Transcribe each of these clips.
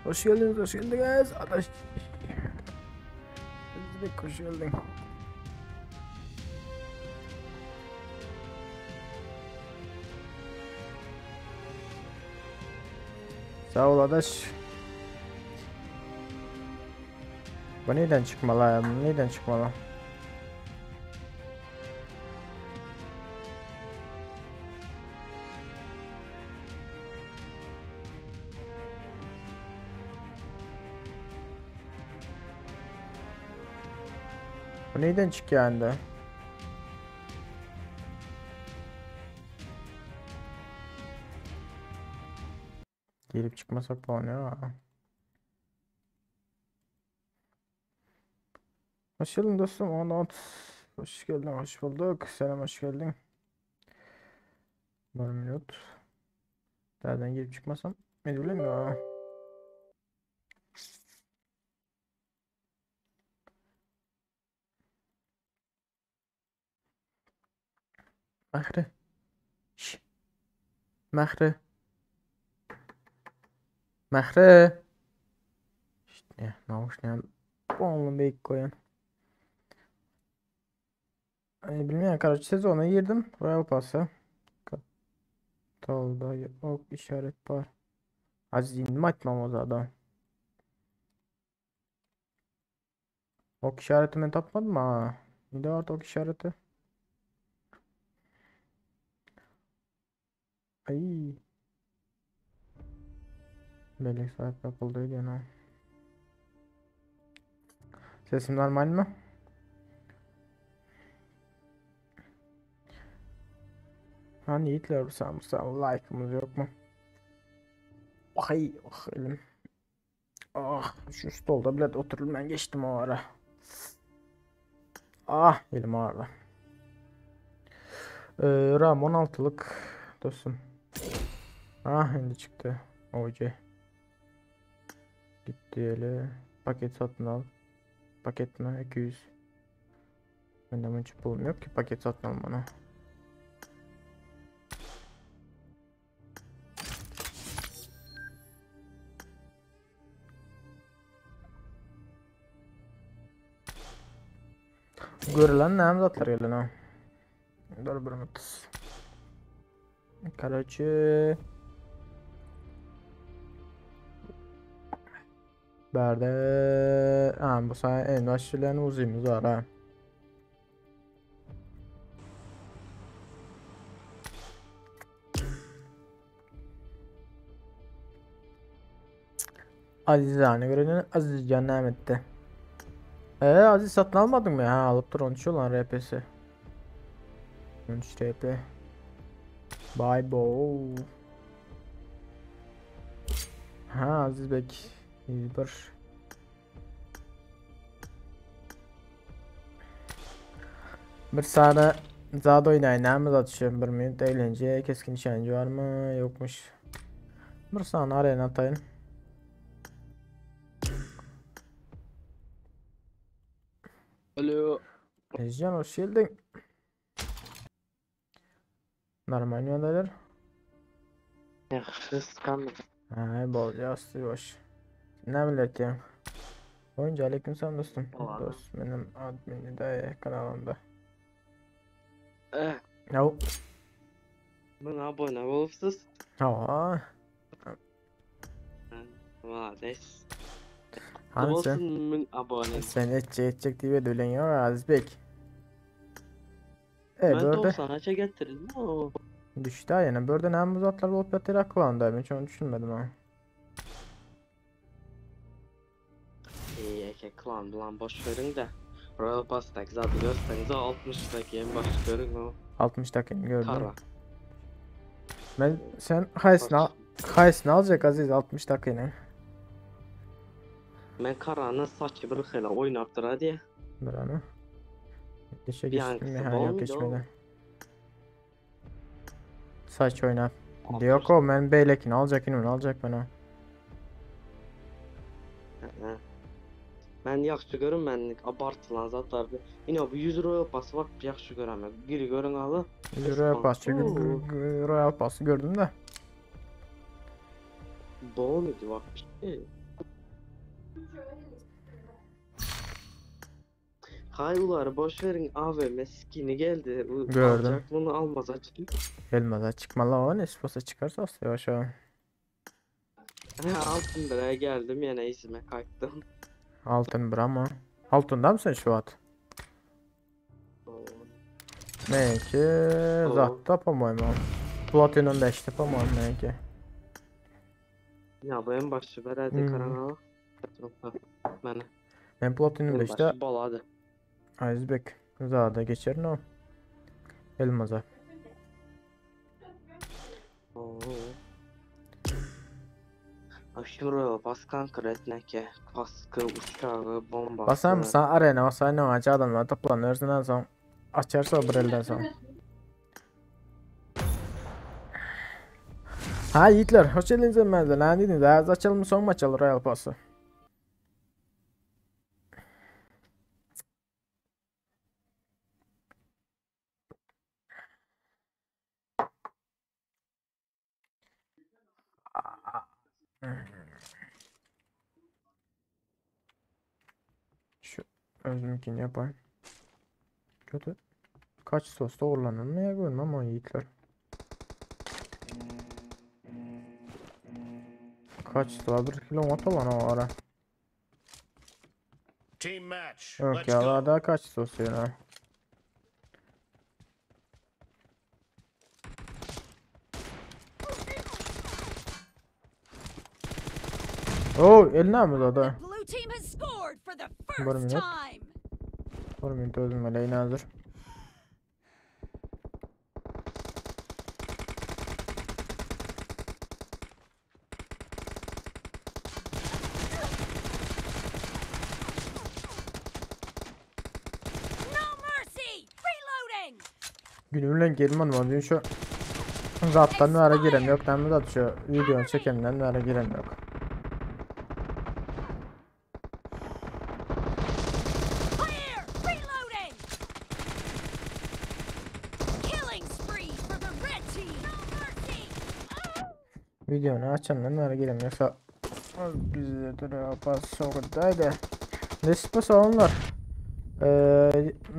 Hoş geldiniz, hoş geldiniz. Adaş. Özbek, hoş geldin. Sağ ol adaş. Bu neyden çıkmalı ya? Bu neyden çıkmalı? Bu neyden çık yani? Gelip çıkmasak falan ya. Hoş geldin dostum. Onat. Hoş geldin, hoş bulduk. Selam, hoş geldin. 1 minut. Nereden girip çıkmasam? Ne bileyim ya. Mahre. Şş. Mahre. Mahre. İşte nauşniyem. Oğlum beyik koyan. Bilmiyorum kaç sezona girdim. Royal Pass'a. Katalda yok işaret var. Aziz indim açmam o zaman. Ok işaretimi tapmadım ha. Bir de vardı ok işareti. Ay. Bellek sahip yapıldı gene. Sesim normal mi? Hani Hitler sanırsam like'ımız yok mu? Ay ah elim. Ah şu stolda bile oturdum ben geçtim o ara. Ah elim ağrıdı. RAM 16'lık dostum. Ah şimdi çıktı. OC. Gitti hele. Paket satın al. Paket mi? 200. Bende hiç pulum yok ki paket satın almana. Görülen ne zatlar gelin ha. Dur bir minut. Karaçı. Berde. Ha bu sayede en başlayan uzayımız var ha. Azizane görenin Aziz canım etti. Aziz satın almadın mı ya? Ha, alıp dur 13 olan RP'si. 13 RP. Bye bo. Ha Aziz Bek. 101. Bir saniye Zado oynayın. Namız atışıyorum 1 minut eğlence. Keskin nişancı var mı? Yokmuş. Bir saniye arena atayım. Alo. Ezcan hoş geldin. Normal yoldalar. Kıskandım. Ha bol yastığı boş. Ne millet ya? Oyuncu aleykümselam dostum. Olana. Dost benim admini de kanalımda. Eh, Yav. bana abone olursunuz. Ha. Vades. Hani sen? Olsun ben abone. Sen edecek diye de ölen ya Azbek. Ben Böyle 90'a getirdim ama düştü ha yani. Böyle ne muzatlar olup yatır akılandı. Ben hiç onu düşünmedim ha. iyi eke klan bulan boş verin de. Royal Pass'taki zaten görsenize 60'daki en baş görün o 60 dakika gördüm. kara. Ben sen Baş. Hays'ını alacak Aziz 60 dakika yine. Ben karanın saçı bir hele oynattıra diye. Dur onu. Geçe Bir geçtim mi? yankısı Ha bol yok muydu o? geçmedi. Saç oynat. Yok 60. o ben beylekini alacak yine onu alacak bana. Ben yaxşı görünmənlik abartılan zatlardı. Yine bu 100 Royal Pass'ı bak yaxşı görəmək. Biri görün alı. Royal Pass'ı Royal Pass'ı gördüm de. Bol idi bak. Kayıları boş verin AVM skini geldi. Gördüm. Alacak bunu almaz açık. Gelmeden çıkmalı o ne ispasa çıkarsa yavaş yavaş. Altın liraya geldim yine isime kalktım. Altın bir ama. Altında mısın şu an? Oo. Ne ki? Oo. Zatta pamoyma. Platinum 5'te pamoyma ne ki? Ya bu en başı herhalde Hmm. karanlığa. Bana. Ben Platinum En 5'te başı bol hadi. Iceberg. Zada geçer no. Elmaza. Oo. Aşırı baskan kretneke. Kaskı, uçağı, bombası. Basar mısın arena basar ne acı adamlar toplanıyorsun en son. Açarsa o bir elden son. Ha yiğitler hoş geldiniz emezler. Ne dediniz? Az açalım son maç alır Royal Pass'ı. Şu özümkini yapayım. Kötü. Kaç sos doğrulanır mı ya görmem o yiğitler. Kaç sos bir kilometre olan o ara. Team match. Yok Let's ya go. daha kaç sos ya. Oh eline mi The da? blue team has scored for the Bir first minute. time. Bir minut özüm meleğine hazır. No mercy. Reloading. Günümle gelmem ama dün şu zattan ara giren yok. Ben de şu videonu çekenden ara giren yok. Clear. Reloading. Killing spree for the red team. No mercy. Videonu açandan ara giren yoksa bizde dur pas sokuldaydı. Nesipası onlar.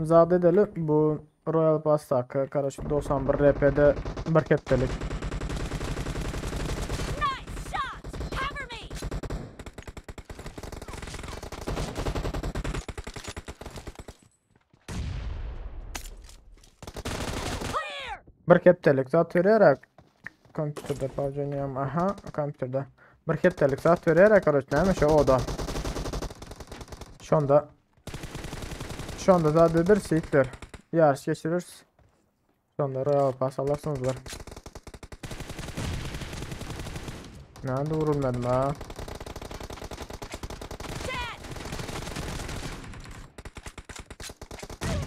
Zade edelim bu Royal Pass hakkı karşı 91 RP'de bir keptelik. Nice shot. Cover me. Clear. Bir keptelik zat vererek kompüterde pavconyam aha kompüterde bir keptelik zat vererek karşı neymiş o da. Şu anda zade bir sikler. Yarış geçiririz. Sonra Royal Pass alırsınız var. Nerede vurulmadım ha? Dead.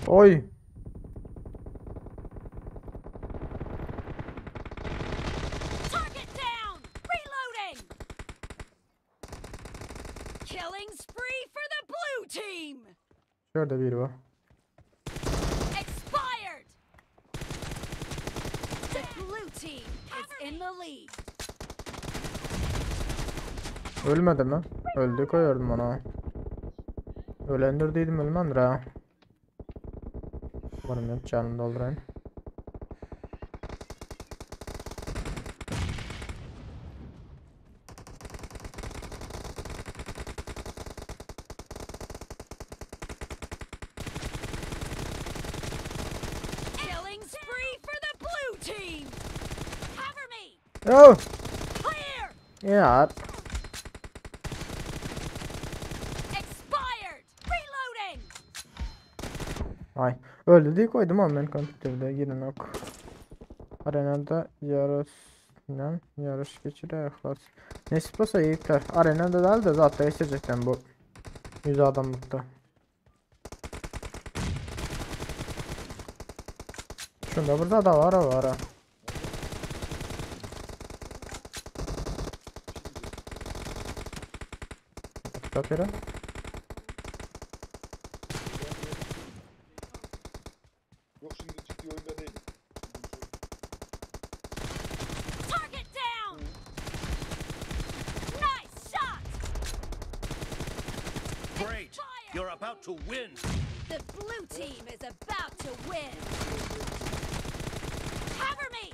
Oy! Target down. Reloading. Killing spree for the blue team. Şurada biri var. Expired. The blue team is in the lead. Ölmedi mi? Öldü koyuyordum ona. Ölendirdiydim ölmemdir ha. Umarım yok canını doldurayım. Killing spree for the blue team. Cover me. Yo! Clear. Ya Expired. Reloading. ay öldü diye koydum ama ben kompüterde girin yok. Arenada yarış geçiriyor yaklar. Nesip olsa yiğitler. Arenada değil de zaten geçecekten bu 100 adamlıkta. Şunda burada da var ha var ha. Bak yere. Yok şimdi ciddi oyunda değilim. Target down. Nice shot. Great. You're about to win. The blue team is about to win. Cover me.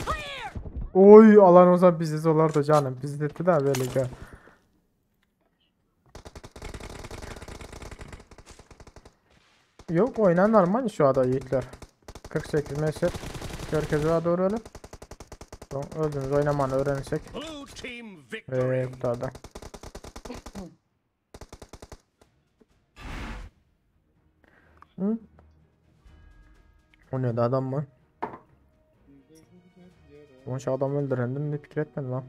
Clear. Oy alan olsa biziz olardı canım. Bizdeti de böyle ki. Yok oynan normal şu anda yiğitler. 48 meset. Herkese daha doğru öyle. Öldünüz oynamanı öğrenirsek. Blue team victory. Daha da. Hı? O ne de adam mı? Bu şu adam öldürendim ne fikir etmedi lan.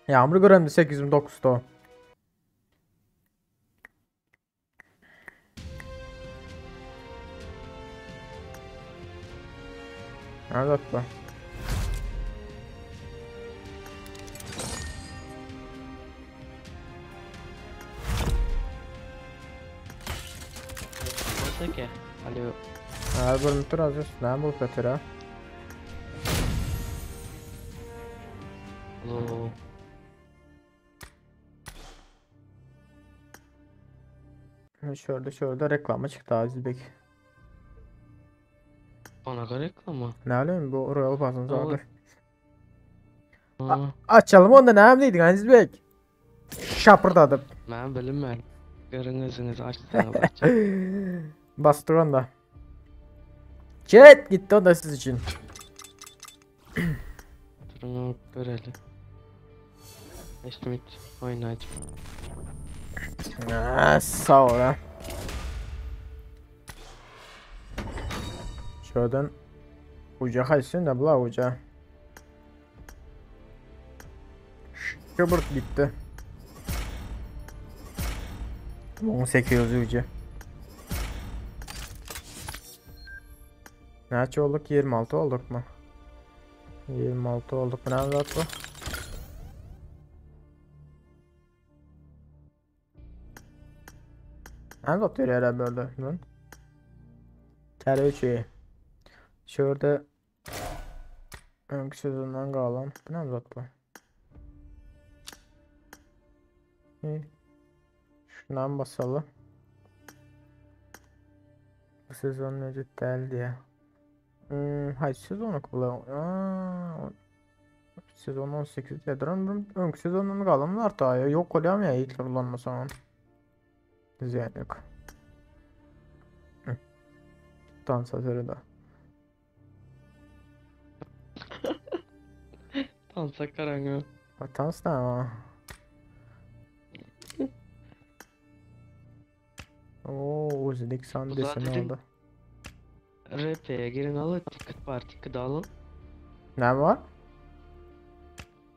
Yağmur göründü 829'da o. Evet bu. Nasıl ki? Alo. Her bölüm tur azız. Ne bu petira? Alo. Şurada reklama çıktı Aziz Bey. Bana gerek ama. Ne alayım bu Royal Pass'ın Ama- zaten. Aa, Açalım onda ne yaptıydın Aziz Bey? Şapırdadım. ben bilmem. Görünüzünüz açsana bak. Bastır onda. Chat gitti o da siz için. Durun görelim. Eşmit oynayacak. Sağ ol ha. Şuradan uca kaçsın da bula uca. Şıbırt gitti. 18 uca. Kaç olduk? 26 olduk mu? 26 olduk. Ne anlat bu? Ne anlatıyor herhalde böyle? Lan. Kere 3 iyi. Şurada önkü sezondan kalan. Bu ne anlat bu? İyi. Şundan basalım. Bu sezon mevcut değil diye. Hayır sezonu kullan. Sezon 18 dedim. Önkü sezondan kalanlar da ya. Yok oluyor ya ilk kullanmasam. Ziyan yok. Dansatörü de. Tansa karango. Dans da ama. Oo, Uzidik san Bu deseni zaten- oldu. RP'ye girin alın. Ticket var. Ticket alın. Ne var?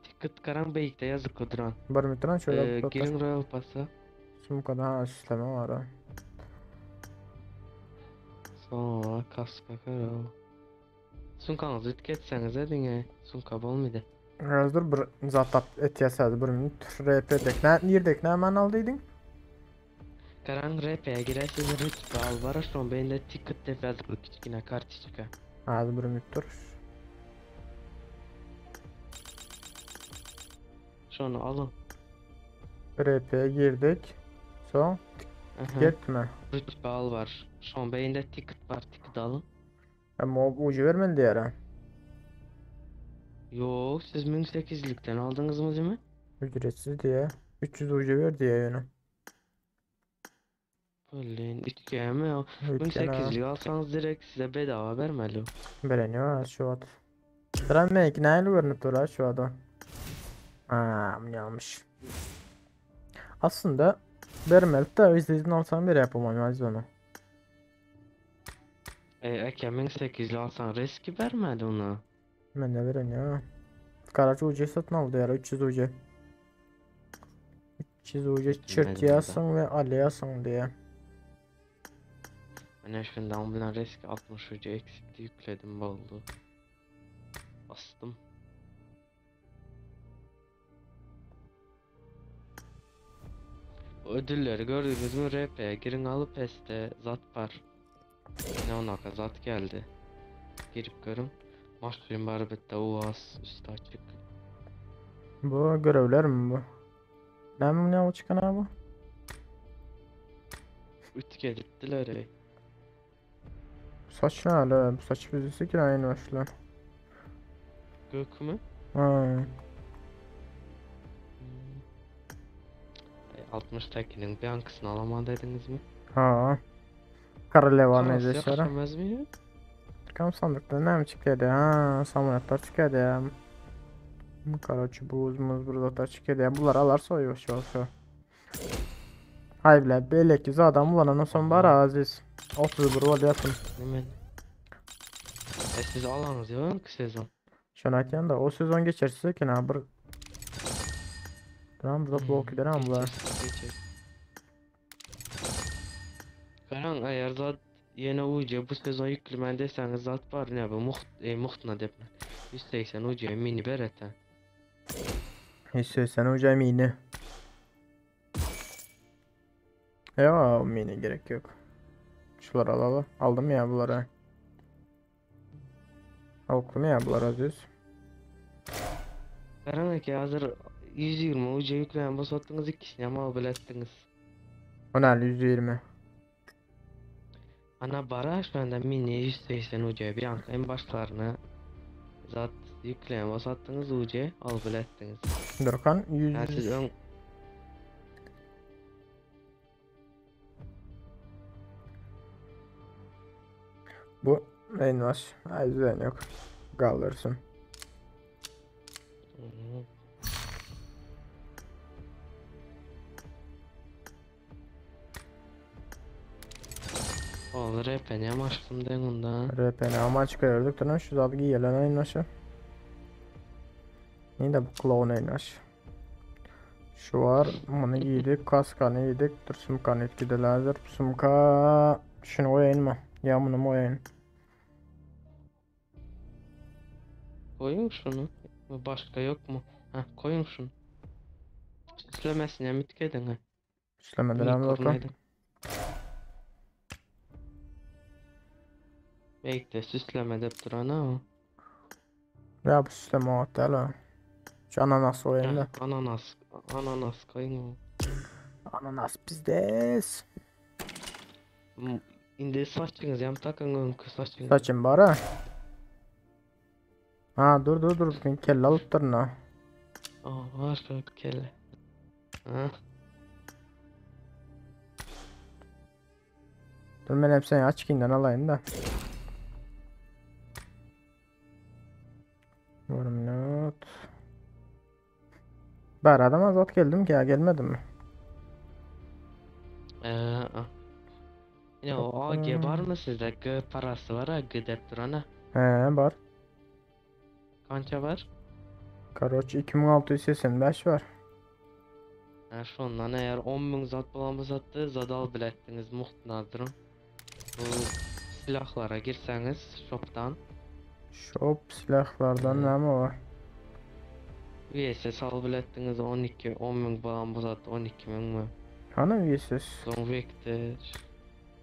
Ticket karan beyikte yazık o duran. Bir mitran şöyle bir Girin Royal Pass'a. bu kadar ha sisteme var ha. Sonra kaska karo. Sunkanızı etketseniz edin Sunka bol mıydı? Hazır bir zat etiyasaz bir minut RP dek. Ne yerdek ne hemen aldıydın? Karan RP'ye girerseniz rütbe al var. Son beyinde ticket de yazık küçükine kartışıka. Az bir minut dur. Şunu alın. RP'ye girdik. Son Aha. gitme. Rütbe al var. Son beyinde ticket var. Ticket alın. Ama o ucu vermedi yara. Yok siz 1800'lükten aldınız mı değil mi? Ücretsiz diye. 300 ucu ver diye yani. Öyle içkiye mi o? Ülken ha. 1800'lük alsanız direkt size bedava vermeli o. Bereniyor şu an. Sıra mek neyle görünüp durar şu anda. Yanlış. Aslında vermeli de izlediğin olsam bir yapamam onu. Eke 1800'lük alsan riski vermeli ona. Ben de vereniyor. Karaca ucu satın aldı yara 300 ucu. 300 ucu çırt Bilmedim yazsın ve Ali yazsın diye. Ben şundan bilen riski 60 ucu eksikti yükledim oldu. Bastım. Ödülleri gördünüz mü RP'ye girin alıp peste zat var. Ne ona kadar zat geldi. Girip görün. Mahkum barbette uaz üstü açık. Bu görevler mi bu? Ne o çıkan abi? Ütük edittiler ey. Saç ne hala? Bu saç bizisi ki aynı başlar. Gök mü? Ha. 60'takinin bir ankısını alamadınız mı? Ha. Koroleva Karası mezesi. yakışamaz mı ya? Kam sandıkta ne mi çıkıyordu? Ha, samanatlar çıkıyordu ya. Короче, buz muz burada çıkıyordu ya. Bunlar alar soyuyor şu. Hay bile belli ki adam ulan ondan sonra bari aziz. 30 rol yapın. Hemen. Siz alanız ya ki sezon. Şunayken da o sezon geçerse ki ne bir. Tamam burada blok eder ama bunlar. Geçer. Karan eğer zat yine UC bu sezon yüklümen deseniz zat var ne bu muhtuna depme. 180 UC mini berete. Hiç sen hocam mini. Ya mini gerek yok. Şuları alalım. Aldım ya bunları. Aldım ya bunları aziz. Karan ki hazır 120 UC yüklemen bu sattınız ikisini ama bilettiniz. O ne 120. Ana bara şu anda mini 180 UC bir an en başlarına zat yükleyen sattığınız UC al bilettiniz. Dorkan Yani siz 100. ön Bu neyin var? Ay düzen yok. Kalırsın. olur hep ne amaçlım den onda. RP'ni ama çıkarıyorduk. Tamam şu zaten giyelen neyin aşı. Neyi de bu clown neyin aşı. Şu var. Bunu giydik. Kaskanı giydik. Dur sumkanı etkide lazır. Sumka. Şunu koyayım mı? Ya bunu mu koyayım? Koyun şunu. Başka yok mu? Ha koyun şunu. Süslemesine mitkedin ha. İşlemeden hem Mikor Dorkan. neydi? Bekle süsleme deyip durana o. Ya bu sistem o hatta. Şu ananas koyayım da. Ananas. Ananas koyun o. Ananas bizdes. İndi saçınız yam takın önkü saçınız. Saçım bara. Ha dur. Ben kelle alıp durun ha. Var şu kelle. Ha. Dur ben hepsini açıkından alayım da. Bir minut. Bari adam azat geldim ki ya gelmedim mi? Ah. Yine o AG var mı sizde? G parası var ha G deyip durana. He var. Kança var? Karoç 2685 var. Ha şundan eğer 10.000 zat bulamı sattı zat al bilettiniz muhtnadırım. Bu silahlara girseniz shop'tan Shop silahlardan ne mi var? VSS al bilettiniz 10.000 bulamı sattı 12.000 mi? Hani üyesiz. Son Vector.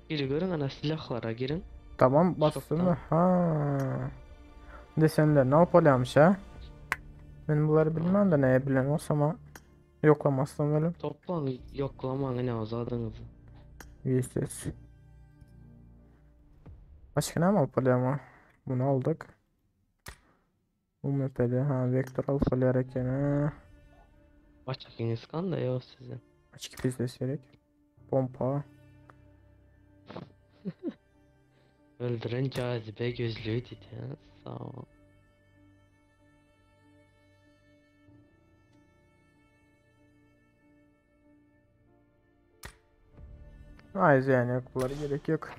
Giri görün ana silahlara girin. Tamam bastın mı? Shop'tan. Ha. Desenler ne yapalımmış ha? Ben bunları bilmem de neye bilen olsam yoklamazsam böyle. Toplan yoklaman ne azadınızı. Üyesiz. Başka ne mi yapalım? Bunu aldık. UMP'de ha vektör alfa hareketi. Açıkınız kan da yok sizin. Açık bizdes gerek. Pompa. Öldüren cazibe gözlüğü dedi ya. Sağ ol. Ayız yani yok bunlara gerek yok.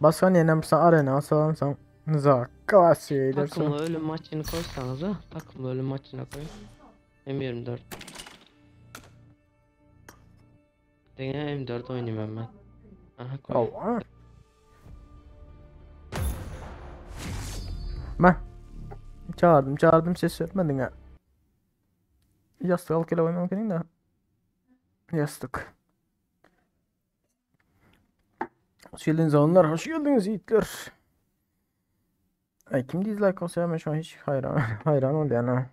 Basan yenemsen arena asalımsan za klasiğe edersin. Takımlı ölüm maçını koysanız ha. Takımlı ölüm maçına koyun. M24. Dene M4 oynayayım ben. Aha koy. Allah. Ben çağırdım ses vermedin ha. Yastık al kere oynamak edin de. Yastık. Hoş geldiniz onlar, hoş geldiniz yiğitler. Ay kim dislike olsa hemen şu an hiç hayran oldu yani.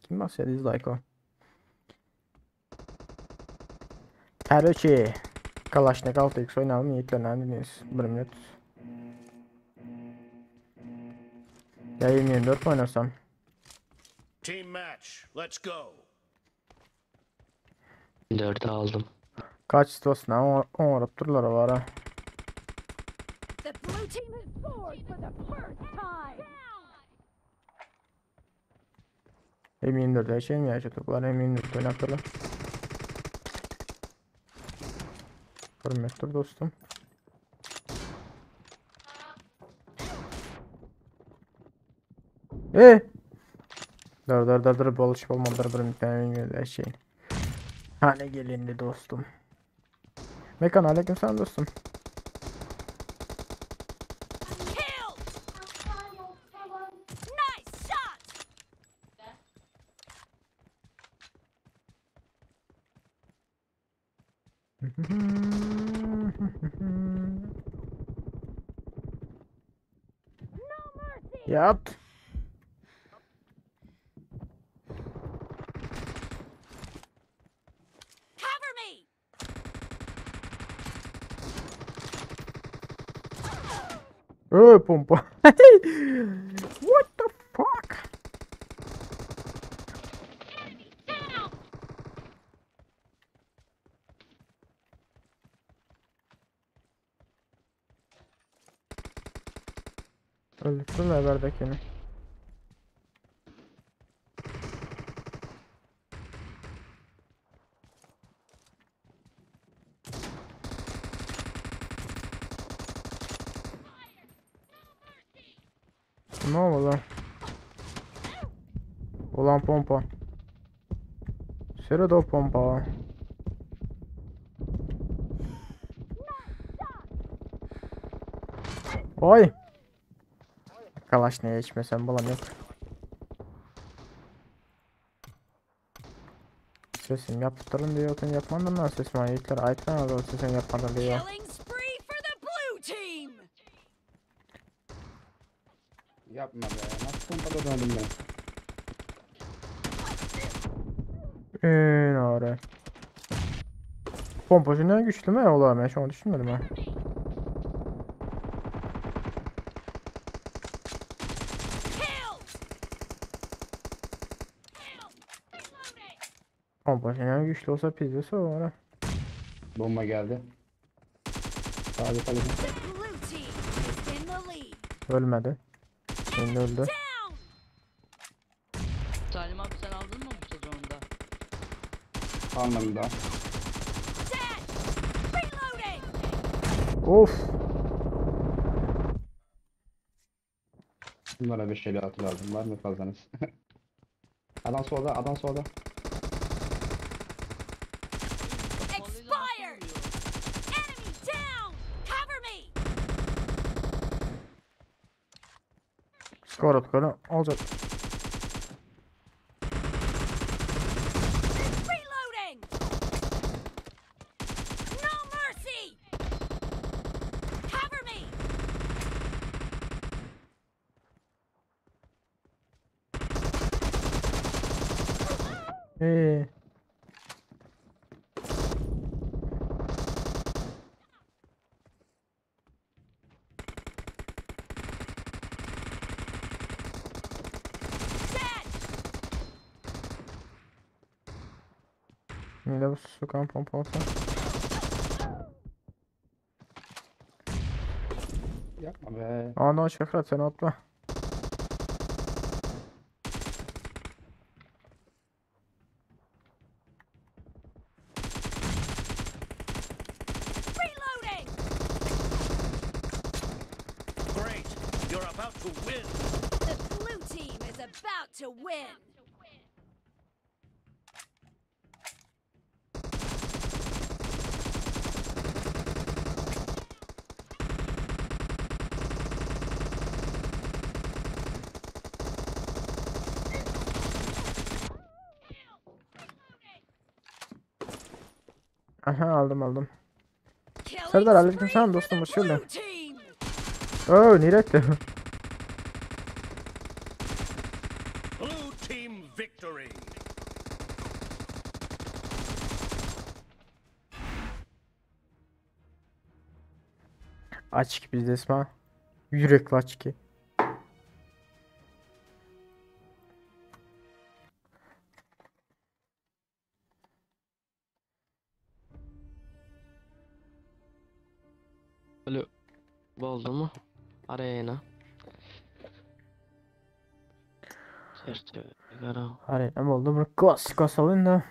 Kim basıyor dislike o? Короче, Kalashnikov 6x oynayalım. Yiğitlerden dinliyoruz. 1 minut. Ya 24 mi oynasam? Team match. Let's go. 4'ü aldım. Kaç dostum? 10 vurup dururlar o ara. The blue team has scored for the first time. M24'de her şey mi ya? Çocuklar M24 oynatırlar. 1 minuttur dostum. Dur buluşup olmadır 1 minut M24'de her şey. Hale gelindi dostum. Mekan aleykümselam dostum. Kill! Nice shot! Yat. Cover me! Pompa. What the fuck? Öldürdüler berdekini. Ne oldu lan? Ulan pompa. Sırada o pompa. Oy. Kalaş neye içmesem bulam yok. Sesim yaptırın diyorsun yapmadın lan sesim ayıklar ayıklar aldı sesim yapmadın diyor. Killing spree for the blue team! Yapma be. Nasıl pompalı döndüm ben? Nare. Pompacı ne güçlü mü ola ben şu an düşünmedim ha. Killed! Pompacı ne güçlü olsa pizzası var ha. Bomba geldi. Sağda kalın. The blue team is in the lead. Ölmedi. Şimdi öldü. Down! Salim abi sen aldın mı bu sezonda? Almadım daha. Dead! Reloading! Of. Bunlara 556 lazım. Var mı fazlanız? Adam solda, adam solda. Expired! Enemy down! Cover me! Skor atkanı alacak. Reloading! No mercy! Cover me! İyi. Dead! Yine bu sokan pompa olsa. Yapma be. Aa şakrat sen atla. Reloading! Great. You're about to win. The blue team is about to win! Aha aldım. Killing Serdar, aleykümselam spree dostum, for hoş the geldin. blue team! Oo niretti. Blue team victory. Açık bizde ismi. Yürekli açık. Böyle oldu mu? Arena. Çerçeve. Gara. Hani ne oldu bunu klasik asalım da.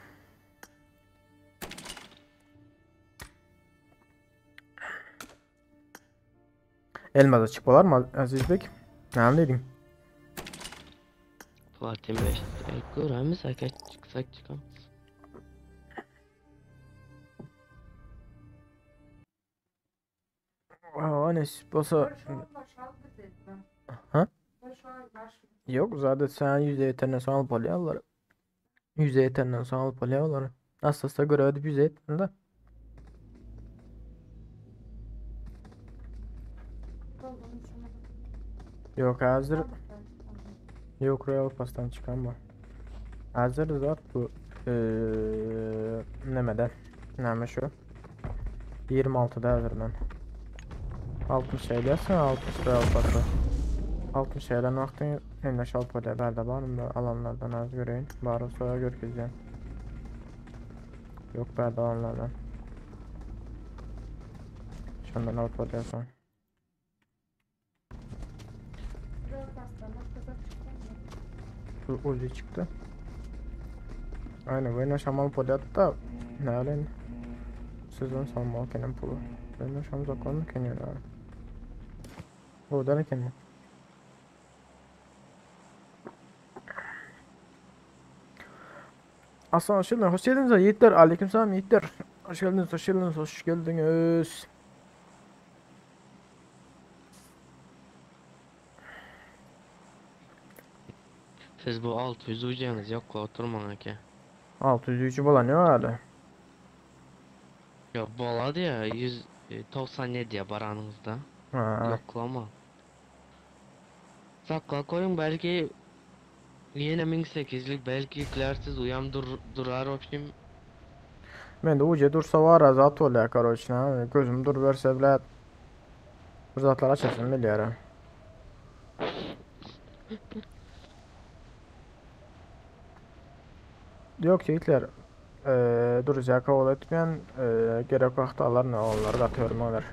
Elmaza çıkmalar mı Aziz Bey? Ne anladın? Fatih 5. Göremiz erken çıksak çıkalım. Aa, ne basa. Ha? Yok zaten sen yüzey yeterinden sonra alıp alıyorlar. Yüzey yeterinden sonra alıp alıyorlar. Asla göre ödüp yüzey yeterinden. Yok hazır. Yok Royal Pass'tan çıkan mı? Hazır zaten bu. Nemeden. Neme şu. 26'da hazır ben. 60 şeylerse 60 Royal Pass'ı. 60 şeylerin vakti en aşağı polelerde var mı? Alanlardan az göreyim. Bari sonra göreceğim. Yok perde alanlardan. Şundan alıp polelson. Uzi çıktı. Aynen ben aşağı alıp polelda ne alın? Sezon sanma kenem pulu. Ben aşağı zakonlu kenyor abi. O da ne kenyor? Aslan hoş geldiniz. Hoş geldiniz Yiğitler. Aleykümselam Yiğitler. Hoş geldiniz, hoş geldiniz, hoş geldiniz. Siz bu 600 ucağınız yok la oturmayın ki. 603 olan ne var? Ya boladı ya 197 ya baranınızda. Ha. Yoklama. Sakla koyun belki yine 1008'lik belki yüklersiz durar opşim. Ben de uca dursa var az at ol ya короче. Gözüm dur verse bile fırsatlar açasın milyara. Yok Yiğitler. Duracak kabul etmeyen gerek vakti alır ne onları da atıyorum alır.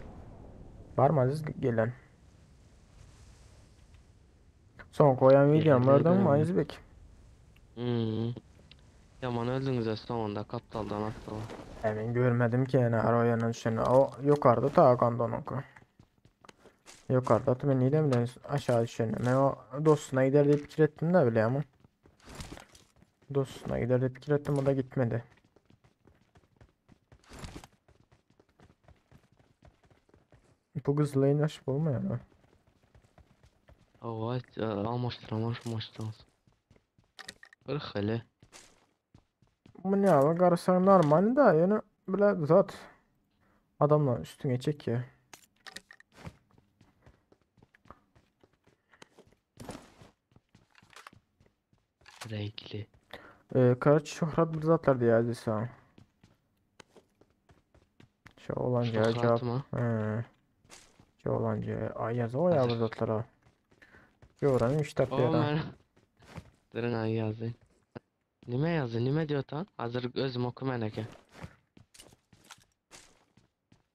Var mı Aziz gelen? Son koyan videom gördün mü Aziz Bey? Hmm. Yaman öldünüz ya sonunda kaptaldan attılar. Emin görmedim ki yani arayanın şimdi o yukarıda ta kandonunku. Yukarıda da ben neyden bileyim aşağı düşeni. Ben o dostuna gider diye fikir ettim de bile ama. Dostuna gider diye fikir ettim o da gitmedi. Bu kızla inaş olmuyor mu? Evet almıştır. Kırık hele. Bu ne abi karısan normal da yani böyle zat adamla üstüne çek ya. Renkli. Kaç şöhret bir zatlar diye aziz sana. Şu olanca Şöhret cevap. mi? Şu olanca ay yazı o ya bu Hazır. zatlara. Yoran 3 tap O yara. ben. Durun ay yazayım. Nime yazdı? Nime diyor tan? Hazır gözüm okumayana ki.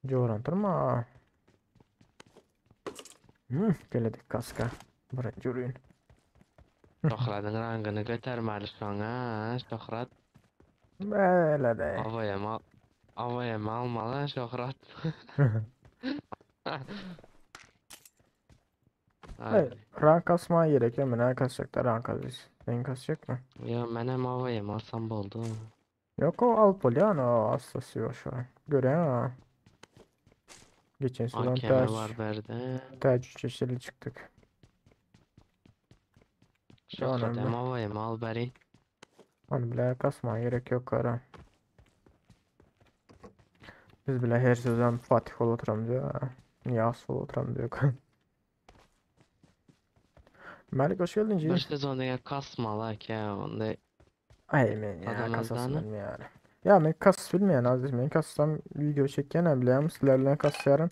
Yoran durma. Geledik kaska. Birinci ürün. Şöhret'in rengini götürmeli şu an ha. Şöhret. Böyle de. Havaya mı almalı Şöhret? Ay. Evet, rank kasmaya gerek yok mu? Ne kasacak da rank kasacak. Senin kasacak mı? Ya menem havaya mı alsam oldu. Yok o Alpoliano o hastası yok şu an. Gören ha. Geçen sezon AKM var berde. taç 3 yaşlı çıktık. Şöhret Önemli. hem havaya mı al berin. Onu bile kasmaya gerek yok kara. Biz bile her sezon Fatih ol oturam diyor. Niyas ol oturam diyor. Malik hoş geldin Bir Ciğer. sezonda ya kasmalı ki onda Ay men ya adamın kasasın danı. benim yani. Ya ben kas bilmeyen aziz ben kassam video çekken hem bile sizlerle kas yarın.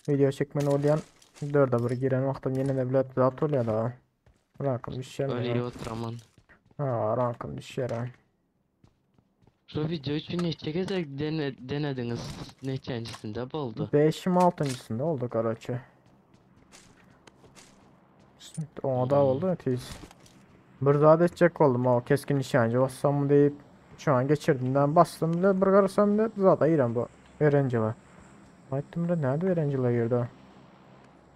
Video çekmeni olayan 4'e 1 giren vaktim yine de bilet zat oluyor da. Rankın düşer mi Öyle ya? oturamam. Ha, rankın düşer ha. Şu video için ne çekecek denediniz. Neçencisinde oldu. 5'im 6.sında oldu Karaçı. Ona da oldu tiz. Bir zade edecek oldum o keskin nişancı bassam mı deyip şu an geçirdiğimden bastım bile bir karasam bile zaten İran bu öğrenciler. Maytım da nerede öğrenciler girdi o?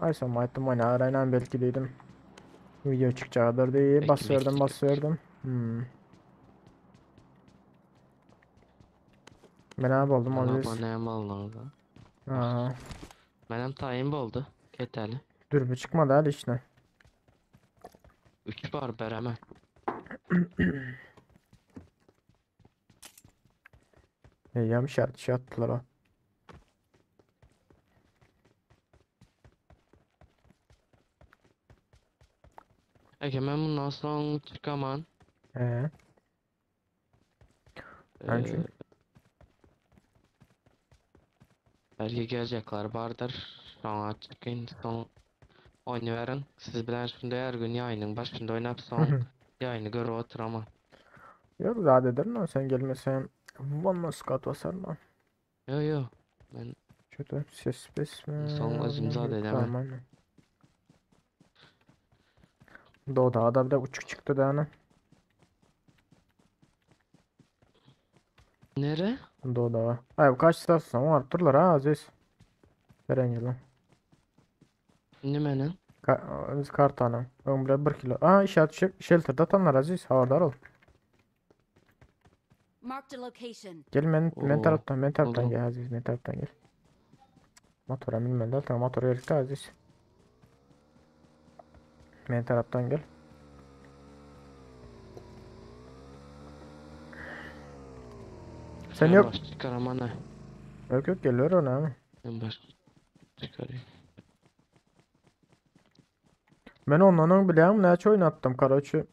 Aysa maytım oyna arayla belki dedim. Video çıkacaktır diye Belki basıyordum bekliyordur. basıyordum. Ben abi oldum Bana Aziz. aboneyim alınırdı. Ha, Benim tayim oldu. Keteli. dürbü çıkmadı hali işte. 3 var bereme. Yam şart şey attılar o. Ben bundan sonra çıkamam. Ee, ben Ee, çünkü. belki gelecekler vardır. Sonra çıkın son oynayıverin. Siz bilen şimdi her gün yayının başında oynayıp son yayını görüp oturamam. Yok zade derim lan sen gelmesen. Valla skat basar lan. Yo yo. Ben Kötü ses pes mi? son özümüze de demem. Tamam. Doğuda da bir de uçuk çıktı da ana. Nere? Doğuda var. Ay bu kaç istasyon var turlar ha Aziz. Öğrenci lan. Nimenin? Biz kartana. Ön bile 1 kilo. Aa işaret shelter'da tanlar Aziz. Havadar ol. Marked a location. Gel men Oo, taraftan buldum. gel Aziz men taraftan gel. Motora binmediler tamam motora yerikti Aziz. Men taraftan gel. Sen Ben yok. baş çıkaramam ne? Yok yok geliyor ona ama. Ben baş çıkarayım. Ben ondan biliyorum ne oynattım Karaçı.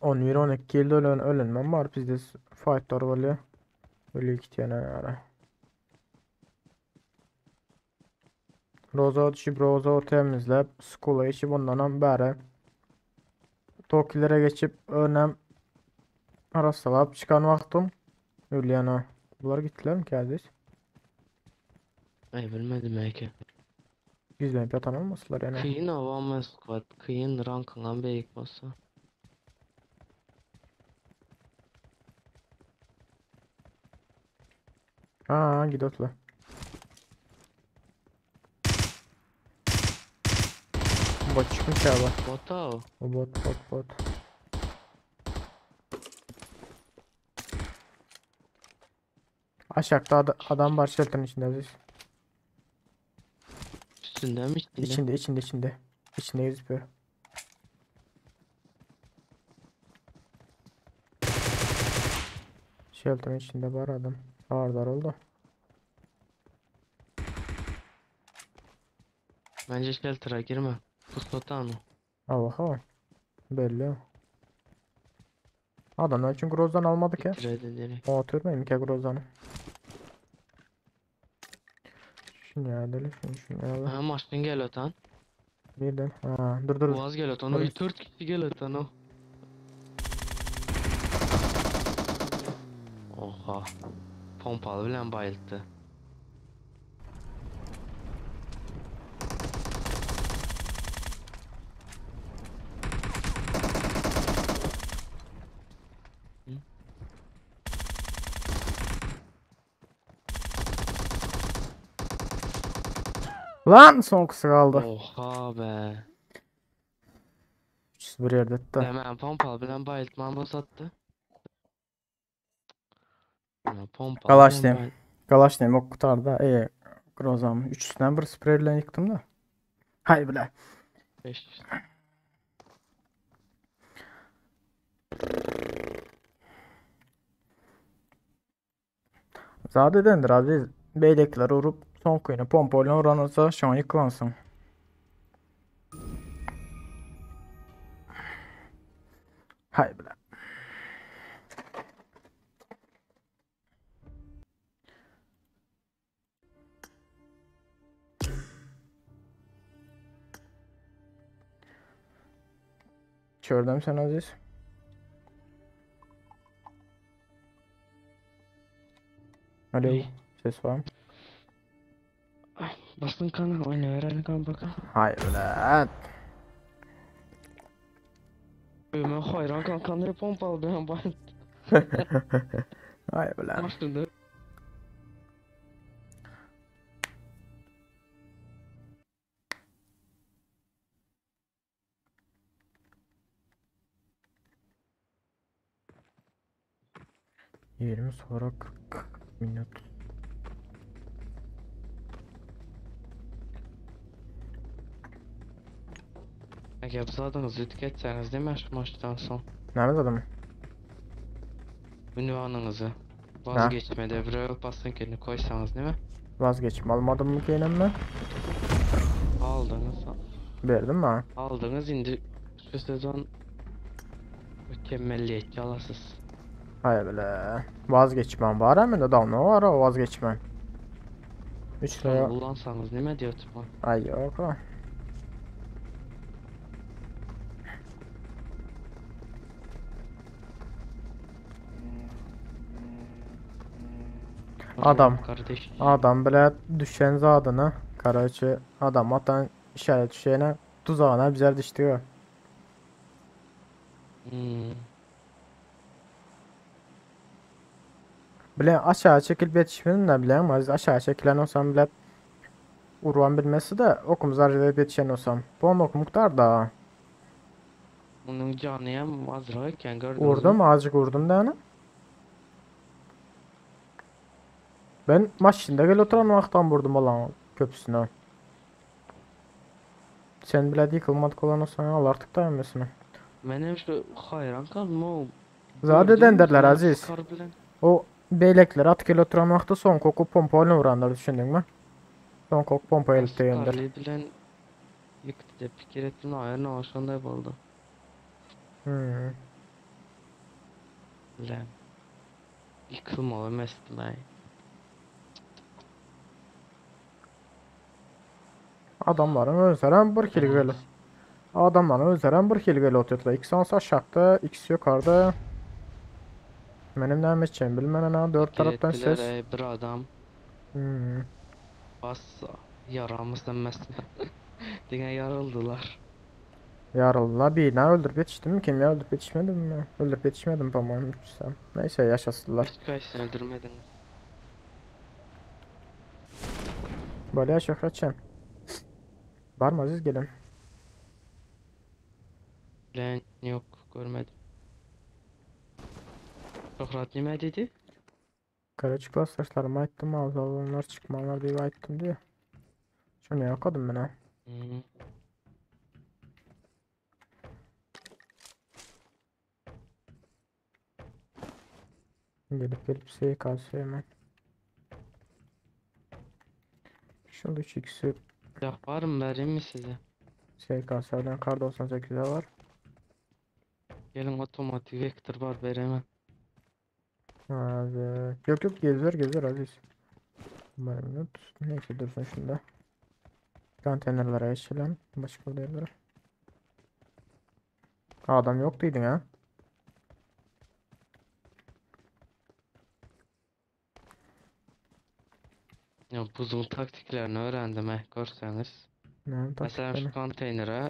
11-12 yılda ölenmem var bizde fightlar var ya. Öyle iki tane ara. Roza temizlep skula işi bundan beri Tokilere geçip önem arasalap çıkan vaktim öyle yana. Bunlar gittiler mi ki Aziz? Ay bilmedim belki. Gizlenip yatan olmasılar yani. Kıyın avamı squad. Kıyın rankından beyik masa. Aa gidiyorlar. Bot çıkmış abi. Bota o. O bot. Aşağıda adam var shelter'ın içinde Aziz. Üstünde mi içinde? İçinde. İçinde gözüküyor. Shelter'ın içinde var adam. Ağırlar oldu. Bence shelter'a girme. Puslatan o. Aha. Belli. Adamlar çünkü Groz'dan almadık ya. Titredi direkt. O atırmayayım ki Groz'danı. Şunu ya deli şunu ya. Ha maçtan gel otan. Birden. Ha dur. Boğaz gel otan. O Dur. 4 kişi gel otan o. Oha. Pompalı bilen bayılttı. Lan son kısa kaldı. Oha be. 301 yerde etti. Hemen pompalı bilen bayıltman bozattı. Ya pompalı Kalaş bilen diyeyim. Kalaş diyeyim o kutarda. Groz'am. 3'ünden bir spreyle yıktım da. Hay bile. 5. Zadedendir abi. Beylekler vurup son kuyuna pompayla oranırsa şu an yıklansın. Hay bile. gördüm sen Aziz. Alo. Ses var mı? Basın kanka oynayıverelim kanka bakalım. Hayır ulan. Ben hayran kankanları pompalı ben bak. Hayır ulan. Aslında. Yirmi sonra 40 minut. Eğer biz adınızı tüketseniz değil mi şu maçtan son? Nerede adam? Ünvanınızı vazgeçmede buraya basın kendini koysanız değil mi? Vazgeçme almadım mı gene mi? Aldınız. Verdim mi? Aldınız indi şu sezon mükemmelliyetçi alasız. Hayır bile. Vazgeçmem var hemen de daha ne var o vazgeçmem. 3 Son liraya. kullansanız ne diyor tutma? Ay yok o. Adam. Kardeş. Adam bile düşen zadını. Karaçı adam atan işaret düşene tuzağına bize düştü. Hmm. Bile aşağı çekilip yetişmenin de bile ama aşağı çekilen olsam bile urvan bilmesi de okumuz harcayıp yetişen olsam. Bu an ok muhtar da. Onun canı hem azrayken gördünüz Vurdum mü? azıcık vurdum da yani. Ben maşinde gel oturan vaktan vurdum olan köprüsüne. Sen bile yıkılmadık olan olsan al artık da emmesini. Benim şu hayran kalma o. Zade Gördün mü denderler sen Aziz. Skar bilen? O beylekler at gel oturan vakti son koku pompayla vuranlar düşündün mü? Son koku pompa elip değindir. Skarlı bilen yıktı da fikir ettim ayarına aşağında oldu. Hmm. Lan. Yıkılmalı mesleği. Adamların özleren bir kill gel. Adamların özleren bir kill gel oturtla. İkisi olsa aşağıda, ikisi yukarıda. Benim ne edeceğim bilmem ne dört taraftan Ettiler, ses. bir adam Hmm. bas yaramızdan mesle. Dine yarıldılar. Yarallah bir ne öldürüp yetiştim mi? Kim ya öldürüp yetişmedim mi? Öldürüp yetişmedim pamuğum sen. Neyse yaşasınlar. Hiç kaçsın öldürmediniz. Böyle yaşa. Var mı Aziz gelin. Lan yok görmedim. Çok rahat ne dedi? Kara çıklas saçlarımı ayıttım ağzı olanlar çıkmalar diye ayıttım diye. Şunu yakadım ben ha. Hı. Gelip SKS hemen. Şurada 3x'i Ya var mı vereyim mi size? SKS'den kar 98'e var. Gelin otomatik vektör var veremem. Abi. Yok gezer Aziz. Minut. Neyse dursun şunda. Konteynerlere geçelim. Başka yerlere. Adam yok deydin ha. Ya buzul taktiklerini öğrendim görseniz. Ne Mesela taktiklerini. şu konteynere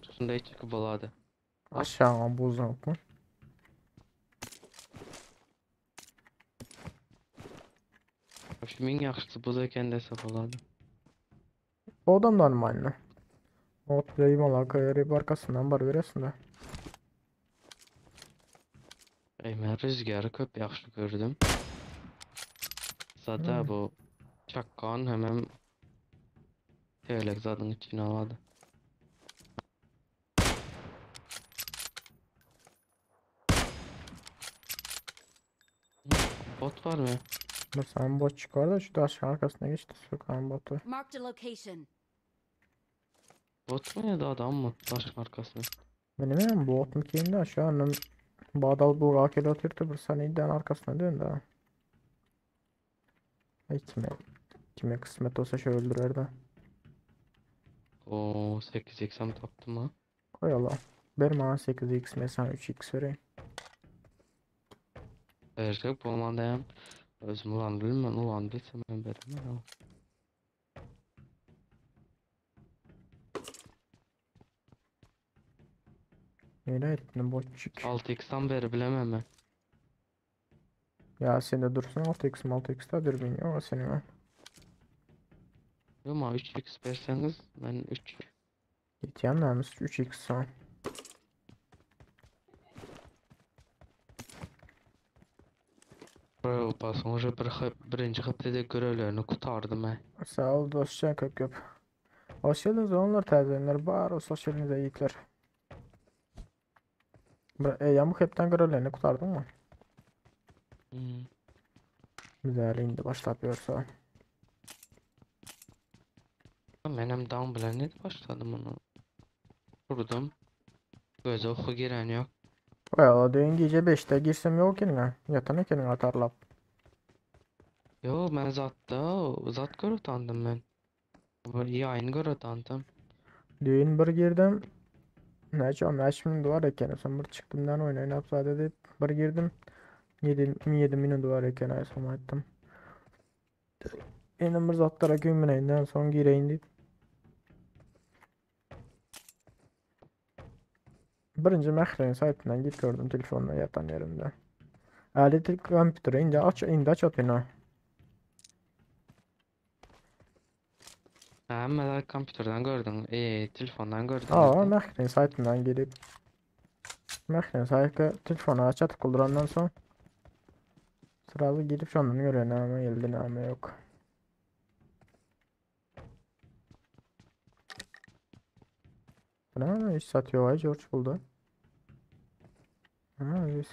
şunda çıkıp oladı. Aşağı buz yok mu? Şu min yaxşısı buz ekan desa oladı. O adam normal. Ot play'im ala kayarıp arkasından bar veresin de. Ben rüzgarı köp yaxşı gördüm. Zaten bu çakkan hemen teylek zadın içine aladı. Bot var mı? Mesela bot çıkar da şu taşın arkasına geçti. Sokan botu. Marked a location. Bot mu ya da adam mı? Taşın arkasına. Benim yani bot mu kiyim de şu an Bağdal bu rakeli oturdu bir saniyeden arkasına dön de. Ay kime kısmet olsa şöyle öldürer de. Oo 8 eksem taptım ha. Koy Allah. Benim bana 8x mesela 3x vereyim. Verecek bu olanda hem özüm ulan bilmem ulan bilsem ben veremem ama. Neyle ettin boççuk. 6x'tan beri bilemem ben. Ya sen de dursun 6x 6x'ta dürbün yok senin ha. Ama 3x verseniz ben 3. Git yanlarımız 3x son. Sonra birinci haftada görevlerini kurtardım ben. Sağ ol dostça köp köp. Hoş geldiniz onlar tercihler var o sosyalinize iyilikler. Yamuk hepten görevlerini kurtardın mı? Hmm. Güzel indi başlatıyorsa. Ben hem down bilen ne başladım onu. Kurdum. Göze oku giren yok. Valla dün gece 5'te girsem yok yine. Yatana kendin atarlap. Yo ben zat göre utandım ben. Bu yayın göre utandım. Dün bir girdim. Neyse o maç minut var eken. Son bir çıktımdan oynayın yapsaydı deyip bir girdim. 7 minut var eken ay son ettim. Benim bir zatlara gömüneyinden son gireyim deyip. Birinci məhrenin saytından git gördüm telefonla yatan yerimde. Aleti kompüteri indi aç atına. Ha, ben kompüterden gördüm. Telefondan gördüm Aa ben de. məhrenin saytından girip. Məhrenin saytı telefonu aç atıp kullanandan sonra. Sırası girip şu andan görüyor nama geldi nama yok. Bu ne iş satıyor ay George buldu. Ha biz.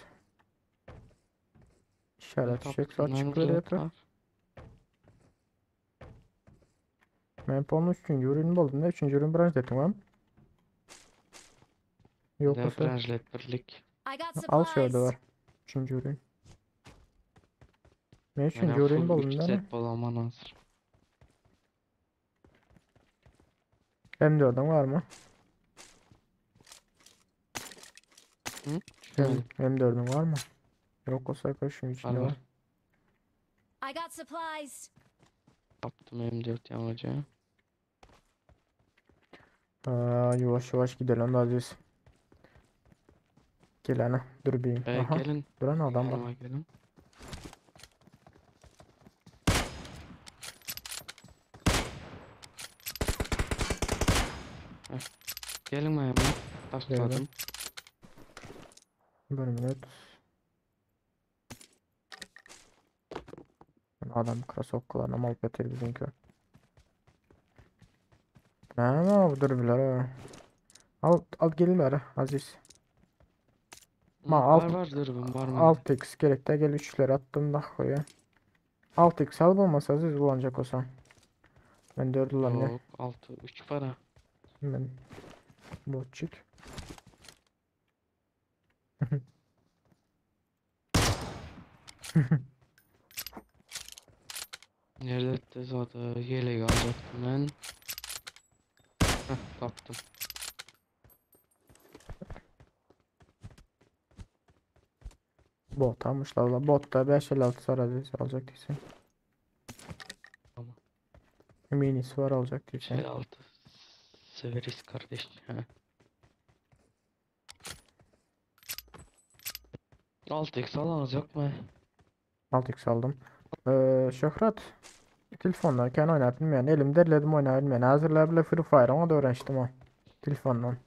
İşaret çiçek açık veriyor. Ben onun 3. ürünü buldum da 3. ürün branş dedim lan. Yok De olsa branşlet birlik. I got al şöyle supplies. var. 3. ürün. Ben 3. Ben ürün full buldum 3 da ne? set bulaman hazır. M4'ün var mı? Hı? Düşünmedim. M4'ün var mı? Yok olsa kaşın Var içinde var. var. I got supplies. Yaptım M4 yamacağı. Yavaş yavaş gidelim da Aziz. Gel ana dur bir. Aha. Gelin. Duran adam var. Yanıma gelin. Heh. Gelin ayağıma. Takladım. Bir minut. Adam krasoklarına mal getir bizimki. Ama dur bilir ha. Al gelirler Aziz. Ma Var alt var dürbün var mı? 6x gerek de gel 3'leri attım da koya. 6x al olmasa Aziz kullanacak olsan. Ben 4 kullanıyorum. Yok 6 3 para. Ben botçuk. Nerede zaten yelek alacaktım ben. Heh kaptım. Bot almışlar la. Bot da 556 var Aziz alacak değilsin. Tamam. Minisi var alacak Şey değilsin. altı. Severiz kardeş. He. 6x alacak mı? 6x aldım. Şöhret. Telefonlarken oynayabilmeyen elimde elledim oynayabilmeyen. Hazırlar bile Free Fire ama da öğrenmiştim o. Telefondan.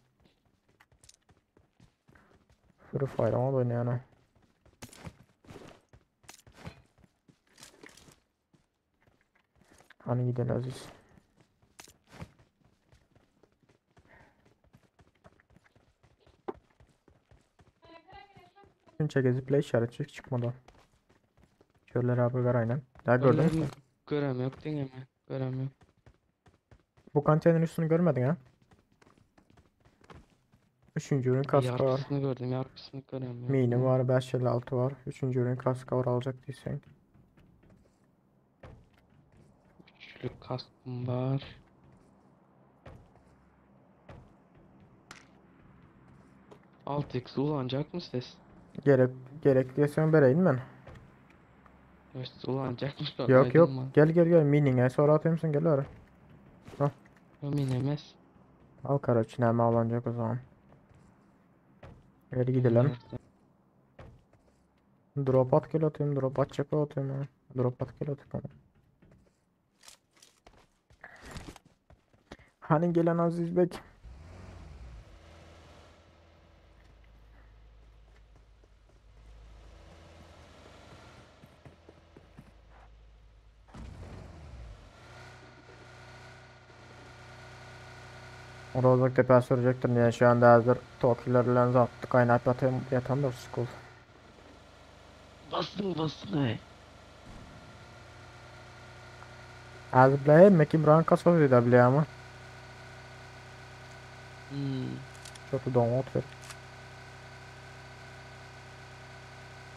Free Fire ama da oynayan o. Hani gidelim Aziz. Günçe gezip play işareti çıkmadı. Şöyle abi ver aynen. Daha gördün mü? Önlerini göremiyorum değil mi? Göremiyorum. Bu konteynerin üstünü görmedin ha? Üçüncü ürün kaska var. Yargısını gördüm, yargısını göremiyorum. Mini var, 556 var. Üçüncü ürün kaska var alacak değilsen. Üçlü kaskım var. 6x ulanacak mı ses? Gerek gerek diyorsan vereyim ben. İşte ulanacakmış bak Yok yok. aydın var. Gel minine sonra atayım sen gel ara. Eminemez. Al karaçın hemen alınacak o zaman. Gel gidelim. Nerede? Drop at gel atayım. Drop at çaka atayım ya. Drop at gel atayım. Hani gelen Aziz Bek. Rozok tepe sürecektir diye şu anda hazır Tokilerle zattı kaynat yatayım yatan da school. Basın ey. Az bile mekim ranka soruyor da bile ama. Çok da ot ver.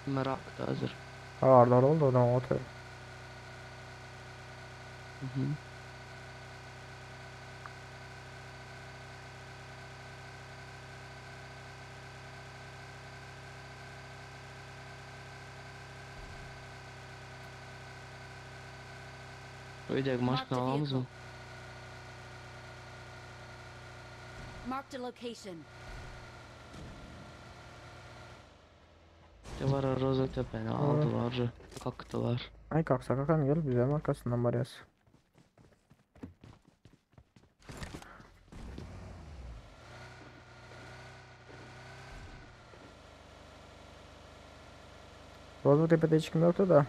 Merak da hazır. Ağırlar oldu da ot ver. Hı hı. Öyle Marked maçını a alamaz mı? vehicle. Marked a location. De var Rozotepe'ni aldılar. Kalktılar. Ay kalksa kalkan gel bize arkasından varıyız. Bozuktepe'de hiç kim yoktu da.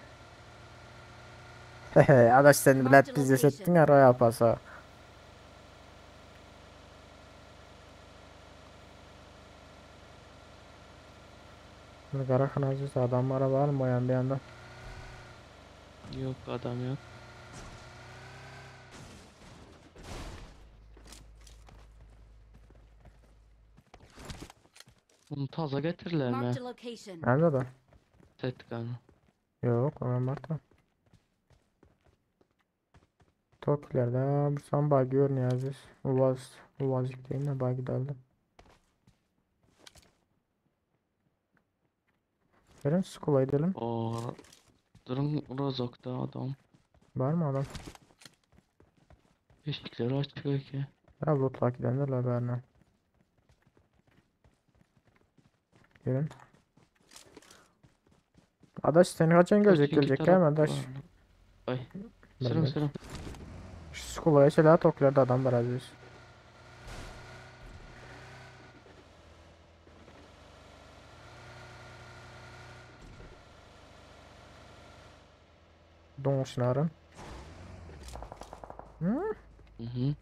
Hehe adaş sen bilet bizi settin ya roya pasa. Karakan Aziz adam araba almayan bir anda. Yok adam yok. Bunu taza getirirler mi? Marked a location. Nerede da? Setkanı. Yok Ömer Mart'a. Tokiler'de bu san bagi görünüyor Aziz. Uvazcık değil mi bagi daldı. Gelin skula gidelim. O durun Rozok'ta adam. Var mı adam? Beşikleri açıyor ki. Ya lootla gidenler haberine. Gelin. Adaş seni kaçan gelecek Kaçıncı gelecek taraf değil mi adaş? var? Ay. Ben Sırım de. sırım. Şu skula yaşa Tokiler'de adam var Aziz. Donuşnarın. Hı? Hı hı.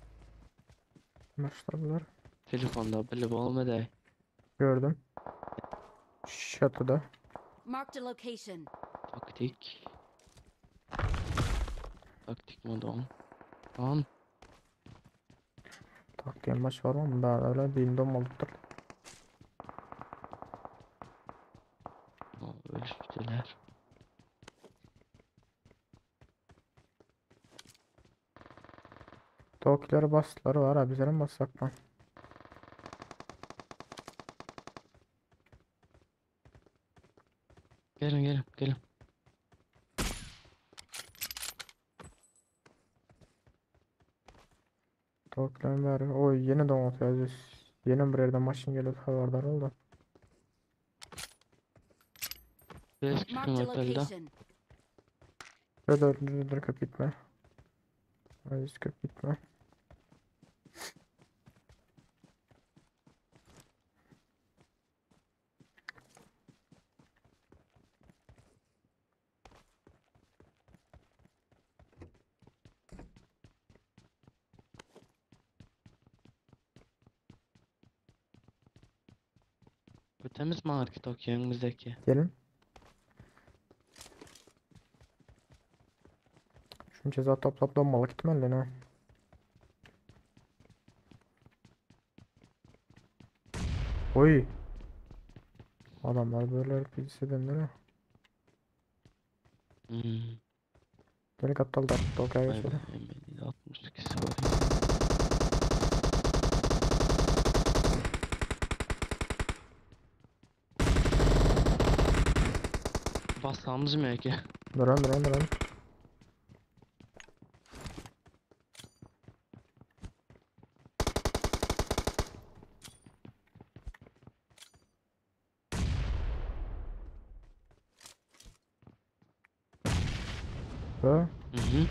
Başladılar. Telefonda böyle olmadı. Gördüm. Şatıda. Marked a location. Taktik. Taktik modon. Tamam. Taktiğin baş var mı? Daha öyle bildiğim olup Ölüştüler. Tokileri bastılar var abi bizlerin bassak lan. Gelin. Tokilerin var. Oy yeni donut Aziz. Yeni bir yerden maşın geliyor haberdar oldu. Eski Marked a otelde. location. Dur köp gitme. Aziz köp gitme. Temiz market o önümüzdeki. Gelin. Şunu ceza toplanmalı gitmeli ne? Oy. Adamlar böyle RPG'si döndü. Beni kaptal da Tokyo'ya Vay be, geçelim. M7 62'si var. Bassamız mı ki? Duran. Ha? Hı hı.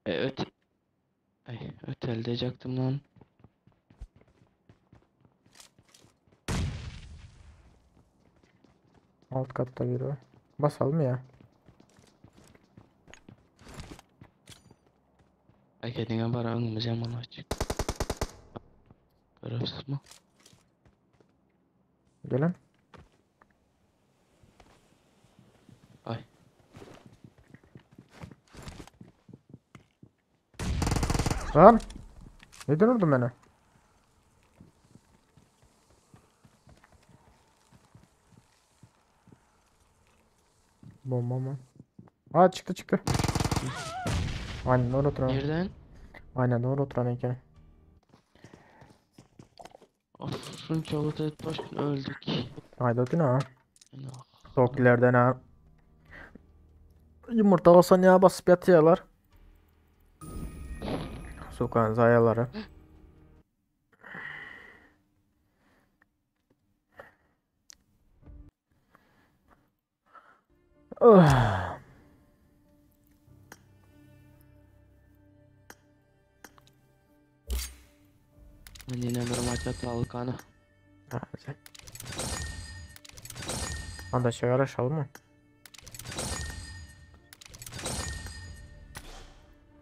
Evet. Ay, ötel diyecektim lan. Alt katta biri var. Basalım ya. Ay, kendine bara önümüz yaman açık. Görüyorsunuz mu? Gelin. Ay. Lan. Neden vurdun beni? Bomba mı? Aa çıktı. Aynen doğru oturan. Nereden? Aynen doğru oturan heykel. Of, şunca tek başına öldük. Haydi ötün ha. Nah. Tokillerden ha. Yumurta olsan ya basıp yatıyorlar. Sokağın zayaları. Oh. Ben yine bir maça talkanı. Ha, güzel. Hadi şey araşalım mı?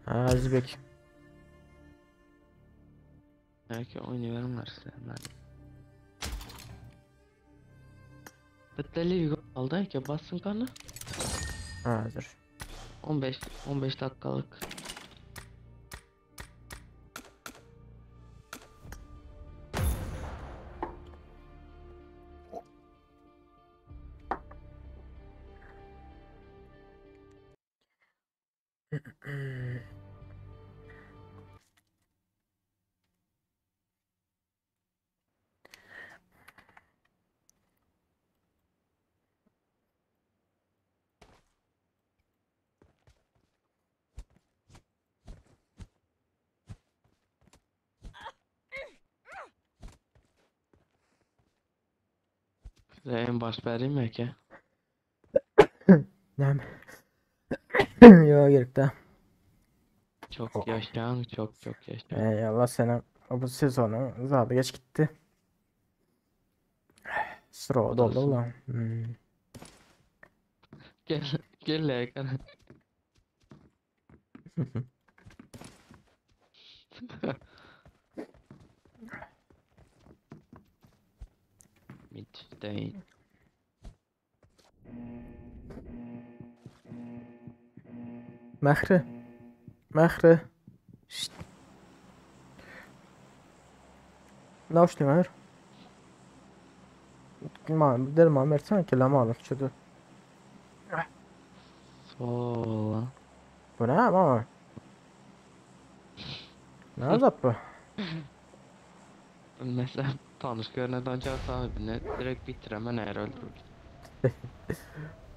Ha Zibek. Belki oynayalım size. Bedelli aldı ki bassın kanı. Ha hazır. 15 dakikalık. Size en baş vereyim mi ki? Ne? Yok gerek de. Çok yaşayan, çok yaşayan. Allah sana bu sezonu zaten geç gitti. Sıra doldu Odasın. ulan. Gel, gel lan. Midday. Mehri. Mehri. Şşt. Ne yapıyorsun Mehri? Derim Ahmet sen kelime alır. Şurada. Sola. Bu ne ama? Ne azap bu? Mesela tanış görüneden can sahibine direkt bitiremem eğer öldürür.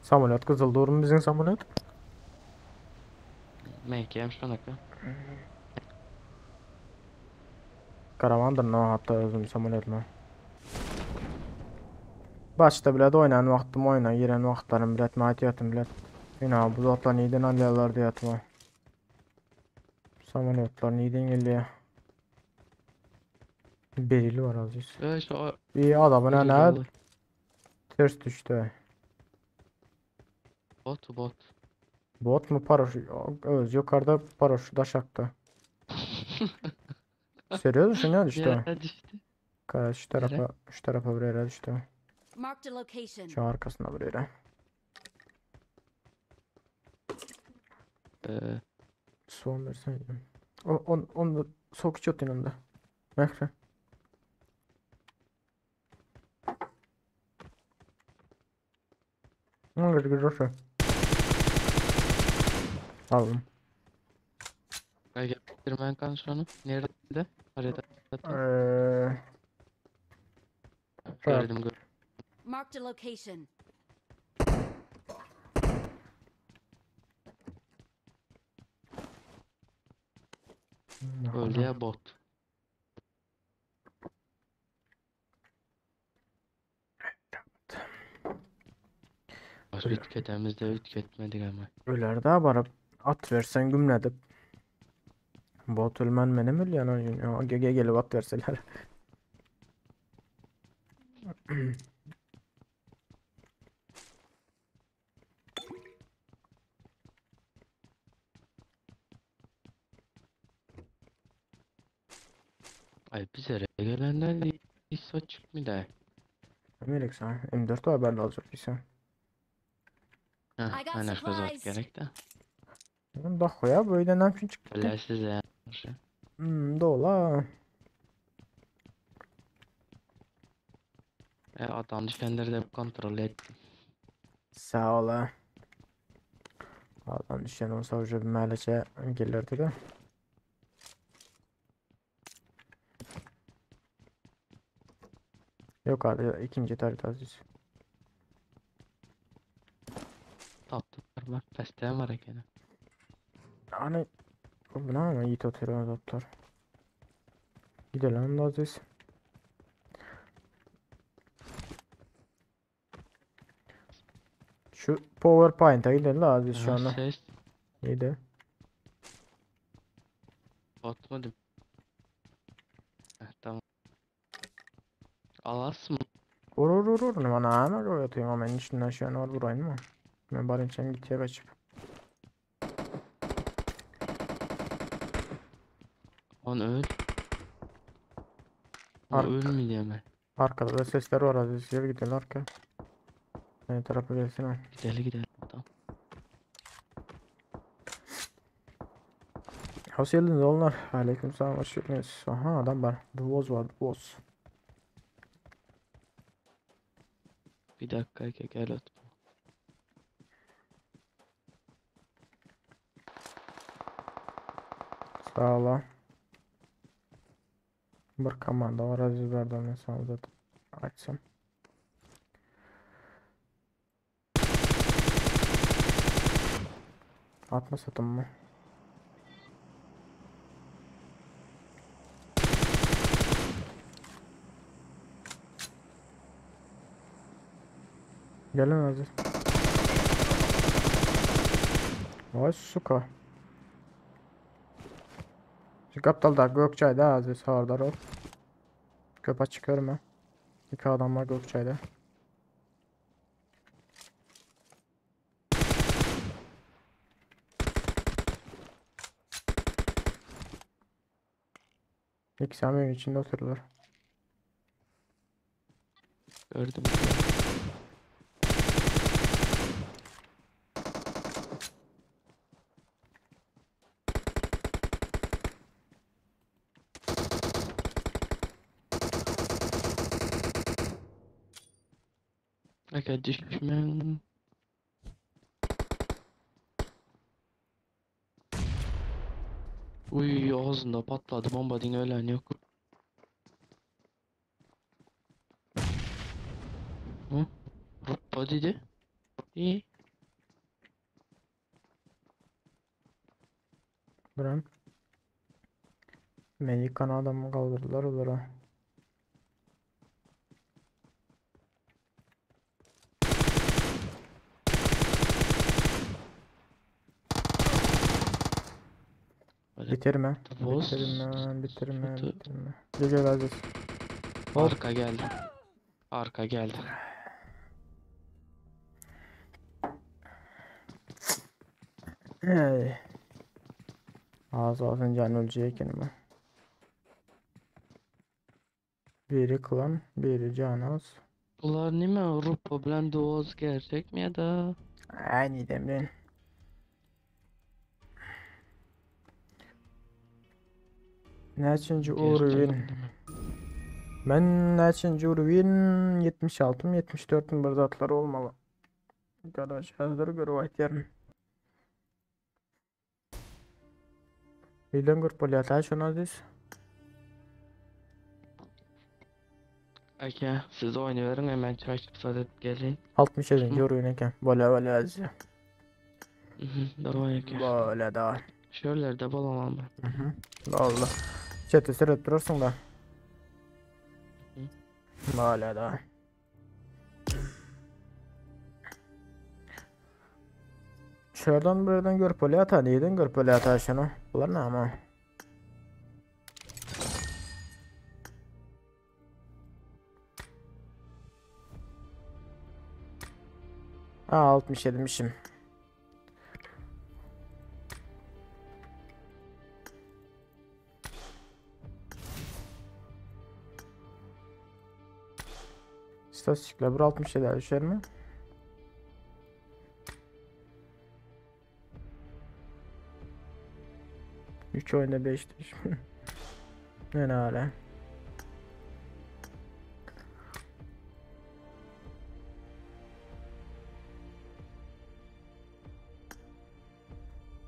Samolyot kızıl doğru mu bizim samolyot? Meykiyem şu anaka. Karavandır ne hatta özüm samolyot mu? Başta bile de oynayan vaktim oyna, giren vaktlarım bilet, matiyatım bilet. Yine bu zatlar neyden alıyorlar diye atma. Samolyotlar neyden geliyor? Berili var aziz. Ve şu İyi adamına ne Birileri- ters düştü. bot. Bot mu paraşüt? Öz yukarıda paraşüt aşaktı. Seriyoruz şu ne düştü? Yere düştü. Şu tarafa bir yere düştü. Marked a location. Şu arkasına bir yere. Soğan versen. Onu da soğuk içiyor yanında. Mehre. Gır. Aldım. Bitirmen kan şu an. Nerede? Haritada. Eee, Gördüm. Marked a location. Öldü ya bot. Ütketemiz de ütketmedik ama. Öylerde barıp at versen gümledip. Bot ölmen menem ölüyor o GG gelip at verseler. Ay bize gelenler hiç açık mı da? Emelek sana M4 haber lazım bir sen. Heh, I got aynen şöyle zat supplies. gerek de. Bak ya böyle ne yapıyorsun çıktı. Öyle size. Dola. Adam düşenleri de kontrol ettim. Sağ ola. Adam düşen olsa hoca bir məhəlləçə gelirdi de. Yok abi ikinci tarihte aziz. Tatlılar bak fesleğen var gene. Hani bu ne ama iyi tutuyor adaptör. Gidelim de aziz. Şu PowerPoint'a gidelim de aziz şu anda. Ses İyiydi. atmadım. Tamam. Alas mı? Vur ne bana hemen koyatayım ama ben içinden şu an var burayın mı? Ben bari içen gittiye kaçıp. On öl. O Arka. ölmeyeyim hemen. Arkada da sesler var aziz. Gel gidelim arka. Ne tarafa gelsin ha. Gidelim. Tamam. Hoş geldiniz oğullar. Aleykümselam hoş geldiniz. Aha adam var. Boz var boz. Bir dakika gel otur. Sağ ola. Bir komanda var aziz verdim ben sana da açsam. Atma satın mı? Gelin aziz. Vay suka. Şu kaptalda Gökçay'da aziz hardar ol. Köp açık görme. İki adam var Gökçay'da. İkisi evin içinde otururlar. Gördüm. Aga düşman. Uy ağzında patladı bomba din ölen yok. Hı? Ruppa dedi. İyi. Buram. Beni yıkan adamı kaldırdılar onlara. Böyle Bitirme. boz. Bitirme. Kötü. Gel aziz. Hop. Arka geldi. Arka geldi. Hey. Ağzın can ölecek mi? Biri klan, biri canaz. Bunlar ne mi? Avrupa bilen Doğuz gerçek mi ya da? Aynı demrin. Neçinci Urvin? Ben neçinci Urvin? 76 mı 74 mi burada atları olmalı. Garaj hazır görüvayt yarın. İlan gör polyata şuna diz. Aka siz oynayıverin hemen çay çıksa edip gelin. 67. oyun eken. Böyle azı. Davay aka. Böyle daha. Şöylerde bulamam ben. Valla. Chat'i seyredip durursun da. Hı. Böyle daha. Şuradan buradan görüp öyle atan iyiydin görüp öyle atan şunu. Bunlar ne ama? Ha 67'mişim. İstatistikler 1.67 düşer mi? Üç oyunda 5 düş. Ne hala?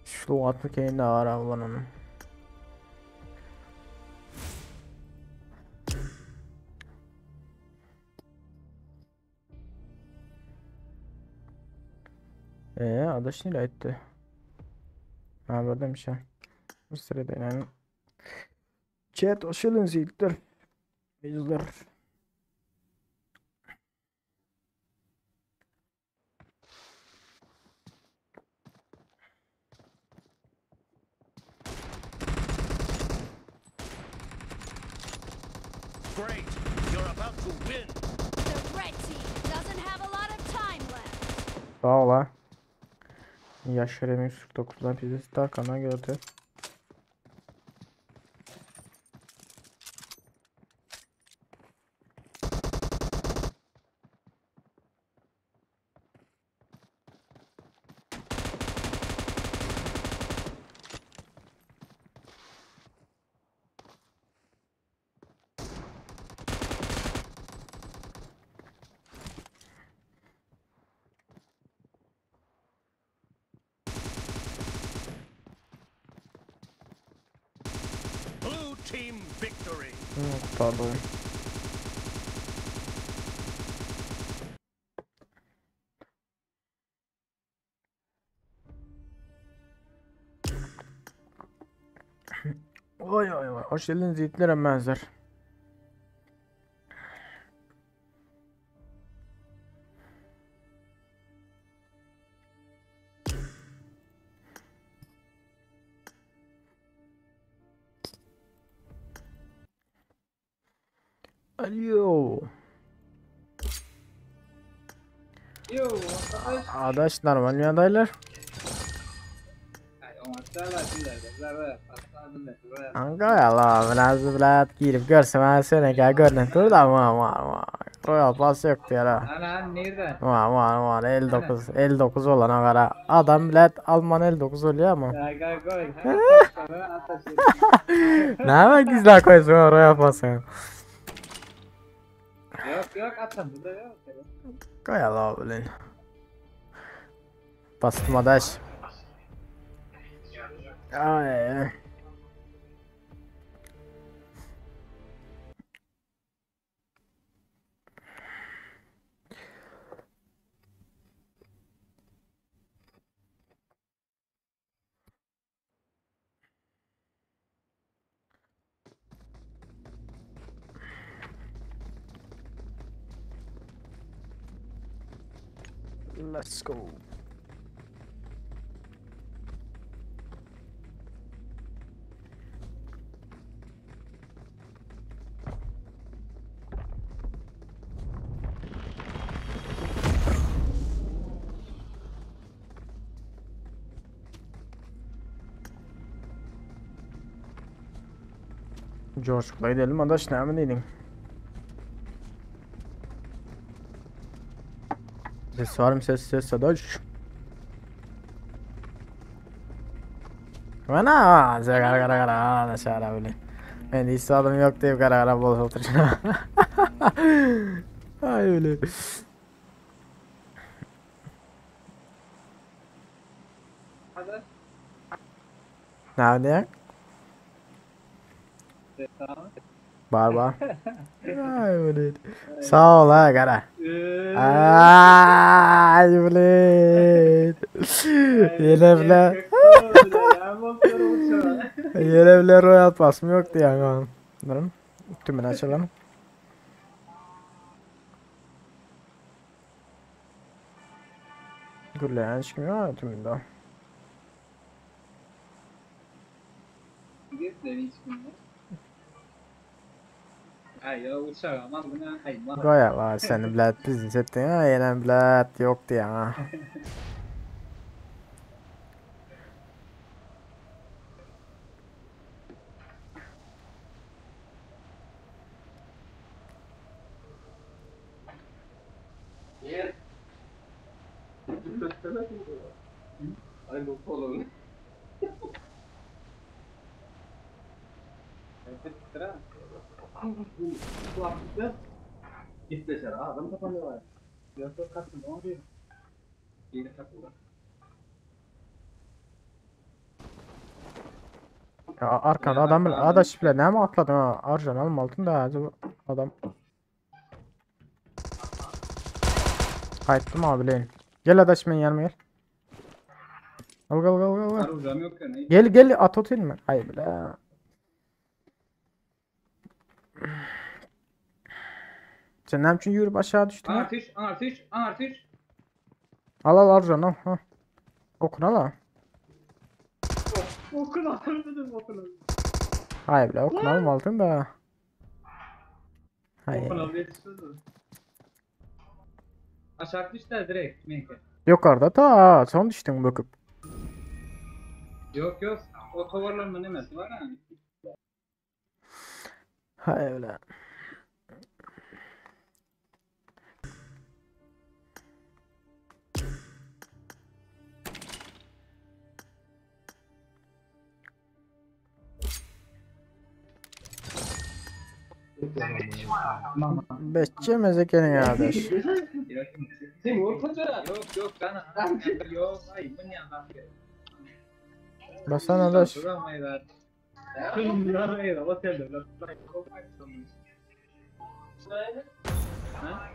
Şu atmak yayında var abi lan onun. Adaş nereye etti? Ha buradaymış ha. Bu sırada yani. Chat hoşçakalın zildir. Bizler. Great. You're about to win. The red team doesn't have a lot of time left. Sağ ol ha. Yaş veremi 149'dan bizi Tarkan'a gördü. Blue team victory. Pardon. Oy oy oy. Hoş geldiniz yiğitlerim benzer. Alo. Yo, Adaş normal mi adaylar? Anka ya la biraz bilet girip görsem ben seni gel görün dur da var. Royal Pass yok diyor ha. Ana nereden? Var 59 olana kadar adam bilet Alman 59 oluyor ama. Ya gel koy. Ne yapayım gizli koysun Royal Pass'ı. Yok atam burada yok. Koy la bilin. Bastım adaş. Ay. Let's go. George Clooney edelim adaş ne yapayım? Ses var mı ses adaş? Bana kara adaş ara böyle. Ben de hiç adım yok deyip kara bol oturacağım. Ay öyle. Hadi. Ne yapayım? Tamam. Var var. Ay ulan. Sağ ol ha kara. Eee, Ay ulan. Yine bile. kökte oldu ya, motor uçuyor. Yine bile royal pas mı yoktu ya. Durun. Tümünü açalım. Gürleyen hiç kim yok tümünde. Gitleri hiç bilmiyor. Ay ya uçak ama buna hayvan. Goya var seni bilet biz hissettin ha. Yine bilet yoktu ya. Ay bu kolun. Sıra. Bu hafifte git dışarı. Adam kapanıyor var. Yok yok kalsın, ne oluyor? Yine kapıda. Ya arkanda adam bile adaş bile ne mi atladın ha? Arjan almaldım da acaba adam. Kayıttım abi lan. Gel adaş benim yanıma gel. Gel gel gel gel. Var Gel hocam yok ya, ne? gel, gel at atayım mı? Hayır bile. Sen ne için yürüyüp aşağı düştün ha? Artış, artış, artış. Al al Arjan al. Ha. Okun al ha. Okul alırdım okul. Hayır bile okun almaldım da. Okul Hayır. alırdım. Aşağı düştüler direkt. Neyse. Yukarıda ta son düştün bakıp. Yok yok. O tovarlanma nemesi var ha. Hayır bile. Beşçe mezekenin adaş. Sen ortaca. Yok yok sana. Yok ay bu ne adam ki? Basan adaş. Duramayı da. Duramayı da otelde. Ha?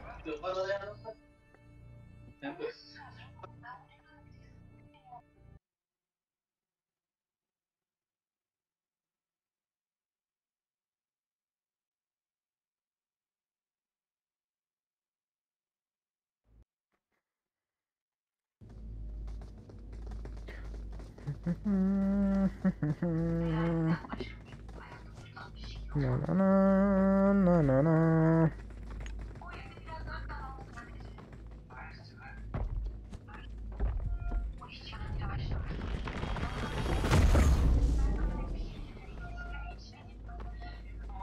Na na na na na na.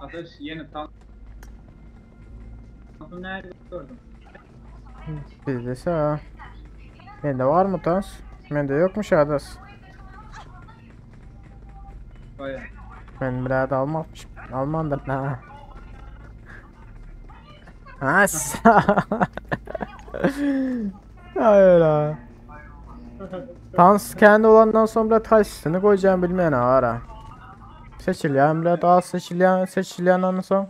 Ateş yeni tam. Tam nerede gördüm? Bizde sağ. Bende var mı tas? Bende yokmuş adas. Baya. Ben biraz almamış. Almandır ha. Ha sağ. Hayır ha. Tans kendi olandan sonra taşını koyacağım bilmeyen ara. Seçilyen bile daha seçilyen anı son.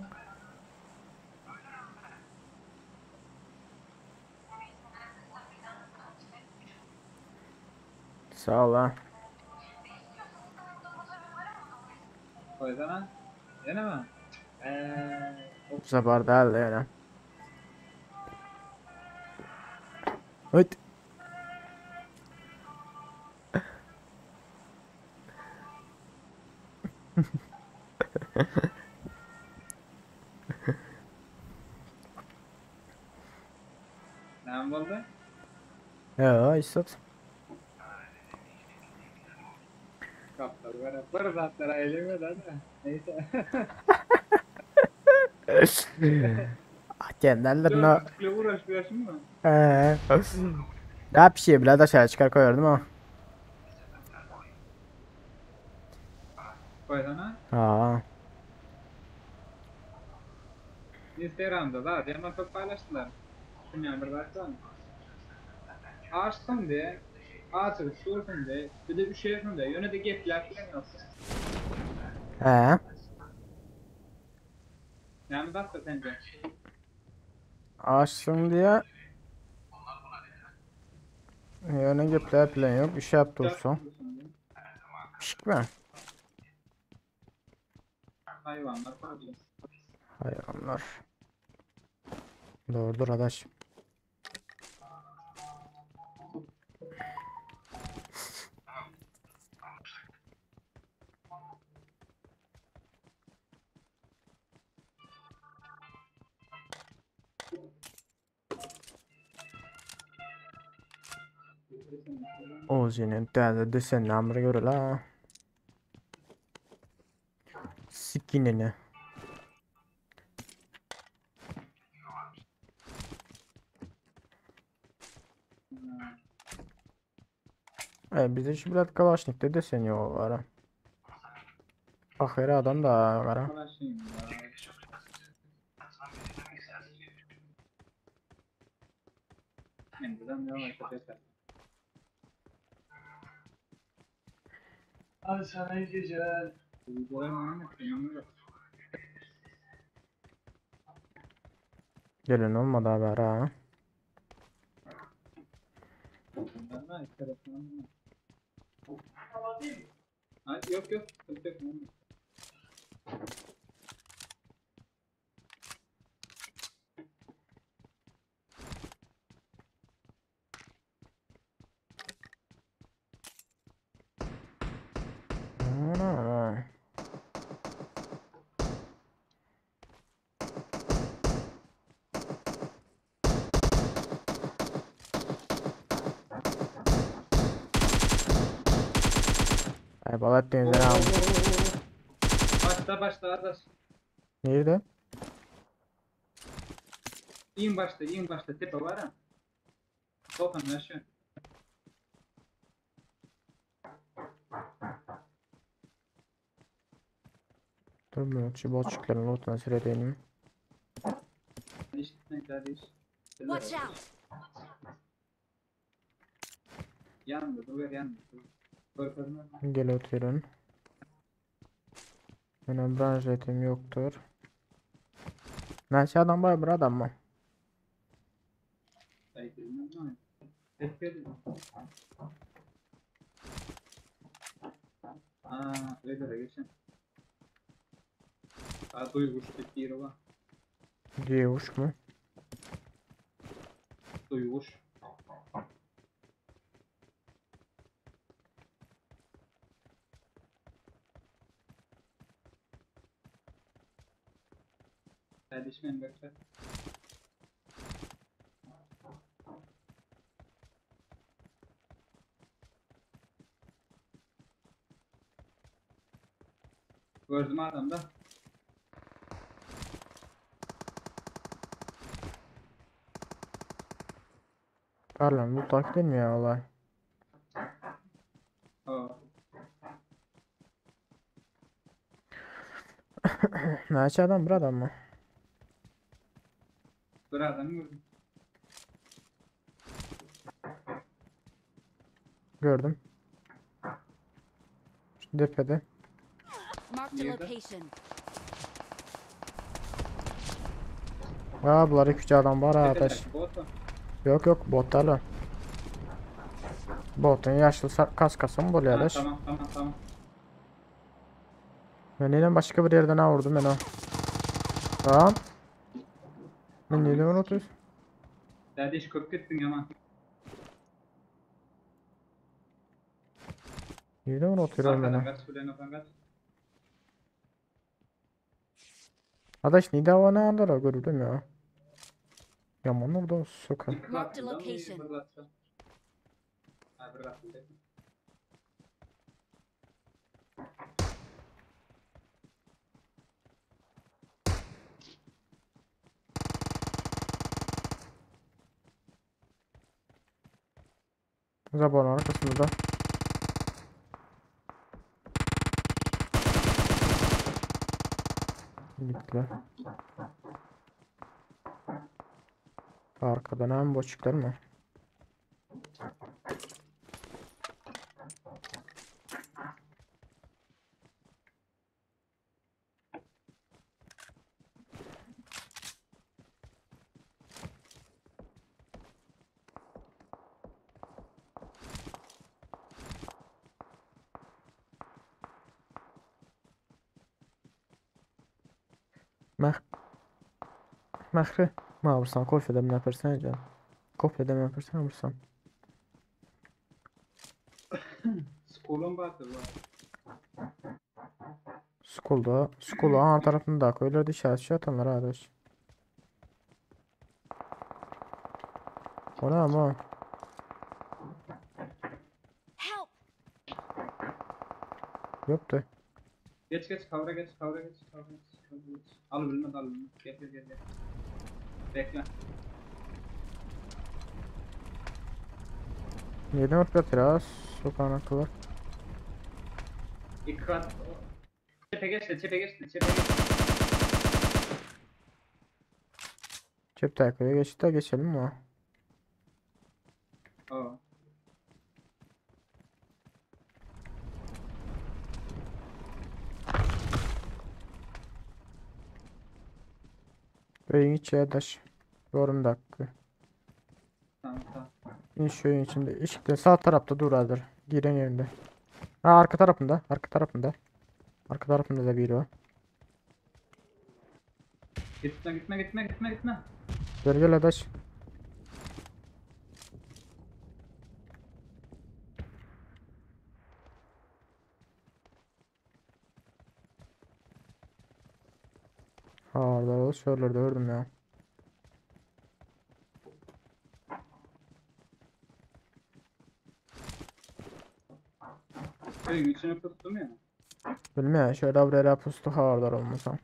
Sağ ol ha. Koy zaman. Yine mi? Bu sefer değil yani. Hıt. Ne oldu? Ya işte. Kaptan böyle fırsatlara eğilmedi hadi. Neyse. Kendilerine Dört uğraşıyorsun mu? ya bir şey bile aşağı çıkar koyardım ama. Koy sana. Ha. Instagram'da da hemen çok paylaştılar. Bilmiyorum bir baksana. Açtım diye. Açıp sordum diye. Bir de bir şey yaptım diye. Yöne de gepler falan yaptım. He. Yani bak da sence. Açsın diye yöne gepler plan yok. İş yap dursun. Pişik mi? Hayvanlar problem. Hayvanlar. Doğrudur adaş. Ozi'nin değerli desenini amına göre la. Skinini. Bizde şu bilet Kalaşnik'te desen yok var. Ha. Bak her adam da var. Ha. Arkadaşıyım ya. Mendeden devam edecekler. Hadi sana iyi geceler. Uygulayım Ahmet. Benim yok. Gelin olmadı haber ha. Ben de telefonum. Hayır yok yok. Sıkıntı yok. Ana. Ay balat denizden almış. Başla arkadaş. Nerede? İn başta tepe var ha. Soltan aşağı. Dur mu? Şu botçukların lootuna seyredeyim. Kardeş. Watch out! Yandı, dur yandı. Korkazına. Gel oturun. Benim branş etim yoktur. Neyse adam bay bir adam mı? Öyle de geçen. Duyguş bir var. Diyevuş mu? Duyguş. Kardeşim bekle. Gördüm adamda. Parlan bu takip edilmiyor ya olay. Oo. Neyse adam bir adam mı? Dur adamı gördüm. Gördüm. Şu tepede. Marked a Nerede? location. Bunlar iki adam var ha ateş. Bota. Yok botlarla. Botun yaşlı kaskası mı buluyor ateş? Tamam. Ben yine başka bir yerden vurdum ben o. Tamam. Ben neyden unutuyorsun? Kardeş kırk gittin ama. Neyden unutuyorum Arkadan beni? kaç, kulağına kaç. Adaş neyden o ne anlar gördüm ya. Yaman orada soka. Marked a location. Zabanın arkasında. Gittiler. Arkadan hem boşluklar mı? Məhri. Nə yapırsan? Kofedə mi yapırsan can? Kofedə mi yapırsan? Yapırsan. Skolun vardır var. School'da. School'un her tarafında. Köylerde işaret atanlar arkadaş. O ne ama? Help! Yoktu. Geç geç kavra geç kavra geç kavra geç. Kavra geç. Al bilmez al bilmez. Gel gel gel. Gel. Bekle. Neden ortak biraz? Sokağın akıllar. İkrat. Çepe geçti çepe geçti çepe geçti. Cep takıya geçti de geçelim mi? Aa. Köyün içi daş. Yorum dakika. Tamam tamam. İş köyün içinde. İşte sağ tarafta duradır. Giren yerinde. Ha arka tarafında. Arka tarafında. Arka tarafında da biri var. Gitme gitme gitme gitme gitme. Gel gel adaş. Ha orada şöyle gördüm ya. Köyün içine kustum ya. Bilmiyorum şöyle buraya pustu havardar olmasam.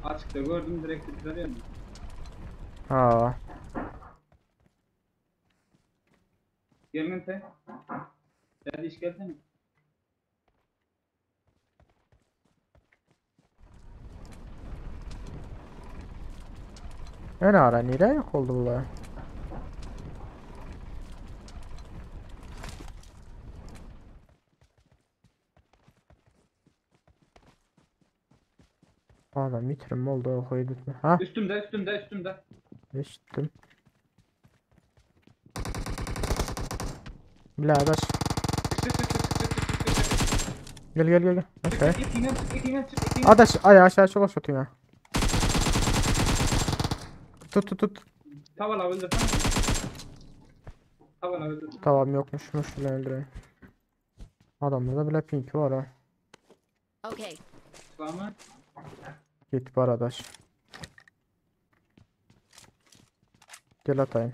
Açıkta gördüm direkt bitirir mi? Ha. Gelin te. Hadi iş gelsene. Ne ara nereye yok oldu bu? Adam bitirim oldu o koydu. Ha Üstümde üstümde üstümde. geçtim. Birader. Çık çık çık çık çık çık çık çık. Gel gel gel. Gel. Okay. Çık ikine çık ikine çık ikine. Adaş ayağı aşağı çok atıyorsun ya. Tut tut tut. Tavala öldürsene. Tavala öldür. Tamam yokmuşmuş şöyle öldüreyim. Adamda da bile pink var ha. Okay. Tamam. Git var adaş. Gel atayım.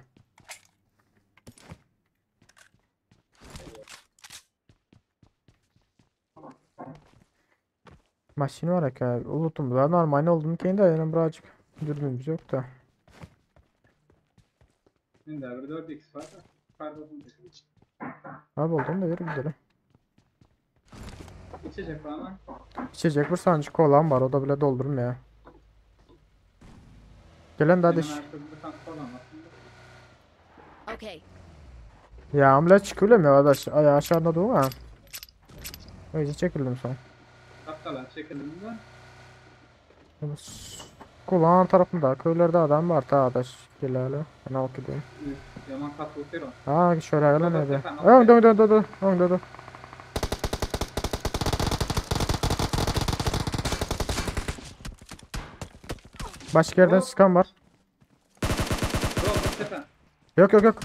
Maşin var ya unutum da normal olduğunu kendi ayarım birazcık dürbünümüz yok da. Şimdi de bir 4x var da. Pardon. Abi olduğunu da verir gidelim. İçecek var ama. İçecek bir sancı kolan var o da bile doldurum ya. Gelen de hadi. Hemen arkasında tank falan var. Okay. Ya amla çıkıyor mu arkadaş? Ay aşağıda dur ha. Öyle çekildim son. Kaptalar çekelim de. Kulağın tarafında köylerde adam var ta arkadaş. Gel hele. Ben al gidiyorum. Yaman kat vuruyor o. Ha şöyle gelen Dur, dur, neydi? sen al. Dön. Başka yerden Hop. sıkan var. Dur tepe. Yok.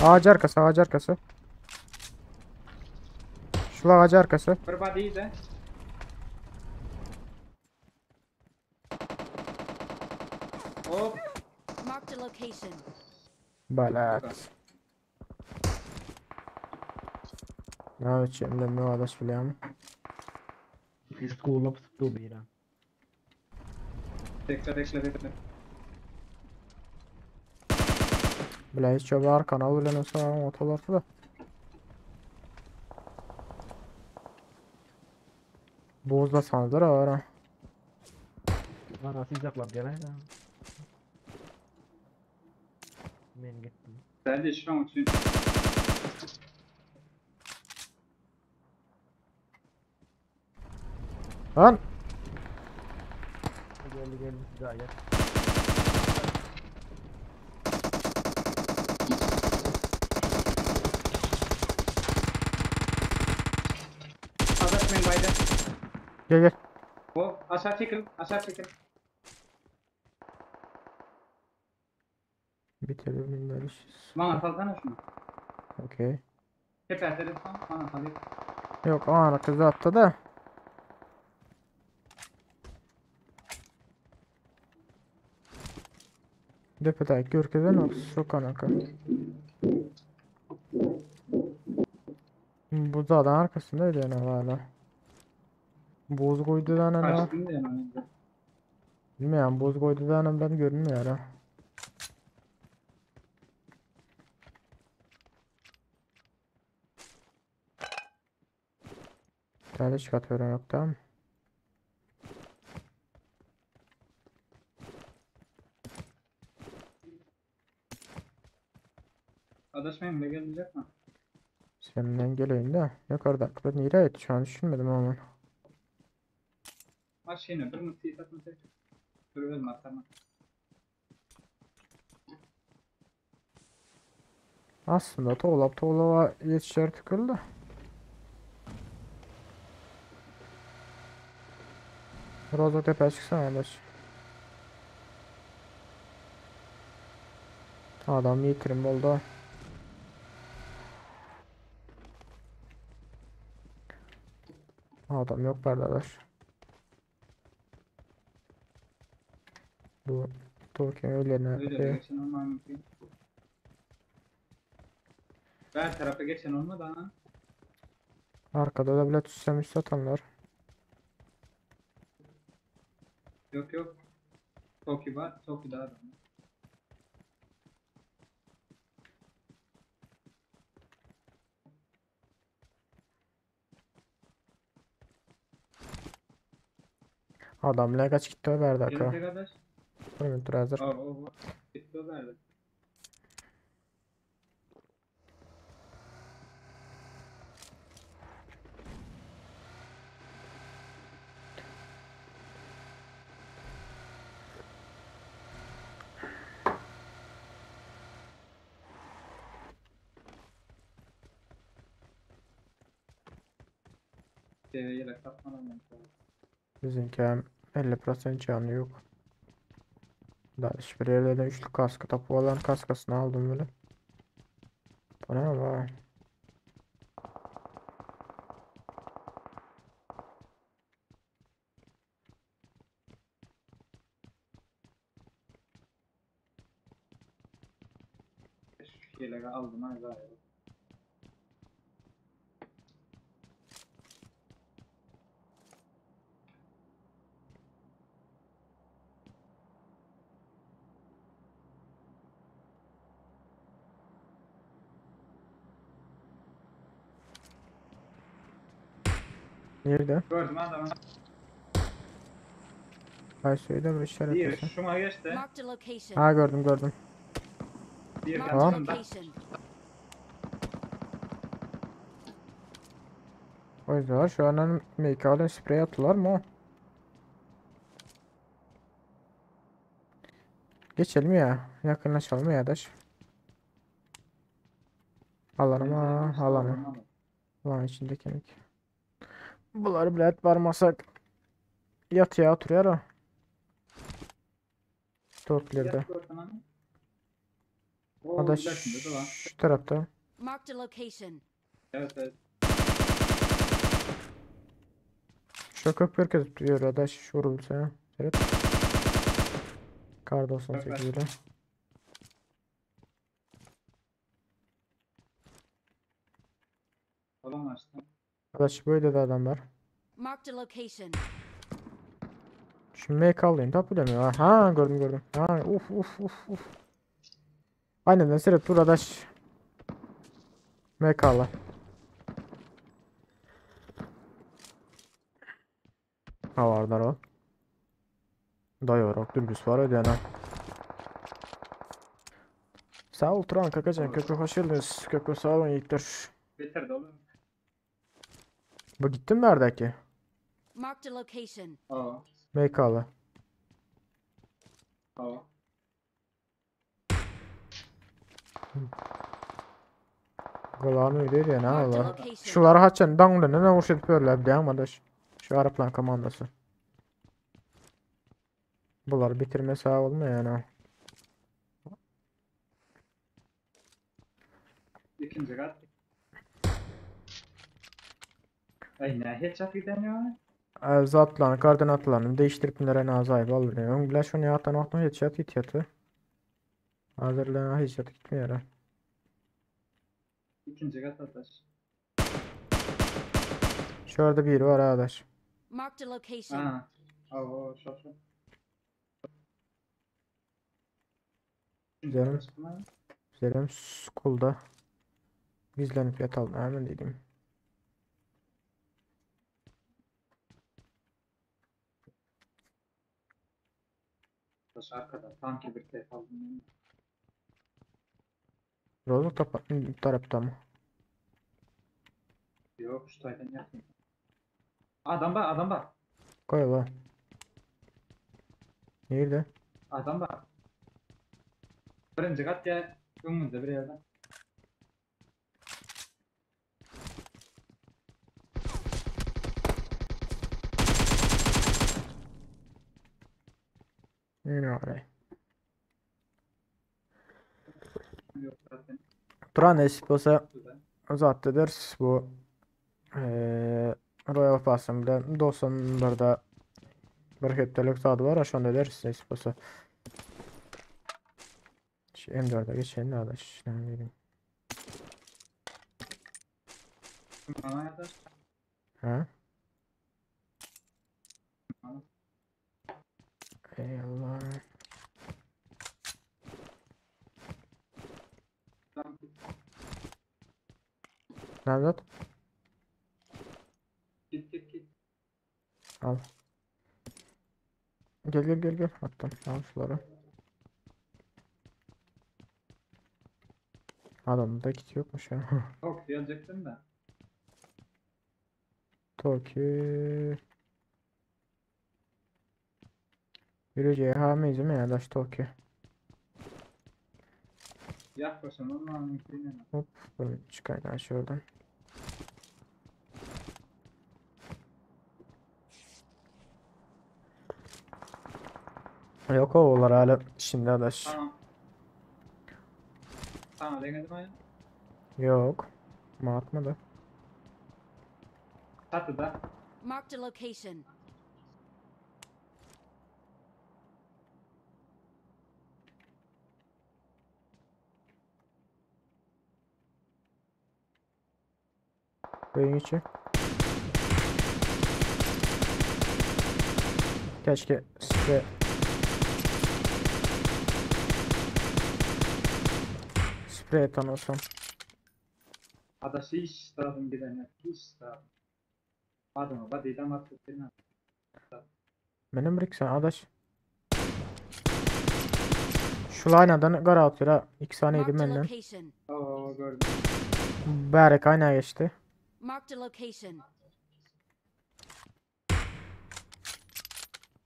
Ağacı arkası. Şu ağacı arkası. Bir body'yi de. Hop. Marked a location. Balat. Ne yapacağım ne arkadaş biliyorum. School of Stubira. Bekle. Bile hiç yok arkana bile nasıl otolarda da. Bozda sandır ara. Var asılacaklar gene ya. Ben gittim. Ben de şu an için. Lan Geldi size ayet. Bayda. Gel gel. O aşağı çekil. Aşağı çekil. Bitirelim böyle şey. Bana salsana şunu. Okey. Tepe atları son. Bana salayım. Yok o ana kızı attı da. Depede görkeden o çok anaka. Bu dağın arkasındaydı yani hala. Boz koydu da ne? Kaçtın da yani. Bilmiyorum boz koydu da ben görünmüyor ha. Tane çıkartıyorum yok tamam. Adaş benimle gelecek mi? Senden geleyim de. Yukarıda. Ben nereye etti şu an düşünmedim ama. Aç yine. Bir mutlu satma tek. Dur ölme atarma. Aslında Toğlava yetişer tıkıldı. Rozok tepeye çıksana arkadaş. Adam yitirim oldu. Adam yok arkadaş. Bu Tolkien öyle ne Öyle de yapıyor? geçen olma mümkün. Her tarafa geçen olmadı ha. Arkada da bile süslemiş satanlar. Yok yok. Toki var. Toki daha da. Adam ne kaç gitti o verdi Gelecek aka. adaş. Dur hazır. Oo. Bitti o verdi. Yelek satmadan Bizimki hem 50% canı yok. Daha hiçbir yerden üçlü kaskı tapu olan kaskasını aldım böyle. Bu ne var? yelek aldım ha gayet. Nerede? Gördüm adamı. Ay söyle bir işaret Bir etsin. şuma geçti. Marked a location. Ha gördüm. Bir Marked Tamam. a yanında. location. O yüzden şu an make sprey attılar mı? Geçelim ya. Yakınlaşalım ya daş. Alanı. Alan içinde kemik. Bunları bilet varmasak yatıya oturuyor o. Torpilerde. Yat ortamını. O Adaş ilerisinde de var. şu tarafta. Marked a location. Evet evet. Şu köpük tutuyor adaş vurulsa. Evet. Kar 98 ile. Olan açtı. Adaş böyle de adam var. Marked a location. Şimdi make alayım tabi bilemiyor. Ha gördüm. Ha uf. Aynen Serhat dur adaş. Make ala. Ha varlar o. Dayarak dürbüs var ödeyene. Sağ ol Turan kakacan kökü hoş geldiniz. Kökü sağ olun yiğitler. Bitirdi oğlum. Bu gittin mi Erdeki? Marked a location. Oo. Make ala. Kulağını öyle ya ne Marked a Allah. location. Şuları haçan danglı ne uğraşıp böyle bir arkadaş. Şu Araplan komandası. Bunlar bitirme sağ olmuyor yani. İkinci kat. Ay ne headshot gidemiyor. Zatlarını, koordinatlarını değiştirip nereye azayıp alıyor. Bile şunu yatan oktan headshot git yatı. Hazırlayan headshot gitmiyor ha. İkinci kat ataş. Şurada biri var arkadaş. Marked a location. Ha. Oo şu. Güzel. Güzelim school'da. Gizlenip yatalım hemen dedim. Taş arkada. Tam ki bir tek aldım. Rozluk tarafta mı? Yok şu taydan yapayım. Adam var adam var. Koy la. Nerede? Adam var. Birinci kat ya. Önümüzde bir yerden. Yine oraya. Yok zaten. Turan nasip olsa Güzel. uzattıdır bu Royal Pass'ın bile 91'da bir heptelik tadı var. Aşağıda deriz nasip olsa. Şu M4'e geçelim arkadaş. Ne bileyim. Bana yataş. Ha? Bana. Ey Allah. Tam Nevzat? git. Al. Gel. Attım. Al şunları. Adamda kit yokmuş ya. Çok diyecektim de. Toki. Yürüyeceği hameyiz mi ya daş Toki. Yaklaşın ama mümkün. Hop. Böyle çıkayım şuradan. Yok oğullar hala şimdi adaş. Tamam. Tamam denedim ayı. Yok. Ma atmadı. Çatıda. Marked a location. Beyin içi. Keşke sprey atan olsam. Adaşı hiç tarafım gidemiyor. Hiç tarafım. Adamı badiden attık. Benim Rick sen adaş. Şu line'dan gara atıyor ha. 2 saniyeydi Marked a benden. location. Oo gördüm. Bari kaynağa geçti. Marked a location.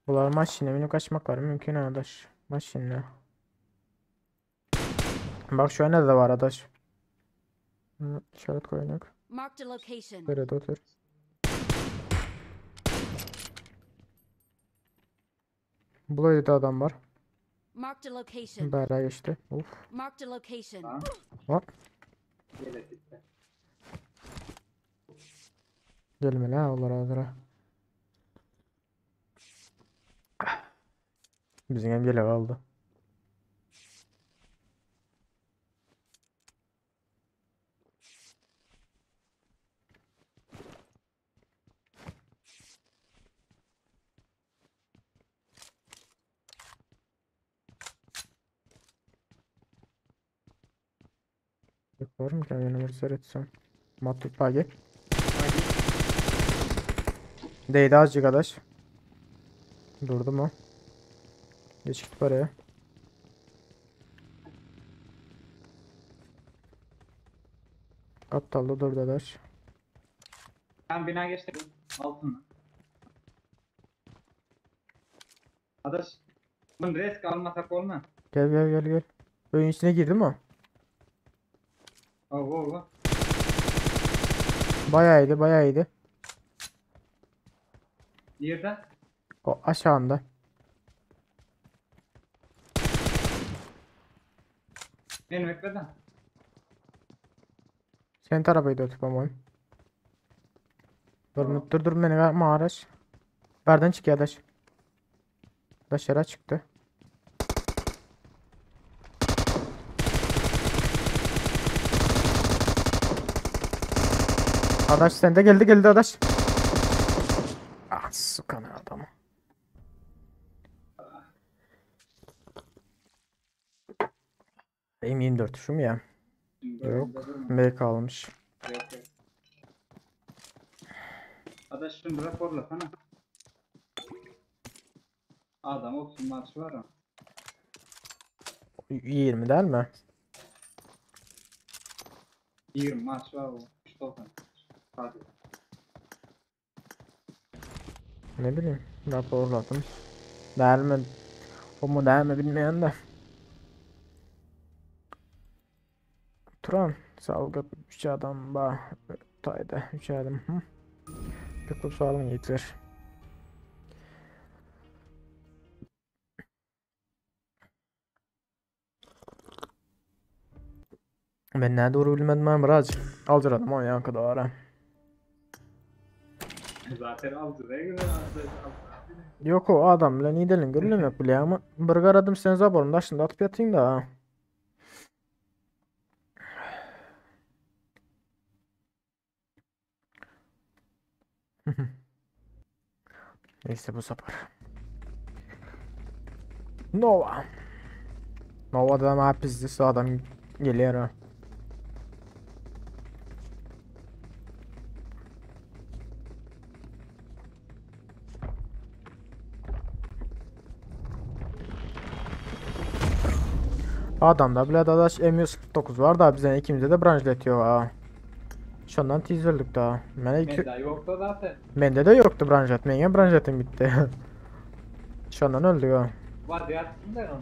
Bunlar maşinle benim kaçmak var mümkün adaş. Maşinle. Bak şu an ne de var adaş. İşaret koyarak. Marked a location. Böyle de otur. Bulaydı da adam var. Marked a location. Bari geçti. Uf. Marked a location. Tamam. Hop. Gele gitti. Gelme la Allah razı. Bizim hem gele kaldı. Var mı ki üniversite etsem? Matuk pagi. Değdi azıcık arkadaş. Durdu mu? Geç git paraya. Aptallı durdu arkadaş. Ben bina geçtim. Altınla. Adaş. Bunun risk almasak olmaz. Gel. Oyun içine girdi mi o? Oo. Bayağı iyiydi, bayağı iyiydi. Nerede? O aşağında. Beni bekleden. Senin tarafıydı o tip ama. Dur beni yapma araç. Nereden çıkıyor adaş? Dışarı çıktı. Adaş sende geldi adaş. Ah sıkan adamı. M24 şu mu ya? Yok. MK almış. Yok. Adaşım raporla sana. Adam olsun maçı var ha. 20 değil mi? 20 maç var o. İşte olsun. Hadi. Ne bileyim. Raporladım. Değil mi? O mu değil mi bilmeyen de. Turan. Salgı 3 adam ba. Tayda 3 adam. Hı? Pek sağlam getir. Ben nerede doğru bilmedim ben biraz. Alcıradım o yankı doğru. Zaten aldı ne güzel aldı. Yok o adam lan iyi delin görülüm yok bile ama bir aradım sen zaborunda şimdi atıp yatayım da ha. Neyse bu sefer. Nova. Nova'da map izlisi adam geliyor ha. Adamda bile dadaş M149 var da bize ikimize de branşletiyor ha. Şundan teaserlık daha. Meda yoktu zaten. Bende de yoktu branşlet. Benim branşletim bitti. Şundan öldü ya. Var yatsın da onda.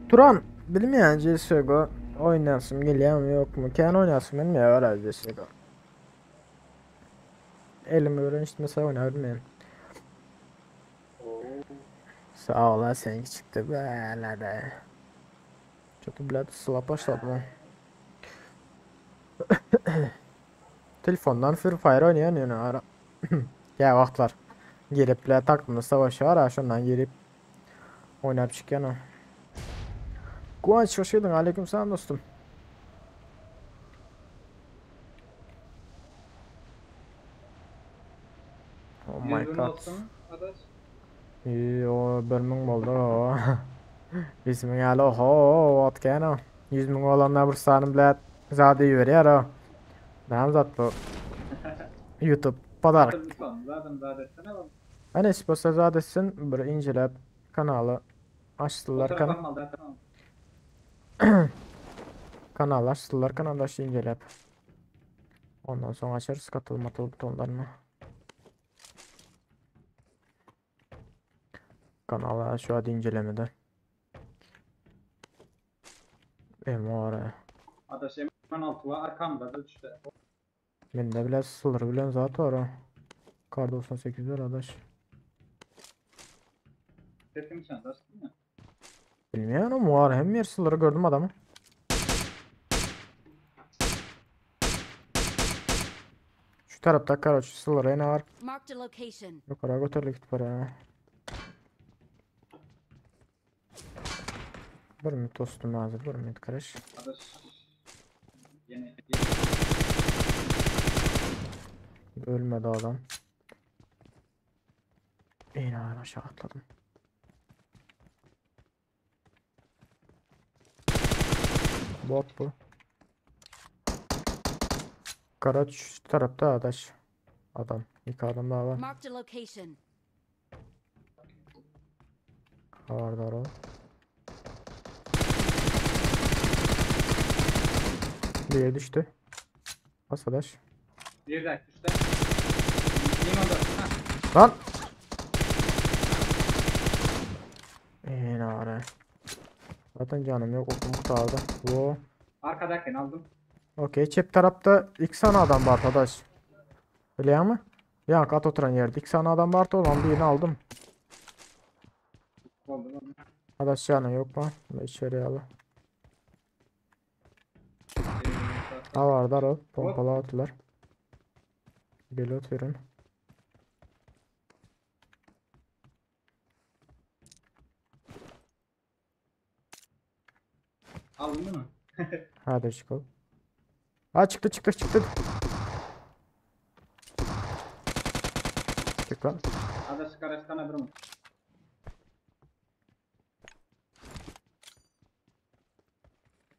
Turan bilmeyen CSGO oynasın geliyor mu yok mu? Kendi oynasın bilmiyor herhalde CSGO. Elimi öğrenişti mesela oynayabilmeyin. Sağ ol ha seninki çıktı böyle de. Çok bile slap başladı mı? Telefondan Free Fire oynayan yani ara. Ya vaktlar. Girip bile takımda savaşı var ha şundan girip oynayıp çıkıyor o. Kıvanç hoş geldin. Aleyküm selam dostum. Oh my Yüzün god. olsun adaş. İyi o bölümün oldu o. 100 ming ali oho otgan o. 100 ming olanlar bir sanım bile zade yürüyor o. Benim zat bu. YouTube pazar. Zaten etsene bak. Hani ispasa zadesin bir incelep kanalı açtılar kanal açtılar kanalda incelep. Ondan sonra açarız katılma butonlarını. Kanala şu an incelemede. Emore. Adaş M16 var arkamda da işte. Bende bile sılır bilen zaten var o. Kar 98 var adaş. Sesim sen adaş değil mi? Bilmiyorum var hem yer sılırı gördüm adamı. Şu tarafta kar şu sılırı yine var. Marked a location. Yukarı götürdük para. Bir mi tostum hazır bir mi karış. Adaş. Yine. Ölmedi adam. Yine aşağı atladım. Bot bu. Karaç şu tarafta adaş. Adam. İki adam daha var. Marked a location. Havardar o. Diye düştü. Bas adaş. Bir dakika işte. Yine adaş. Ha. Lan. Ne ara. Zaten canım yok okum kurtardı. Wo. Arkadakini aldım. Okey. Çep tarafta iki tane adam var arkadaş. Biliyor musun? Ya kat oturan yerde iki tane adam vardı olan birini aldım. Oldu. Arkadaş canı yok mu? Ben içeriye al. Ha vardır o. Pompalı attılar. Gelot verin. Aldın değil mi? Hadi çıkalım. Ha çıktı. Çık lan. Ada sekarang bro.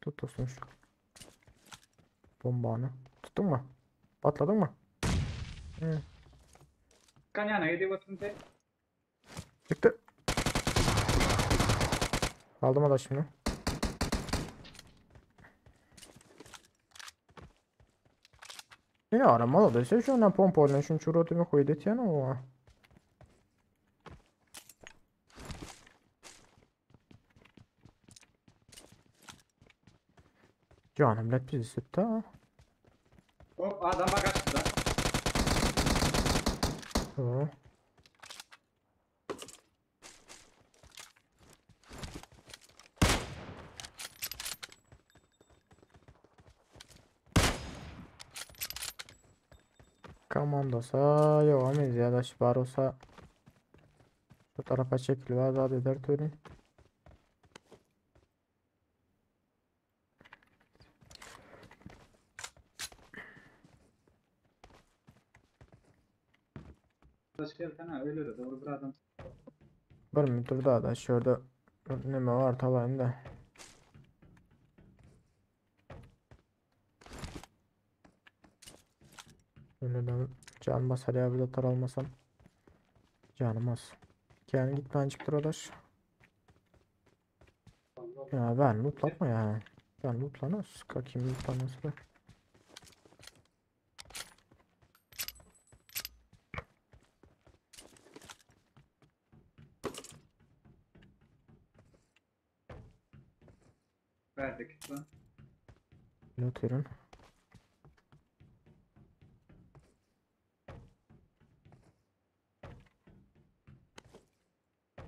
Tut dostum şu bombanı. Tuttun mu? Patladın mı? Hı. Kan yana yedi batın tek. Çıktı. Aldım da şimdi. Yine aramalı da işte şu an pompa oynuyor. Şunu çurotimi koy det yani o. Canım let bizi sütte ha. Hop adam bagajda. Hı. Komandosa yapamayız ya da var olsa bu tarafa çekil azat eder törün. Başka bir tane öyle de doğru bir adam. Bir müdür daha da şurada ne mi var talayım da. Öyle de can basar ya bir de taralmasam. Canım az. Yani gitmen çıktı arkadaş. Ya ben lootlatma ya. Ben lootlanır. Kakayım lootlanması da. Verdik lan. Loot verin.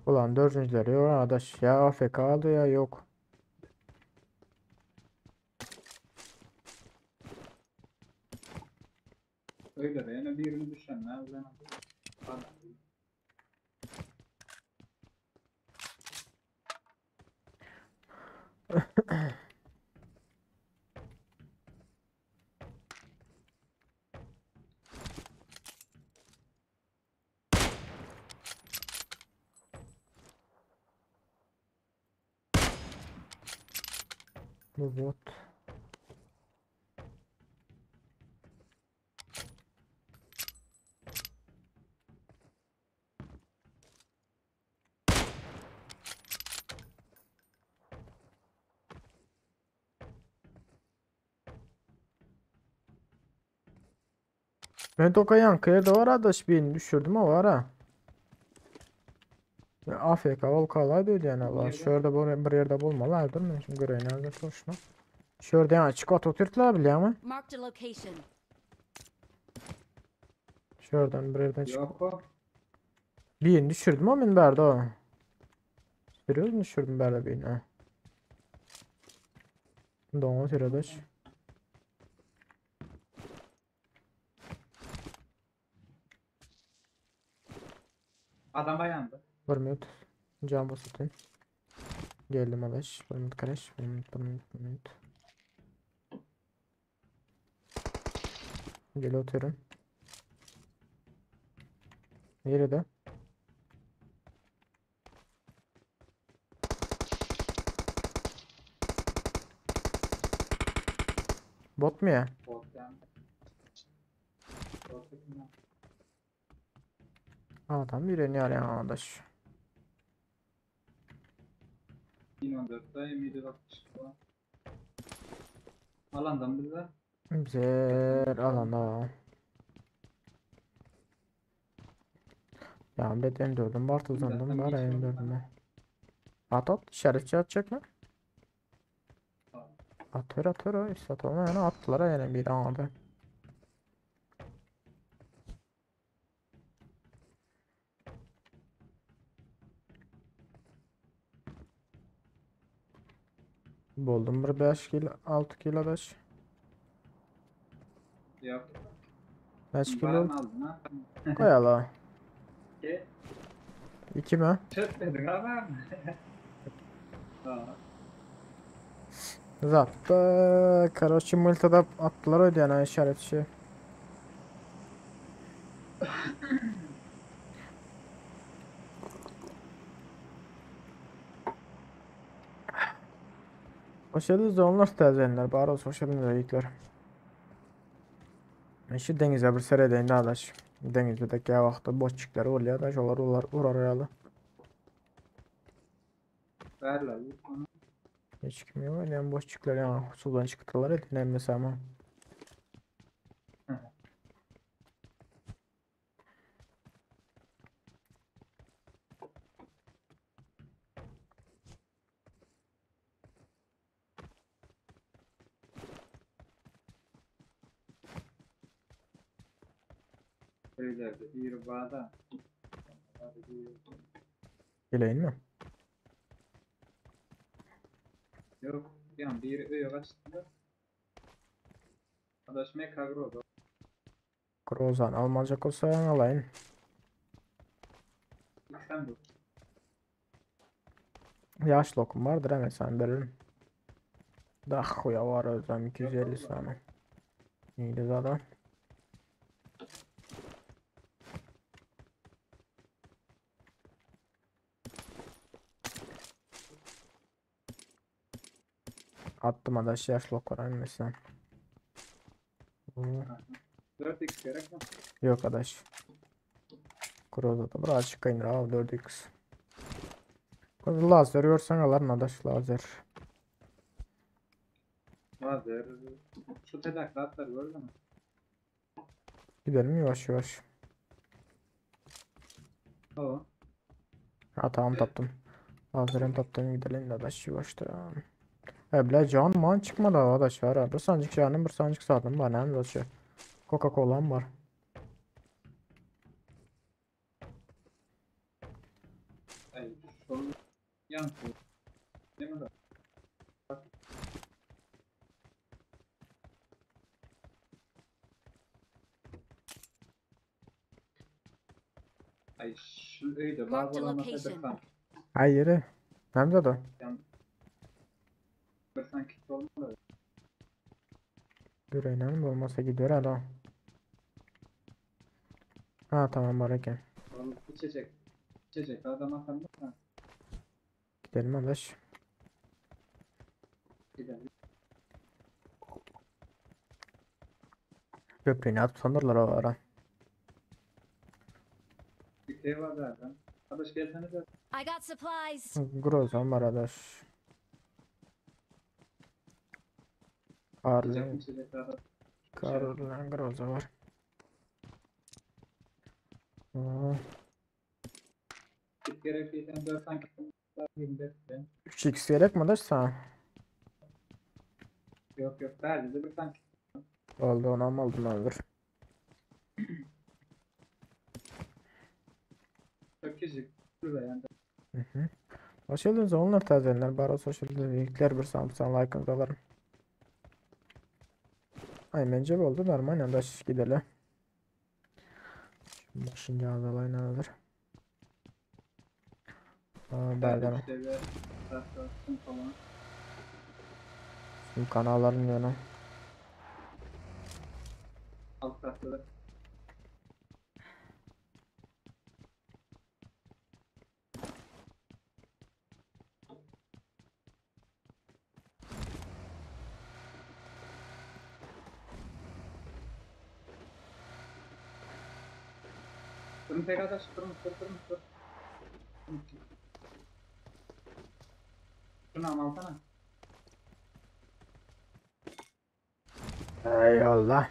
Ulan dördüncüleri yok arkadaş ya AFK aldı ya yok. Öyle de yani birini düşen ne ulan. Bu bot. Ben Toka yankıya da var arkadaş birini düşürdüm ama var ha. Ya AFK volkalaydı yani var. Şurada bir yerde bulmalardır mı? Şimdi göreyim nerede koşma. Şurada yani açık ototirtler bile ama. Marked a location. Şuradan bir yerden çık. Yok o. Birini düşürdüm ama ben berde o. Sürüyoruz mu düşürdüm berde birini ha. Doğru arkadaş. Adam ayağında. Bir minut. Can basatayım. Geldim arkadaş. Bir minut kardeş. Bir minut. Gel oturun. Nerede? Bot mu ya? Bot yani. Bot yani. Adam birini arayan arkadaş. 2014'te 27 bakmış falan. Alandan bize. Güzel alanda. Ya bir de M4'üm var, tuzlandım Zaten var bir iş M4'üm olmadan- ben. At şerefçi atacak mı? Atıyor o istat olma yani attılar yani bir abi. Buldum bir 5 kilo 6 kilo 5. Yok. 5 Bana kilo mı aldın ha? koyala. Ki 2 mi? çöt dedin ama. Aa, Zaten Karachi Multa'da attılar öyle yani işaretçi. Sosyal zonlar təzələnlər, bari o sosyal medyayıklar. İşte denize bir seyredeyim adaş. Denizde de gel vakti boşçuklar oluyor adaş, onlar uğrar herhalde. ver la. Bu konu. Hiç kim yok yani boşçuklar yani sudan çıktılar edinen mesela. Öyleydi. Bir bağda. Hadi bir- Geleyim mi? Yok. Yani bir öyle açtı. Adaşmaya kavga oldu. Grozan almayacak olsa alayım. İlk sen bu. Yaş lokum vardır hemen sen veririm. Huya var özlem 250 saniye. İyiydi zaten. Attım adaş yaş lok var mesela. 4x gerek mi? Yok adaş. Groza'da birazcık indir abi 4x. Lazer görsen alarım adaş lazer. Lazer. Şu tedaklatlar gördün mü? Gidelim yavaş yavaş. O. Ha tamam taptım. Lazerim taptım gidelim adaş yavaşta. Bile can man çıkmadı adaş var ha. Bir sancık canım bir sancık sadım var ne adaş. Coca-Cola'm var. Ay, son yankı. Değil mi? Ay şu öyle Marked a bağlamasa location. da Hayır. Hem de da. yani sanki olmadı. Yüreğine olmasa gidiyor hala. Ha tamam var iken. Oğlum içecek. İçecek adam atalım da Gidelim adaş. gidelim. Köprüğünü atıp sanırlar o ara. Bir şey var zaten. Arkadaş gelsene de. I got supplies. Grozan var adaş. İçecek Karlı. içecek adam. Karlı Groza var. Aa, Git gerekliysen 4 sanki 25 de. 3x gerek mi adaş sana? Yok yok verdi de bir sanki. Oldu onu ama aldım alır. Çok küçük. Şurada yani. Sosyal medyada onlar tazelenler. Bari sosyal medyada bir Samsung like'ınızı alırım. Ay bence oldu normal adaş gidelim. Şimdi başınca azalayın alır. Aa, Verdi berden. işte ve rastasın falan. Şimdi kanalların yönü. Alt katta da. Durun tek arkadaş durun. Şunu alsana. Eyvallah.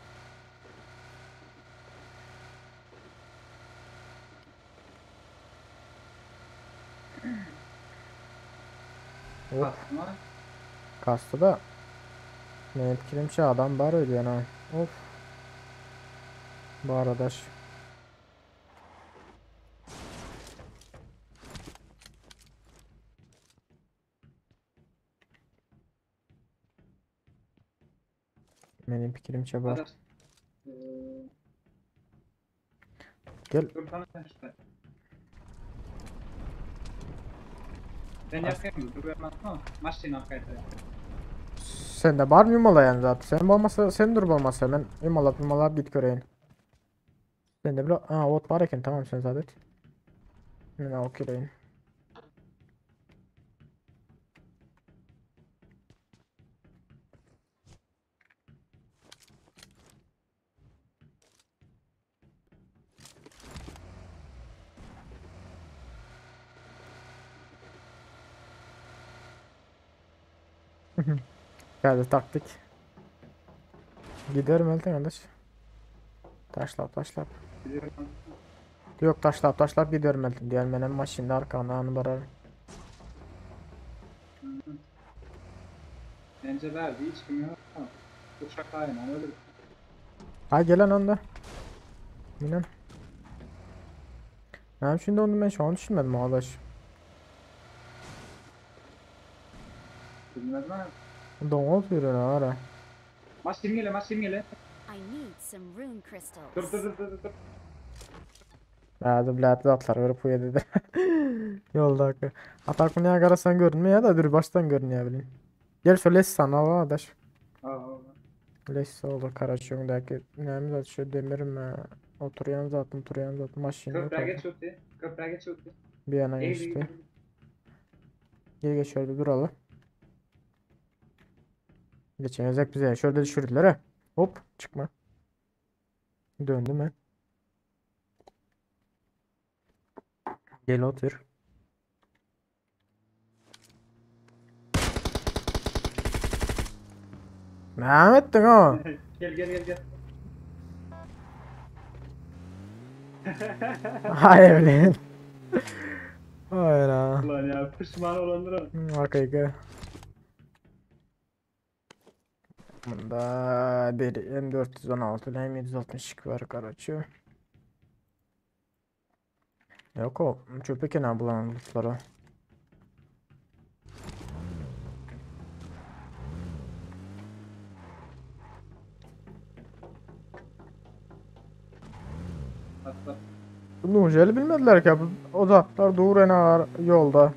Hop. Kastım var. Kastı da. Ne etkilemiş ya, adam var öyle yani. Of. Bu arkadaş. Benim fikrimce var. Arkadaş. Eee, Gel. Dur bana sen işte. Ben yapayım dur ben atma. Maçın arkaya. Sen de var mı Imola yani zaten? Sen olmasa, sen dur olmasa ben Imola git göreyim. Sen de bir ot var iken tamam sen zaten. Ben okeyim. Geldi taktik. Gider mi Elton kardeş? Taşlap. Biliyorum. Yok taşlap gidiyorum Elton. Diğer benim maşinde arkamdan barar. Bence verdi hiç bilmiyorum. Uçak aynen öyle. Ha gelen anda. Bilmem. Şimdi onu ben şu an düşünmedim arkadaş. Bilmez mi? Donut veriyor ara. Maç gele. I need some rune crystals. Dur. Hadi bilatlı atlar verip uya dedi. Yolda hakkı. Atak mı ne sen görünmüyor ya da dur baştan görünüyor bileyim. Gel şöyle sana arkadaş. Aa. Lesse olur Karaçoğlu'ndaki neyimiz açıyor demirim oturuyan zaten maşin yok Köprüye orada. geç öte. Bir yana İyi. geçti. Geri geç şöyle duralım. Geçemeyecek bize. Şöyle düşürdüler ha. Hop çıkma. Döndü mü? Gel otur. Mehmet'tin o. Gel. Hayır lan. Hayır ha. Ulan ya pişman olanlara. Arkaya gel. Bunda bir M416 ile M762 var Karaço. Yok o çöpe kenar bulan lootları. Hatta Nunceli bilmediler ki bu o zatlar doğru en ağır yolda.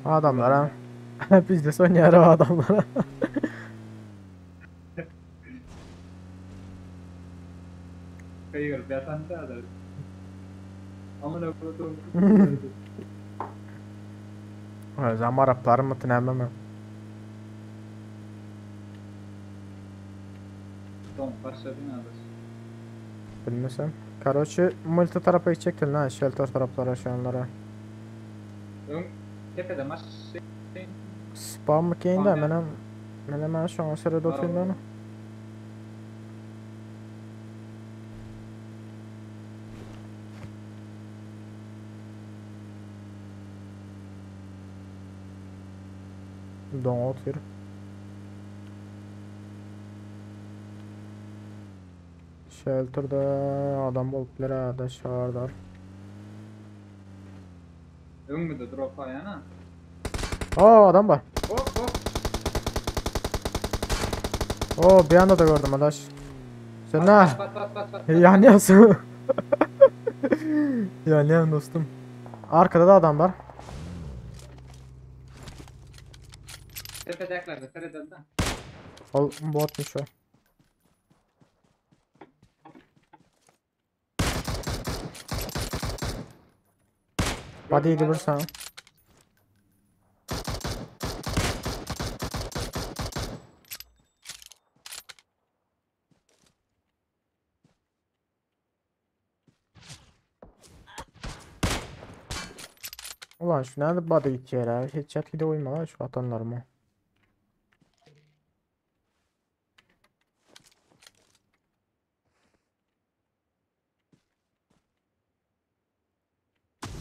Adamlara. Biz de son yarı adamlara. kayıyor. Bir atan da da. Ama ne yapalım? O zaman Arapların mı tünemem. Tamam başladın abi. Bilmesem. Karoçi multi tarafa gidecektin lan shelter taraflara şu anlara. Ön tepede maç Spam mı keyinde Aynen. hemen şu an sırada Var, oturuyor var. onu. Don otur. Shelter'da adam buldular ha da çağırdılar. ön mü de drop ayağına? Adam var. Hop. Bir anda da gördüm adaş. Sen ne? Bat. Yanıyorsun. Yanıyorum dostum. Arkada da adam var. Tepedeklerde tereden. Botmuş o. Body'ydi vursan. Ulan şu nerede body gideceği ya? Headshot gide uyma lan şu atanlar mı?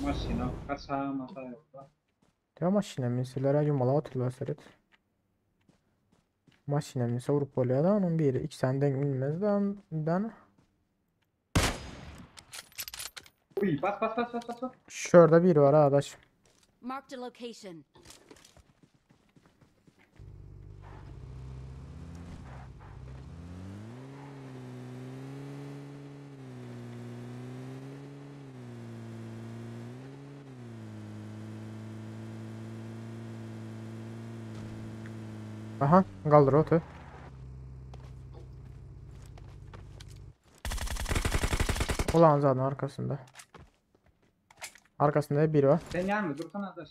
Машина, каса, маса yok da. Ya maşinemizlere yumala atıyorlar seret. Maşinemize vurup oluyor da onun biri. İki senden bilmez de ondan. Uy, bas bas bas bas bas bas. Şurada biri var arkadaş. Marked a location. Aha kaldır otu. Ulan zaten arkasında. Arkasında biri var. Sen gelme, dursana arkadaş.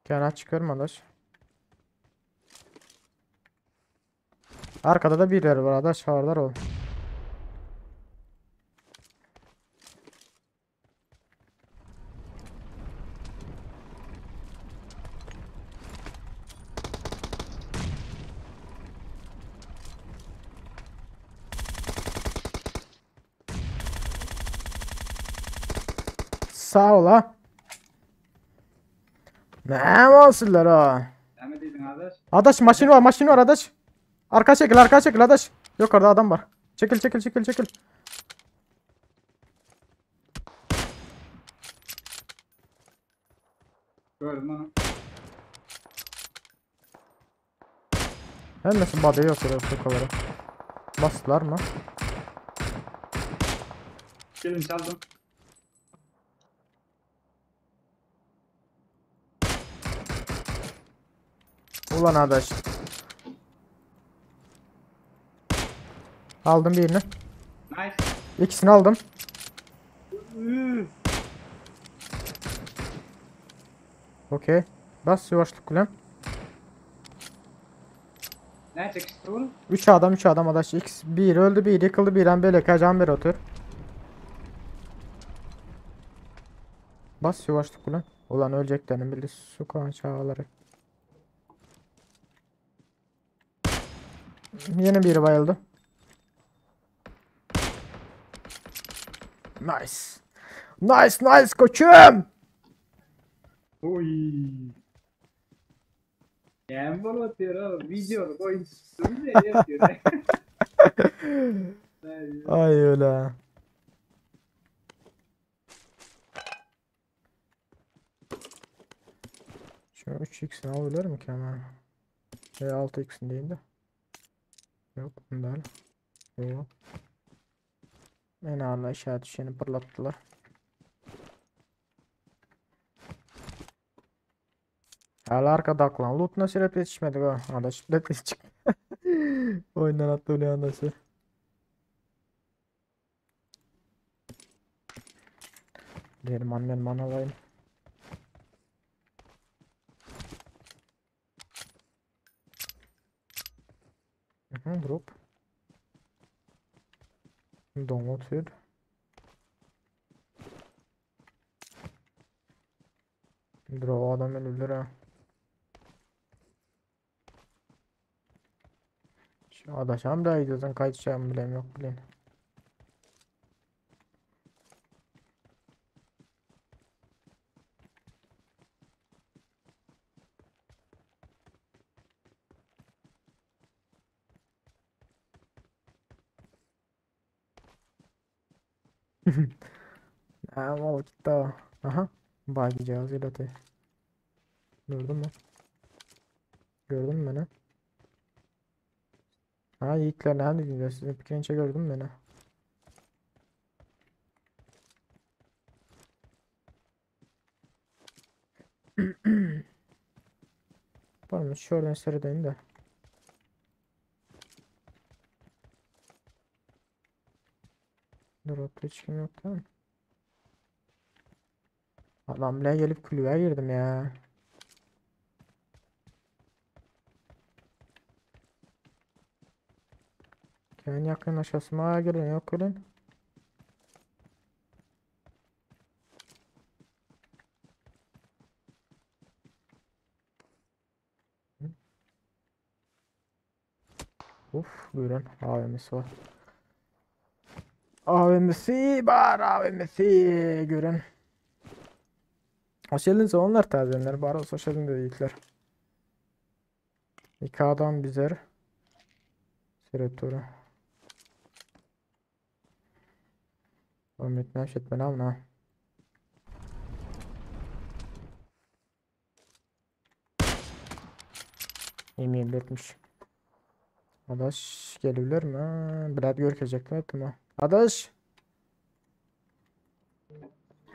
Kenar çıkıyorum arkadaş. Arkada da birileri var arkadaş. Haberdar ol. Sağ ol ha. Ne olsunlar ha. Devam edeydin arkadaş. Adaş maşin var adaş. Arka çekil adaş. Yukarıda adam var. Çekil. Gördüm onu. Hem nasıl body yok ya sokaları. Bastılar mı? Gelin çaldım. Ulan adaş. Aldım birini. Nice. İkisini aldım. Okey. Bas yavaşlık kulem. Ne çekiştir oğlum? 3 adam adaş. X bir öldü bir yıkıldı bir an böyle kacan bir otur. Bas yavaşlık kulem. Ulan öleceklerini bildi su çağları. Yeni biri bayıldı. Nice koçum. Oy. Gamble atıyor oğlum. Videoluk oyuncusu bile yapıyor. Ay öyle. Şu 3x'ini alabilir mi ki hemen? 6x'in değil de. Yok bunlar. Yok. En ağırlı aşağı düşeni pırlattılar. Hala arkada aklan. Loot nasıl rap yetişmedi o? Adaş rap yetişik. Oyundan attı öyle andası. Diyelim annen bana alayım. Drop. Download here. Draw adam ölür ha. Şu adaşam da gidiyorsan kaçacağım bilem yok bilin. Mal gitti ha. Aha. Bagi cihazıyla te. Gördün mü? Gördün mü beni? Ha yiğitler ne halledin? Sizin pikinçe gördün mü beni? Varmış şuradan sıradayım da. Drop'ta hiç kim yok tamam. Adam bile gelip kulübe girdim ya. Kendi yakın aşağısına gelin yok gelin. Uf, buyurun. AVM'si var. AVM'si var, AVM'si. Görün. Hoş geldiniz onlar tazenler. Bari hoş geldin dedikler. İki adam bizer. Seratora. Ahmet ne etmen ama. Yemeğim etmiş. Adaş gelirler mi? Ha, Brad görkecek mi? Tamam. Adaş.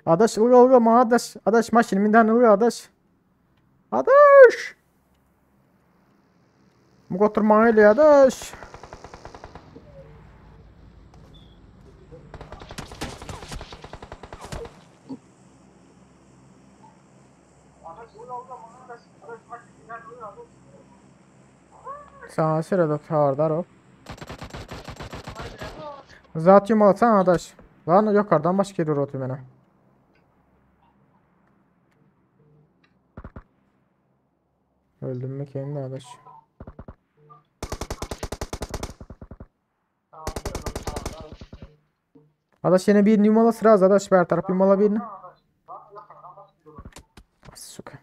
Adaş ılga ılga ma adaş. Adaş maşin mindan ılga adaş. Adaş. Bu oturma öyle adaş. Sana sırada çağırdar o. Zat yum alsana adaş. Lan yukarıdan baş geliyor otu bana. Öldüm mü kendi adaş. Adaş yine bir numara sıra adaş ver taraf numara birini. Suka.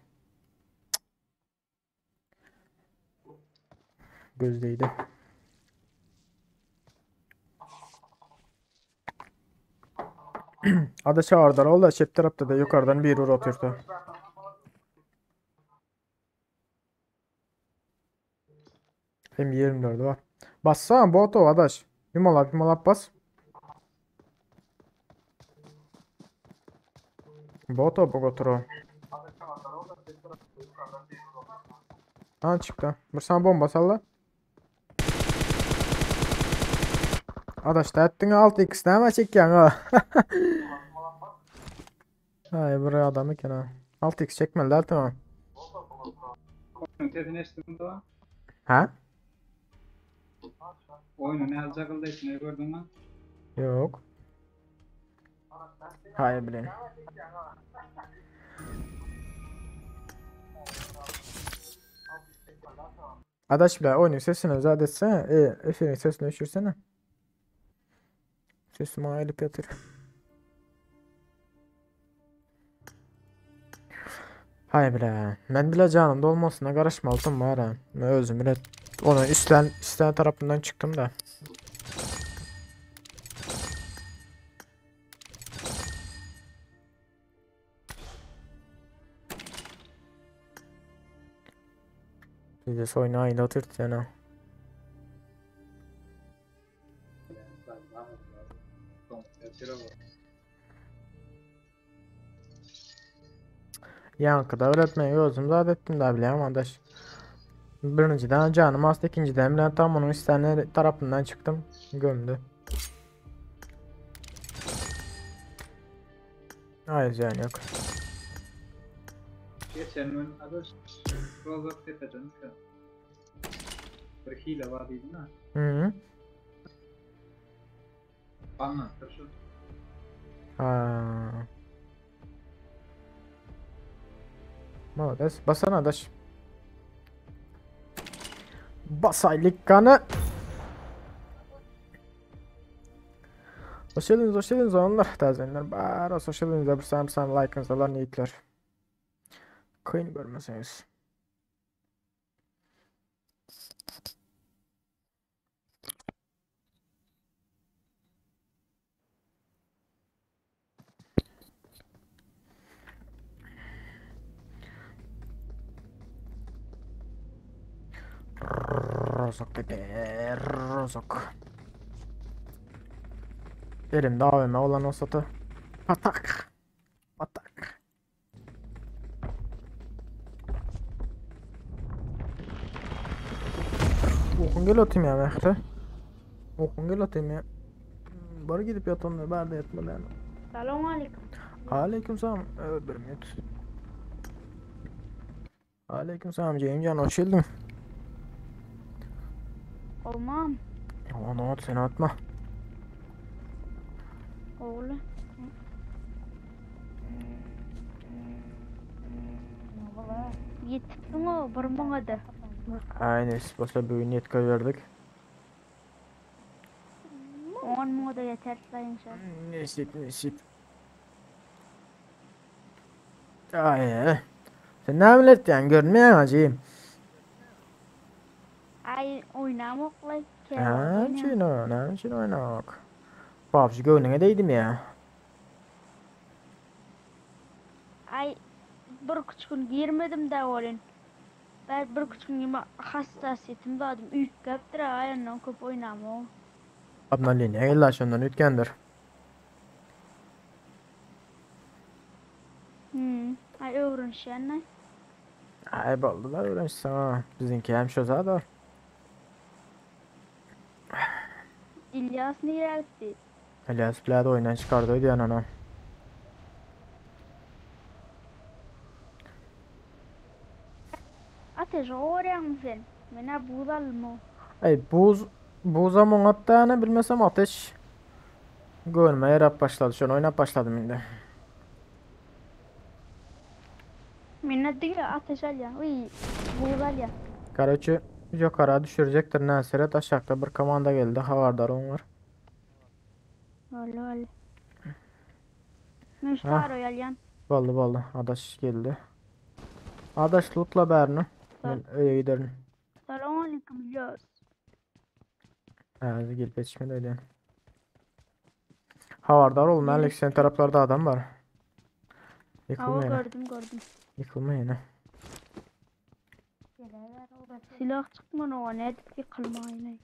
Gözdeydi. Adaş çağırdılar. Oldu çift tarafta da yukarıdan bir vur atıyordu. Hem 24 var. Bassana boto adaş. Yumalap bas. Boto bogotro. Ha çıktı. Bir sana bomba salla. Adaş da ettin 6x'den ama çekiyorsun ha. Hay buraya adamı kena. 6x çekmeliler tamam. Oyunun tezini açtığında var. Ha? Oyunu ne yazacak ne gördün mü? Yok. Hayır bileyim. Adaş bile oyunun sesini özel etsene. Efe'nin sesini düşürsene. Sesimi ayılıp yatır. Hay bile. Ben bile canımda olmasına karışmalıydım bari. Ben özüm bile onu üstten tarafından çıktım da. Biz oyunu aylatır yani. Yankıda öğretmeyi gözüm zadettim de bile ama adaş. Birinciden canım hasta, ikinciden bile tam onun istenleri tarafından çıktım. Gömdü. Hayır yani yok. Geçen gün arkadaş Rozok tepeden ki bir hile var değil mi? Hı hı. Anlattır şu. Ha. Malades. Basana adaş. Basaylık kanı. Hoş geldiniz onlar tazenler. Bari hoş geldiniz. Bir sam like'ınızdalar niyetler. Kıyın görmeseniz. Rozok dedi. Rozok. Elimde AVM olan o satı. Patak. Patak. Okun gel atayım ya Mehter. Okun gel atayım ya. Bari gidip yatalım da ben de yatmalı yani. Selamünaleyküm. Aleyküm selam. Evet benim yat. Aleyküm selam Cemcan hoş geldin. Olmam. Aman at seni atma. Oğlu. Yettin o bir bana da. Aynen başka bir oyun yetka verdik. 10 moda yeter inşallah. Nesip. Ay. Sen ne bileceksin görmüyor musun acıyım? Ay oynamak like Ha, ne için oynak? PUBG önüne değdim ya. Ay bir küçük gün girmedim de olun. Ben bir küçük gün hassasiyetim dadım. Uyuk kaptır ayağından köp oynamam. Abla lineye illa şundan ütkendir. Ay öğrenişen. Ay baldılar öğrençsin ha. Bizimki hem şoza da. İlyas neresi? Elias Blad oyundan çıkardı diyen ana. Ateş öğren sen. Mene budal mı? Ay buza mı hatta ne bilmesem ateş. Görmeye rap başladı. Şu an oynap başladım şimdi. Mene değil ateş al ya. Uy budal ya. Karaçı yukarı düşürecektir. Nesiret aşağıda bir komanda geldi. Havardarım var. Öyle. Müştar o yan. Vallahi adaş geldi. Adaş lootla Bernu. Ben öyle giderim. Selamünaleyküm İlyas. Ağzı gelip geçmedi öyle. Havardar olma Alex sen taraflarda adam var. Hava Yıkılma yine. gördüm. Yıkılma yine. Silah çıkmadı o ne dedik yıkılma yine.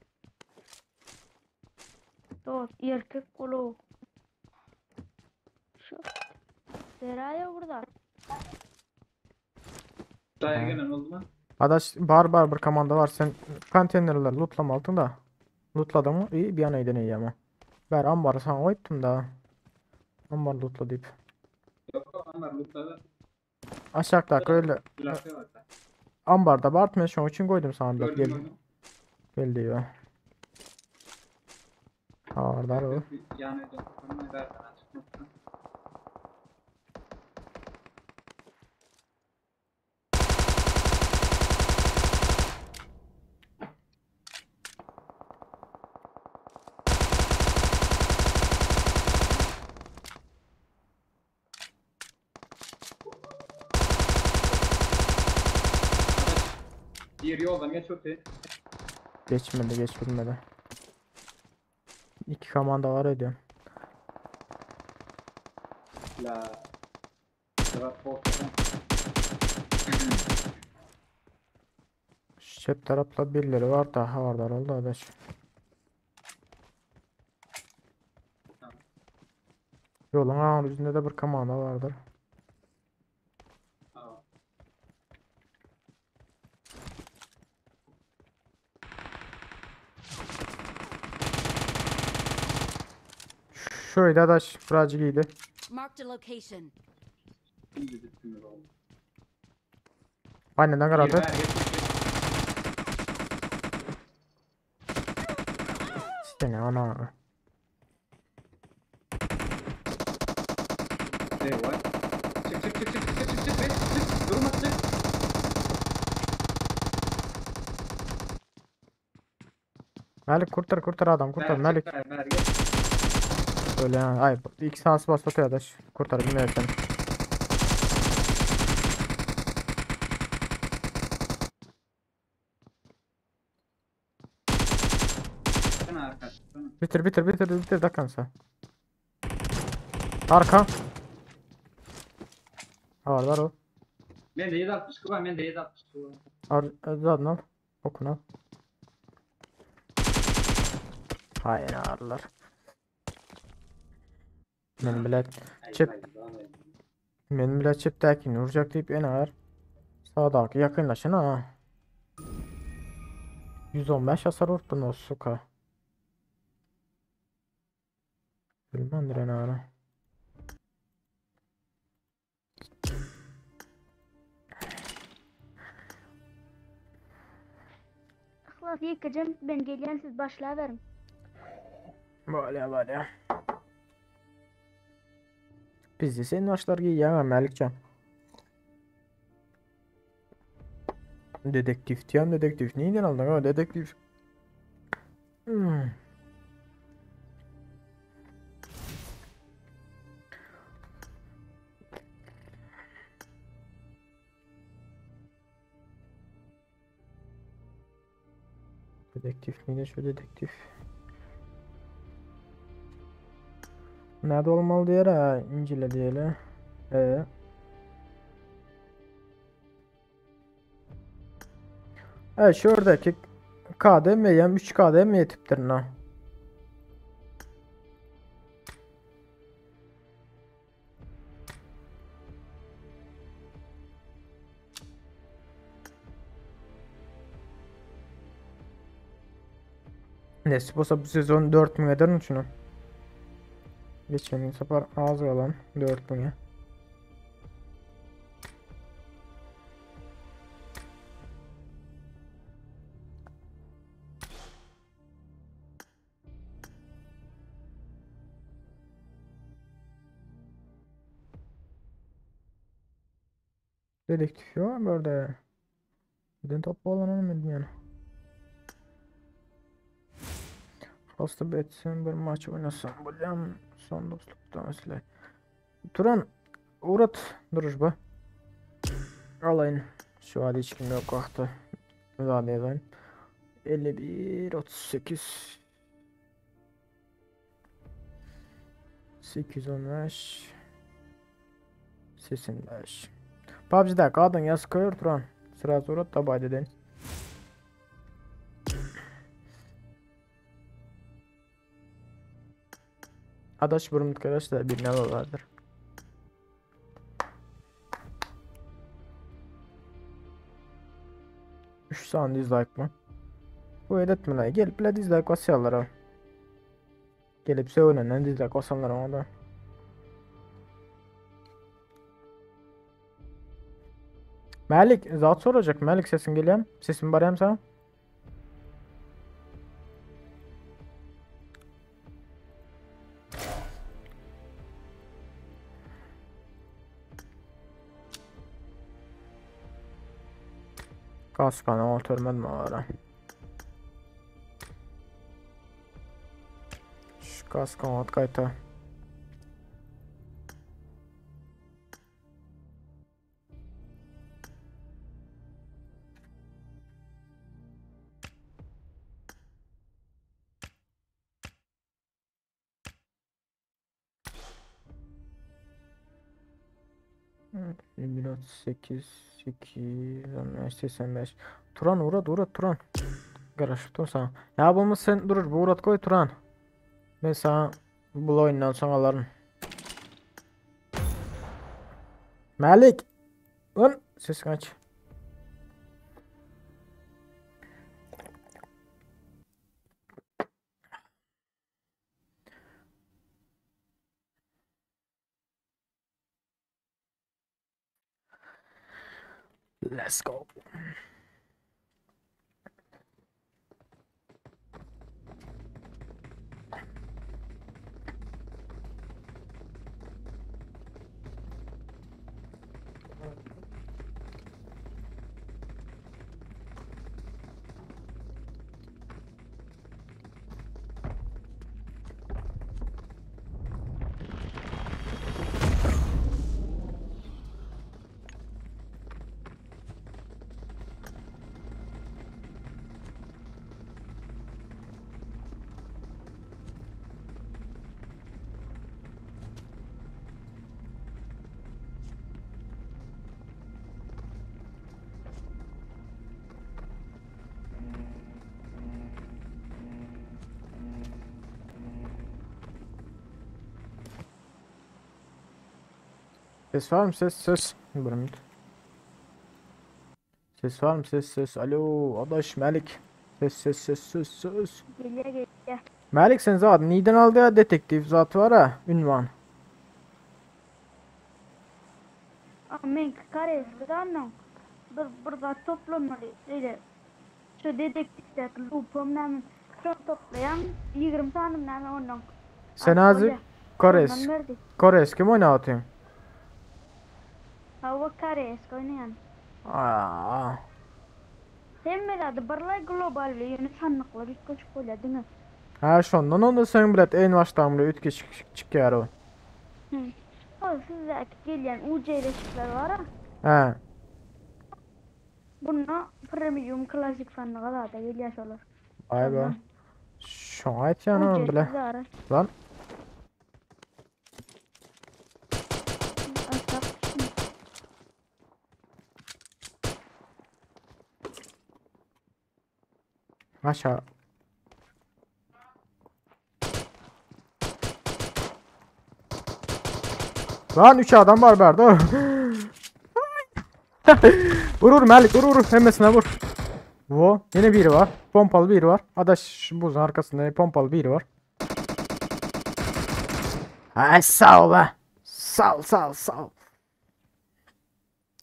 Dost erkek kolu. Şu. Seraya burada. Daya gelen oldu mu? Adaş bar bir komanda var. Sen konteynerler lootlama altında. Lootladın mı? İyi bir an iyi ama. Ver ambarı sana koydum da. Ambar lootla deyip. Yok onlar lütfen. Aşağıdaki öyle. Silahı var. Ambarda Bartmen şu için koydum sana bak Gördüm gel. onu. Geldi ya. Havardar o. Yani onu verden açıklıktan. Diğer yoldan geç öte. Geçmedi. İki komanda var ediyorum. La. Sırat korkudan. Cep tarafta birileri var da havardar oldu adaş. Yolun ağır yüzünde de bir komanda vardır. Aa. Şöyle adaş birazcık iyiydi. Marked a location. İyi bütünler oldu. Aynen Ver, karadı. geç, geç. Seni ana. Ne var? Çık. Durma çık. Melik kurtar adam kurtar Melik. Ver geç. Öyle ha. Ay ilk sansı bas atıyor adaş. Kurtar bilmiyorum seni. Sana arka. Sana. Bitir dakikansa. Arka. Havardar o. Ben de 760 kıvam. Ben de 760 kıvam. Zaten al. Okun al. Hayır ağırlar. Benim bile çipteki vuracak deyip en ağır. Sağdaki yakınlaşın ha. 115 hasar vurdun o suka. Bilmem en ağır. Ihlas yıkacağım ben geliyen siz başlayıverin. Böyle. Biz de senin başlar giyiyor Melikcan. Dedektif diyen dedektif. Neyden aldın ha dedektif? Dedektif miydi şu dedektif? Nerede olmalı diye ha incele diyelim. Evet şuradaki KDM 3 KDM tiptir ne? Nasip olsa bu sezon 4000 eder mi şunu? Geçen sefer az kalan 4000'e. Dedektif yok burada. Neden topu olan olmadı yani. Hasta betsin bir maç oynasam bulayım. Son dostlukta mesela. Turan uğrat duruş bu. Alayın. Şu an hiç kim yok vakti. Müsaade edeyim. 51 38 815 85 PUBG'da kadın yaz koyur Turan. Sıra uğrat da baydı. Adaş burun arkadaşlar bir ne vardır. Üç saniye dislike mı? Bu edetmeler gelip bile dislike basıyorlar ha. Gelip söylenen dislike basanlar orada. Malik zat soracak. Malik sesin geliyor mu? Sesim var hem sana. Kaskanı oturmadım ara. Şu kaskanı at kayta. Evet, 8 8 85 Turan uğrat Turan. Garaj sana. Ya bunu sen durur bu uğrat koy Turan. Ben sana bu oyundan sonra alırım. Malik. Lan ses kaç. Let's go. Ses var mı ses? Bir minut. Ses var mı ses? Alo adaş Malik. Ses. Geliyor. Malik sen zaten neden aldı ya detektif zat var ha ünvan. Men karesidan bir da toplamadı. Öyle. Şu dedektifler lupum namen çok toplayan 20 tane namen ondan. Sen azıcık Kores. Kores kim oynatıyorsun? Hava kares oynayan. Aa. Hem de birlay global yeni sanıklar üst koşup koyladınız. Ha şondan onda sen bilet en baştan bile ütke çıkıyor o. O size gelen UC'leşikler var ha. He. Bunu premium klasik fanlığa da geliyor olur. Vay be. Tamam. Şuna ayet yani O oğlum bile. cetti ara. Lan Aşağı şimdi. aşağı. Lan 3 adam var berde. Vur vur Melik vur vur. Hemmesine vur. Wo. Yine biri var. Pompalı biri var. Adaş buzun arkasında pompalı biri var. Ay sağ ol be. Sağ ol sağ ol sağ ol.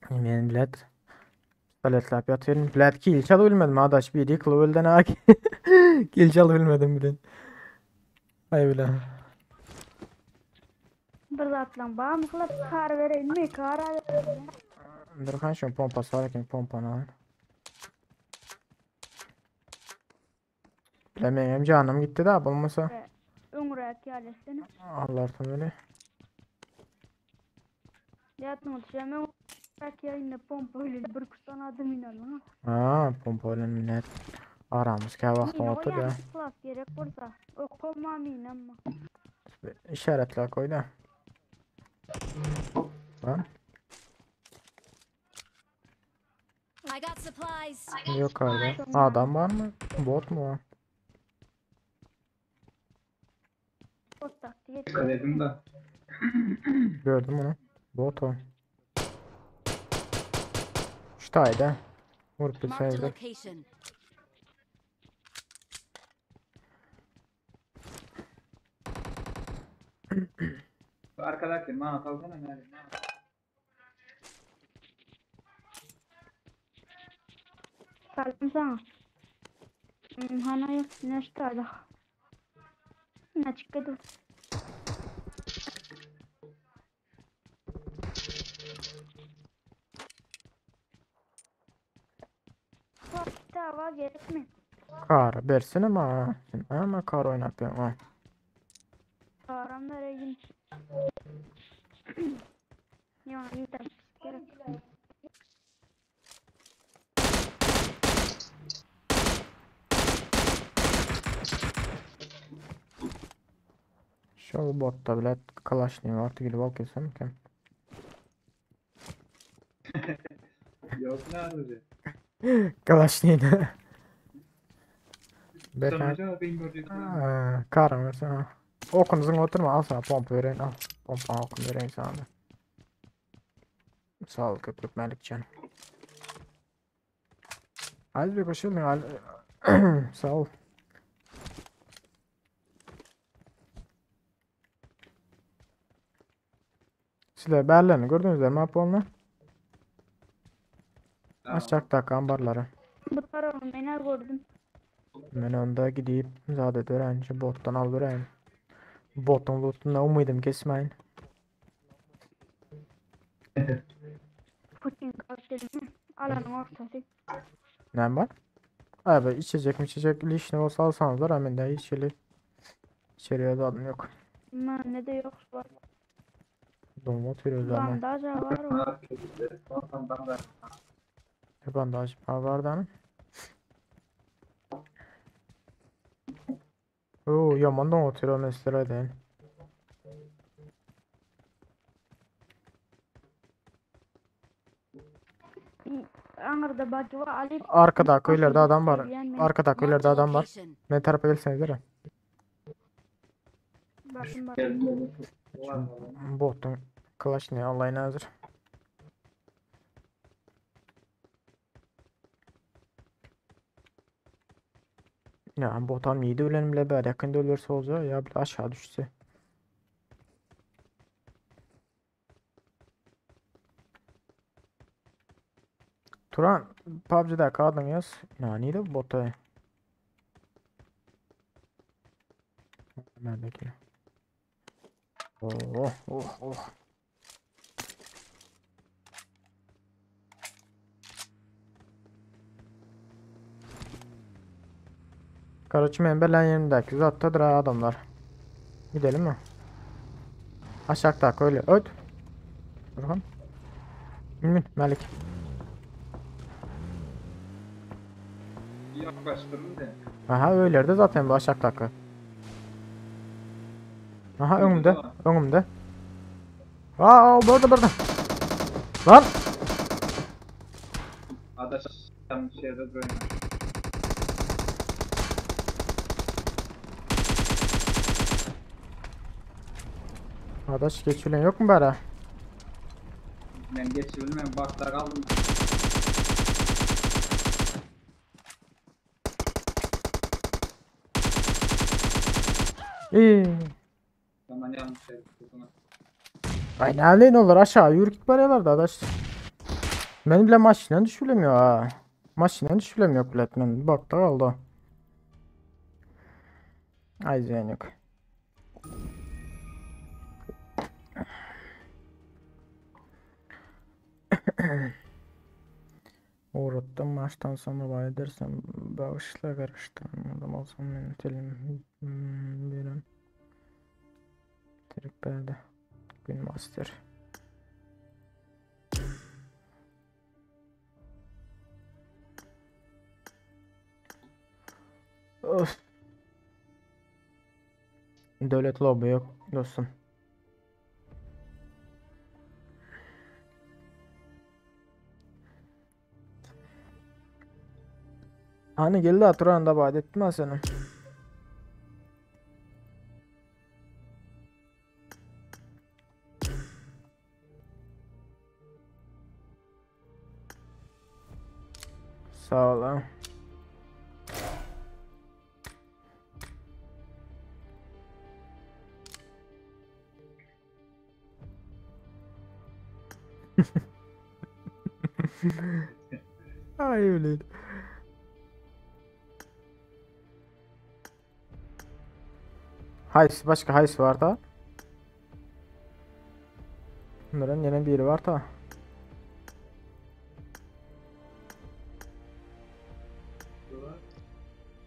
Yemeğin bilet. Paletlap yatıyorum. Bilet kill çalı bilmedim adaş. Bir yıkılı öldün ha. Kill çalı bilmedim bilen. Ay bile. Bir zatlan bağ mı kılıp kar vereyim mi? Kar vereyim. Dur kan şu pompası var ki pompanı al. Bilemeyim canım gitti de bulmasa. Ömrek yerleşsene. Allah'tan öyle. Yatma düşemem. Ömrek yerine pompa öyle bir kustan adım inanma. Ha pompayla millet. Aramız ki vakti otur ya. Klas gerek olsa. Okumam inanma. İşaretler koy da. Lan I got supplies. yok orada. Adam var mı? Bot mu var? Postak diye. Dikkat edin de. Gördüm onu. Bot o. Ştayda. Vurup Marked a bilseydi. location. Arkadaki bana kalsana Melik. Kaldım sana. Hana yok. Ne ştada. Ne çıktı? Tava gerek mi? Kar versene ama. Ama kar oynatıyorum ha. Param vereyim. Ya yeter. Gerek. Şu botta bile kalaşnıyor artık gidip al kesem ki. Yok ne arayacak? Kalaşnıyor. Beyefendi. Sanacağım ben görecek. Karım versen ha. Okunuzun oturma al sana pompa vereyim al. Pompa okun vereyim sana da. Sağ ol köprük Melikcan. Hadi bir koşalım ya. Sağ ol. Silah berlerini gördünüz mü map onunla? Aşağıda ambarları. Bu tarafı ben gördüm. Ben onda gidip zaten öğrenci bottan al vereyim. Botun lootuna umuydum kesmeyin. Putin kalktırdım. Alanın ortası. Ne var? Abi içecek lişne olsa alsanızlar hemen de içeli. İçeriye de adım yok. Ma ne de yok var. Donut veriyoruz ama. Bandaj var. Bandaj vardı hanım. Oo yaman donut veriyor mesela değil. Anırda baki var. Ali. Arkada köylerde adam var. Yani Arkada Marked köylerde a adam var. location. Ben tarafa gelseniz de. bakın bak. Botun Clash ne Allah'ın hazır. Ya botan yedi ölenim bile böyle yakında ölürse olacak ya bir aşağı düşse. Turan PUBG'da kaldın yaz. Yani de bota. Neredeki? Oh oh oh. Karaçı membelen yerindeki zattadır ha adamlar. Gidelim mi? Aşağıda öyle öt. Burhan. Mümin Melik. Yaklaştırın da. Aha öylerde zaten başak takı. Aha önümde. Önümde. Aa burada. Lan. Adaş tam şeyde duruyor. Adaş geçilen yok mu bari? Ben geçebilmem. Bakta kaldım. İyi. Zaman yanlış şey. Kusura. Ay ne aleyhin olur aşağı yürü git bari da adaş. Benim bile maşinen düşüremiyor ha. Maşinen düşüremiyor bilet bak da kaldı. Ay ziyan yok. Uğrattım maçtan sonra bay edersem bağışla karıştırmadım olsam yönetelim bilen triplerde Queen Master. Of. Devlet lobi yok dostum. Hani geldi Aturan'da vaat ettim ben sana. Sağ ol ha. Ay öyleydi. Başka hays var da. Bunların yine biri var da.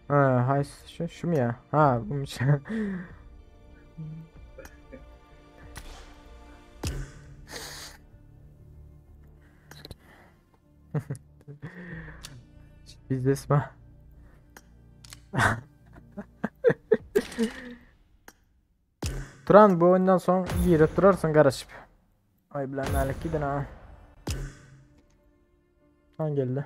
Ha hays şu mu ya? Ha buymuş. Bizde Turan bu oyundan sonra girip durarsın karışıp. Ay bilen nalik gidin ha. Ha geldi.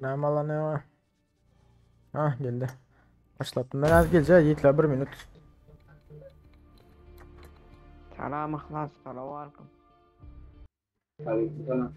Önemli olan ne var? Ha geldi. Başlattım. Ben az geleceğim. Yiğit'le 1 minut. Selam ihlas. Selam aleyküm. Aleykümselam.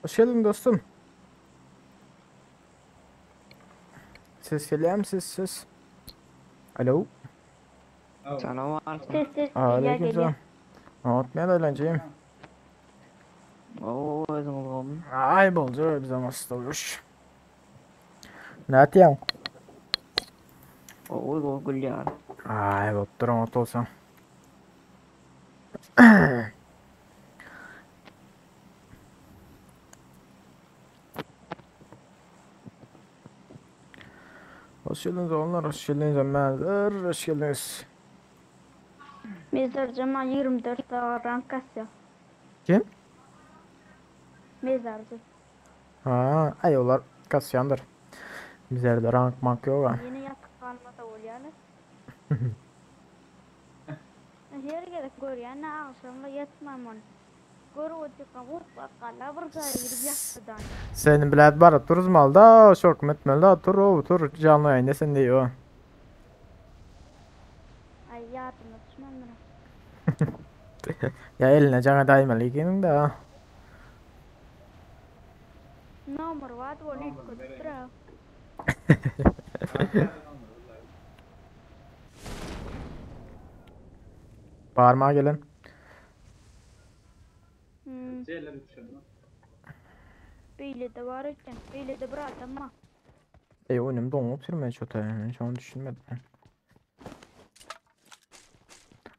Hoş geldin dostum. Ses geliyor mu ses? Alo. Selam aleyküm. Ses Aleykümselam. Anlatmaya da eğlenceyim. Oo özüm oğlum. Ay bolca bize nasıl olmuş. Ne atıyorsun? O gülüyor. Ay botturan ot olsam. Hoş geldiniz oğlum, hoş geldiniz Ömerler, hoş geldiniz. Mezar Cemal 24 daha rank kasıyor. Kim? Mezarcı. Ha, ayollar kasyandır. Bizlerde rank mank yok ha. Yeni yatıp kalmada oluyorlar. Her gerek görüyor. Ne akşamda yatmam onu. Görü otukan bakkala bir gari girip yatıdan. Senin bilet bara turizmalda, şok metmelde tur canlı yayında sen diyor. Ay yatıma düşmem ben. Ya eline cana daymalıydın da. Nomor var da onu ilk götürüyor. Bağırmaya gelin. C'leri düşürdüm. Beyle de var iken. Beyle de bırak ama. Oyunum donup sürmeye çöte. Şu an düşünmedim.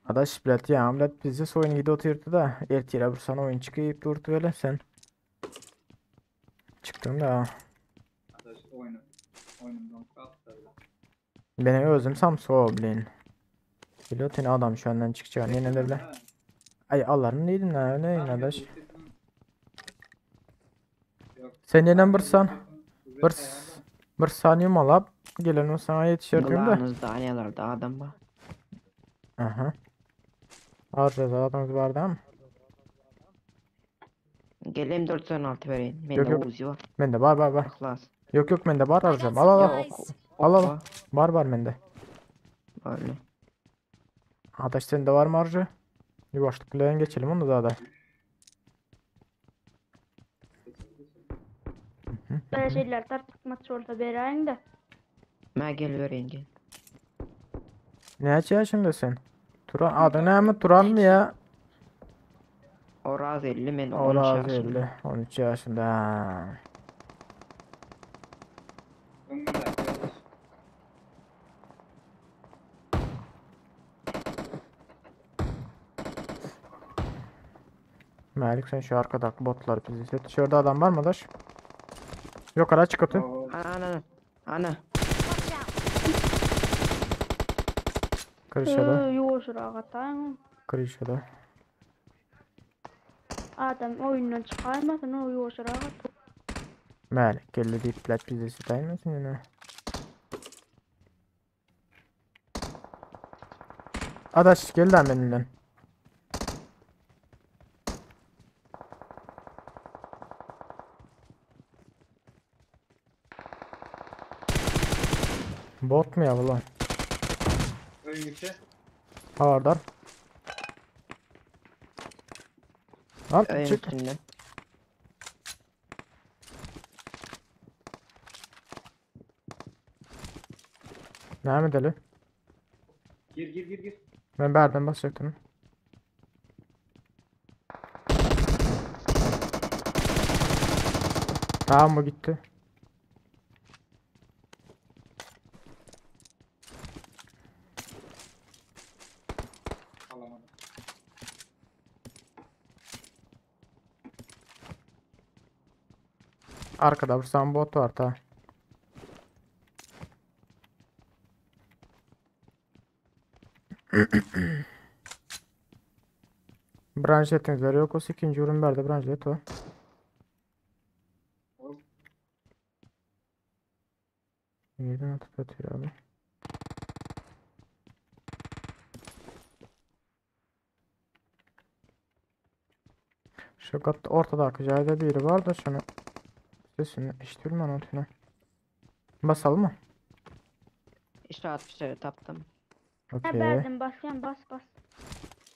Adaş bilet ya bilet bizi soyun gidi oturdu da ertiyle bir sana oyun çıkıp durdu böyle sen. Çıktın da. Arkadaş oyunumdan kalktı. Beni özüm Samso bilin. Pilotin adam şu andan çıkacak yine de bile. Ay Allah'ım neydin lan ne adaş. Sen yeniden bir saniye malap gelen sana yetişirdim de. Kulağınızda anneler da adam var. Aha. Arıza adamız vardı ama. Geleyim 416 vereyim. Yok, Bende yok. Uzi var. Bende var. İhlas. Yok bende var I got arayacağım. Al. supplies. Al. Var bende. Öyle. Adaş sende var mı harcı? Bir başlıklarına geçelim onu da. Böyle şeyler tartışmak orada vereyim de. Ben gel vereyim gel. Ne açıyor şimdi sen? Turan adı ne mi? Turan mı ya? Oraz 50 ben 13 Oraz yaşındayım. 50. 13 yaşında. Ha. Malik sen şu arkadaki botlar bizi set. Şurada adam var mı adaş? Yok ara çıkatı. Ana. Watch out. Kırışada. Yoğuşur ağatayım. Kırışada. Adam oyundan çıkarmasın o yoğuşur ağat. Malik geldi deyip plat bizi set aymasın yine. Adaş gel lan benimle. Bot mu ya bu lan? Oyun içi. Havardar. Lan Ayın çık. üstünden. Ne deli? Gir. Ben berden basacaktım. Tamam bu gitti. Alamadım. Arkada bir tane bot var ta. Branşetiniz yok o 8. ürün verdi branşet o. Yerden atıp atıyor abi. Şu kat ortada akıcayda biri var da şunu sesini işitiyorum ben otuna. Basalım mı? İşte 60'ları taptım. Ne Okey. verdim basıyorum bas.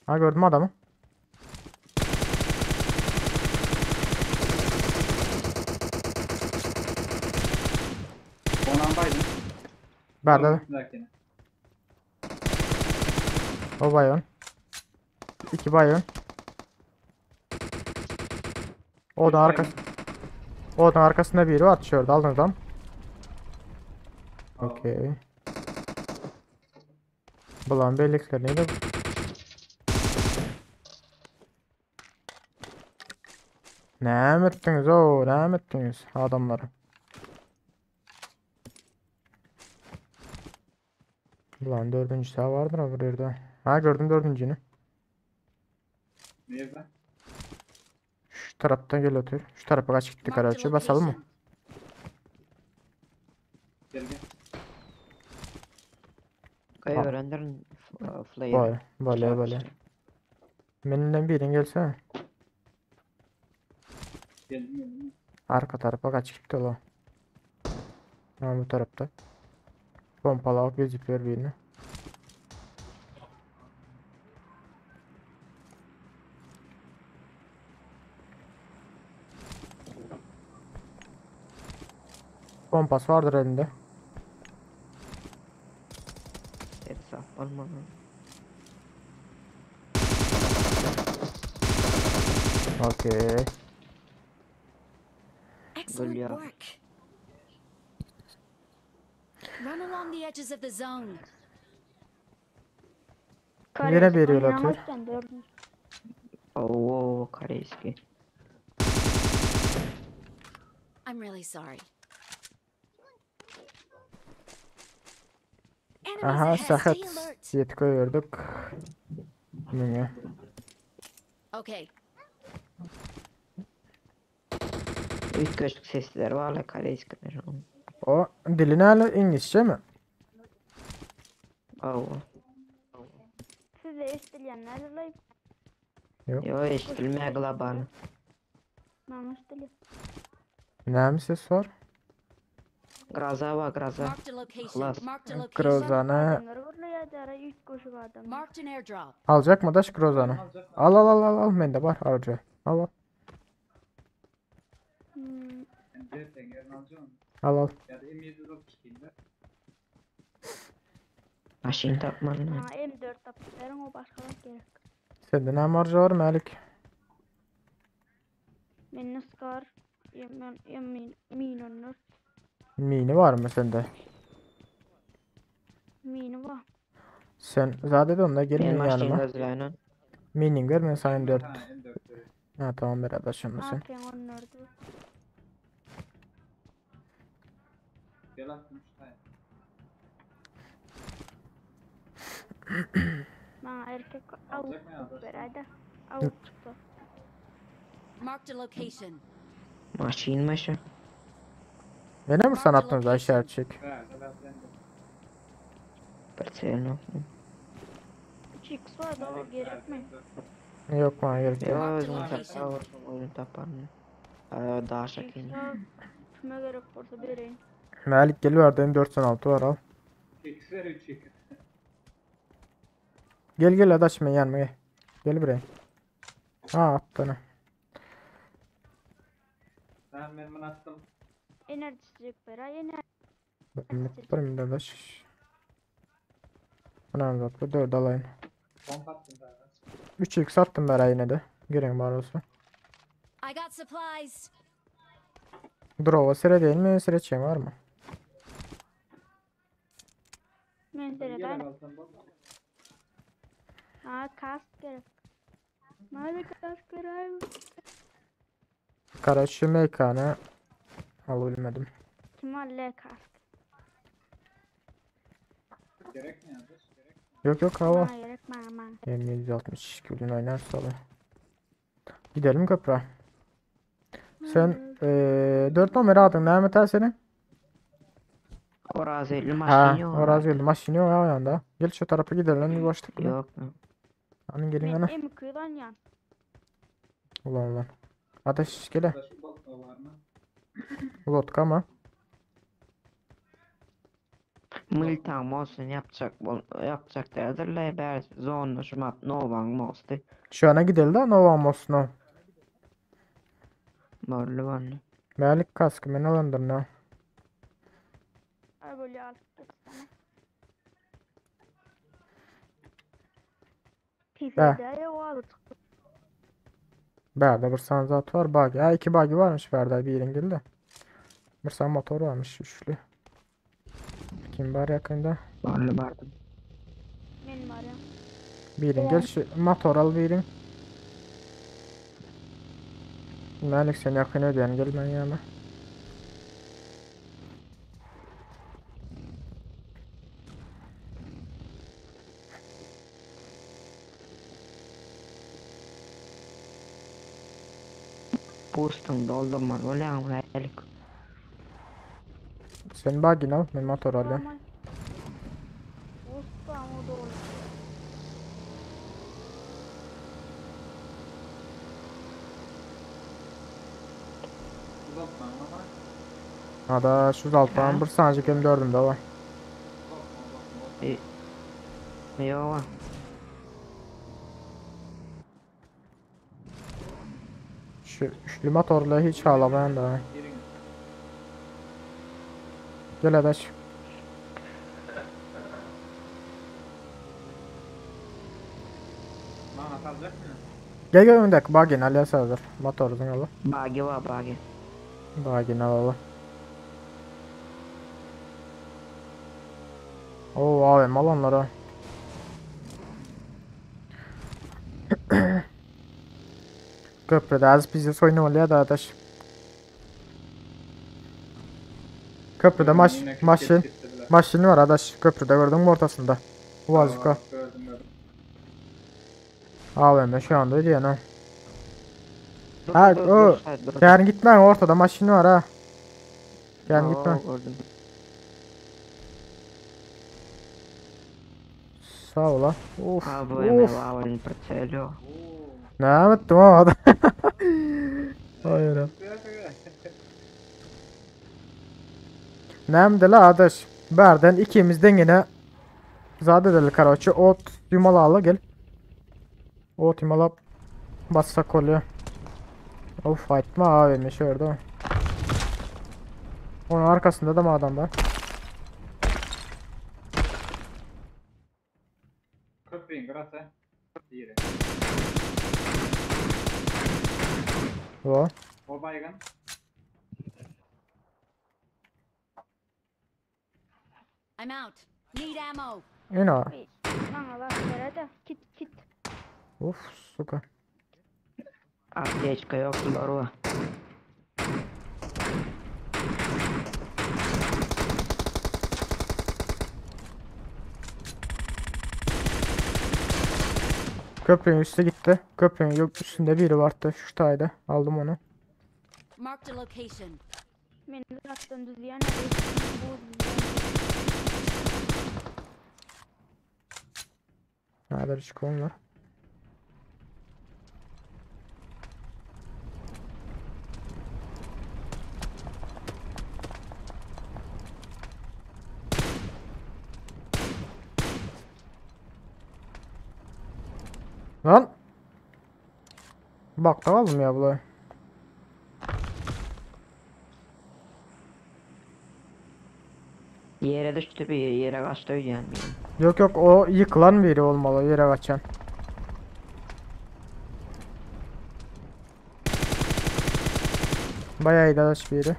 Ha gördüm adamı. Ondan baydın. Berda Derken. o bayon. 2 bayon. O da arkası. O da arkasında biri var tişört aldın adam. Okey. Bulan beylikler neydi? Ne mi ettiniz o? Ne mi ettiniz adamları? Ulan dördüncü daha vardır ha bir yerde. Ha gördüm dördüncünü. Nerede? Şu taraftan gel otur. Şu tarafa kaç gittik Marked a araçı basalım mı? location. Gel gel. Koyuverenlerin flyer. Böyle. Benden birin gelsene. Geldim. Arka tarafa kaç gitti o. Ha bu tarafta. Pompalı al gözüküyor birini. Kompas vardır elinde. Hesap olmalı. Okey. Excellent yeah. work. Run along the edges of the zone. Yine bir yol atıyor. Oynamaktan dördüncü. Oo Kareyski. I'm really sorry. Aha Enemies ahead. sakat. Stay alert. Yet koyuyorduk. Yine. Okay. Üç köşk sesleri var la Kareyskiler. O dilini hala İngilizce mi? Oo. Siz de isteyenler de Yo eşitilmeye global. ben istedim. Ne mi ses var? Graza var graza. Marked a location. Class. Marked a location. Grozan'ı Adamları buraya da ilk koşu adam. Marked an airdrop. alacak mı daş Grozan'ı? Al bende var harca. Al. Hmm, Gerçekten yarın alacağım. Al. Ya da M762'inde. Maşin tapman lazım. ha, M4 taptıkların o başka gerek. Sende ne harca var Malik? Benim skar yemin Mini var mı sende? mini var. Sen zaten onunla Benim gelmeyin maşin yanıma. gözlerinin. Minin ver ben sana M4. Ha M4. evet. Ha tamam beraber şimdi sen. Aferin onları. Gel attım şu tane. Bana erkek Alacak mı ya? avuk verdi. Avuk çıktı. Marked a location. Maşin. Beni mi sen attınız da işaret çek. Ha gel ben de. Parçalarını. 3x var da o gerek mi? Yok bana gerek yok. Yo özüm tapar var. Oyun tapar mı? Daha 3x şekil. var. Kime gerek olsa vereyim. Malik geliverdi M416 var al. X ver 3 2. Gel hadi açmayın yanıma gel. Gel buraya. Ha attığını. Tamam ben bunu attım. Enerjisi ver. Enerji. Yaparım da daş. Bana anlat 4 alayım. Pompa attım zaten. 3x attım ben yine de. Girin bari olsun. I got supplies. Drova sıra değil mi? Sıra çiğ var mı? Mentere Gel ben. alsam bak. Ha kask gerek. Nerede kask gerek? Karaşı mekanı alabilmedim. Kim var le kask? Gerek mi yazmış? Gerek. Yok hava. Bana gerek bana. M762 gün oynarsa alır. Gidelim köprü. Sen 4 numara aldın. Ne Mehmet senin? Orazeli Ha, maşin yok. orası geldi. Maşini yok ya yanında. Gel şu tarafa gidelim bir başlık. Yok. Hanım gelin Ben ana. M2'dan yan. Ulan. Ateş gele. Burada şu balık var mı? Vodka mı? Miltan olsun yapacak derdirler. Ber zonlu şumat novan mosti. Şu ana gidelim de Nova Mosno. Morlu vanlı. Melik kaskı beni alandır ne? Ay böyle alıp gitsene. Pifede o alıp çıktı. Berda bir sanzat var. Bagi. Ha 2 bagi varmış Berda bir yerin geldi. Bir san motor varmış üçlü. Kim var yakında? Morlu bardım. Benim Birin gel şu motor al birin. Malik sen yakın ödeyen gel ben yana. Boost'un doldurman ulan Malik. Sen bagin al ben motor alayım. Tamam. Usta ama doğru. Uzatma ama. Hada şu alttan bir sancık hem dördüm de var. Yok. Şu üçlü motorla hiç ağlamayan da. Girin. Gel adaş. Bana kalacak mı? Gel gel öndeki bagin al hazır. Motorun yolu. Bagi var bagi. Bagin alalım. Oo abi alanlara. Köprüde az bizi oynamalı da adaş. Köprüde Yine küçük maşin. yetiştirdiler. Maşini var adaş. Köprüde gördün mü ortasında? Vazuka. Gördüm gördüm. AVM şu anda öyle yani. Dur, Ha, dur, o- dur, dur. Yani gitme ortada maşini var ha. Yani Oo, gitme. gördüm. Sağ ol ha. Of. Abi Of. me va in parcello. Ne yaptım ama. Hayır. ha. Nemde la adaş. Berden ikimizden yine zadedeli karoçu ot yumalalı gel. Ot yumalap bassak oluyor. Of fightma abi şurada. Onun arkasında da mı adam var? Köprüyün burası. Yeri. O. O baygın. I'm out. Need ammo. Yine o. Bana bak nerede? Kit. Of suka. Аптечка yok здорово. Köprünün üstü gitti. Köprünün yok üstünde biri vardı. Şuradaydı. Aldım onu. Marked a location. Beni zaten düzleyen nerede? Bu düzleyen. Nerede çıkıyor var? Lan. Bak tamam ya bu. Yere düştü bir yere kaçtı yani. Yok o yıkılan biri olmalı yere kaçan. Bayağı iyi dadaş biri.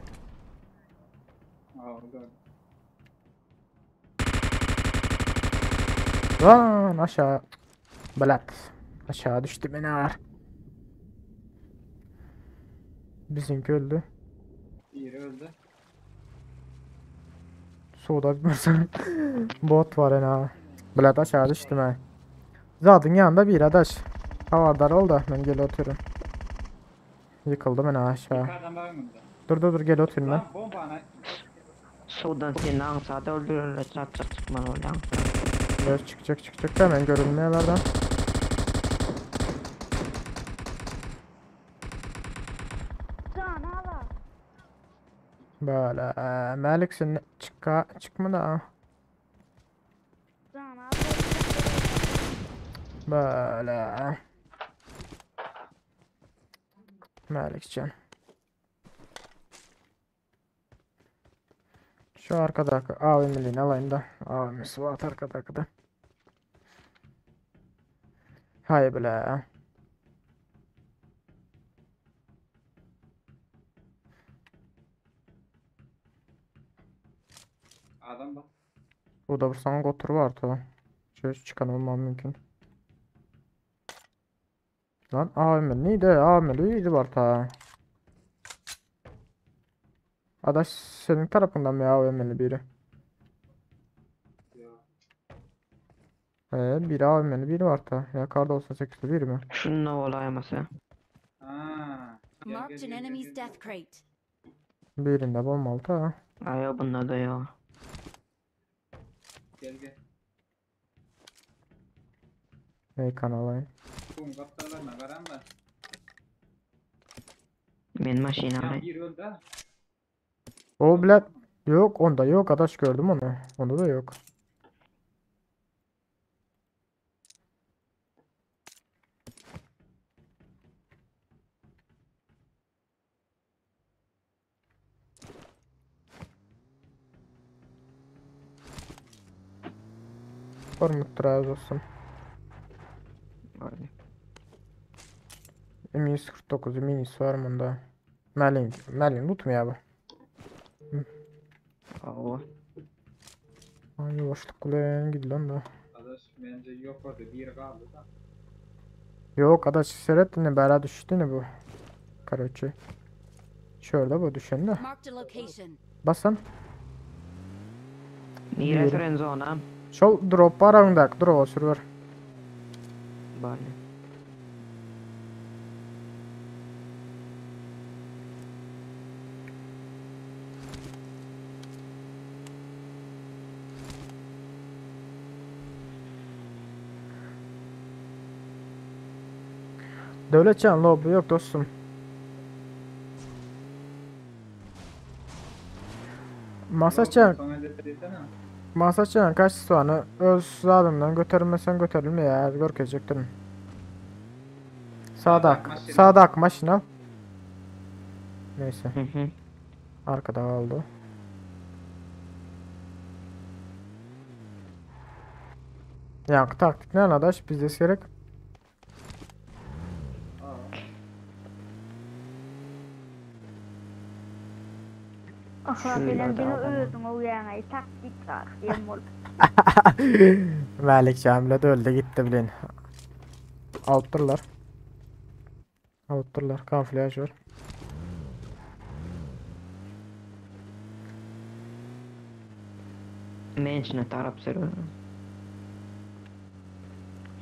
Aa gördüm. Lan aşağı. Belat. Aşağı düştü beni ağır. Bizimki öldü. Yeri öldü. Suda bir mesela bot var en ha. Belat aşağı düştüm ha. Zaten yanında bir adaş. Havadar ol da ben gel otururum. Yıkıldım en aşağı. Yukarıdan bakın mı? Dur gel oturayım ben. Lan bomba ana. Sudan seni ansada öldürürler çat çıkman ulan. Böyle çıkacak da hemen görünmeyelerden. Can hala. Böyle Melik'sin çıkma da. Can hala. Böyle. Melikcan. Şu arkada AVM'liğini alayım da. AVM'si var arkada. Hay bile. Adam bak. Burada bir sana otur vardı. Şöyle çıkan olmam mümkün. Lan AVM neydi? AVM iyiydi var ta. Adaş senin tarafından mı AVM'li biri? Ya. Biri AVM'li biri var ta. Ya karda olsa 8'de bir mi? Şununla olayamasa. Ha. Marked an enemy's death crate. Birinde bombalı ta. Ay bunda da yok. Gel. Ey kanalayın. Kum kaptanlarına varan da. Men mashina Ya alayım. bir öldü ha. O bile yok, onda yok, adaş gördüm onu. Onda da yok. Kormuttur az olsun. Öyle. M149 minis var bunda. Merlin tutmuyor bu. Oo. Ay yavaşlık ulan gidiyor lan da. Adaş bence yok orada bir kaldı da. Yok adaş seyrettin ne bela düştü ne bu. Karoçi. Şurada bu düşen de. Marked a location. Basın. Ni Yürü. referenzonam. Şol drop var önünde. Drop sürüver. Bale. Devletcan lobi yok dostum. Masaçan, Son elde desene. Masaçan kaç soğanı öz zadımdan götürmesen götürülme ya. Görkecektin. Sağda, Makine. sağda makine al. Neyse, Hı hı. arkada kaldı. Yankı taktik ne arkadaş? Bizde gerek. Aa. Aha Şöyle bilen beni adamı. öldüm o yana taktik var. Yemol. Malik Camile de öldü gitti bilin. Alttırlar. Alttırlar. Kamuflaj var. Men içine tarap sürüyorum.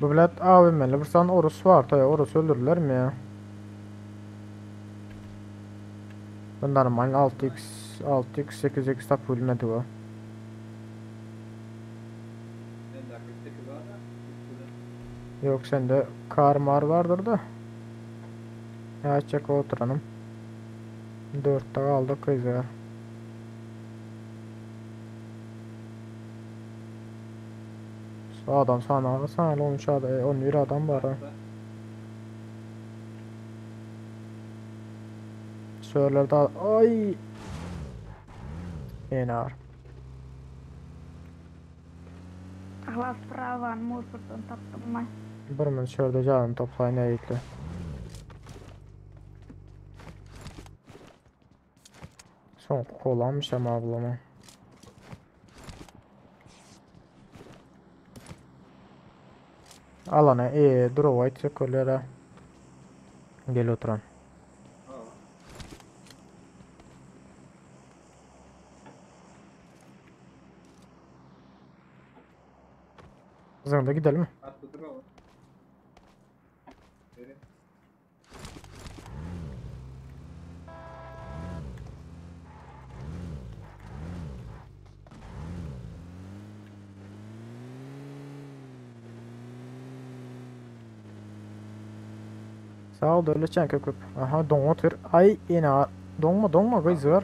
Bu bilet AVM'li. Bursan Orus var. Tabii Orus öldürürler mi ya? Bunlar normal 6x 8x tap ölmedi o. Ben de akıttaki var da. Yok sende kar mar vardır da. Ya çek oturanım. 4'te kaldı kızlar. Sağdan sana olmuş adam 11 adam var ha. Söylerdi ay. Yine var. Ahlas pravan muurpurtun tappamai. Bir min şöyle canım toplayın eğitle. Son kolanmış ama ablama. Alana draw white kolera. Gel oturan. Aa. Kızım da gidelim mi? Attı dur oğlum. Böyle. Sağ ol da öyle köp. Aha donma tür. Ay yine donma kızlar.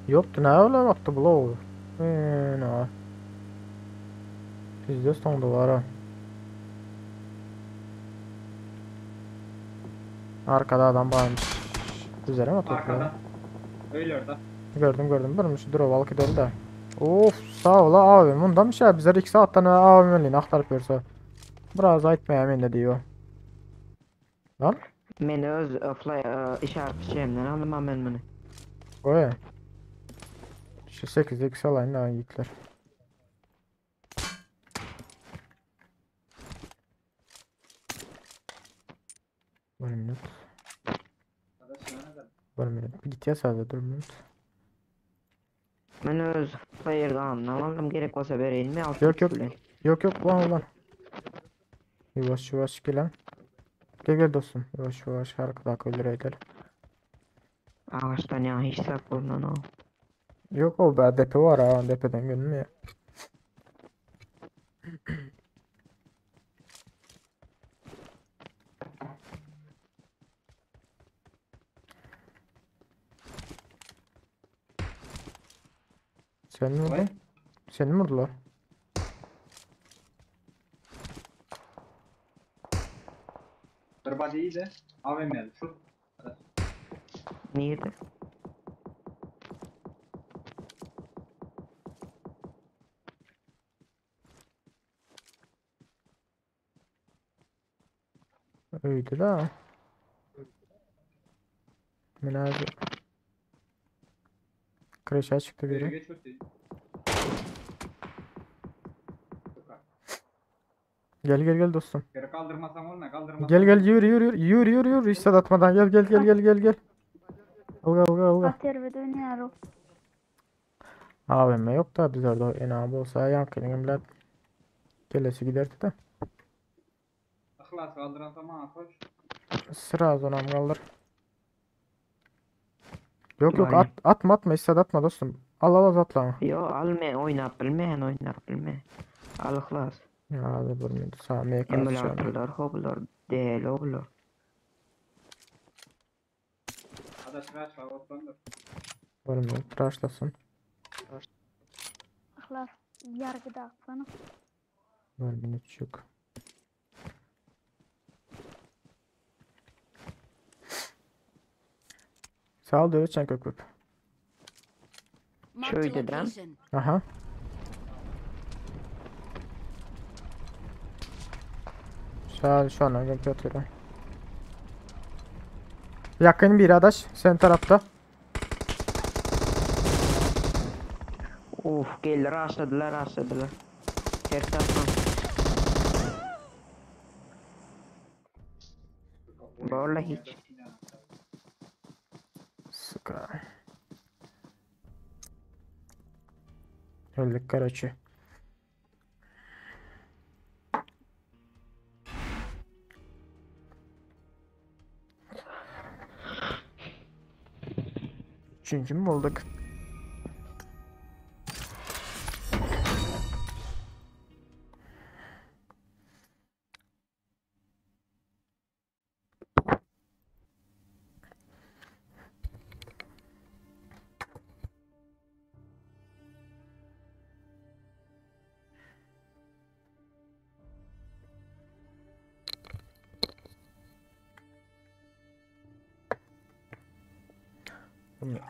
Yoktu ne öyle baktı bu. Ne? Bizde son duvara. Arkada adam varmış. Güzel ama topluyor. Arkadan. Öyle orada. Gördüm. Durmuş dur o balık gidelim de. Of sağ ol abi. Bundan bir şey bizler 2 saatten abimliğin aktarıp verse. Biraz aytmayayım ne diyor. Lan Men öz fly işaret şeyimden aldım ben bunu. o ya. Şu 8'de 2 alayım daha yiğitler. 1 minut. Arkadaş yana kadar. 1 minut. Bir git ya sadece 4 minut. Ben öz bayırganımdan aldım, gerek olsa vereyim mi? Yok yok. Yok yok ulan. Yavaş yavaş gel. Gel dostum. Yavaş yavaş hareket edelim. Ağaçtan ya hiç sak bulunan o. Yok o be depe var ha. Depeden gelmiyor. Sen mi vurdun? Seni mi vurdular? Kırbacı iyi de AVM'li şu. Nerede? Öyle de. Münazı. Kreşe çıktı Geri biri. geç öteyim. Gel dostum. Geri kaldırmasam olma kaldırmasam. Gel yürü. Hiç atmadan gel. Alga. Ater ve dönüyorum. AVM yok da biz orada en abi olsa yankının bilet. Gelesi giderdi de. Ihlas kaldıran zaman koş. Sıra zonam kaldır. Yok Vay. atma İstad atma dostum. Al atla. Yo alma, oynap bilme. Alıklas. Ya hadi bir minut sağ Emulatorlar, hobular, değil oğlum. Arkadaş kaç var otlandır. Bir minut tıraşlasın. Aklar yargıda aklanıp. 1 minut yok. Sağ ol dövüşen köpüp. Marked a Şöyle de. location. Aha. Şu an öyle kötüydü. Yakın bir adaş sen tarafta. Of gel rastladılar. Ters atma. Vallahi hiç. Sıkı. Öldük Karaçı. Üçüncü mü olduk?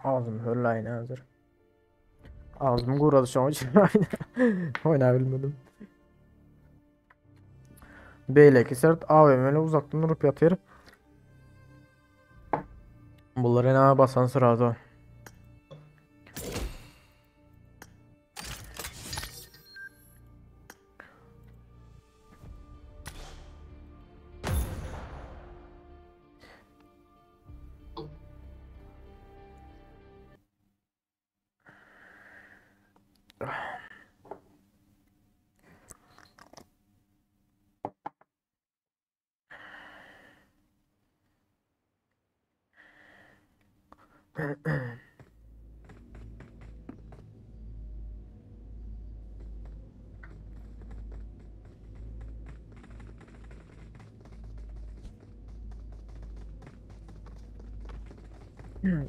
Ağzım hırlı aynı hazır. Ağzım kuradı şu an için aynı. Oynayabilmedim. Beyleki sert AVM'le uzaktan durup yatır. Bunlar en ağa basan sırada.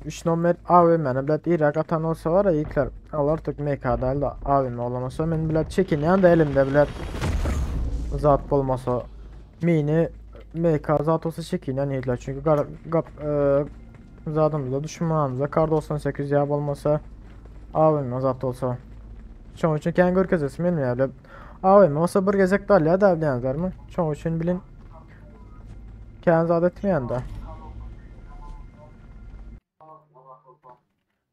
Üç numara AVM'ne bilet Irak atan olsa var ya ilkler. Al artık MK'da elde AVM olamasa ben bilet çekinen de elimde bilet zat olmasa mini MK zat olsa çekinen ilkler çünkü zatımızda düşmanımızda kar 98 yap olmasa AVM zat olsa çoğu için kendi görkez ismi bilmiyor bile AVM olsa bir gezek dalya da evlenizler mi? Çoğu için bilin kendi zat etmeyen de.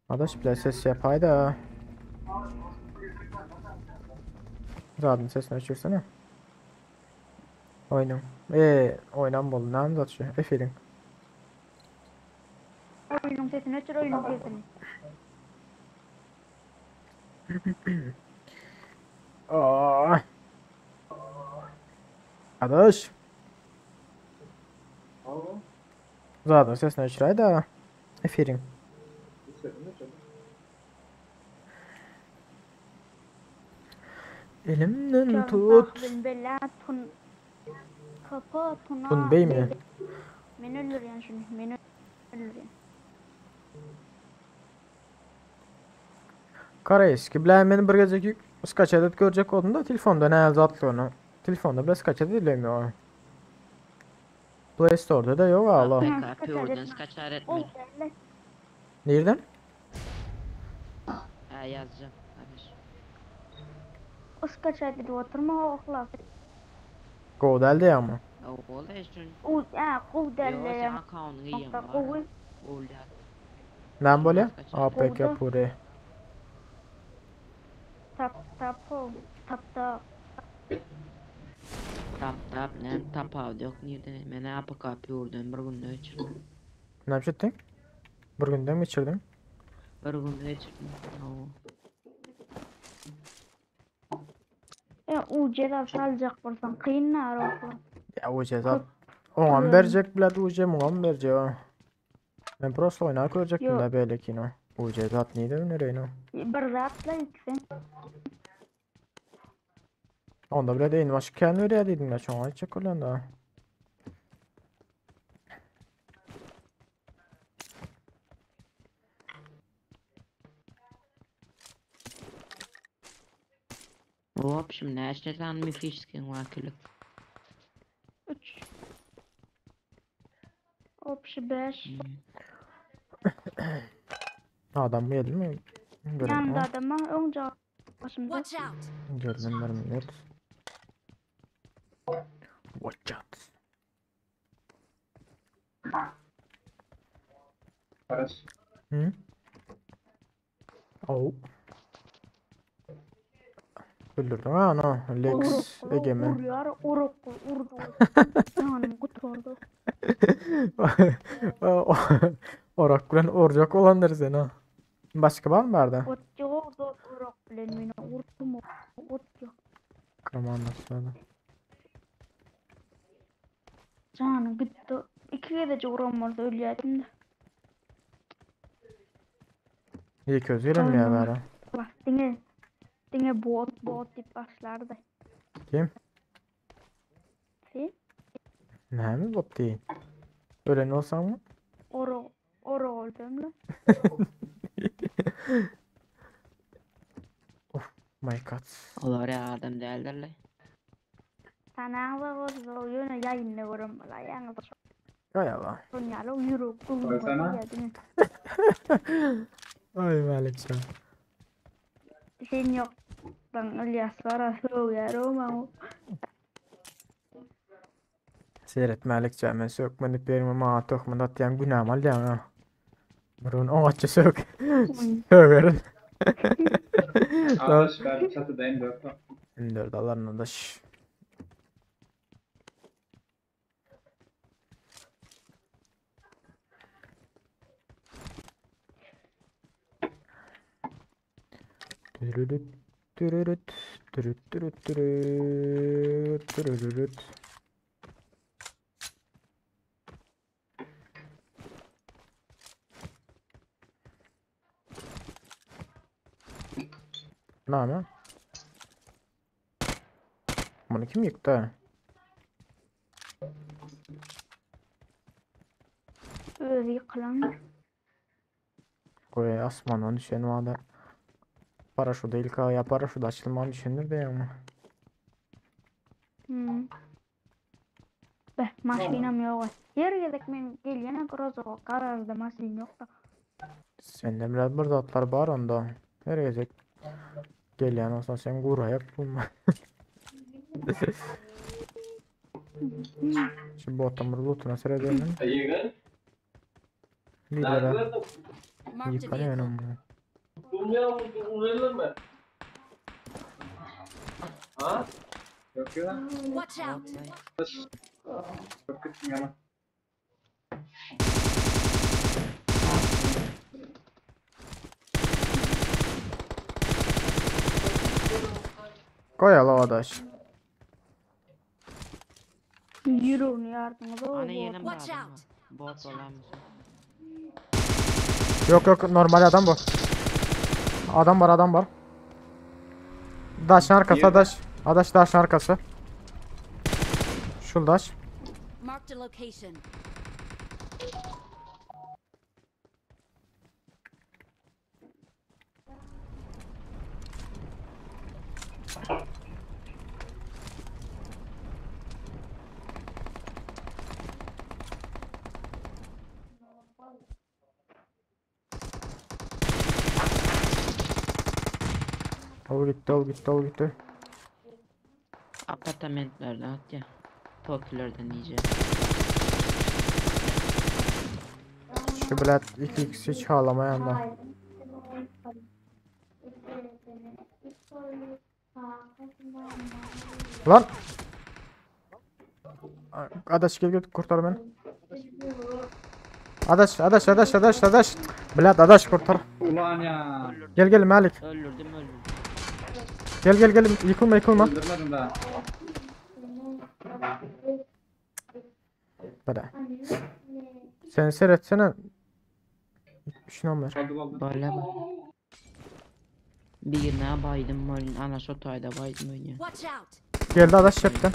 Adaş bile ses yapaydı ha. Zaten sesini açıyorsana. Oynam. Oynam bol. Nam zat şu. Eferin. Oyunun sesini açır, oyunun sesini. Aa. Adaş. Zaten sesini açıray da. Eferin. Elimden tut. Ben bella tun. Kapı tuna. Tun bey mi? Men öldürüyen şunu. Men öldürüyen. Kara eski. Bilen beni bir geceki skaç edip görecek olduğunda telefonda ne yazatlı onu. Telefonda bile skaç edilemiyor. Play Store'da da yok hala. APK Pure'dan kaçar etmeyin. Nereden? Ha yazacağım. Hadi. Uskaç edip oturma oğlak. Godel ya ama. O olay şun. Kuv Yo derler sen ya. account'unu yiyeyim Nokta var. kuv. Oldu. Ne böyle? Kaçar. APK Oldu. pure. Tap tap o. Tap tap. Tap ne tap avdı yok nerede? Men APK Pure'dan bir günde geçirdim. Ne yapacaktın? Bir günden mi içirdin? Bir günde geçirdim. Oo. U ceza salacak bolsan kıyın nar oğlak. Ya o ceza. Oğan verecek bile uca muğam verecek o. Ben prosto oynar görecektim Yo. de böyle kino. O ceza neydi önereyin o. Bir rahatla yüksen. Onda bile değil. Başka kendi öyle dedim ya. Çoğun açacak olan da. Hop şimdi neşten mi fişkin vakili. 3. Opşi 5. Adam mı yedi mi? Görelim Yanında o. adama önce başımda. Watch out! Gördüm ben net. Watch out. Barış. Hı? Oh. Öldürdün ha no. Lex Egeme. Vuruyor, urdu. Canım kuturdu. Orak kuran orcak olandır sen ha. Başka var mı vardı? Otçu oldu, urak bilen beni urdu mu? Otçu. Kraman nasıl? Canım gitti. 2 gece uğramazdı ölüyordum da. İyi köz yerim ya bari. Bak dine bot dip başlardı. Kim? Sen? Ne mi bot değil? Öyle ne olsam mı? Oro oldum la. My god. Olur ya adam değerler la. Sana da o yöne yayınlıyorum la yani. Hay Allah. Sonyalı uyuru kulum Sana? geldi. Ay Melikcan. Sen yok. Ben İlyas var ya Roma. Seyret Melikcan ben sökmeni perimi maa tokmanda atyan günah mal ya. Burun ağaçça sök. Söverin. Arkadaş ben çatıdayım 4. $4 adaş. Türürüt, türürüt, türüt, türüt, türüt, türürüt. Ne ama? Bunu kim yıktı? Öyle yıkılanır. Koy asmandan düşen vada. Paraşüt ilk ya paraşüt açılmanı düşünür de ama. Maşinam yok. Yer gedek men gelene krozo kararda maşin yok da. Sende biraz bir zatlar var onda. Her gece gelen olsa sen gurayak bulma. Şu botamır lootuna sıradaydın. Lidera Marked a yıkanıyor vehicle. önüm. Yok yok lan. Watch out! Çok kötü yalan. Koy ala adaş. Yürü onu yardımda o Ana bot. yerim Watch adam out. var. Bot olan mısın? Yok yok normal adam bu. Adam var adam var. Daşın arkası Yerde. adaş. Adaş daşın arkası. Şul daş. Marked a location. Ol gitti ol gitti ol gitti. Apartamentlerden at ya. Tokyo'lardan iyice. Şu bilet 2x hiç ağlamayan da. Lan. Adaş gel gel kurtar beni. Adaş. Bilet adaş kurtar. Ulan ya. Gel gel Malik. Öldürdüm. Gel yıkılma. Öldürmedim daha. Böyle. Sen seyretsene. Şuna ver. Oldu. Böyle mi? Birine baydım oyun. Ana sotayda baydım oyun. Watch out! Geldi adaş cepten.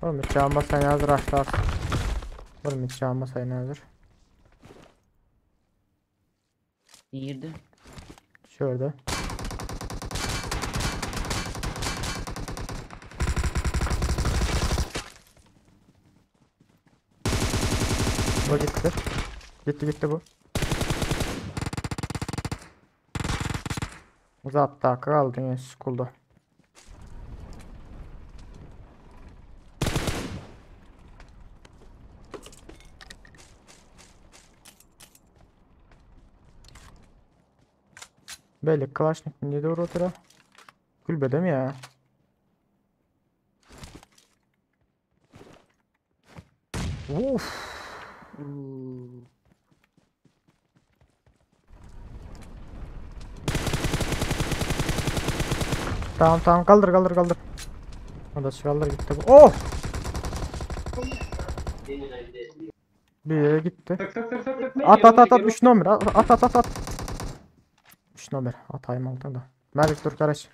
Oğlum hiç çalmasan hazır açlar. Oğlum hiç çalmasan hazır. Nerede? Şurada. Bu gitti. Gitti bu. Uzattı kaldı yine school'da. Belli Kalashnik niye doğru otura? Kulübede mi ya? Uf. Tamam kaldır. Adaş kaldır gitti bu. Oh! Bir yere gitti. At 3 numara at. 3 numara atayım altında. Malik dur kardeş.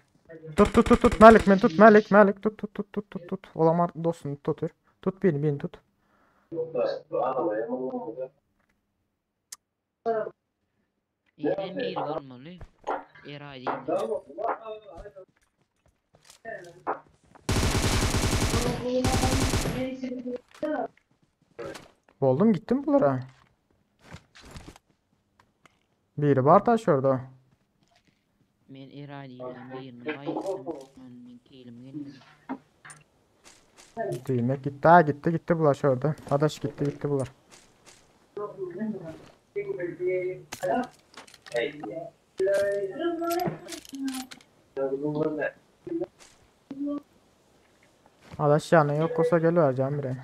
Tut Malik men tut Malik tut. Olamaz dostum tut. Tut beni tut. Yerim bir olmalı. Eray değil. Oldum gittim bunlara. Biri var taş orada. Men Eray değilim. Birine baydım. Ben kelim gelmedi. Değilmek gitti. Ha gitti bulaş orada. Adaş gitti bular. Adaş yani yok olsa gelivereceğim bire.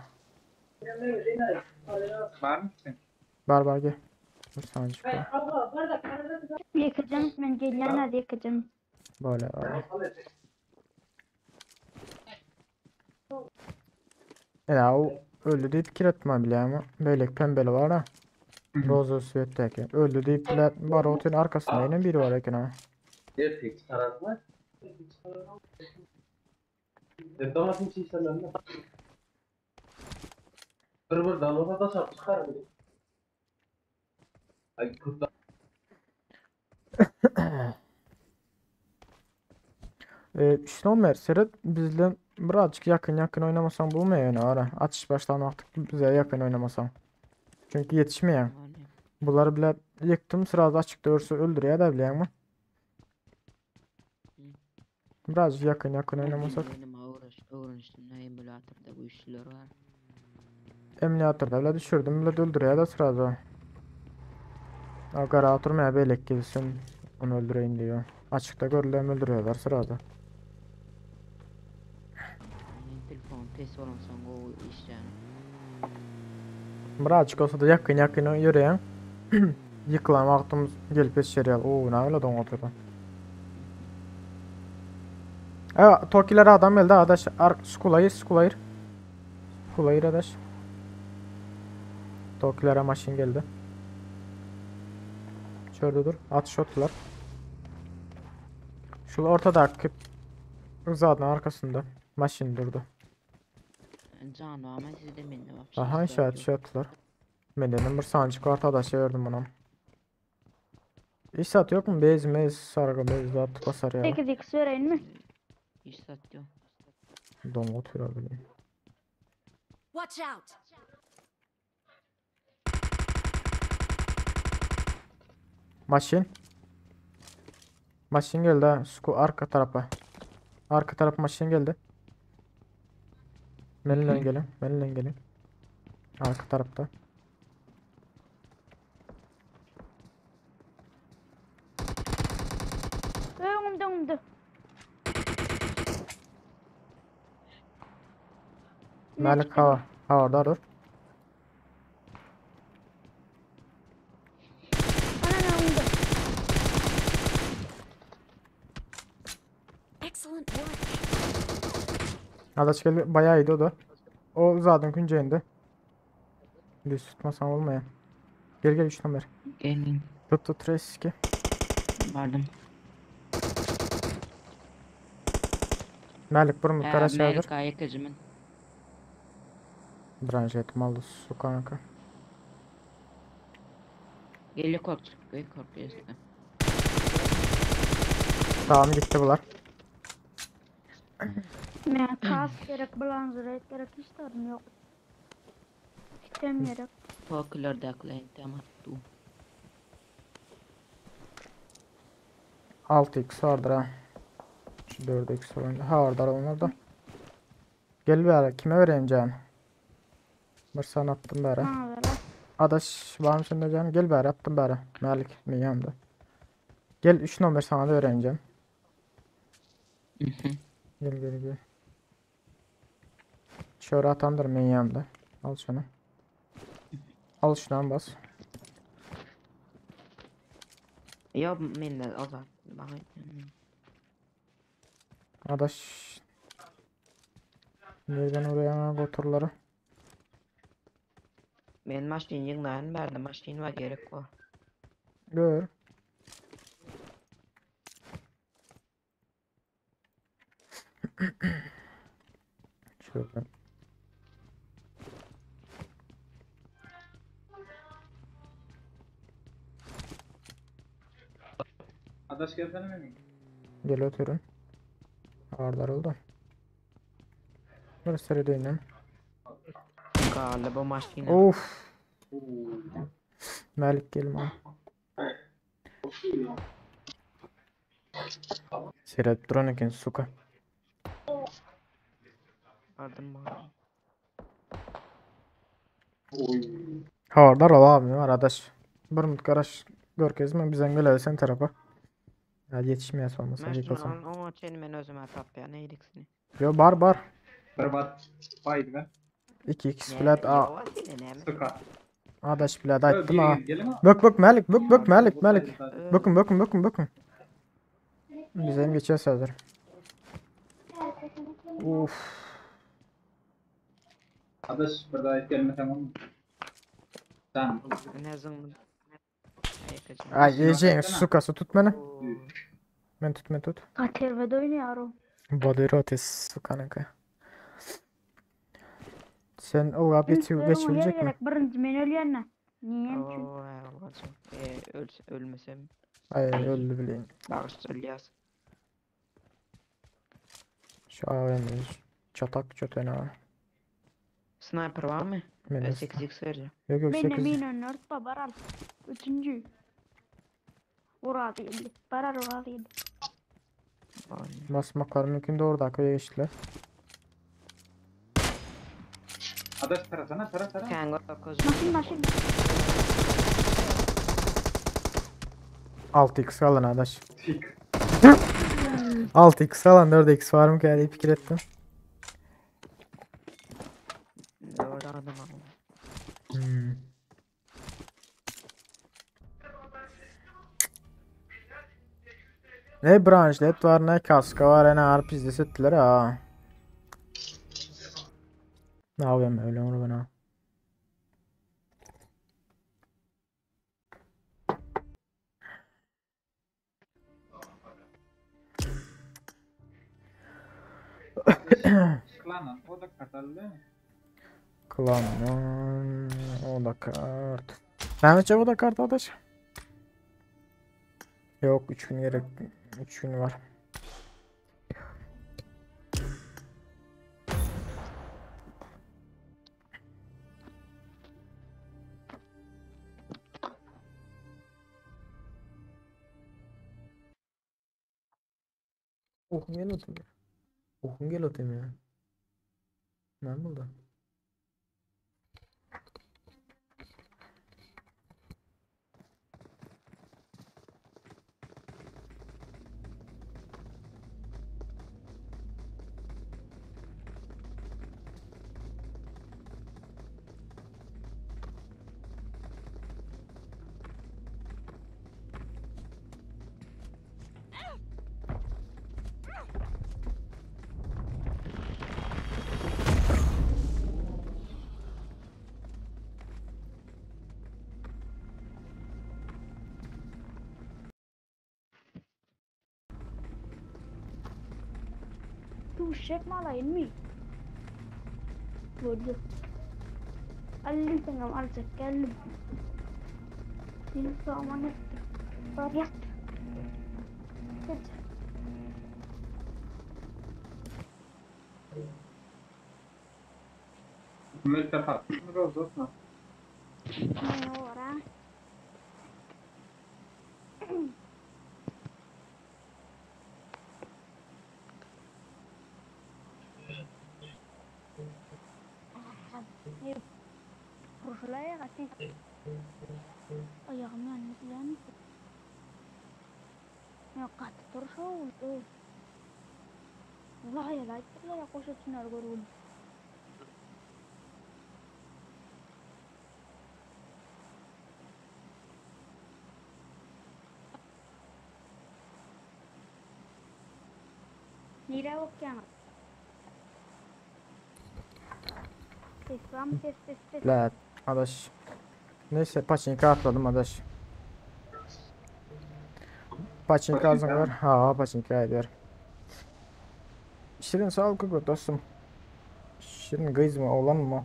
Var mı sen? Var gel. Dur sana çıkıyor. Yakacağım ben gelen hadi yakacağım. Böyle. Ya o öldü deyip kiratma bile ama. Böyle pembeli var ha. Rozo süvetteki. Öldü deyip bile var otun arkasında yine biri var ekin ha. İşte Ömer Serhat bizle birazcık yakın oynamasan bulmuyor yani ara. Atış baştan artık bize yakın oynamasan. Çünkü yetişmiyor. Yani. Bunları bile yıktım sırada açıkta örse öldürüyor da bile ama. Birazcık yakın oynamasak. Benim uğraş. Öğreniştimden emülatörde bu işler var. Emniyatörde bile düşürdüm bile öldürüyor da sırada. Agara oturmaya belek gelsin. Onu öldüreyim diyor. Açıkta görülen öldürüyorlar sırada. Telefon pes olan sonra o iş yani. Bırak açık olsa da yakın yürüyen. Yıkılan vaktimiz gelip yetişir ya. Oo ne öyle don oturuyor. Evet Tokiler adam geldi adaş. Skulayır. Skulayır adaş. Tokilere maşin geldi. Şurada dur. Atış attılar. Şu ortadaki zaten arkasında. Maşin durdu. Canı ama siz de minne var. Aha işaret attılar. Ben dedim bir sancık arkadaş verdim bana. İş yok mu? Bez sargı bez at basar ya. 8x vereyim mi? İş satıyor. Don oturuyor böyle. Watch out! Maşin. Maşin geldi ha. Arka tarafa. Arka taraf maşin geldi. Benimle gelin. Benimle gelin. Arka tarafta. Önümde. Malik hava. Havada dur. Önümde. Excellent work. Adaş geldi. Bayağı iyiydi o da. O zaten künceyindi. Düz tutmasan olmaya. Gel 3 numara. Gelin. Tut reski. Vardım. Malik burun kara çağdır. Amerika yakıcımın. Branjet malı su kanka. Geliyor korktu. Korkuyorsun. Tamam gitti bunlar. Ben kas gerek, blanzret gerek istedim yok. İstemiyorum. Korkular da aklayın tamam. 6x vardır ha. Şu 4x oyunda. Ha orada onlar da. Gel bir ara. Kime vereyim can? Bir sana attım bir ara. Bana ver. Adaş var mısın da can? Gel bir ara attım bir ara. Malik mi yanımda? Gel 3 numara sana da öğreneceğim. Gel. Şöyle atandır ben yanımda. Al şunu. Al şundan bas. Ya men de azar. Bakın. Adaş. Nereden oraya götürürler? Men maşin yığınlarını verdim. Maşin var gerek var. Gör. Şöyle. Adaş gelsene mi? Gel oturun. Ağırlar oldu. Burası seri değilim. Galiba maşin. Of. Malik gelme. Seyret duran ekan suka. Vardım var. Havardar ol abi var adaş. Bir mut garaş görkezme bizden gel sen tarafa. Ya yetişmeye sormasın Maşin yıkılsın. o çeni men özüme tap ya neydik seni. Yo bar. Berbat. Baydı ben. 2x flat a. Sıka. Adaş flat attım ha. Gelin ha. Bak Malik Malik. Bakın. Bizim geçiyor hazır. Uf. Adaş burada gelme tamam mı? Tamam. Ne zıngın. Yakıcım. Ay yiyeceğin sukası tut beni. Ben tut. Katervede oynuyorum. Badirotes su kanka. Sen o abi geçirecek mi? Gerek birinci men ölüyorsun. Niye? Çünkü Oo, olacak. Ölmesem. Ay öldü bileyim. Bağışta İlyas. Şu AVM'yiz. Çatak çötene. Sniper var mı? Benim 8x vereceğim. Yok ben de 8. bin önler babaral. Üçüncü. Uğradıydı. Barar uğradıydı. Basmak var mümkün de orada köye geçtiler. Adaş tarasana tara. Kanka koz. Maşin. 6x alın adaş. Tik. 6x alın 4x var mı ki fikir ettim. Doğru adam aldı. Hmm. Ne branşlet var ne kaska var ne harp izlesettiler ha. Ne yapayım öyle onu bana. Klanan o da katalı. Klanman o da kart. Mehmetçe o da kart adaş. Yok 3 gün gerek 3 gün var. Gel otur. Gel otur ya. Ne oldu? Tu shake malain mi. Bodoh. Alim tengah alsa kalim. Ini mana? Variat. Amerika farklı mı oldu? Ini orang. Rusulaya kasih. Ayaknya aneh Nyakat terus tuh. Lah ya lagi lah aku sesunar gurun. Nira o क्या Ses. La adaş. Neyse paçinka atladım adaş. Paçinka ağzın var. Ha paçinka eder. Şirin sağ ol kıkı dostum. Şirin kız mı oğlan mı?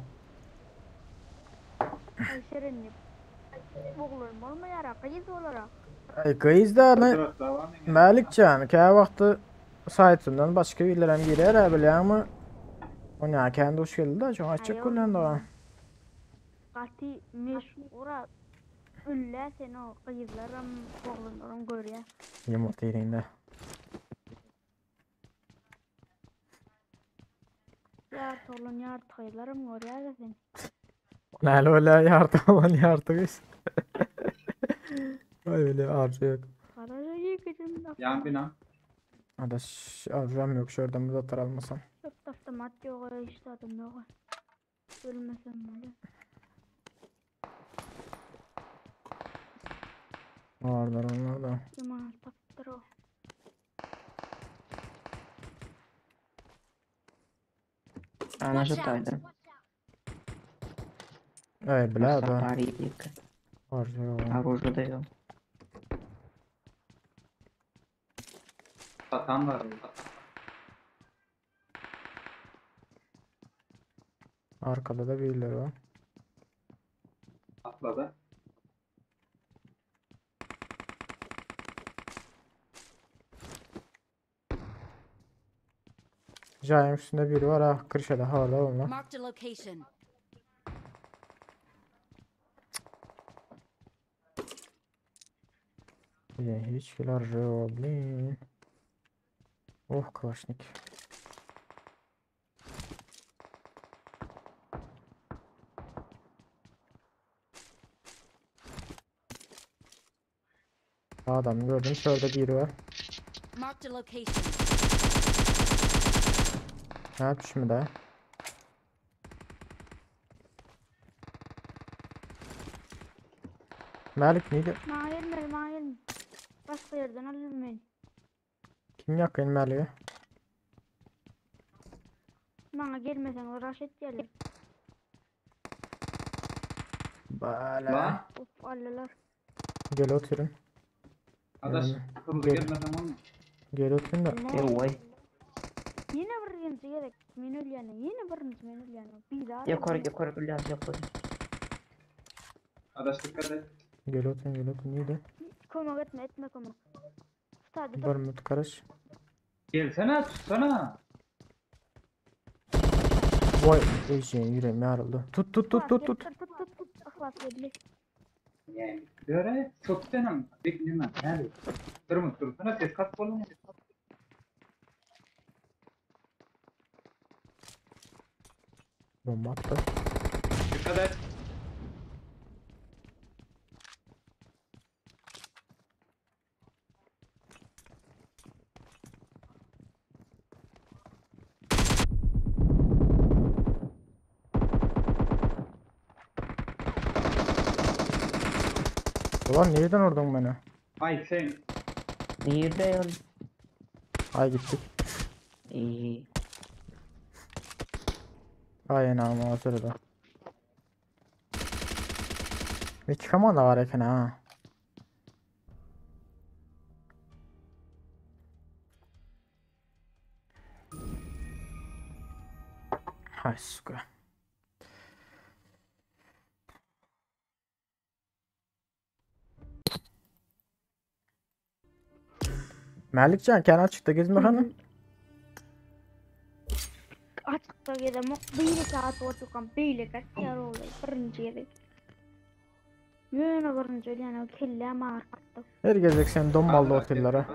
Ay şirin ne? Boğulur mu yara kayız olarak. Ay kız da ne? Malikcan kaya vakti saytından başka birilerine girer abi ama o ne kendi hoş geldi de çok açık kullandı o. Kati meş ora ülle sen o kayızlarım boğulunlarım görüyor. Yumurta yerinde. Ya tolun yar kayızlarım görüyor da sen. Lale öyle yardım olan yardımız. Öyle harcı yok. Kararı yıkacağım da. Yan bina. Adaş arzuam yok şuradan bir zatar almasam. Çok tafta madde yok işte adım yok. Ölmesem böyle. Varlar onlar da. Yaman taftır o. Ana şutaydı. Ey bla da. Safari yıkı. Harcı yok. Aruzda da yok. Satan var orada. Arkada da birileri var. Atladı. Cahim üstünde biri var ha. Kırşada havada onlar. Marked a location. Ya hiç kilar blin. Oh Kalaşnik. Adam gördüm. Şurada biri var. Marked a location. Ne yapmış mı daha? Malik neydi? Bana gelmedi, bana gelmedi. Başka yerden alırım beni. Kim yakın Malik'e? Bana gelmesen o Raşit gelir. Böyle. La. Of allalar. Gel oturun. Adaş Yani, kırmızı gel. gelmeden olma. Gel oturun da. Yo vay. Yine birinci gerek. Menül yani. Yine birinci menül yani. Bir daha. Yukarı biraz yukarı. Adaş dikkat et. Gel oturun gel oturun. Neydi? Komak etme komak. Hadi Var mı karış? Gelsene tutsana. Vay eşeğin yüreğim yarıldı. Tut tut tut tut tut. Tut. Ahlat geldi. Yani böyle çok denem. Beklemem. Yani. Dursana ses kat kolunu. Bomba attı. Dikkat et. Ulan nereden vurdun beni? Ay sen. Nerede ya? Ay gittik. İyi. Ay ama o sırada. Bir çıkaman da var eken ha. Hay sıkı. Malikcan kendi açıkta gezme hanım. Açıkta gidelim. Bir saat oturup bir kaç yer oluyor. Birinci gerek. Yine birinci yani kelle markatta. Her gezecek sen domballı otellere.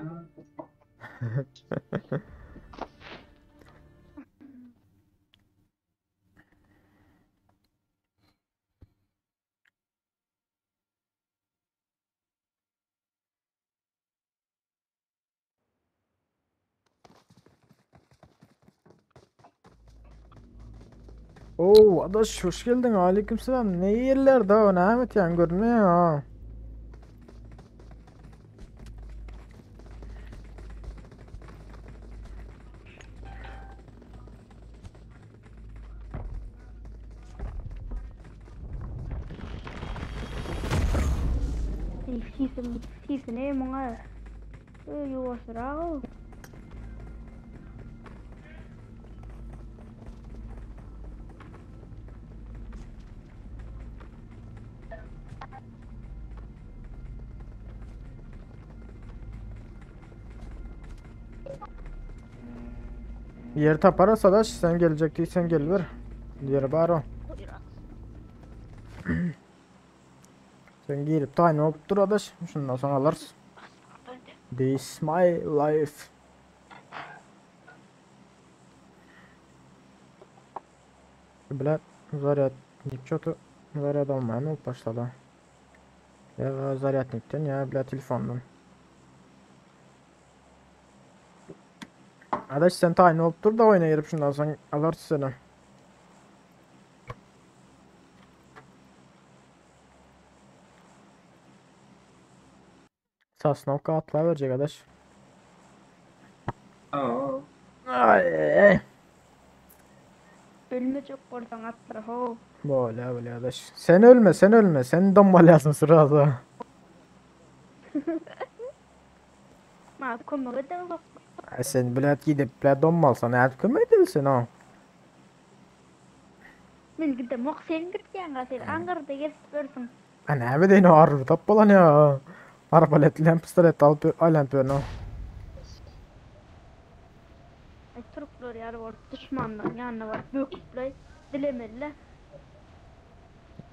Oo adaş hoş geldin aleykümselam. Ne yerlerde o Ahmet yani görünmüyor ha. Season mga yuwas raw. Yer taparız adaş sen gelecek değilsen gel ver. Yer var o. Sen girip tayin olup dur adaş. Şundan sonra alırız. This my life. Bilet что-то заряд olmayan olup başladı. Ya zaryatnikten ya bile telefondan. Adaş sen tayin olup dur da oyuna girip şundan sonra alırız seni. Sasnovka atla verecek adaş. Oo. Ay. Ölme çok korsan atlar ho. Böyle adaş. Sen ölme sen ölme. Sen dombalayasın sırada. Ma komak etme bak. Sen bilet gidip bilet dombalsan eğer kime edilsin ha. Men gidem ok sen gitken gasel angarda gelsin. Ana bir de ne arır tappalan ya. Arbaletli pistolet alıp alampiyon o. Türkler yarı var düşmanlar yanına var büyükler dilemediler.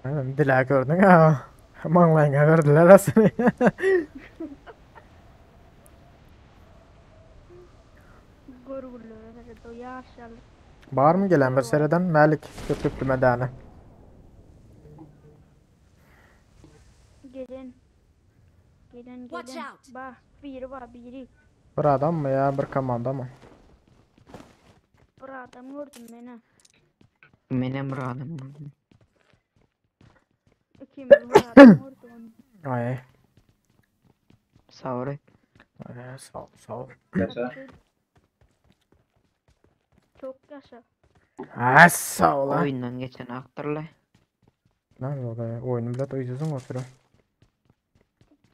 Aynen dile gördün ha. Manglayına verdiler aslında. Gorgullar da yaşalı. Var mı gelen bir seriden Malik köpüklü medeni. Watch out. Bak biri var biri. Bir adam mı ya bir komanda mı? Bir adam gördüm beni. Menem radım. İkimiz bir adam gördüm. Ay. Savre. Sağ ol sağ ol. Yaşa. Çok yaşa. Sağ ol. Oyundan geçen aktörle. Lan orada oyunu bile duyuyorsun oturup.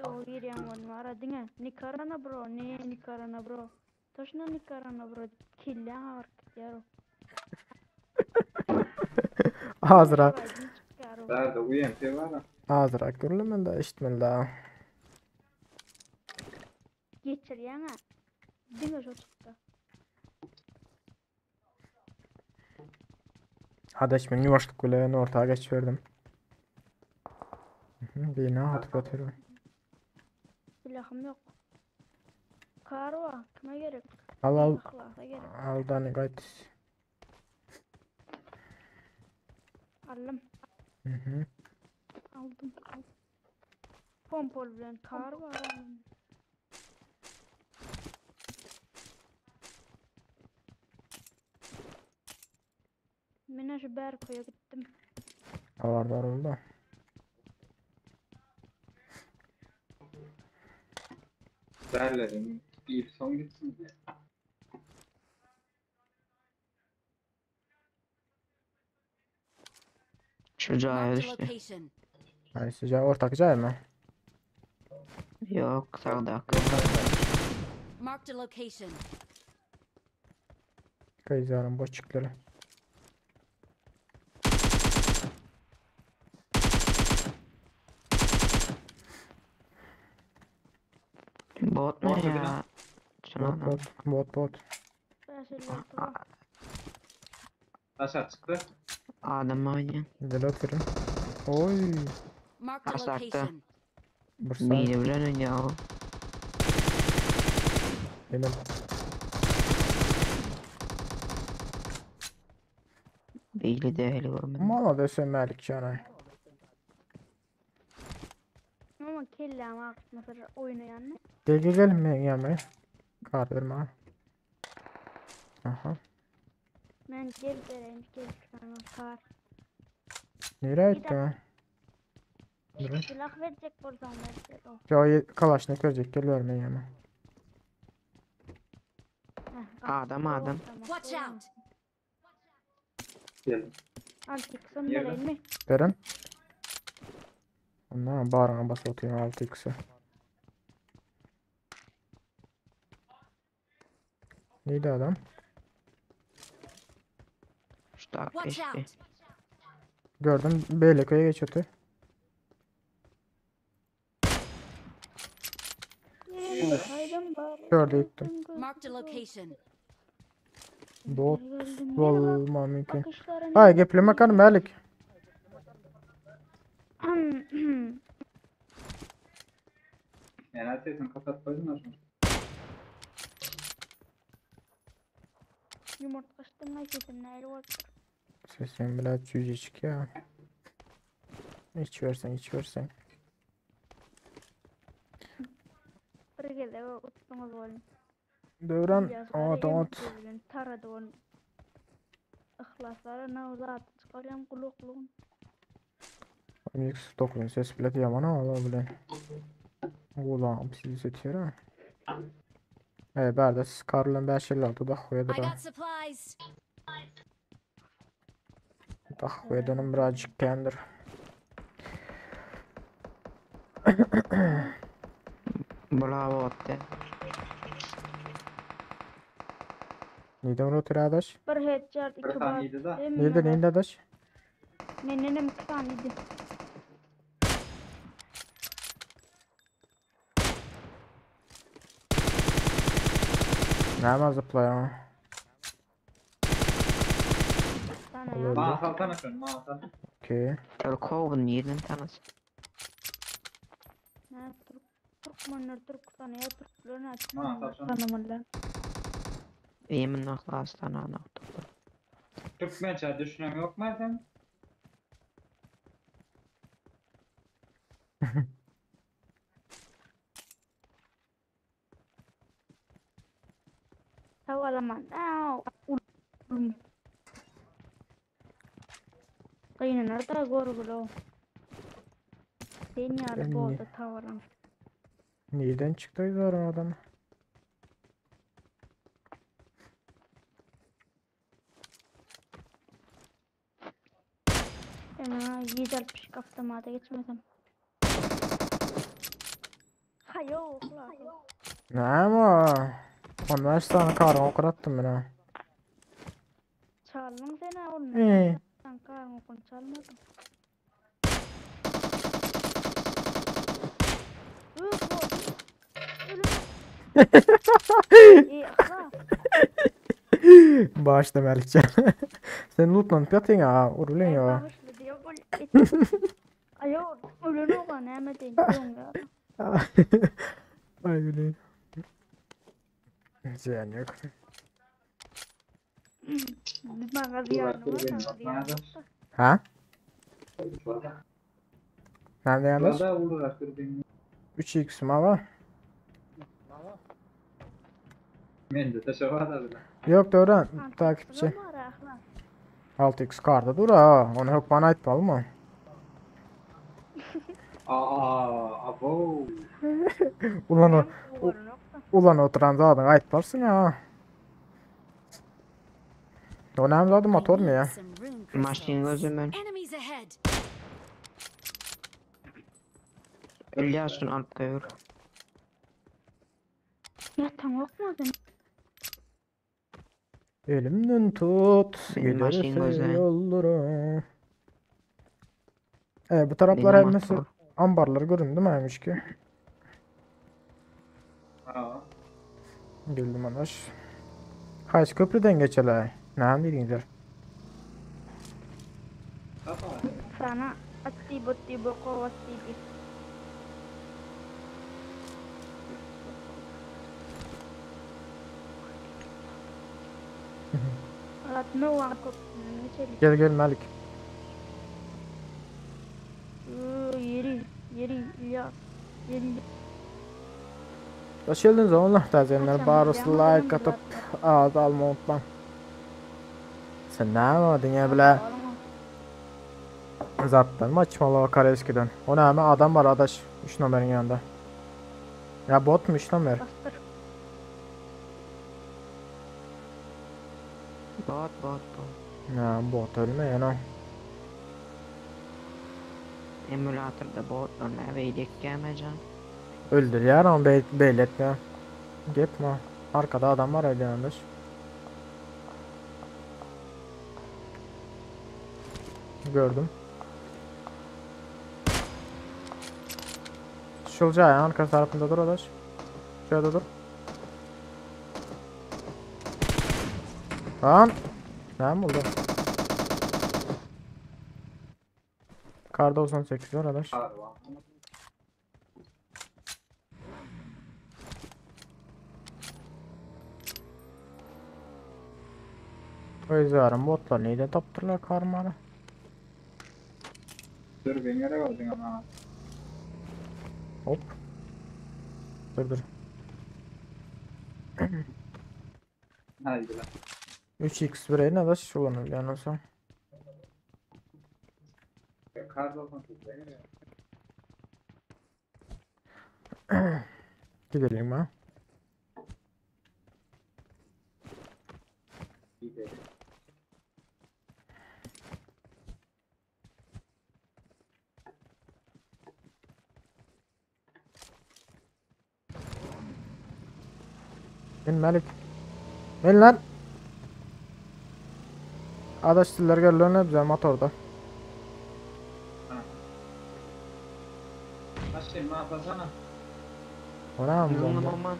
Doğru yürüyen var aradın ha. Nikarana bro. Ne Nikarana bro. Toşna Nikarana bro. Kille var yaro. Azra. Nerede UMP var ha? Azra görülüm de işitmeli daha. Geçir yana. Dinle şu çıktı. Adaş ben yuvaşlık kulağını ortağa geçiverdim. Bina atıp atıyorum. Silahım yok. Kar var. Kime gerek? Al Ahlaka gerek. aldan gayet. Aldım. Hı hı. Aldım. Pompol bilen kar var. Aldım. Ben şu Berko'ya gittim. Avarlar oldu. Derlerim. Bir son gitsin. Çocuğa Marked a düştü. location. Ay sizce ortak cay mı? Yok sağda. Marked a location. Kayızarım boşçukları. Bot mu Ortada. ya? Şuna Bot bot bot bot. Ben şeyler tamam. Aşağı çıktı. adam oynayan. Gel oturun. Oy. Marked a Asakta. location. Bursa Mini bilen oynuyor. benim. Beyli de öyle görmedim. Mala desem Malik canay. Ama kelle ama mesela oynayan ne? Gel ben gelme. Kar verme. Aha. Ben gel vereyim gel sana kar. Nereye gitti ha? Silah verecek buradan verecek o. Ya kalaşını görecek gel vermeyin ama. Adam. Watch out. Geldim. Artık son Yerden. vereyim mi? Verin. Ondan bağrına bas oturuyor 6x'e. Neydi adam? Şu taraf Watch geçti. out. Gördüm Beyliköy'e geçiyordu. Haydan var. Gördü gittim. Marked a location. Bot olma mümkün. Bakışların. Hay gepleme kan Malik. Yani sesini kapat koydun mu? Yumurtlaştım kesin nerede var? Sesin bile cüce çıkıyor. İç versen. Bir gele o uttumuz olun. Dövran at. Taradı onu. İhlaslara ne uzat çıkarıyorum kulukluğun. Mix 9 ses bile yaman ama bilen. Ulan sizi setiyor ha. Berda Karl'ın 5 yıl oldu da I koyadı da. got supplies. Da koyadanın birazcık kendir. Bravo attı. Neyden unutur adaş? Bir headshot iki Bir bar. taneydi de. Neydi adaş? Nenem iki taneydi. Ne ama zıplıyor. Tane Olur. ya. Bana salsana şunu. Bana sal. Okey. Kovun yerden tanısı. Ne Türkmenler Türk tanıyor Türkler ne Ha, tabii. tanımadılar. Yemin naklastan anlattı. Türkmençe düşünen yok mu sen? Tavalaman. Kıyınlar da gorgulo. Denyalı Ben bolda tavalam. Nereden çıktı o adam? Ana 760 avtomata geçmesem. Hayo kula. Ne ama? Onlar sana karın okurattım ben ha. Çalmam sen oğlum. Sen karın okun çalmadım. Akla. Bağışla Melikcan. Sen lootlanıp yatın ya. Urulun ya. Bağışlı diyor böyle. Ayo ölün oğlan hemen diyorsun ya. Ay öyle. Ziyan yok. Bir magaziyanı var. Ha? Nerede yandaş? Burada olur benim. 3x mi var? Ben de teşekkür ederim. Yok doğru. Takipçi. 6x karda dur ha. Onu yok bana etme mı? Abo. Ulan oturan zaten ait varsın ya. Önemli zaten motor mu ya? Maşin gözümün. Enemies ahead. Ölüyorsun alıp koyur. Ya tamam okumadın. Elimden tut. Benim maşin Giderse güzel. yollara. Bu taraflar Benim hemmesi motor. ambarlar göründü mü hemmiş ki? Ha. Bildim anaş. Kaç köprüden geçeler? Ne dedinler? Sana tiba-tiba kawas tibi. Alat nuwang ko. Gel gel Malik. Yeri ya. Yeri. Hoş geldiniz oğlum. Tazenler Açamam, barısı yanmadan like atıp bırak. ağız alma unutma. Sen ne yapmadın ya bile? Zaten mı açmalı bakar eskiden. O ne ama adam var adaş. 3 numarın yanında. Ya bot mu 3 numara? Bastır. Bot. Ya bot ölme ya no. Emülatörde botla ne veydek gelmeyeceğim. Öldür ya ama beyletme. Gitme. Arkada adam var öyle yandaş. Gördüm. Şulca ya arka tarafında dur adaş. Şurada dur. Lan. Ne buldu? Kar 98 var adaş. Özarım botlar neyde taptırlar karmara. Dur ben yere kaldım ama. Hop. Dur. Haydi lan. 3x birey ne adaş kullanır yani olsa. Kar olmaz. Gidelim ha. Gidelim. Ben Malik. Ben lan. Adaşlar geliyor ne güzel motorda. Aşkım ne yapasana? O ne yapıyor Yolun onda? aman.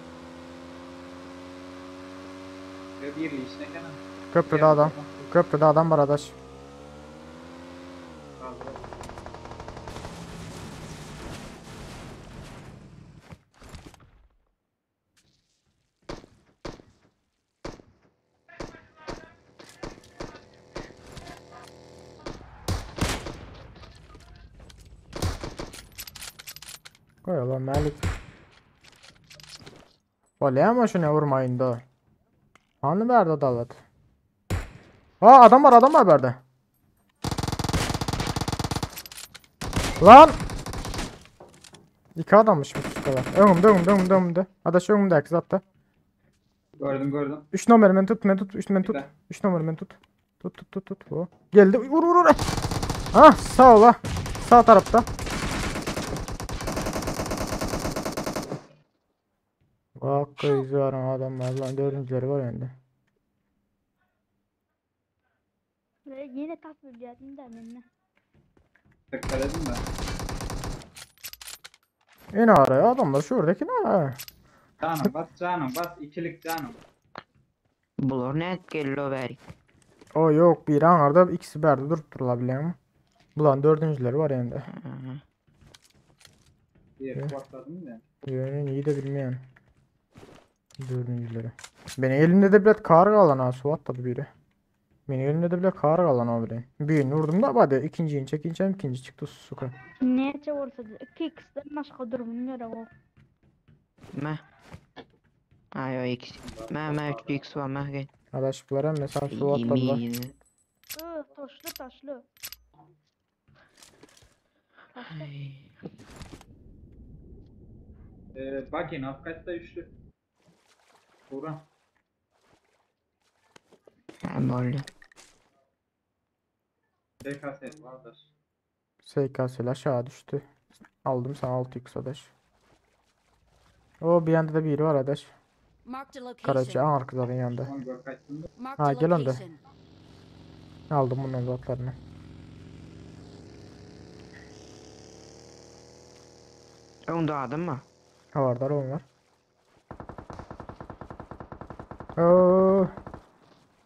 Ve bir işine gene. Köprüde adam. Köprüde adam var adaş. Koy ulan Malik. Öyle ama şuna vurmayın da. Hani verdi adalet. Aa adam var berde. Lan! İki adammış bu kadar. Önümde. Adaş önümdeki zaten. Gördüm. 3 numara men tut. 3 numara men tut. Tut. O. Geldi. Vur. Ha sağ ol ha. Sağ tarafta. Bak güzel adamlar lan dördüncüleri var yani. Ve yine takip geldim de benimle. Dikkat edin de. En araya adamlar şuradaki ne ha? Canım bas. İkilik canım. Bular ne geliyor beri? O yok bir an arada ikisi berde durup durulabiliyor mu? Bulan dördüncüleri var yani. Diğeri patladım da. Yönün iyi de bilmeyen. Dördüncüleri. Benim elimde de bilet kar kalan ha. Su atladı biri. Benim elimde de bile kar kalan abi. Birini vurdum da hadi ikinciyi çekince ikinci çıktı suka. Neyse olsa da 2x'den başka durumum yok o. Ma. Ay X. Ma 3x var ma gel. Arkadaşlar mesela su atladılar. Yemin. Taşlı. Taşlı. Ay. Bakın Afkaç'ta üçlü. Buğra. Hem öyle. BKS vardır. SKS ile aşağı düştü. Aldım sana 6x adaş. O bir yanda da biri var adaş. Marked a Karaçı location. arkaların yanında. Onu gör kaçtın da. Marked Ha, a gel onda. location. Aldım bunun zatlarını. Onda adam mı? Havardar on var. Oo.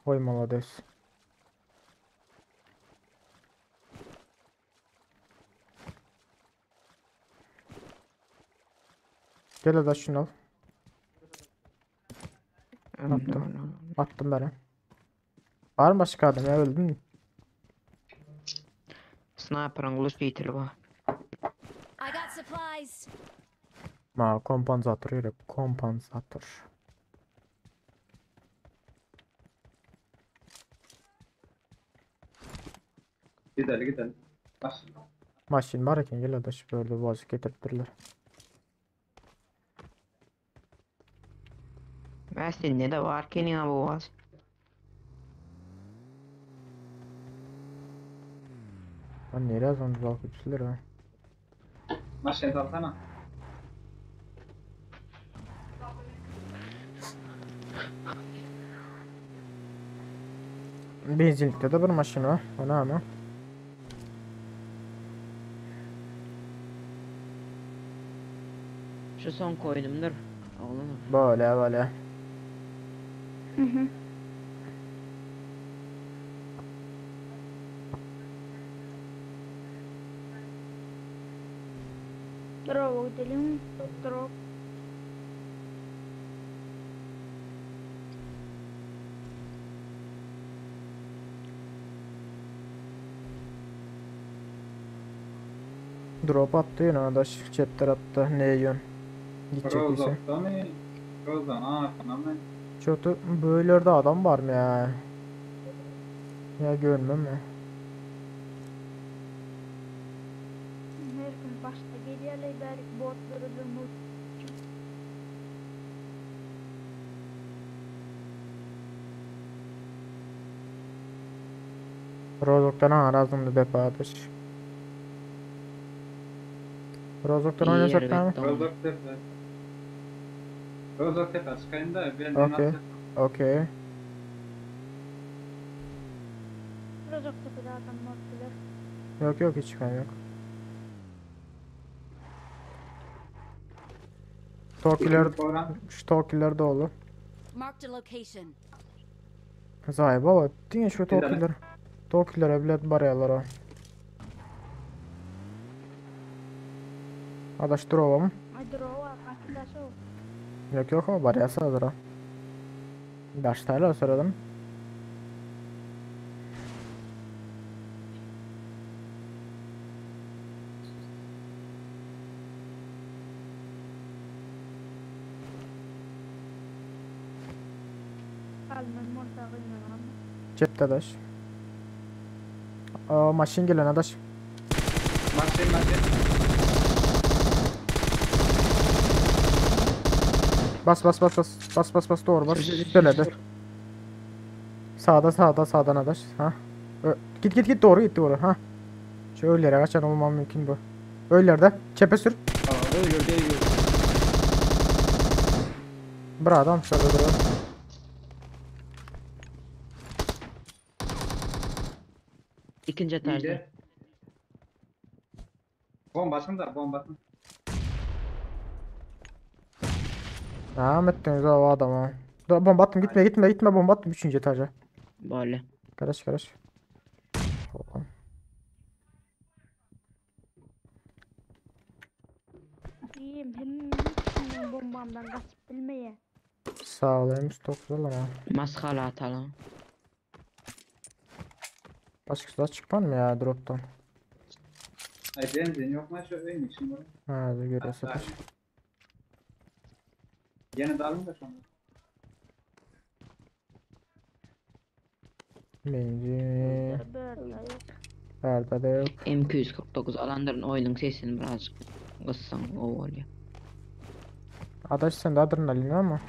Oy malades. Gel adaş şunu al. Attım beni. Var mı başka adam ya öldün mü? Sniper'ın kılıç bitili var. I got supplies. Ma kompansatör öyle kompansatör. Gidelim. Bas. Maşin var iken gel adaş böyle vazı getirttirler. Versin ne de var ki ne bu var? Lan nereye yazan bakıcılar ha? Maşet alsana. Benzinlikte de bir maşin var. Ona ama. Şu son koydumdur. Oğlum. Böyle. Drop'a gidelim. Drop. Drop attı yine adaş. Chapter attı. Ne yiyorsun? Gidecek ise. Rozok'ta mı? Rozan arkana mı? Çotu böylerde adam var mı ya? Ya görmem mi? Her gün başta geliyorlar belki botları mut. Rozok'tan arazımda defadır. Rozok'tan oynasak mı? Rozok tepe. Rozok tepe çıkayım da ben de Okey. nasıl? Okey. Rozok tepede adam mutlular. Yok hiç çıkan yok. Şu Tokiler de olur. Marked a location. Zay baba dinle şu Bir tane. Tokiler. Tokilere bilet barayalar o. Adaş drova mı? Ay drop arkadaş o. Yok o barayası hazır o. Daştayla o sıradan. Kalmam orta kıyman. Cepte adaş. Aa maşin gelen adaş. Başlayın. Bas doğru bas. Söyledi. Sağdan adaş. Ha. Git doğru ha. Şu öylere kaçan olmam mümkün bu. Öylerde çepe sür. Bra adam şöyle duruyor. İkinci etajda. İyice. Bombasında. Devam ettiniz o adama. Bomba attım gitme bomba attım 3. etaja. Böyle. Karış. İyiyim. Hem bombamdan kaçıp bilmeye. Sağ olayım stoklar ha. Maskala atalım. Başkası da çıkman mı ya drop'tan? Ay benzin yok mu? Şu öyle için bunu. Hadi görüyorsun. Hatta- Yine dalın da şu anda. Bence Böyle. nerede de yok. M249 alandırın oyunun sesini birazcık kıssan o oluyor. Adaş sen de adrenalin ama.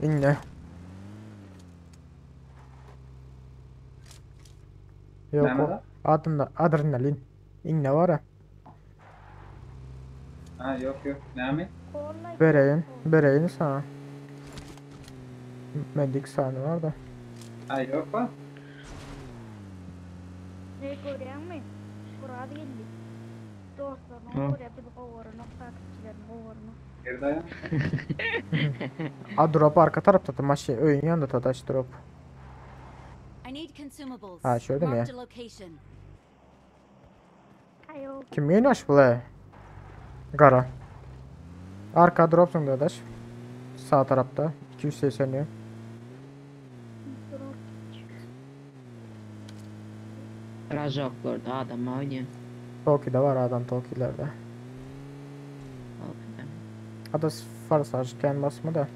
İnne. Yok Ne o. var? Adında adrenalin. İnne var ya. Ha yok. Ne mi? Kolay. Bereyin sana. Medik sahne var da. Ha yok mu? Ne görüyor musun? Burada geldi. Dostlarım Hı. oraya bir kovarına, takipçilerin kovarına. Geri dayan. A drop arka tarafta da maşi öyün yanında adaş drop. I need consumables. Ha, şöyle mi ya? Marked a location. Ayo. Kim yeni aç bula? Gara. Arka dropsun da adaş. Sağ tarafta 280 diyor. Rajok burada adam oynuyor. Toki'de var adam Toki'lerde. Adaş farsaj ken basma da.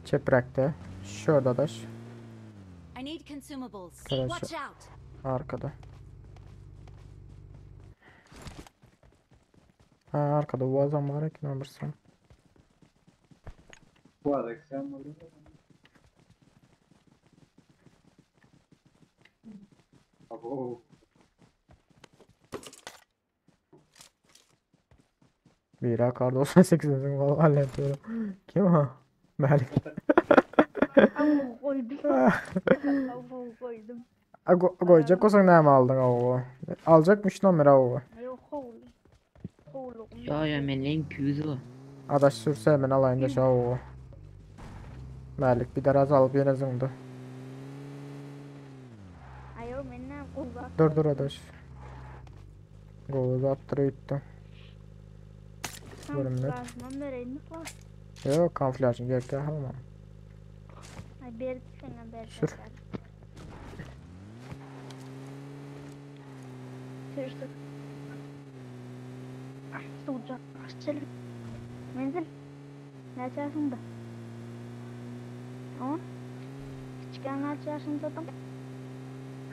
Çeprekte. Şurada adaş. I need consumables. Correct. Watch out. Arkada. Ha arkada bu adam var ki ne bilirsin. Bu adeksiyel mi oluyor? Abo. Bir kar 98'in vallahi hallediyorum. Kim o? Malik. Avu koydum. Avu koydum. Koyacak olsan ne mi aldın avu? Alacakmış numara avu. Ayo hovlu. Hovlu. Ya melleğin küzü var. Adaş sürse hemen alayım da şu avu. Malik bir de raz alıp yenezimdi. Ayo mennem uzak. Dur adaş. Gozu attırı gittim. Bölüm net. Lazım vereyim mi falan? Yok kamuflajın gerek yok ama. Ay berdi sana berdi. Sür. Sür. Sucak. Açalım. Menzil. Ne açarsın da? O? Küçükken açarsın zaten.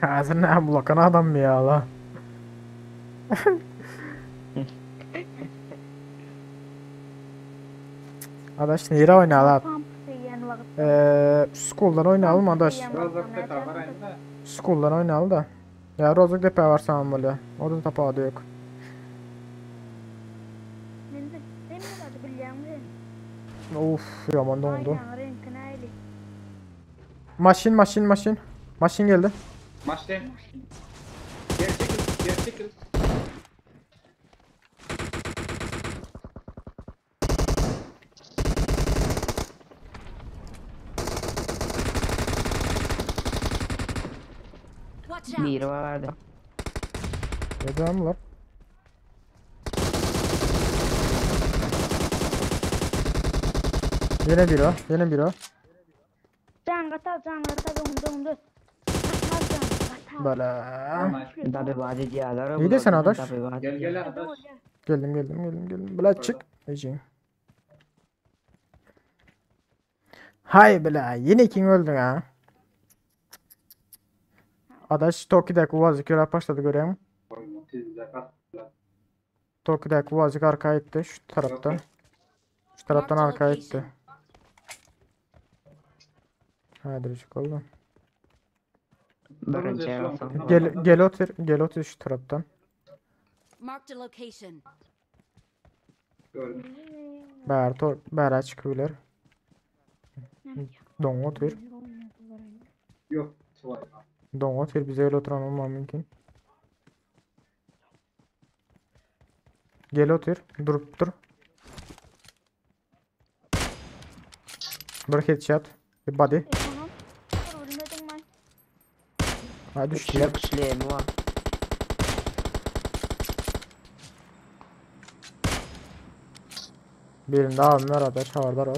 Ha sen ne bulakan adam mı ya la? Adaş nere oyna la? Pump yiyen vakit. School'dan oynayalım adaş. Rozok'ta tavır aynı. School'dan oynayalım da. Ya Rozok depe var sana böyle. Orada tapağı da yok. Menzil. Sen mi hadi bilyen mi? Of yaman dondu. Aynen renkine ayli. Maşin geldi. Başlayın. Geri çekil. Watch out. Biri vardı. Neden mi lan? Yine biri o. Can kata hundu. Katal can kata. Böyle. Tabi vadi diyorlar. İyi de sen adaş. Tabi vadi. Gel adaş. Geldim. Bıla çık. Ecin. Hay bela yine kim öldü ha? Adaş Toki'deki Uaz'ı köre başladı görüyor musun? Tizle kat. Toki'deki Uaz'ı arkaya itti şu taraftan. Şu taraftan Marked a arkaya location. itti. Hadi çık oğlum. Birinci yer Tamam. alsam. Gel otur şu taraftan. Marked a location. Gördüm. Bär açıkıyorlar. Don otur. Yok. Sıvay. Don otur bize öyle oturan olmam mümkün. Gel otur. Durup dur. Bir headshot. Bir body. Ekonom. Ölmedim ben. Ha düştüler. Kışlayayım var. Birinde abim var adaş havardar ol.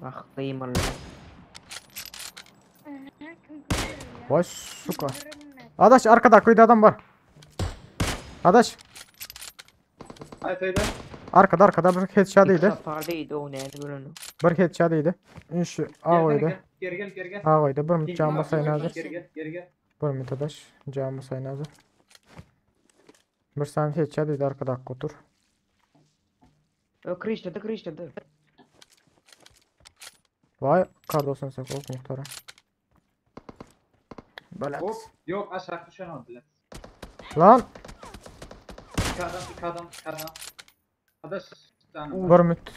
Bak kıymalı. Vay suka. Adaş arkada köyde adam var. Adaş Hayır söyle. arkada bir headshot İlk yedi. seferdeydi o neydi böyle. Bir headshot yedi. Şu ağıydı. Geri gel. Ağıydı. Bir mit can basayın hazır. Geri gel. Bir mit adaş. Can basayın hazır. Bir saniye headshot yedi arkada otur. O kırıştırdı. Vay kardosun sen kork muhtarım. Böyle. Hop. Yok aşağı düşen oldu lan. Lan İki adam. Adaş. bir mit.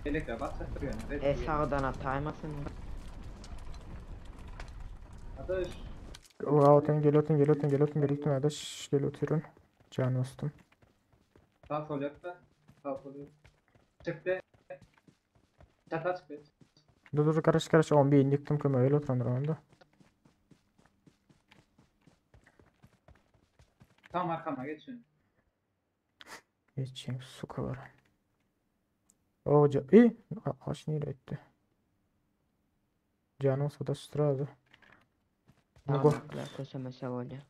Elekle bak satırıyor. Sağdan ataymasın. Adaş. Gelotun adaş. Gelotirun. Can dostum. Sağ sol yaptı. Çıktı. Çata çıktı. Dur karış 11 indiktim köme öyle oturandır onda. Tam arkama geçin. Geçeyim su var. Oca iyi. Aş nereye etti? Canım soda strada. Mugo Kösemese öyle.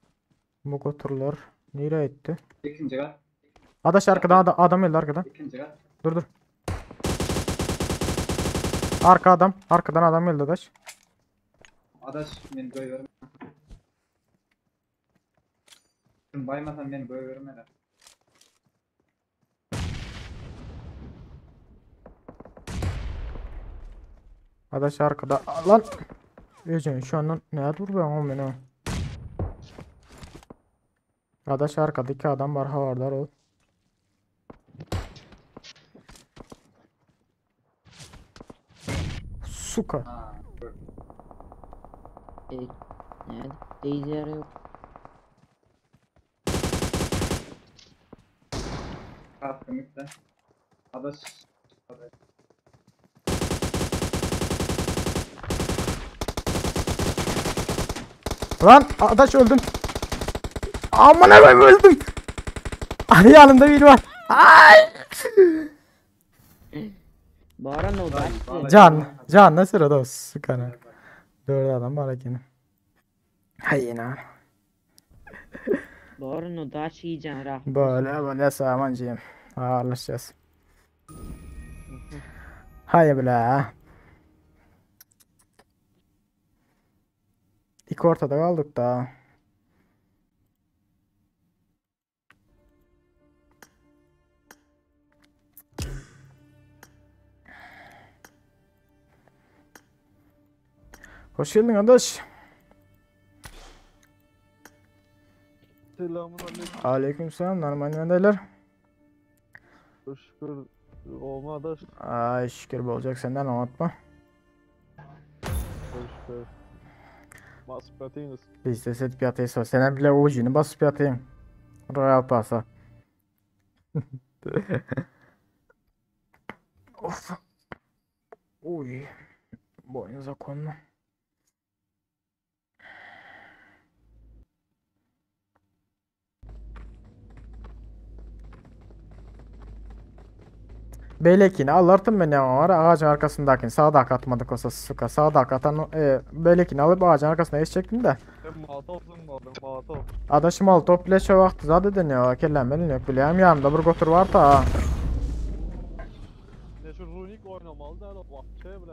Mugo turlar nereye etti? İkinci kat. Adaş arkadan adam geldi arkadan. İkinci kat. Dur. Arkadan adam geldi adaş. Adaş beni böyle görme. Şimdi baymasan beni böyle görmeler. Adaş arkada. Lan. Ecen şu an ne dur be oğlum beni. Adaş arkadaki adam var havardar ol. Suka. Ha. Nerede? Değiz yere yok. Kalktım gitti. Adaş. Lan adaş öldüm. Aman efendim öldüm. Ay yanımda biri var. Ay. Bağıran o da. Can ne sırada o sıkana. Dört adam var yine. Hay yine. Bağıran o da yiyeceksin rahat. Böyle samancıyım. Ağırlaşacağız. Hay bile. İki ortada kaldık da. Hoş geldin kardeş. Selamünaleyküm. Aleykümselam. Normal gönderiler. Şükür olmadı. Ay şükür bu olacak senden anlatma. Şükür. Basıp atayınız. Biz de set piyatayız var. Sen bile ucunu basıp yatayım. Royal Pass'a. Of. Uy. Boynuza konma. Belekini alartın beni var ağacın arkasındakini sağda atmadık olsa suka sağda atan belekini alıp ağacın arkasına geçecektim de Sen Molotof'sun mu aldın? Molotov. adaşım al top bile şu vakti zaten deniyor kellemenin yok bileyim yanımda bir götür var da Ne şu runik oynamalı da bak şey bile.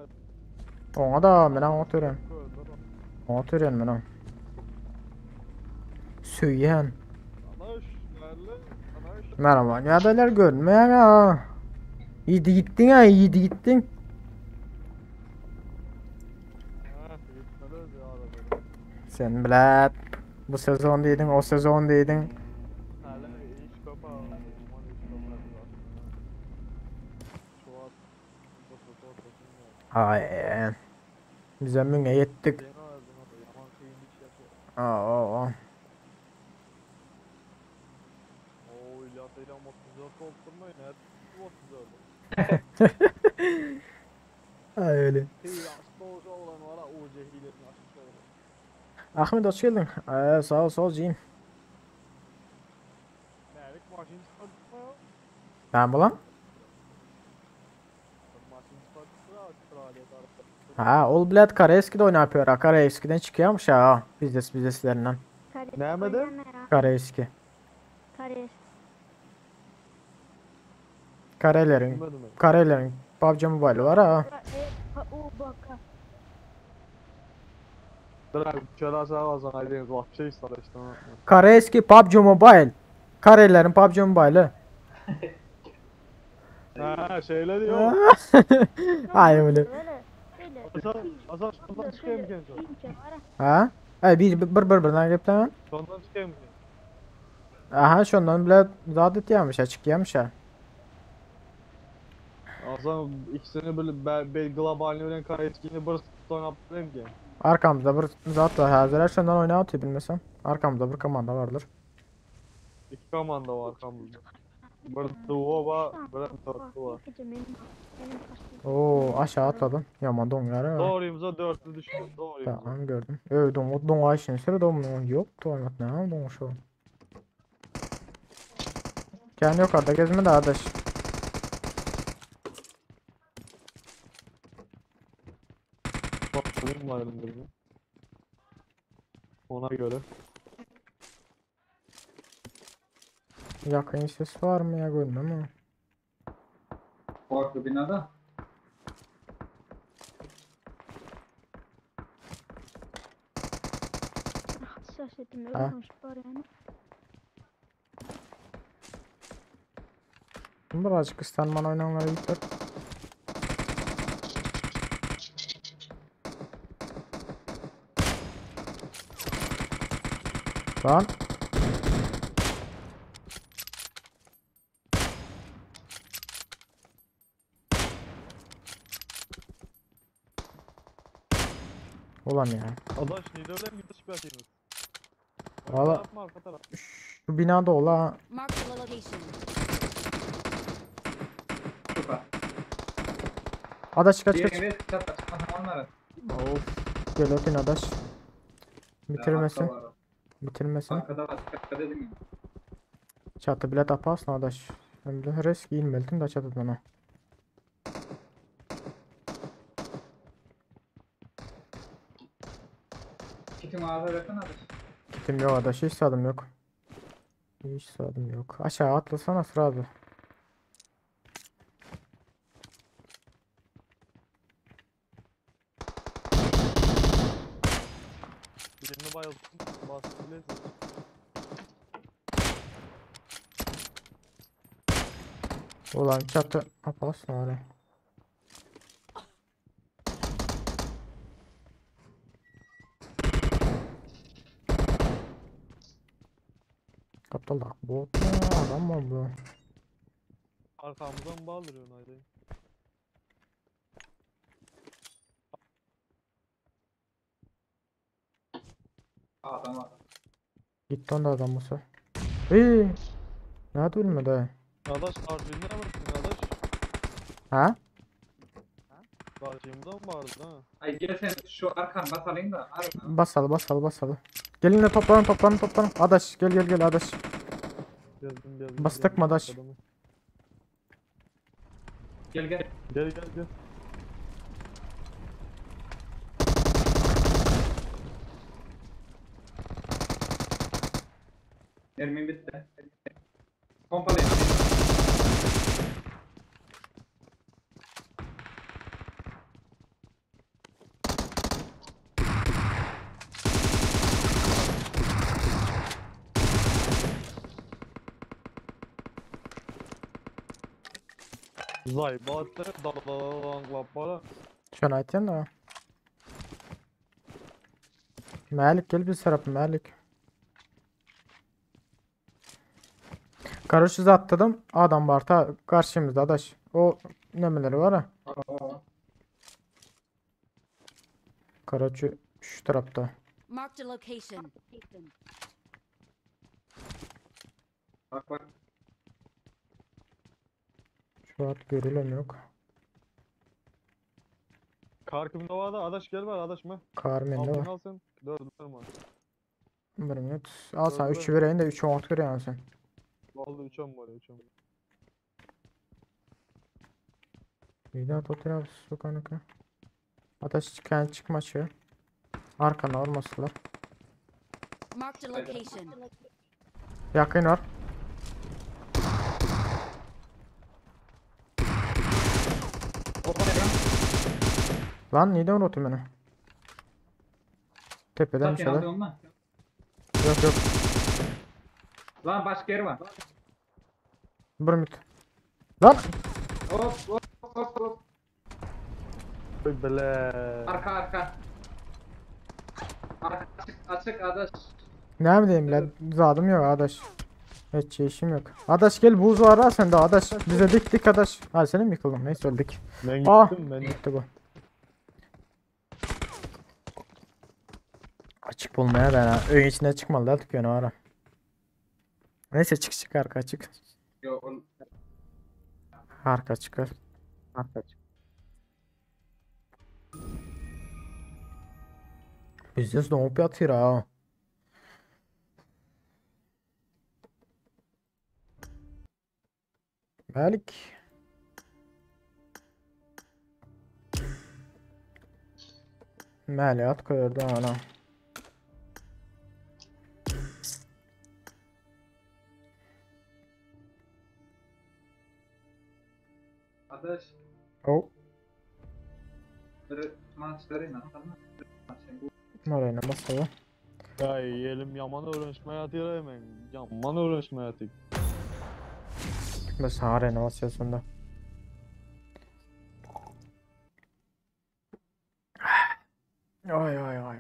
ona da ben oturuyorum Gördün mü? oturuyorum ben Süyen Anaş, değerli. Anaş. merhaba ya da görmüyor ya yedi gittin ha yedi gittin Ha, gitmeliyiz ya arada. sen bilet bu sezon değildin o sezon değildin Hala iş kapağı. Aman iş kapağı. Şu an. Bu ortasında. ay bize münge yettik Yeni öğrendim abi. Yaman kıyım iş yapıyor. aa Oo İlyas Eylem 34 olsunmayın. Her 34. ay öyle Yaşlı hoca olan var ha o cehilin yaşlı olan. Ahmet hoş geldin sağ ol Cin Merik maşin çıkartma ya. ben bulam Maşin çıkartma ya. Kraliyet arası. ha ol bilet Karaeski'de oynapıyor ha Karaeski'den çıkıyormuş ha bizdeslerinden Kare. Ne Mehmet'im? Oynama ya. Karaeski Kare. Bilmedim ben. Karelerin PUBG Mobile var ha O baka. Dur şöyle sağ olsun aydınız bak şey sana işte. Karaeski PUBG Mobile Karelerin PUBG Mobile'ı Ha şeyle diyor. ay öyle Böyle. Böyle. Hasan şundan çıkayım mı kendisi? İmkan var. ha ay birden gelip lan Şundan çıkayım mı? aha şundan bile zaten yemiş açık yemiş ha Hasan ikisini böyle globalini öğren kayıtkini bir son yaptırayım ki. arkamızda bir zat var hazır şundan oynatıyor bilmesem arkamızda bir komanda vardır İki komanda var kamızda. Bir duo var, bir dörtlü var. Oo aşağı atladın yaman don ya Doğruyumza dörtlü düştüm. Doğruyumza. tamam gördüm don ayşin sıra don yok don ne don şu kendi yukarıda gezme de adaş Bakalım var elimde. Ona göre. yakın ses var mı ya görmem ama Farklı binada. Hassasiyetim Ha. yokmuş bari yani. birazcık ıslanman oynanları yutar lan ulan ya Adaş Nider'den gidiş bir atayım. Valla- Arka taraf mı, arka taraf? şu binada ola Mark the location. Süper. adaş kaç Diğer kaç evet çat açma onları. of gel otin adaş bitirmesin Arkada var. bitirmesin Arkada var. Arkada dedim ya. çatı bile tapasın adaş ben bile risk giyinmeldim de çatıdan ha Kitim ağzı yakın adı. Kitim yok adaş hiç sadım yok hiç sadım yok aşağı atlasana sırada Birini bayılttım. Bastı bilesin. ulan çatı tapasın öyle kaptalak bot mu adam mı bu Arkamızdan bağlıyorsun aydın. Adam. gitti onda adam bu sefer Eee ne ölmedi Adaş karşımda mısın adaş? ha Karşımdan vardı ha. Ay gel sen şu arkan basalayım da. Arkan. basal gelin de toplanın adaş gel adaş Geldim. Bastık mı adaş? Adamı. Gel gel. Gel gel gel. Mermim bitti. Pompalayın. Zay battı. Dalalanglapara. Şunu aytayım da. Malik gel bir tarafı Malik. Karışızı atladım. Adam var ta karşımızda adaş. O nemeleri var ha. Karaçı şu tarafta. Marked a location. Bak bak. Şu an görülen yok. Karkımda var da adaş gel var adaş mı? Karmende Aldın var. al sen. 4 var. Bir minut. Al sana Öyle. 3'ü vereyim de 3'ü ot göreyim sen. Vallahi 3 var 3 var. Bir daha otur abi su kanaka. Adaş çıkan çıkmaşı. Arkana olmasılar. Marked a location. Yakın var. Pompalayın. Lan neden unuttun beni? Tepeden bir Zaten şeyler. aldı onunla. Yok yok. Lan başka yeri var. Bir minut. Lan! Hop hop hop hop. Oy bele. Arka arka. Arka açık açık adaş. Ne mi diyeyim lan? Zadım yok adaş. Hiç işim yok. Adaş gel buz var ha sende adaş. Bize dik dik adaş. Ha senin mi yıkıldın? Neyse öldük. Ben Ah! gittim ben. Gitti bu. Açık bulmaya ben ha. Öğün içine çıkmalılar tıkıyor ara. Neyse çık çık arka çık. Yok oğlum. Arka çıkar. Arka çık. Bizde doğup yatıyor ha. Malik. Malik at koyardı ana. Adaş. O. Böyle maçları ne yapalım? Oraya masaya. Ya elim yaman öğrenişmeye atıyor hemen. Yaman öğrenişmeye atıyor. Mesela renovasyonunda. Ay ay ay.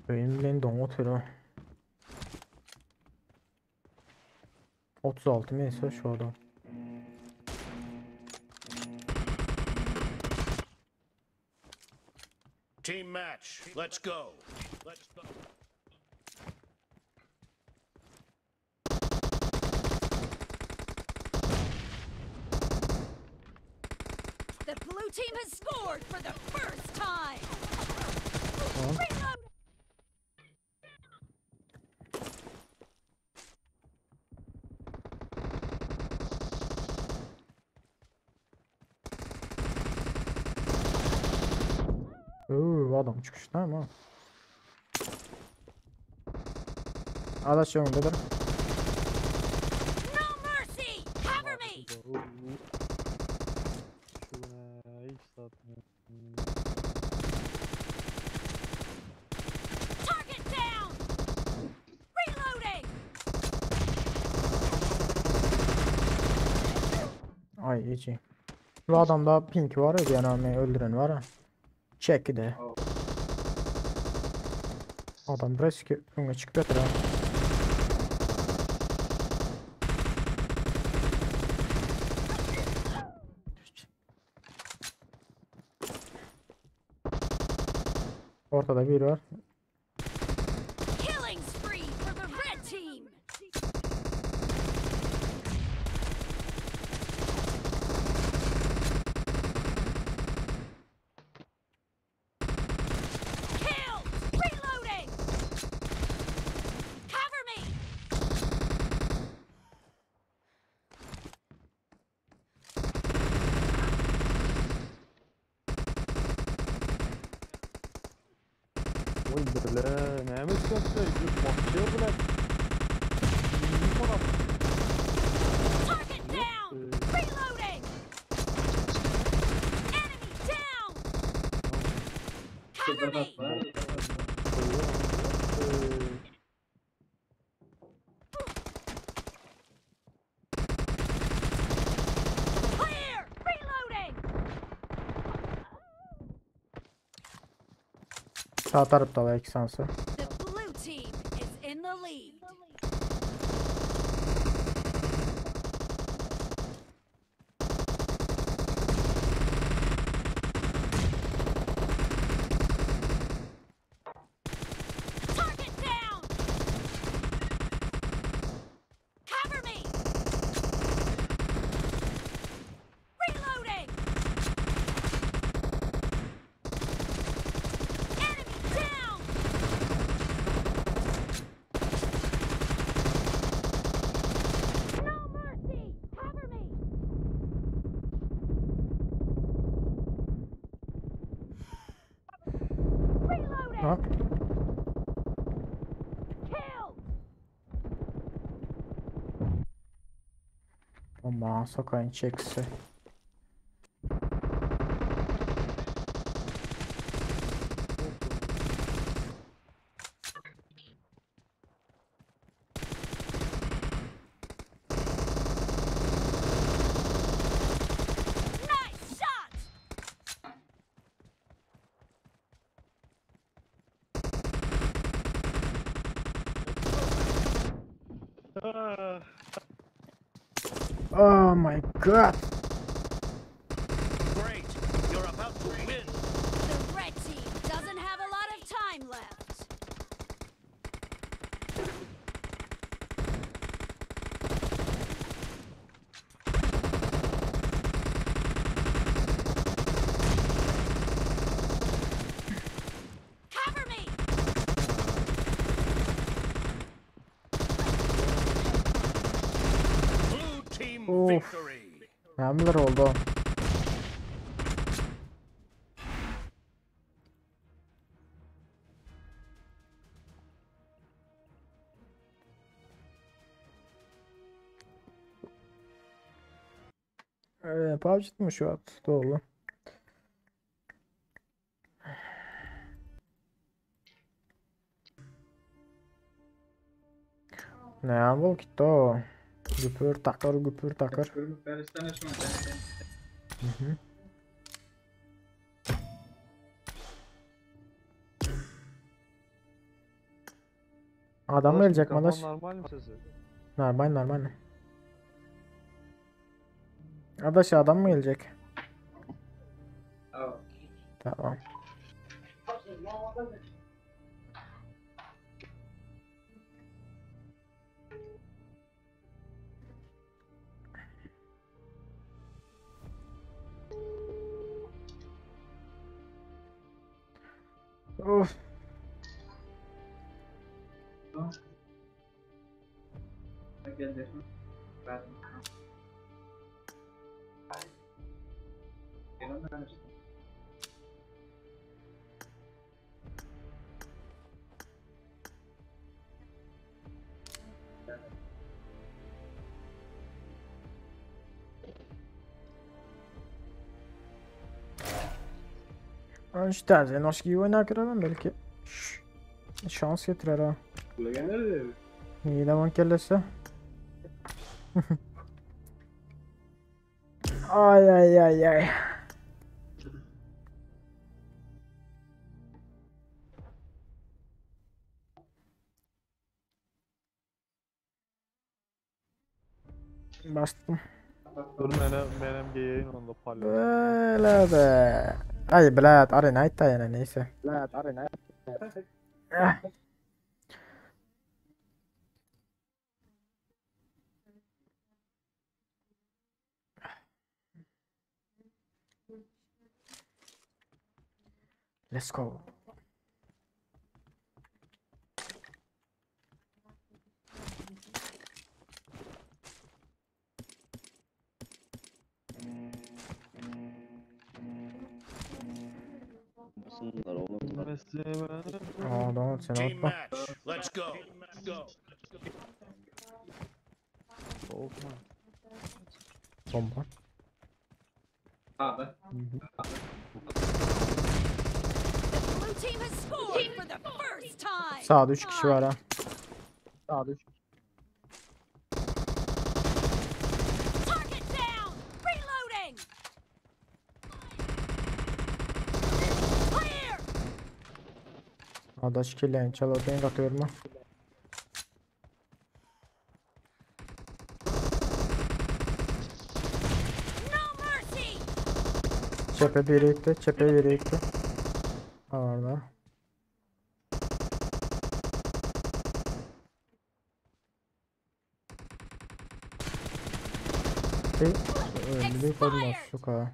Benim donatıyor. 36 neyse şu adam. Team match. Let's go. Let's go. The blue team has scored for the first time. Tamam. Reload. Adam çıkışta ama. Adaş yolundadır. No mercy. Cover me. Şuna hiç satmıyor. Target down. Reloading. Ay iyice. Bu adamda pink var ya yani öldüren var ha. Çek de. Adam rescue önüne çıkıp yatır ha. Ortada biri var. Killing spree for the red team. Oy bile neymiş yaptı? Yük bakıyor bile. İyi taraf. Target down! Reloading! Enemy down! Cover me! Clear! Reloading! Sağ tarafta var iki sansı. The blue team is in the lead. Target down! Cover me! Reloading! Enemy down! No mercy! Cover me! Reloading! Ha. Kill! Aman sokayın çekisi. Nice shot! Oh my god. Great. You're about to win. The red team doesn't have a lot of time left. Cover me! Blue team Oof. victory. Neler oldu? PUBG mi şu an? Doğru. Ne yapalım ki to? Güpür takır güpür takır. Beristan şunu ben. Hı hı. Adam mı gelecek Mikrofon Madaş? normal mi sesi? Normal normal. Adaş adam mı gelecek? Tamam. Tamam. Of. Geldi. Ben. Gelen ben işte. İşte Zenoşki'yi oynar kırarım belki. Şans getirir ha. Kulağa nerede? İyi de bank gelirse. Ay ay ay ay. Bastım. Dur benim geyeyim onda palyo. Böyle de. Ay Blad arena ait yani neyse. Blad arena. Let's go. Basınlar oğlum. Nefesime. Adam sen Team atma. match. Let's go. Soğukma. Bomba. Sağda. The blue team has scored for the first time. Sağda 3 kişi var ha. Target down. Reloading. Clear. Adaş kirleyin çalarken katıyorum ha. No mercy. Çepe biri gitti. Çepe biri gitti. Orada. Öldü olmaz şu kadar.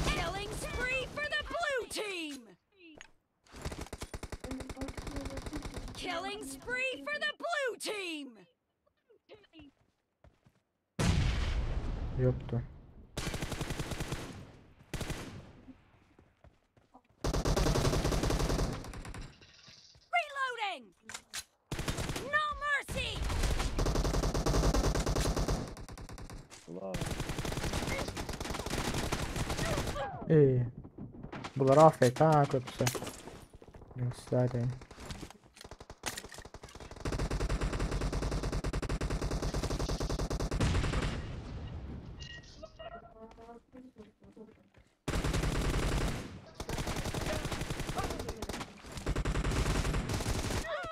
Killing spree for the blue team. Killing spree for the blue team. Yoktu. Reloading. No mercy. İyi. Bunlar AFK ha kötüsü. Zaten.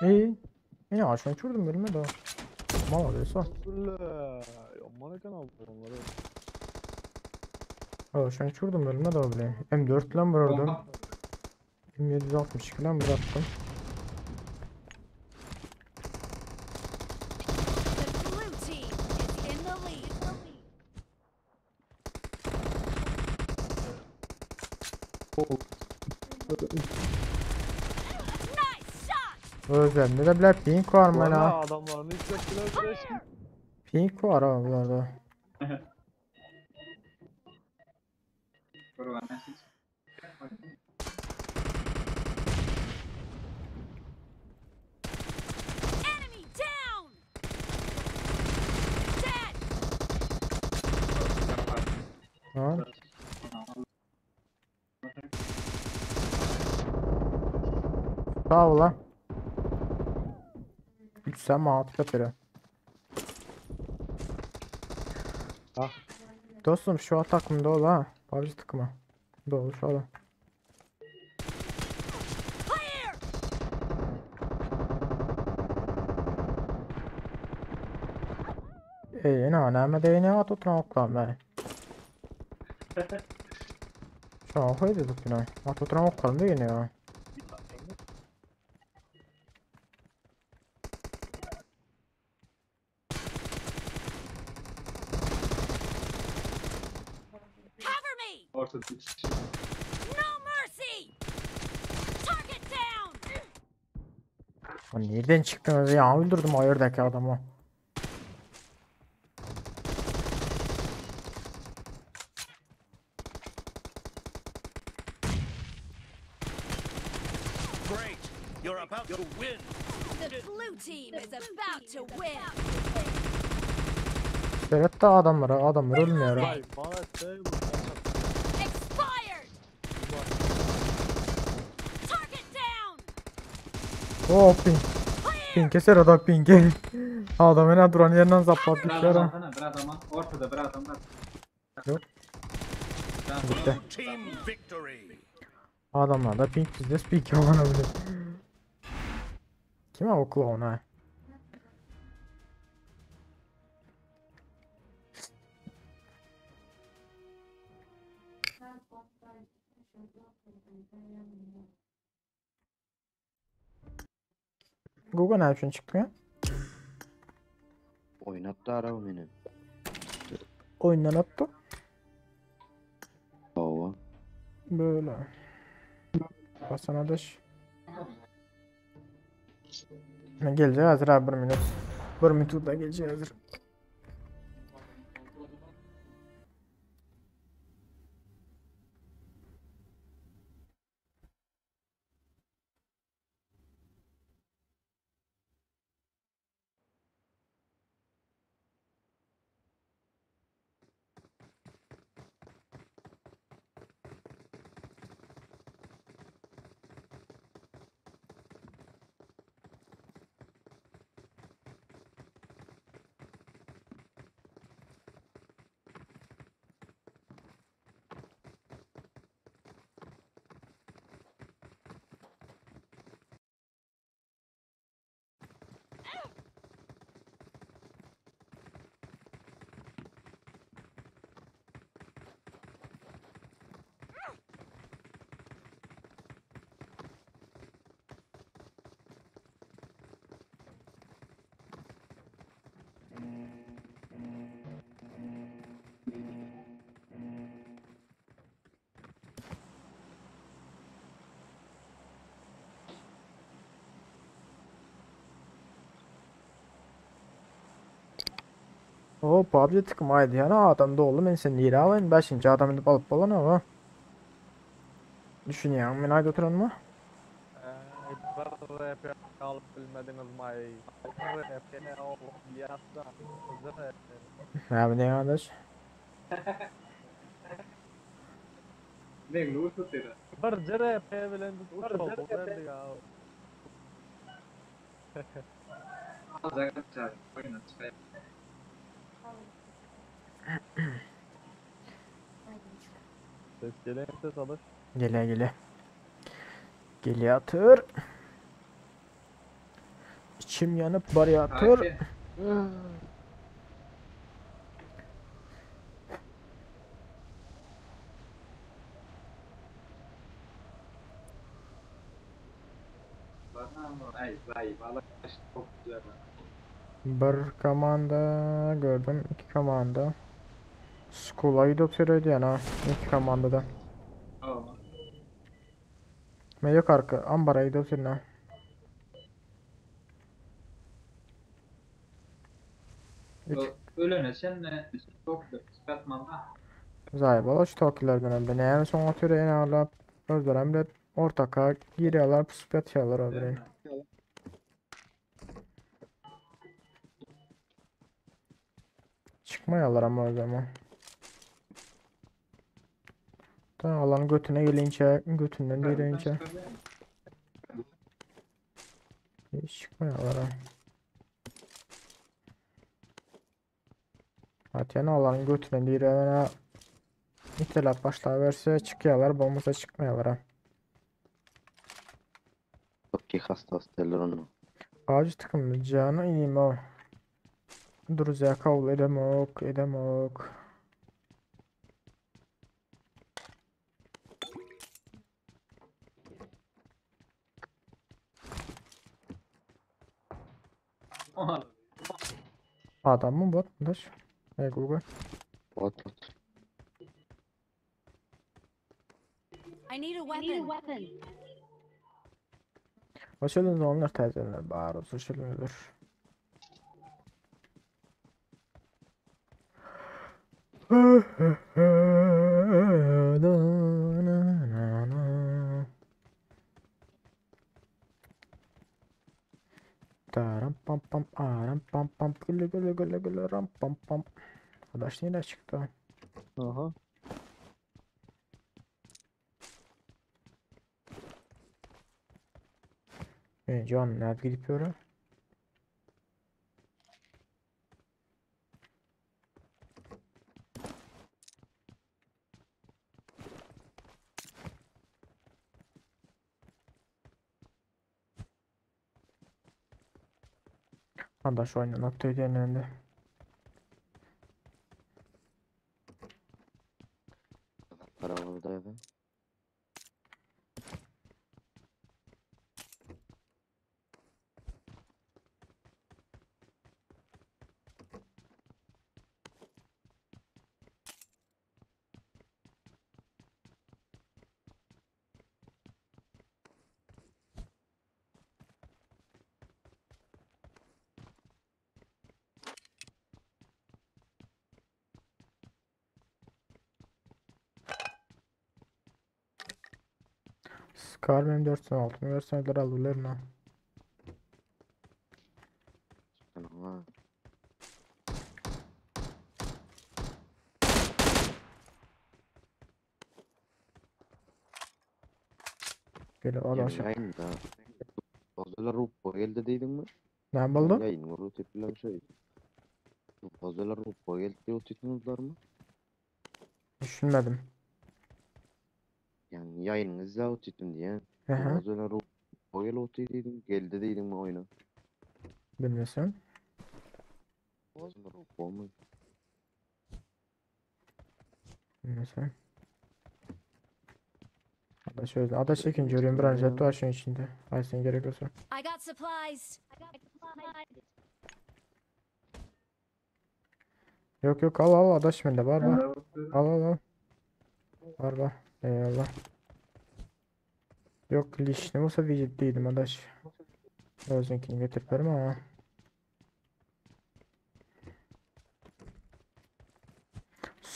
İyi. Yine aşağı uçurdum bölüme de. Mal alıyorsa. Ulan. Aman kan aldı onları. Aşağı uçurdum bölüme de bile. M4 lan buradan. Bomba. 2762 lan bıraktım. The blue team is in the lead. Nice shot. Özlemde de bile pink var mı Bana la? adamlarını hissettiler bile. Pink var ha bunlarda. Koru bana siz. Enemy down. Dead. Ha? Sağ ol lan. Güç sen maat katırı. Ah. Dostum şu an takımda ol ha. PUBG takımı. Doğru şu an. Clear. No, nej men det är inget att tråka med. Så skit i det nu. Att tråka med det nu. Cover me. Ortada bir kişi. No mercy. Target down. Lan nereden çıktınız ya? Öldürdüm ayırdaki adamı. Great. You're about to win. The blue team is about to win. Evet de adamlar ölmüyor. Ha. Vay bana şey bu. Expired. Target down. Oh ping. Ping keser adam pingi. Adam en duran yerinden zaplattı Bir bir adam kere. alsana, bir adam al. Ortada bir adam var. Yok. Bir adam al. Gitti. Blue team victory. Adamlar da ping bizde speak yapabilir. Kim o clown ha? Google ne için çıktı ya? Oynattı araba beni. Oyundan attı. Baba. Böyle. Basan adaş. Gelecek hazır abi 1 minut. 1 minut da gelecek hazır. O PUBG tıkmaydı yani adamda oldu men sen nire alayın 5. adam edip alıp bolan ama. Düşünüyorum men ayda oturan mı? Bir rap alıp bilmediniz may. Rap o yasta. Rap. Ne ne kardeş? Ne glue tuttu. Bir rap bilen uçak oldu ya. Zaten çağır. Oyuna çıkıyor. Ses gelen ses alış. Gele gele. Gele atır. İçim yanıp bari atır. Haki. Bana ama ay balık çok güzel. Bir komanda gördüm. 2 komanda. School'a gidip sürüyordu yani ha. 2 komandada. Oo. Ben yok arka. Ambara gidip sürüyor. Ölene sen ne? Çok katmanda. Zayıf şu tokilerden öldü. Ne yani son atıyor en ağırlar. Öldüren bir ortaka giriyorlar. Pusup yatıyorlar öbürüne. Çıkmıyorlar ama o zaman. Da alan götüne gelince götünden girince hiç çıkmıyorlar ha. Zaten alanın götüne girene İtilaf başlayıverse çıkıyorlar. Bombasa çıkmıyorlar ha. Çok iyi hastası derler onu. Ağacı tıkımlı canı iyiyim o. Duruzaya kavul edemok edemok. Adam mı bot mu daş? Hey Google. Bot. I need a weapon. O şöyle onlar tercihler bağır olsa şöyle olur. Taram pam pam aram pam pam güle güle güle güle ram pam pam. Arkadaş yine çıktı. Aha. Can nerede gidip yürü? Arkadaş oyunu noktayı denildi. Arabadaydı. Scar benim 406'ımı verseler alırlar lan. Ama Böyle adaş. yayında. Fazla rupo geldi deydin mi? Ne buldun? Yayın var o tipilen şey. Fazla rupo geldi o tipiler mı? Düşünmedim. Yani yayınınız ya o tipin diye. Hı hı. Fazla rupo geldi o deydin. Geldi deydin mi oyuna? Bilmiyorsun. Fazla rupo mu? Bilmiyorsun. Adaş öyle. Adaş ikinci ürün bir an jet var şunun içinde. Ay sen gerek olsa. I got supplies. Yok yok al al adaş bende var var. Al al al. Var var. Eyvallah. Yok liş ne olsa diyecektiydim adaş. Özünkini getirip verme ama.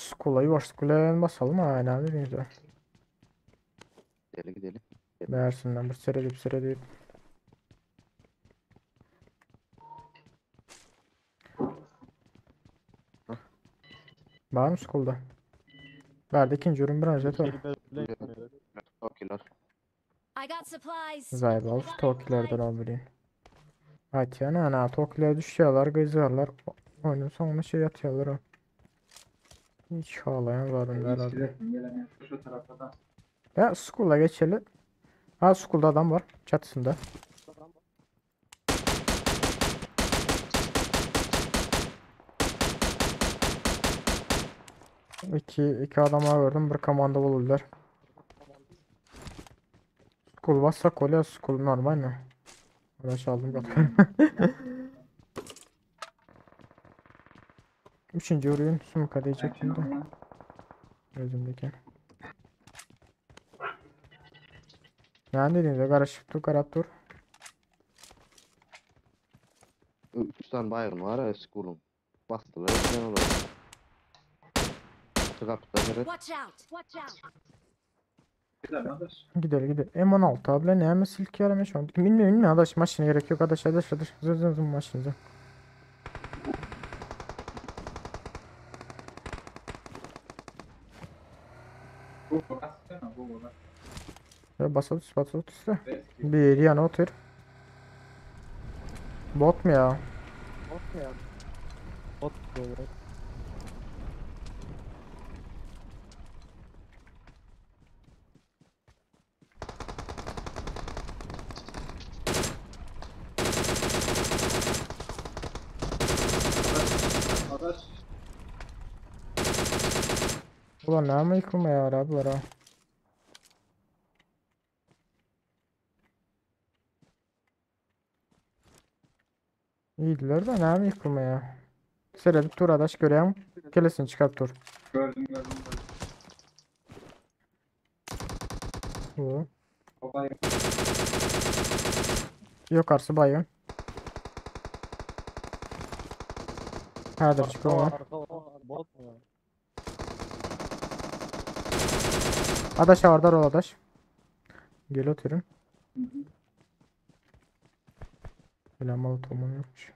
Skula basalım ha ne bileyim de. Gidelim. Versinler bir sere deyip. Var mı skulda? Verdi ikinci ürün bir jet var. Tokiler. I got supplies. Zaybal Tokilerden almalıyım. Hadi yana ana Tokiler düşüyorlar kızıyorlar. Oyunun sonunda şey atıyorlar o. Hiç ağlayan varım herhalde. İskeletin gelen şu tarafa da. Ya Skull'a geçelim. Ha Skull'da adam var çatısında. İki adama gördüm bir komanda bulurlar. Skull varsa kolye Skull normal mi? Arkadaş aldım bakalım. Üçüncü ürün sumka diyecektim de. Gözümdeki. Yani dediğinizde karışıktı karaktör. 3 tane baygın var ya skulum. Bastılar. Sen olur. Çıkıp da biri. Watch out. Watch out. Güzel arkadaş. Gider. M16 abla ne hemen silki aramış şu an. Bilmiyorum adaş maşine gerek yok adaş. Zır maşinize. Bu baksana bu bak. Ya basat üstü. Bir yana otur. Bot mu ya? Bot böyle. Arkadaş. Ulan ne ama yıkılma ya abiler ha. İyiydiler de ne ama yıkılma ya. Sıra bir tur adaş göreyim. Kelesini çıkart tur. Gördüm. Bu. Baba Yukarısı baygın. Hadi çıkıyor. Bot mu ya? Adaş avardar ol adaş. Gel oturun. Böyle malı tohumum yokmuş.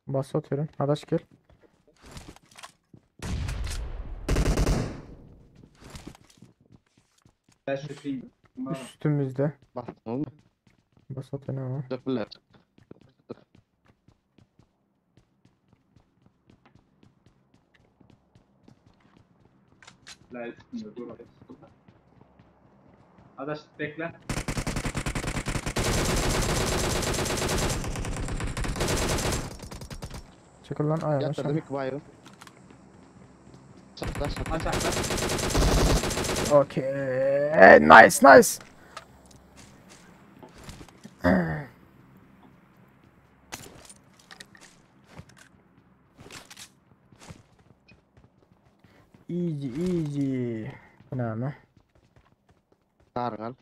Bas oturun. Adaş gel. ben şüpheyim. Üstümüzde. Bastın oğlum. Bas oturun ama. Tıklar. La üstünde dur. Arkadaş bekle. Çıkıl lan ayağına Yatırdım şöyle. 2 baygın. Sakla. Aç akla. Okay. Nice. Easy. Önemli. Tarın al.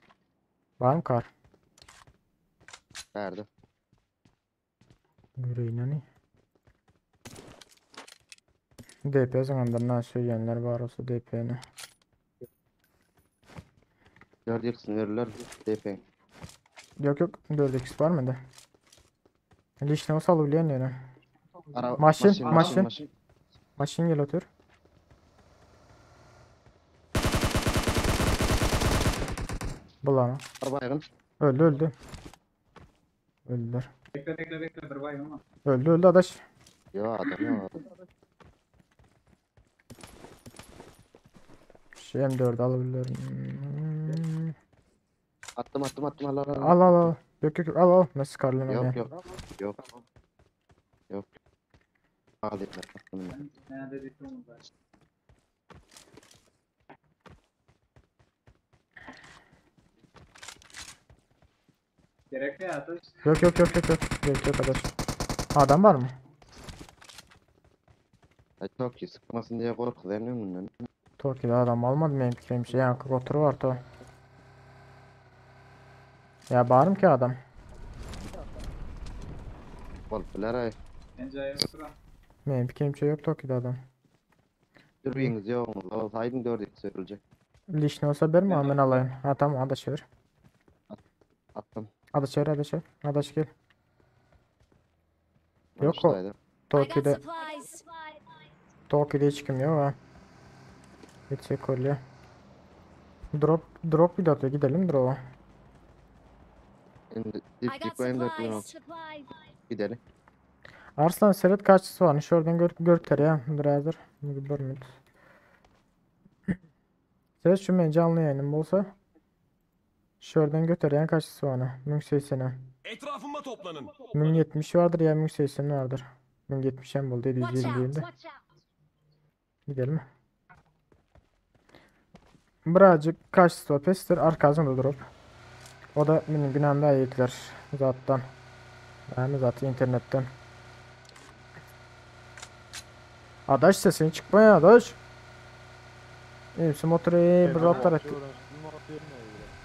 Var mı kar? Nerede? Yüreğine ne? DP zamanlarından söyleyenler var olsa DP'ni. 4 yıksın verirler. DP. Yok 4x var mı da? Lişne o salıbilen yani. Maşin. Maşin gel otur. Bulana. Baygın. Öldü. Öldüler. Bekle bir vay ama. Öldü adaş. Yo adam yok. Şey M4 alabilir. Hmm. Attım al. Al. Yok al. Nasıl karlına ya? Yok. Al etme. Attım ben. Ne dedik onu ben. Gerek ne arkadaş? Yok adaş. Adam var mı? Çok iyi sıkmasın diye korkuyorum bundan. Toki'de adam almadım benim fikrim şey yankı otur var to. Ya bağırım ki adam. Golfler ay. Bence ayaktıra. Benim kimse yok Toki'de adam. Dürbünüz yok. Olsaydın 4x söyleyecek. Lişne olsa ben mi hemen alayım? Ha tamam adaş çevir. Attım. Adaş çevir adaş çevir. Adaş gel. Yok o. Konuştaydı. I got Toki'de. supplies. Toki'de hiç kim yok ha. Gidecek kolye. Drop bir de atıyor. Gidelim drop'a. Şimdi I dip got benim 4 bin supplies. gidelim. Arslan Serhat kaççısı varmış. Oradan gör ya. Dur hazır. Bir minut. Serhat şu men canlı yayınım olsa. Şuradan götüren kaççısı var. 1080'e. Etrafıma toplanın. 1070 vardır ya 1080 vardır. 1070 hem buldu Watch 720 değil out. de. Watch out. Gidelim. Birazcık kaççısı var. Pester arkasında drop. O da benim günahımda ayıklar. Zattan. Yani zaten internetten. Adaş sesin çıkma ya adaş. Hepsi motoru bir raptar etti.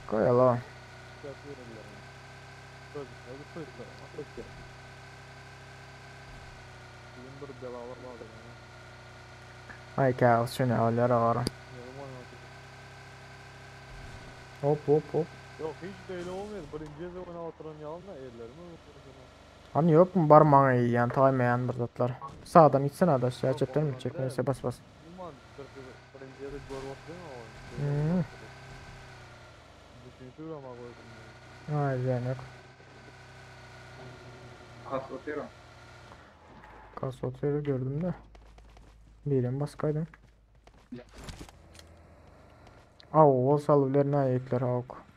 Koy la. Ay kal şunu ağlara var. Hop hop hop. Yok hiç böyle olmuyor. Birinci zaman oturan yalnız ellerimi Hani yok mu parmağını yiyen taymayan bir zatlar. Sağdan içsene adaş ya cepten mi çek neyse bas bas. Uman birinci yerde görmek değil mi o? Hmm. Düşünsün ama koydum. Ay yani yok. Kas oturuyor. Kas oturuyor gördüm de. Birim baskaydım. Au o salıvlarına ayıklar avuk.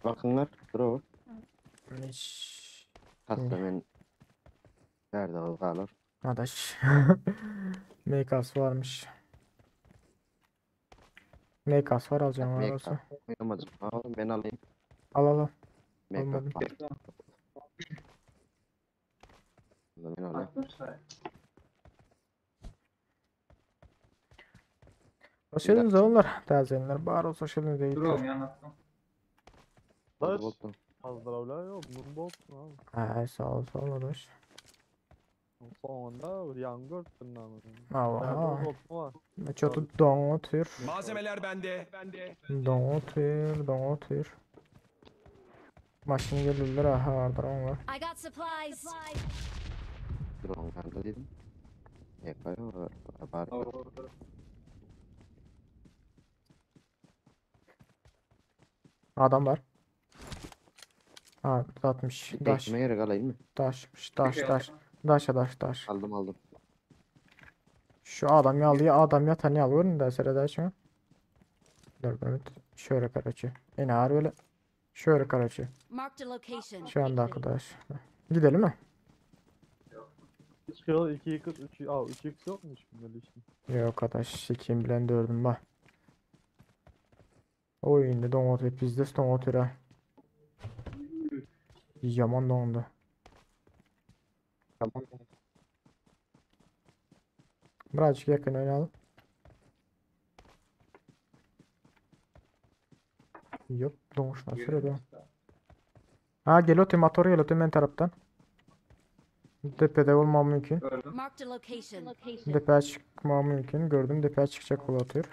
Bakınlar. Dur. Hiç. Hastamen. Nerede o kalır? Adaş. Mekas varmış. Mekas var alacağım var olsa. Oynamadım. Oğlum ben alayım. Al al al. Make Almadım. up. Ben alayım. Hoş geldiniz oğullar. Tazenler. Bağır olsa hoş geldiniz. Dur oğlum anlattım. Taş. Buldum. Fazla yok. Bunun boksun abi. Ay sağ ol adaş. Sonunda yangın tırnağını. Aa. Var. Çotu don otur. Malzemeler bende. Don otur. Don otur. Maşını gelirler aha vardır onlar. I got supplies. Dur oğlum ben de dedim. Make up. Bari. Adam var. Ha 60. Bir Daş. tekme yere kalayım mı? Taşmış. Taş. Taş. Aldım. Şu adam yalıyor. Adam yatan yalıyor. Da sırada şu. Dur evet. Şöyle karaçı. En ağır böyle. Şöyle karaçı. Marked a location. Şu anda arkadaş. Gidelim mi? 3 kilo 2 x 3 2x yokmuş bunda işte. Yok arkadaş. 2'yi bilen 4'üm bak. Oyunda don otur. Bizde don otur ha. Yaman dondu. Tamam. Birazcık yakın oynayalım. Yok donmuş nasıl öyle? Ha geliyor motoru geliyor hemen taraftan. Tepede olmam mümkün. Gördüm. Marked a location. Tepeye çıkmam mümkün. Gördüm tepeye çıkacak kolu atıyor.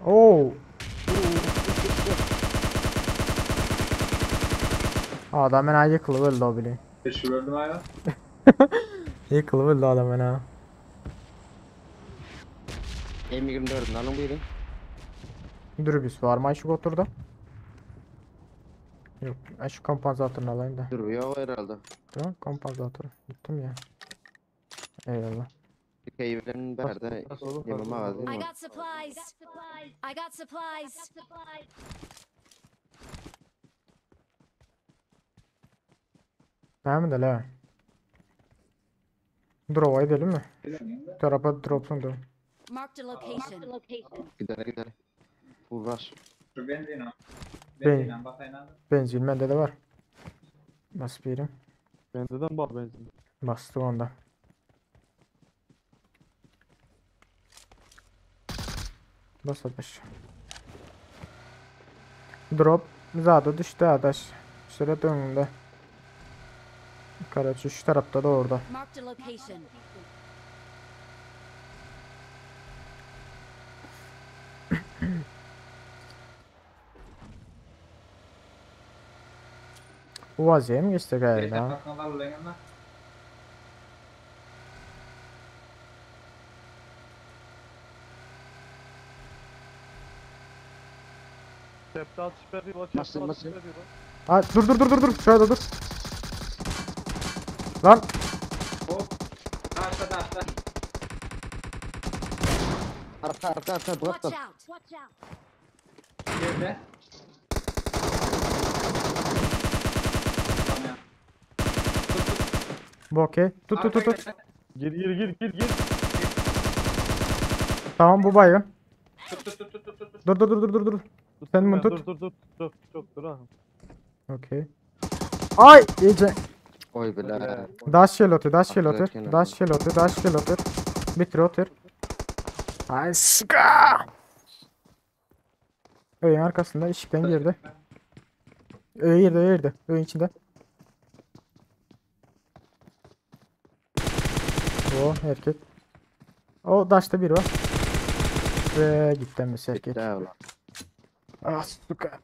Oo. Adam ben yıkılı öldü o bile. Şu gördüm hala. Yıkılı öldü adam ben ha. M24'ün alın buyurun. Dürbüs var mı şu oturdu? Yok. Şu kompansatörünü alayım da. Dur ya herhalde. Tamam kompansatörü. Gittim ya. Eyvallah. Bir keyiflerin berde yemem ağzı I mı? got supplies. I got supplies. Tamam da la. Drop'a gidelim mi? Tarafa drop'sun dur. Marked a location. Gider. Uğraş. Şu benzin o. Ben- Benzin bakayım abi. Benzin bende de var. Bas birim. Benzeden bak benzin. Bastım onda. Bas adaş. Drop zaten düştü adaş. Süre önünde. Karaçı şu tarafta da orada. Marked a location. Bu vaziyet mi geçti Direkt galiba? arkasına alalım lan. Çepte atış veriyor. Nasıl, Çepte atış nasıl? veriyor. Ha, dur. Şurada dur. Lan Hop. Aşağıda. Arka drop Watch da. out. Watch out. Yerde. Tamam ya. bu okey. Tut. Arkaya gel. Gir. Tamam bu baygın. Tut. Dur. Sen bunu tut. Dur. Çok dur ha. Okey. Ay iyice. Oy bile. Daş shell otur. Affederken Daş shell otur. Bitir otur. Ay sıka. Öğün arkasında ışıktan girdi. Öğün girdi. Öğün içinde. O erkek. O daşta biri var. Ve gitti mi erkek. Gitti ulan. Ah sıka.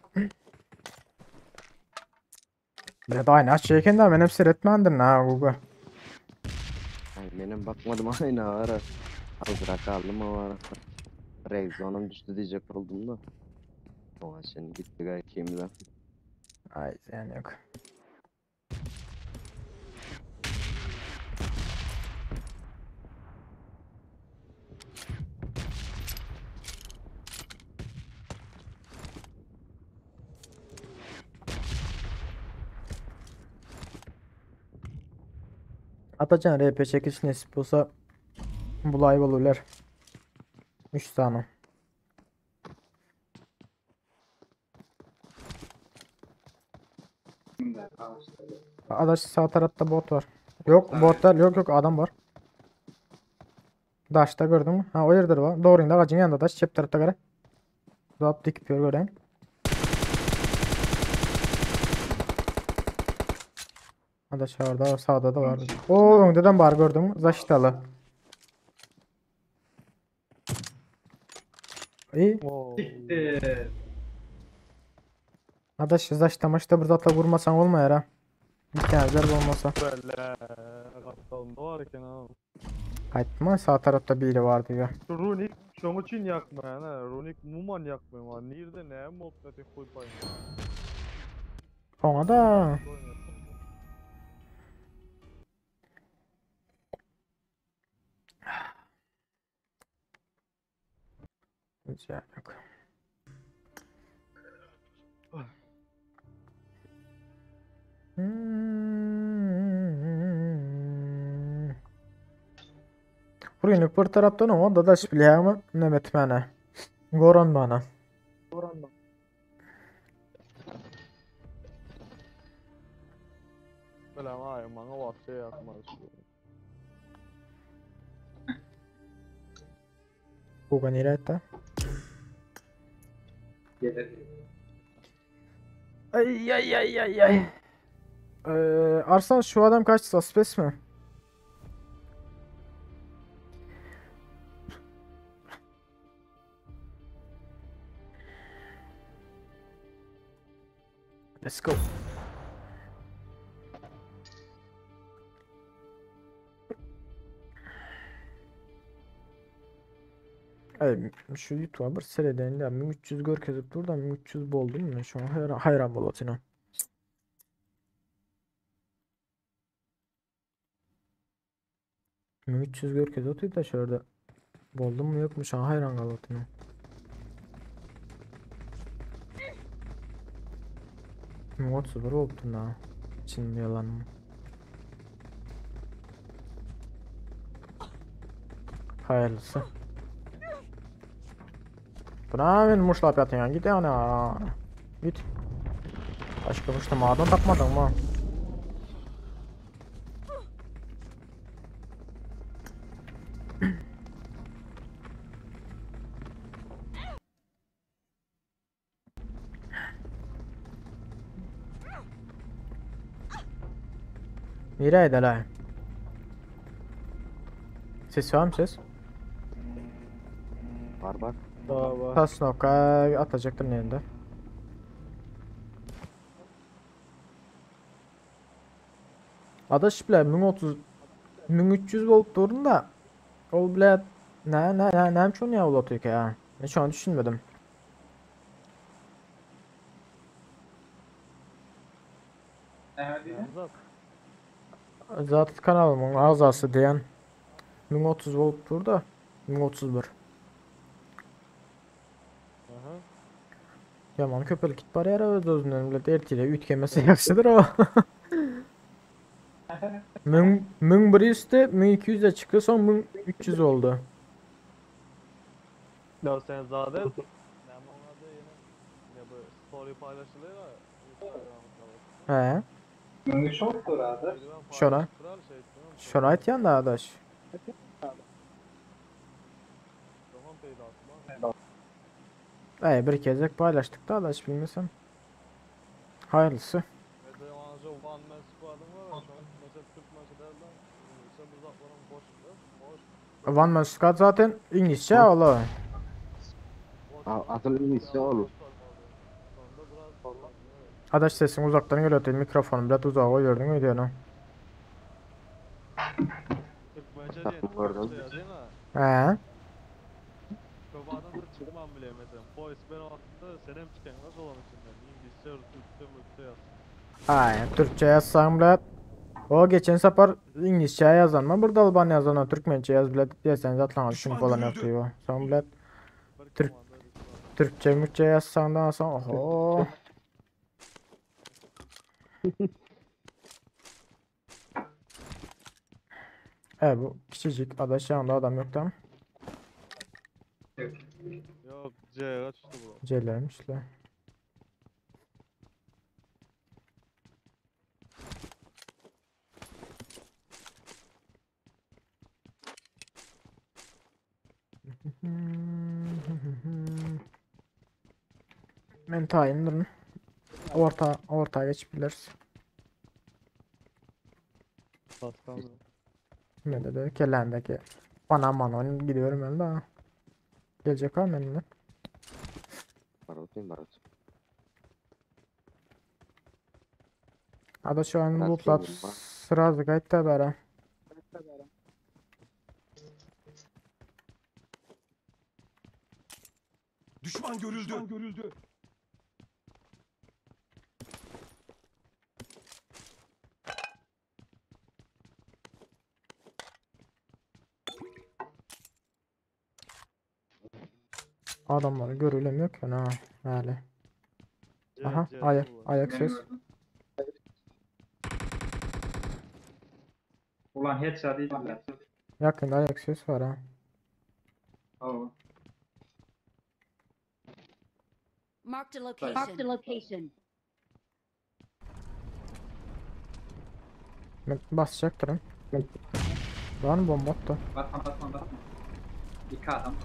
Ya da aynı açıyken de benim seyretmendin ha Google. Ay, benim bakmadım aynı ara. Az bırak aldım o ara. Rezonum düştü diyecek oldum da. O şimdi gitti gayet kimden. Ay yani yok. Atacan RP çekiş nasip olsa bulay olurlar. 3 tane. Adaş sağ tarafta bot var. Yok botlar yok adam var. Daşta gördün mü? Ha o yerdir var. Doğru indi ağacın yanında daş çep tarafta göre. Zap dik yapıyor gören. Adaş orada sağda da var. Oo öndeden var gördün mü? Zaştalı. İyi. Oo. Siktir. Adaş zaştamışta burada da vurmasan olmayar ha. Bir tane zarbe olmasa. Böyle. Kaptalımda varken ha. Kayıtma sağ tarafta biri vardı ya. Şu Runik şomu için yakmayan ha. Runik muman yakmayan ha. Nerede ne mod ne tek koy payın. Ona da. Hiç yer yok. Ruinik bir taraftan o da daş bile ama ne betmene. Goran bana. Böyle ha bana vakti yakmaz. Kuga niretta. Gelir. Ay. Arslan şu adam kaç suspes mi? Let's go. Ay, şu YouTube'a bir seyredenler 1300 görkezip dur da 1300 boldum mu şu an hayran bolatına. 1300 görkez otuyor da şurada boldum mu yok mu şu an hayran bolatına. Mod 0 oldu da. Şimdi yalan mı? Hayırlısı. Buna ben muşlap yatıyorsun git ya. Git. Başka bir şey maden takmadın mı? Nereydi la? Ses var mı ses? Var bak. Daha var. Tasnoka atacaktır yerinde. Adaş bile 1030 1300 volt durun da o bile ne çoğun ya ulatıyor ki ya. Ben şu an düşünmedim. Zat. Zaten kanalımın azası diyen 1030 volt dur da 1031. Aha. Yaman köpelik git bari yere öz özünden bile ertiyle ütkemesi yaxşıdır o. 1100 üstü 1200 de çıktı son 1300 oldu. Ya sen zaten ne onlarda yine ne bu story paylaşılıyor ya Instagram'da. He. Münge çoktur abi. Şuna. Şuna ait yan da adaş. Bir kezek paylaştık da adaş bilmesem. Hayırlısı. Mesela anca One Man Squad'ın var ya şu an mesela Türk maçı derler. Mesela bu zatların boş. One Man Squad zaten İngilizce oğlum. Asıl iyisi olur. Adaş sesin uzaktan geliyor değil mikrofonu biraz uzağa koyuyordun mu diyorsun? Türk maçı Takım değil. gördüm. Değil mi? He. Kafadan da çıkmam bile mesela. Polis ben o aklımda senem tükenmez olan içinden. İngilizce, Türkçe, Mürkçe yaz. Aynen Türkçe yazsam bile o geçen sefer İngilizce yazan mı burada Alban yazan Türkmençe yaz bile desen zaten şunu falan yapıyor. Sen bile Türk Türkçe Mürkçe yazsan da sonra oho. Bu küçücük adaş yanında adam yok da Yok C kaçtı bu. C'lermiş la. Ben tayindim. Orta geçebiliriz. Pascal mı? Ben de kellendeki Panama'nın gidiyorum ben de. Gelecek var mı benimle? Barut. Ada şu an Biraz lootlat şeyim var. sırası gayet de bera. Düşman görüldü. Adamları görülemiyor ki ha. Öyle. C, Aha C bu. ayak ses. Ulan headshot yediler. Yakında ayak ses var ha. Oo. Marked a location. Marked a location. Ben basacaktırım. Var mı bomba attı? Basma. İki adam.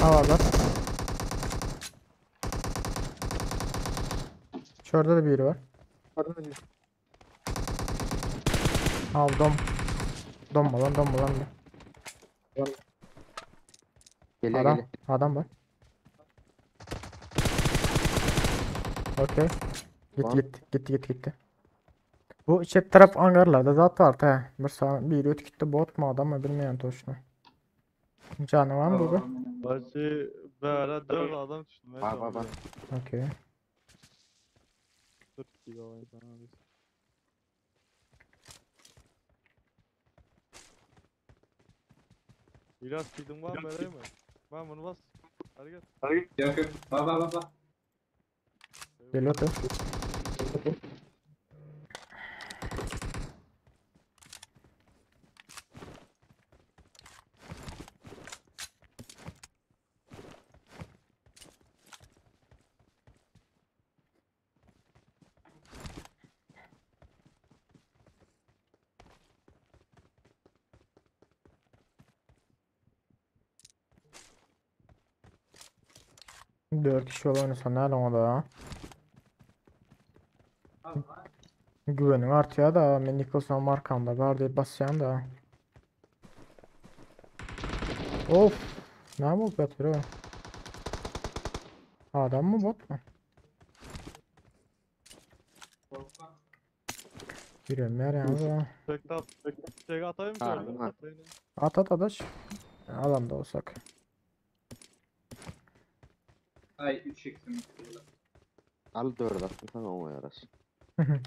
Havada. Şurada da biri var. Al Domma lan. Gele. Adam var. Okey. Tamam. Gitti. Bu içe taraf hangarlarda zaten var he. Bir sağ bir öt gitti bot mu adam mı bilmeyen toşunu. Canı var mı burada? Bacı böyle 4 adam düştüm. Var. Okey. 40 kilo oyun sana biz. İlyas kildin var mı öyle mi? Ben bunu bas. Hadi gel. Yok. Bak. Geliyor da. 4 kişi oynasa ne lan o da? Güvenin artıyor da ben Nicholson markamda gardı basacağım da. Of. Ne bot yapıyor o? Adam mı bot mu? Giremiyor yani. Tek atayım Ha, şöyle. ha. At at adaş. Alanda olsak. Ay 3x'im burada. Al 4 attın tamam o yarar.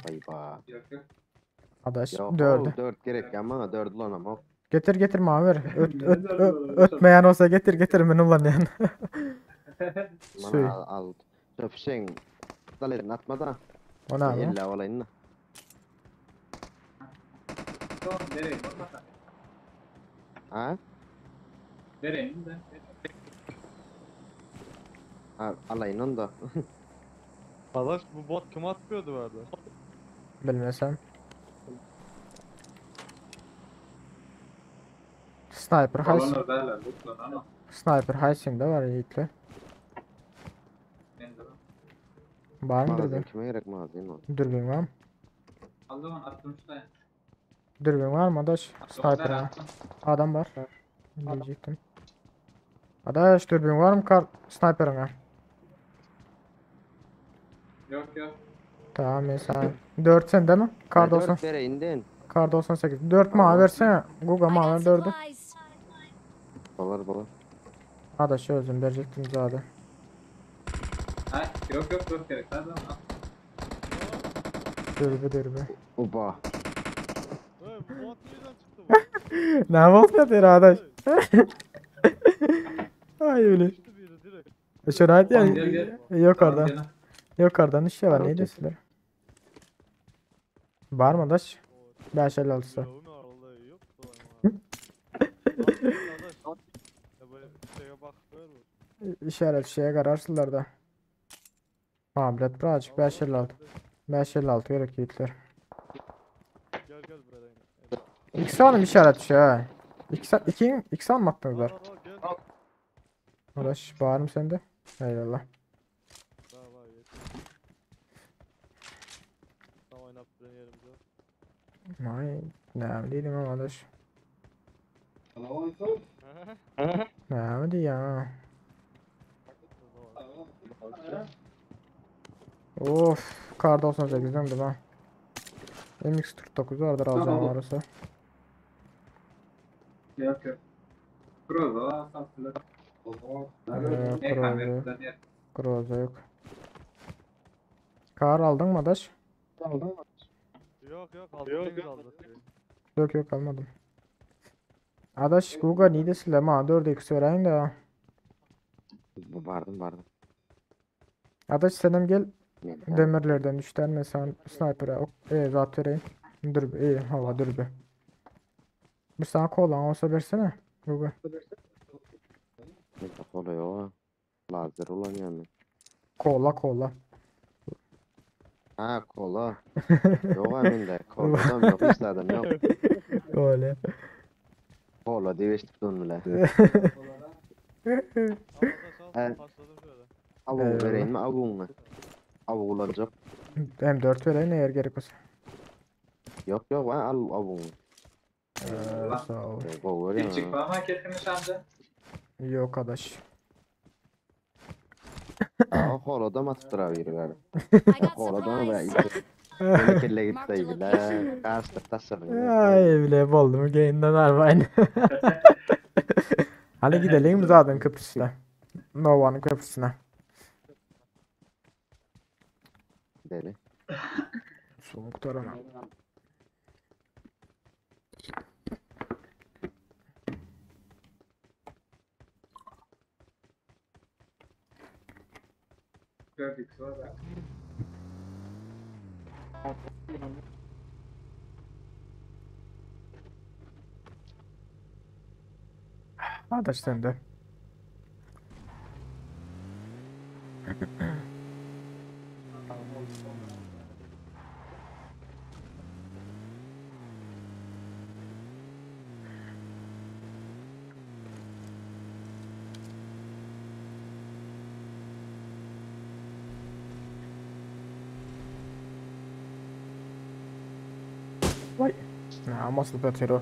Ayba. Yok yok. Adaş Ya 4'ü. 4 gerek ya bana 4 lan ama. Getir getir mavi ver. Ötmeyen olsa getir ben ulan yani. Suy. Bana al. Şu fişeğin dalerini atma da. O ne abi? Elle olayını. Tamam vereyim. Olmasa. Ha? Vereyim de. Alayın onu da. Arkadaş bu bot kim atmıyordu bu arada? Bilmesem. Sniper Heist. Balonu derler. Lütfen ama. Sniper Heist'in de var yiğitle. Ben de var. Var mı Magazin dürbün? kime gerek magazin o? Dürbün var mı? Al zaman 60'da. Dürbün var mı adaş? Sniper ha. Attım. Adam var. Diyecektim. Adaş dürbün var mı sniper'ın ha? Yok yok. Tamam mesela. 4 sen değil mi? Kar 90. 4 vere indin. Kar 98. 4 mavi versene. Google I mavi got 4'ü. supplies. Dolar. Adaş özüm verecektim zaten. Ha yok yok yok gerek. Hadi lan. Al. Dürbü. Oba. Hey bu bot nereden çıktı bu? Ne yapalım ya adaş? Ay öyle. Düştü biri direkt. Şuna hadi Tamam, yani. gel. Yok Tamam, oradan. gel. Yok iş ya var Tamam, neydi gel. siler? Var mı adaş? 556'sı. Ya bu ne vallahi yok dolayım abi. Arkadaş. Ya böyle şeye bak ver bu. İşaret şeye kararsızlar da. Tablet birazcık 556. 556 gerek yiğitler. Gel buraya yine. X hanım işaret şey ha. X mı attınız var? Gel. Adaş bağır mı sende? Eyvallah. Var yet. Tam oynattığın yerimize. Ay ne bileyim ama adaş. Ne bileyim ya. Of kar 98'den de ben. MX-49 vardır alacağım varsa. Yok yok. Prozo. Tatlı. Ne Prozo. kamerasından yer. Groza yok. Kar aldın mı adaş? Yok aldım. Yok almadım. Adaş Google neydi sileme ha 4x vereyim de. Vardım. Adaş senem gel Neyse. demirlerden 3 tane mesela sniper'a zat vereyim. Dur iyi hava dur be. Bir sana kola olsa versene Google. Ne oluyor o? Lazer olan yani. Kola. Ha kola. Yok emin de. Koladan yok istedim yok. Öyle. Kola diye tuttum bile. Evet. Pasladım şöyle. Avuğu Eyvallah. vereyim mi avuğu mu? Avuğu olacak. Hem 4 vereyim eğer gerek olsa. Yok ben al avuğu. Sağ ol. Kola ver Bir ya. çıkma marketini amca. Yok adaş. Aa kola da matıra bir gari. I got Kola da supplies. be. Böyle kelle gitti bile. Kastır tasarım. Ay bile oldu mu gain'den arabayın. Hadi gidelim zaten köprüsüne. Nova'nın köprüsüne. Deli. Soğuk tarana. Gördük sonra. Adaş sen de. Ya nasıl beter o?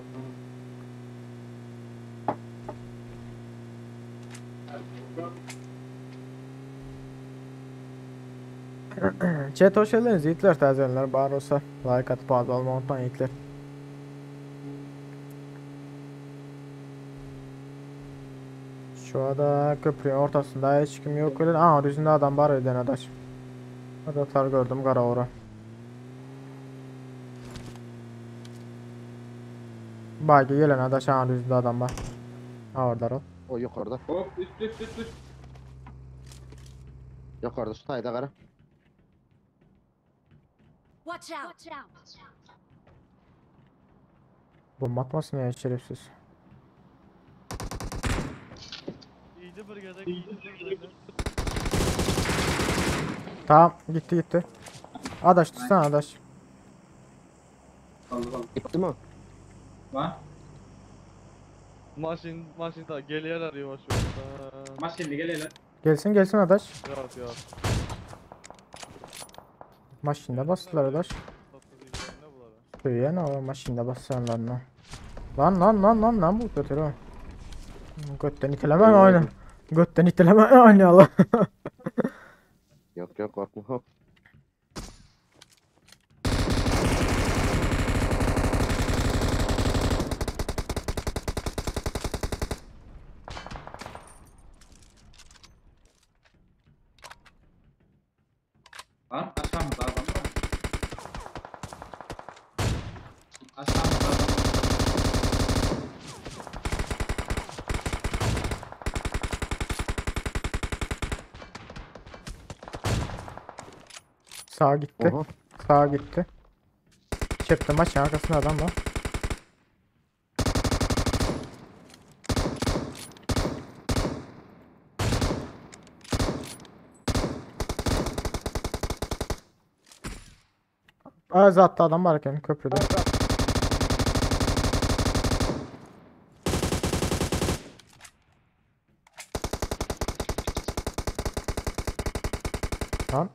Chat hoş geldiniz yiğitler tazelenler bari olsa like atıp abone olmayı unutmayın yiğitler. Şu anda köprünün ortasında hiç kim yok öyle. Aa düzünde adam var öyle adaş. Adamlar gördüm kara ora. Bagi gelen adaş aa düzünde adam var. Ha orada o. O yukarıda. Hop üst. Yukarıda şu tayda kara. Watch out! Bomba atmasın ya şerefsiz. İyiydi bir gezek. İyiydi. Tamam gitti. Adaş tutsana adaş. Aldı. Gitti mi? Var. Maşin da geliyorlar yavaş yavaş. Maç şimdi gel hele. Gelsin adaş. Yok. Maşinde bastılar adaş. Ne bulara? Köye ne o maşinde bassanlar ne? Lan bu kötü o. Götten iteleme aynı. Götten iteleme aynı Allah. Yok korkma hop. Lan aşağımızda adam var. Aşağımızda adam var. Sağa gitti. Oha. Sağa gitti. Çıktı maçın arkasında adam var. Zaten adam varken köprüde. Lan.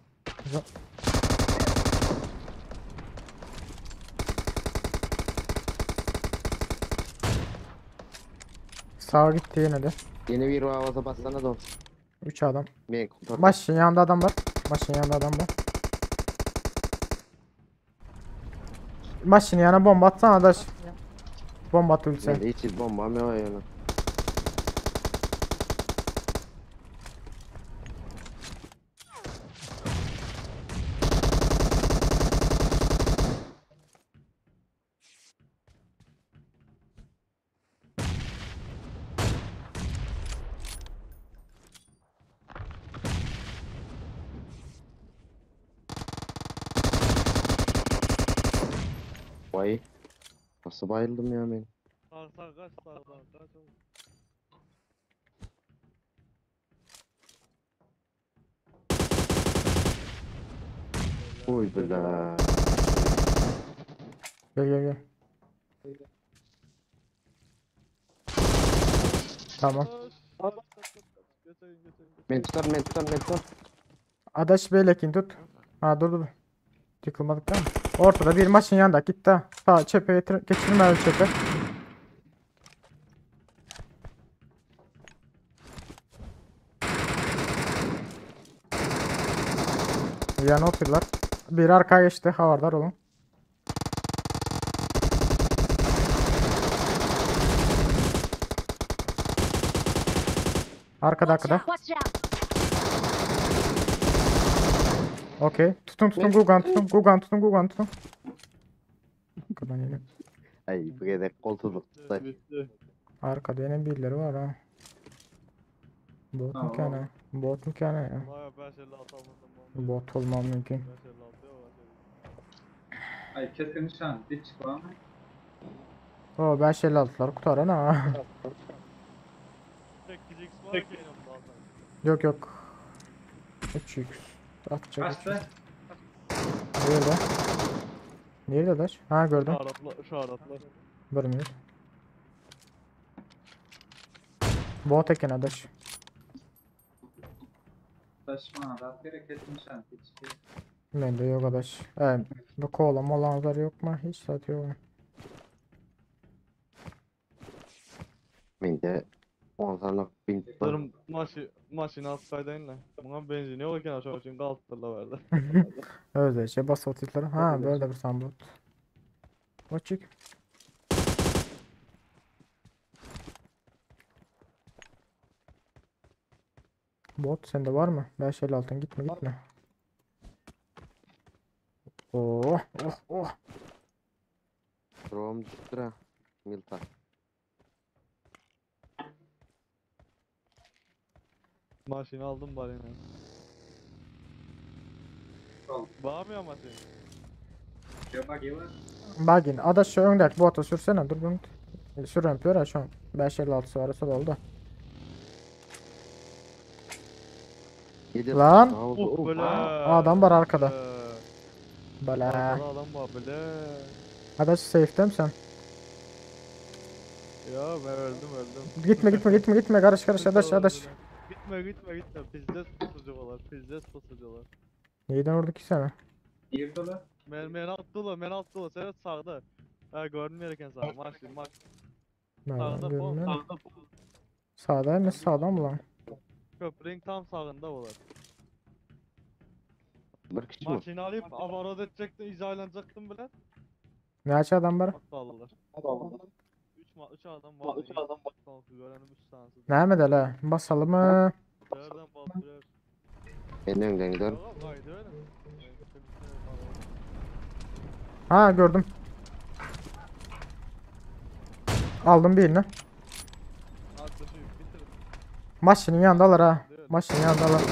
Sağa gitti yine de. Yeni bir havaza bassana da. 3 adam. Beni kurtar. Başın yanında adam var. Başın yanında adam var. Başın yanına bomba atsana adaş. Bomba at ulti. Bende hiç bombam yok yani. Vay. Nasıl bayıldım ya ben. Sağ kaç. Uy bela. Gel. Tamam. Ben tutar. Adaş beylekin tut. Ha dur. Yıkılmadık değil mi? Ortada bir maçın yanında gitti ha. Sağ çöpe geçirme öyle çöpe. Yana oturdular. Bir arkaya geçti. Havardar olun. Arkada. Watch out! Okey. Tutun Gugan tutun. Arkadan yine. Ay bu kadar koltuğu tutay. Bitti. Arkada yine birileri var ha. Bot Tamam. mükemmel. Bot mükemmel ya. Vay ben şeyle atamadım. Bot olmam mümkün. Ben şeyle atıyor. Ay keskin nişan. Dik çık var mı? O ben şeyle aldılar kurtaran ha. Tek gidix var ki benim zaten. Yok. 3x. Atacak. Kaçtı? Nerede? Nerede adaş? Ha gördüm. Şu Araplar. Görmüyor. Bot eken adaş. Taşma. Rahat yere keskin nişan. Dik çık. Bende yok adaş. Bu kola molanlar yok mu? Hiç satıyor mu? Mende 10 sanlık bin var. Durum maşina atsaydın da. Buna benzin yok iken aşağı için kalktırla verdi. Öylece bas otilleri. Ha böyle bir sambot. Açık. Bot sende var mı? 556 gitme. Oh oh oh. Drom düştü ha. Milta. Maşini aldım bari yine. Al. Bağırmıyor maşin. Şöyle bak iyi var. Bagin. Adaş şu öndeki botu sürsene. Dur bunu. Sürüyorum piyora şu an. 556 var. Sol oldu. Yedi Lan! oldu. Oh böyle. Adam var arkada. Böyle. Arkada adam var böyle. Adaş safe'de misin sen? Ya ben öldüm. Gitme. Karış adaş. Gitme. Pizdes pusucular. Neyden vurdu ki seni? İyi dolu. Men attılar. Sen sağda. Ha görünmüyorken sağ. Maşin. Nereden Sağda görünüyor? pol. Sağda mı? Sağdan mı lan? Köprünün tam sağında olar. Bir kişi mi? Maşini alıp avarot edecektim, izalanacaktım bile. Ne açı adam var? Aptallar. 3 adam var. Kanka görenim 3 tanesi. Ne de la? Basalım mı? Nereden baldırıyor? En önden gidelim. Yok haydi öyle. Ha gördüm. Aldım birini. Hadi bitirin. Maşının yanındalar ha. Maşının yanındalar.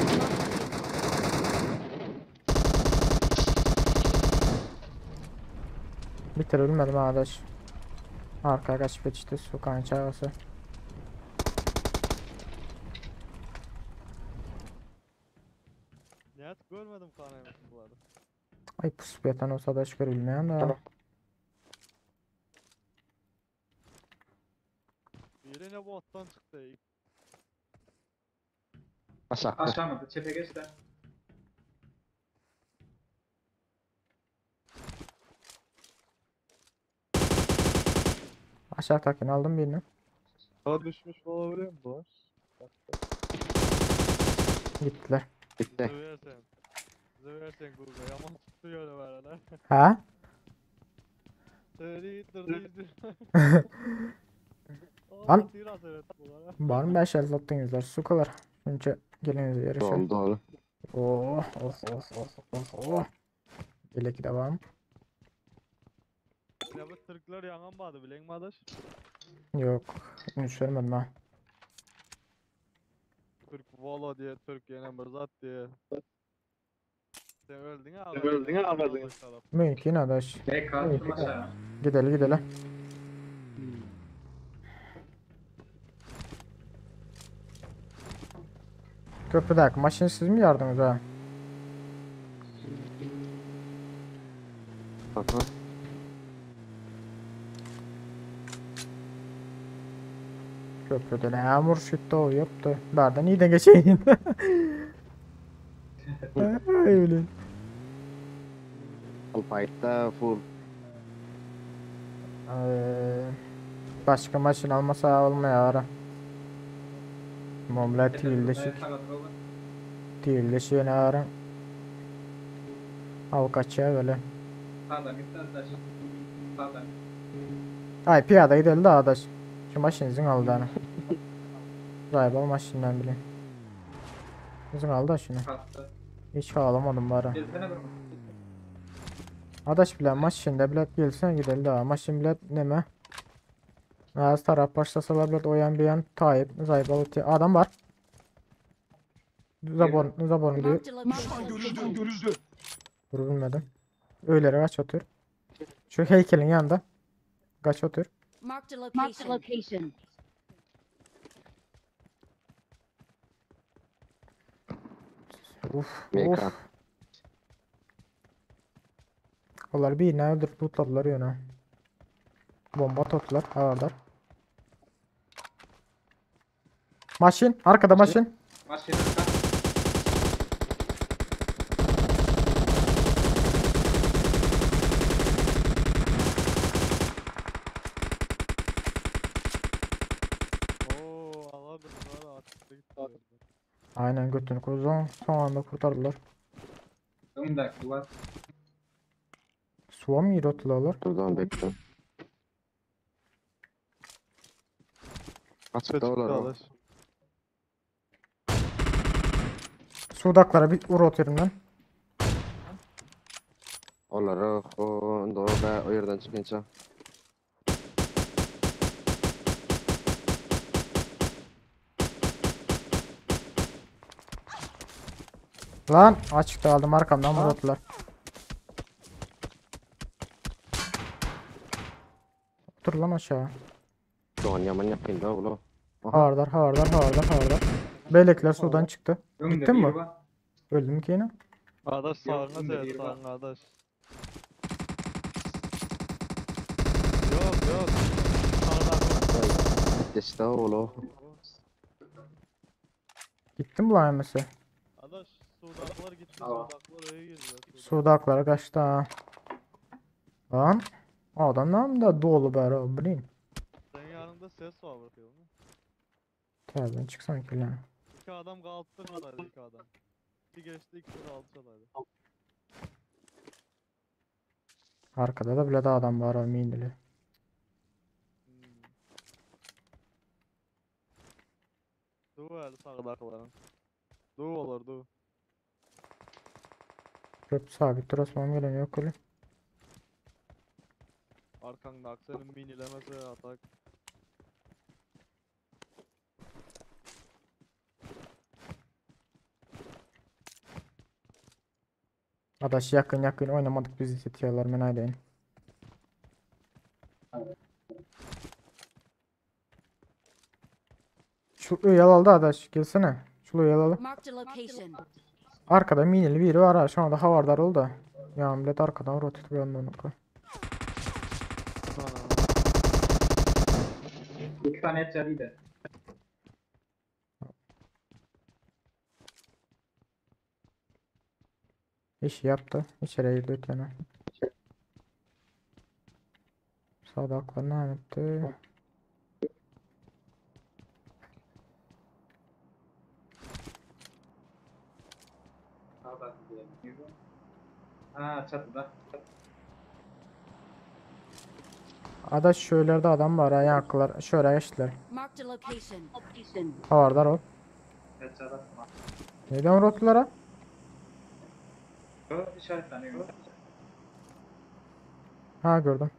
Bitirebilmedim arkadaş. Arkaya kaçıp yetişti sokağın çağrısı. Nihat görmedim kanayamasını bu arada. Ay pusup yatan olsa da hiç görülmeyen de. Biri ne bu attan çıktı. Aşağı. Aşağı mı? Çete geç de. Aşağı takin aldım birini. Daha düşmüş olabilir mi bu? Gittiler. Bitti. Zıversen Google yaman tuttu öyle böyle. Ha? Lan. Var mı 5 el zaten yüzler su kadar. Önce geliniz yarışa. Doğru. Oh. Geleki de var mı? Ya bu Türkler yanan bağdı bilen mi adaş? Yok. Hiç görmedim ha. Türk Valo diye, Türk yenen bir zat diye. Sen öldün ya ağladın. Mümkün adaş. Ne kalktım aşağı. Gidelim. Köprüdeki maşin siz mi yardınız ha? Aha. Köprüde ne yağmur şüttü o yaptı. Bardan iyi de geçeyim. Öyle. Alpayt'ta full. Başka maşin almasa olmuyor ara. Momla tildeşik ne ara. Al kaçıyor böyle. Sağdan git lan taş. Sağdan. Ay piyada gidelim de adaş. Şu maşin izin aldı hani. Raybal maşinden bile. İzin aldı da şunu. Kalktı. Hiç ağlamadım bari. Gelsene bir. Adaş bile maşinde bilet gelsen gidelim daha. Maşin bilet ne mi? Az taraf başlasalar bilet oyan bir yan Tayyip Zaybal adam var. Zabon gidiyor. Marked a location. Vurulmadım. Öylere kaç otur. Şu heykelin yanında. Kaç otur. Marked a location. Uf. Meka. Onlar bir ne öldür tutladılar yine. Bomba tuttular. Havarlar. Maşin. Arkada maşin. Maşine Aynen götünü koydu. Son anda kurtardılar. Oyundaki duvar. Suva mı yürütüyorlar? Buradan bekle. Açıkta olur o. Adaş. Sudaklara bir vur atıyorum lan. Olur o. Doğru be o yerden çıkınca. Lan açıkta aldım arkamdan vur attılar. Otur lan aşağı. Doğan yaman yapayım da oğlum. Havardar havardar havardar havardar. Belekler sudan çıktı. Önünde Bittin biri mi? var. Öldüm ki yine. Adaş sağına şimdi seyret bir bak. sağına adaş. Yok. Sağına. İşte oğlum. Gittin mi lan mesela? Adaş Suudaklar gitti. Tamam. Suudaklar öyle girdiler. Sudaklara kaçtı ha. Lan. Adam da dolu bari bileyim. Senin yanında ses var bakıyor mu? Terden çıksan ki lan. 2 adam kalktırmadı 2 adam. Bir geçti 2 de alçalaydı. Arkada da bile de adam var o mindili. Duğ eli sağdakların. Duğ olur duğ. Köp sabit durasmam gelen yok öyle. Arkanda aksenin minilemesi atak. Adaş yakın oynamadık bizi setiyorlar ben aydayım. Şu uyal aldı adaş gelsene. Şu uyal aldı. Marked a location. Arkada minili biri var ha şu anda havardar oldu. Ya millet arkadan rotet bir anda onu koy. İki tane et yarıydı. İş yaptı. İçeriye girdi ötene. Sağda aklar ne etti? Sağda diye. Ha çatıda. Adaş şöylerde adam var ha yakılar. Şöyle geçtiler. Marked a location. Havardar ol. Et çatıda. Neden rotlara? Yok işaretleniyor. Ha gördüm.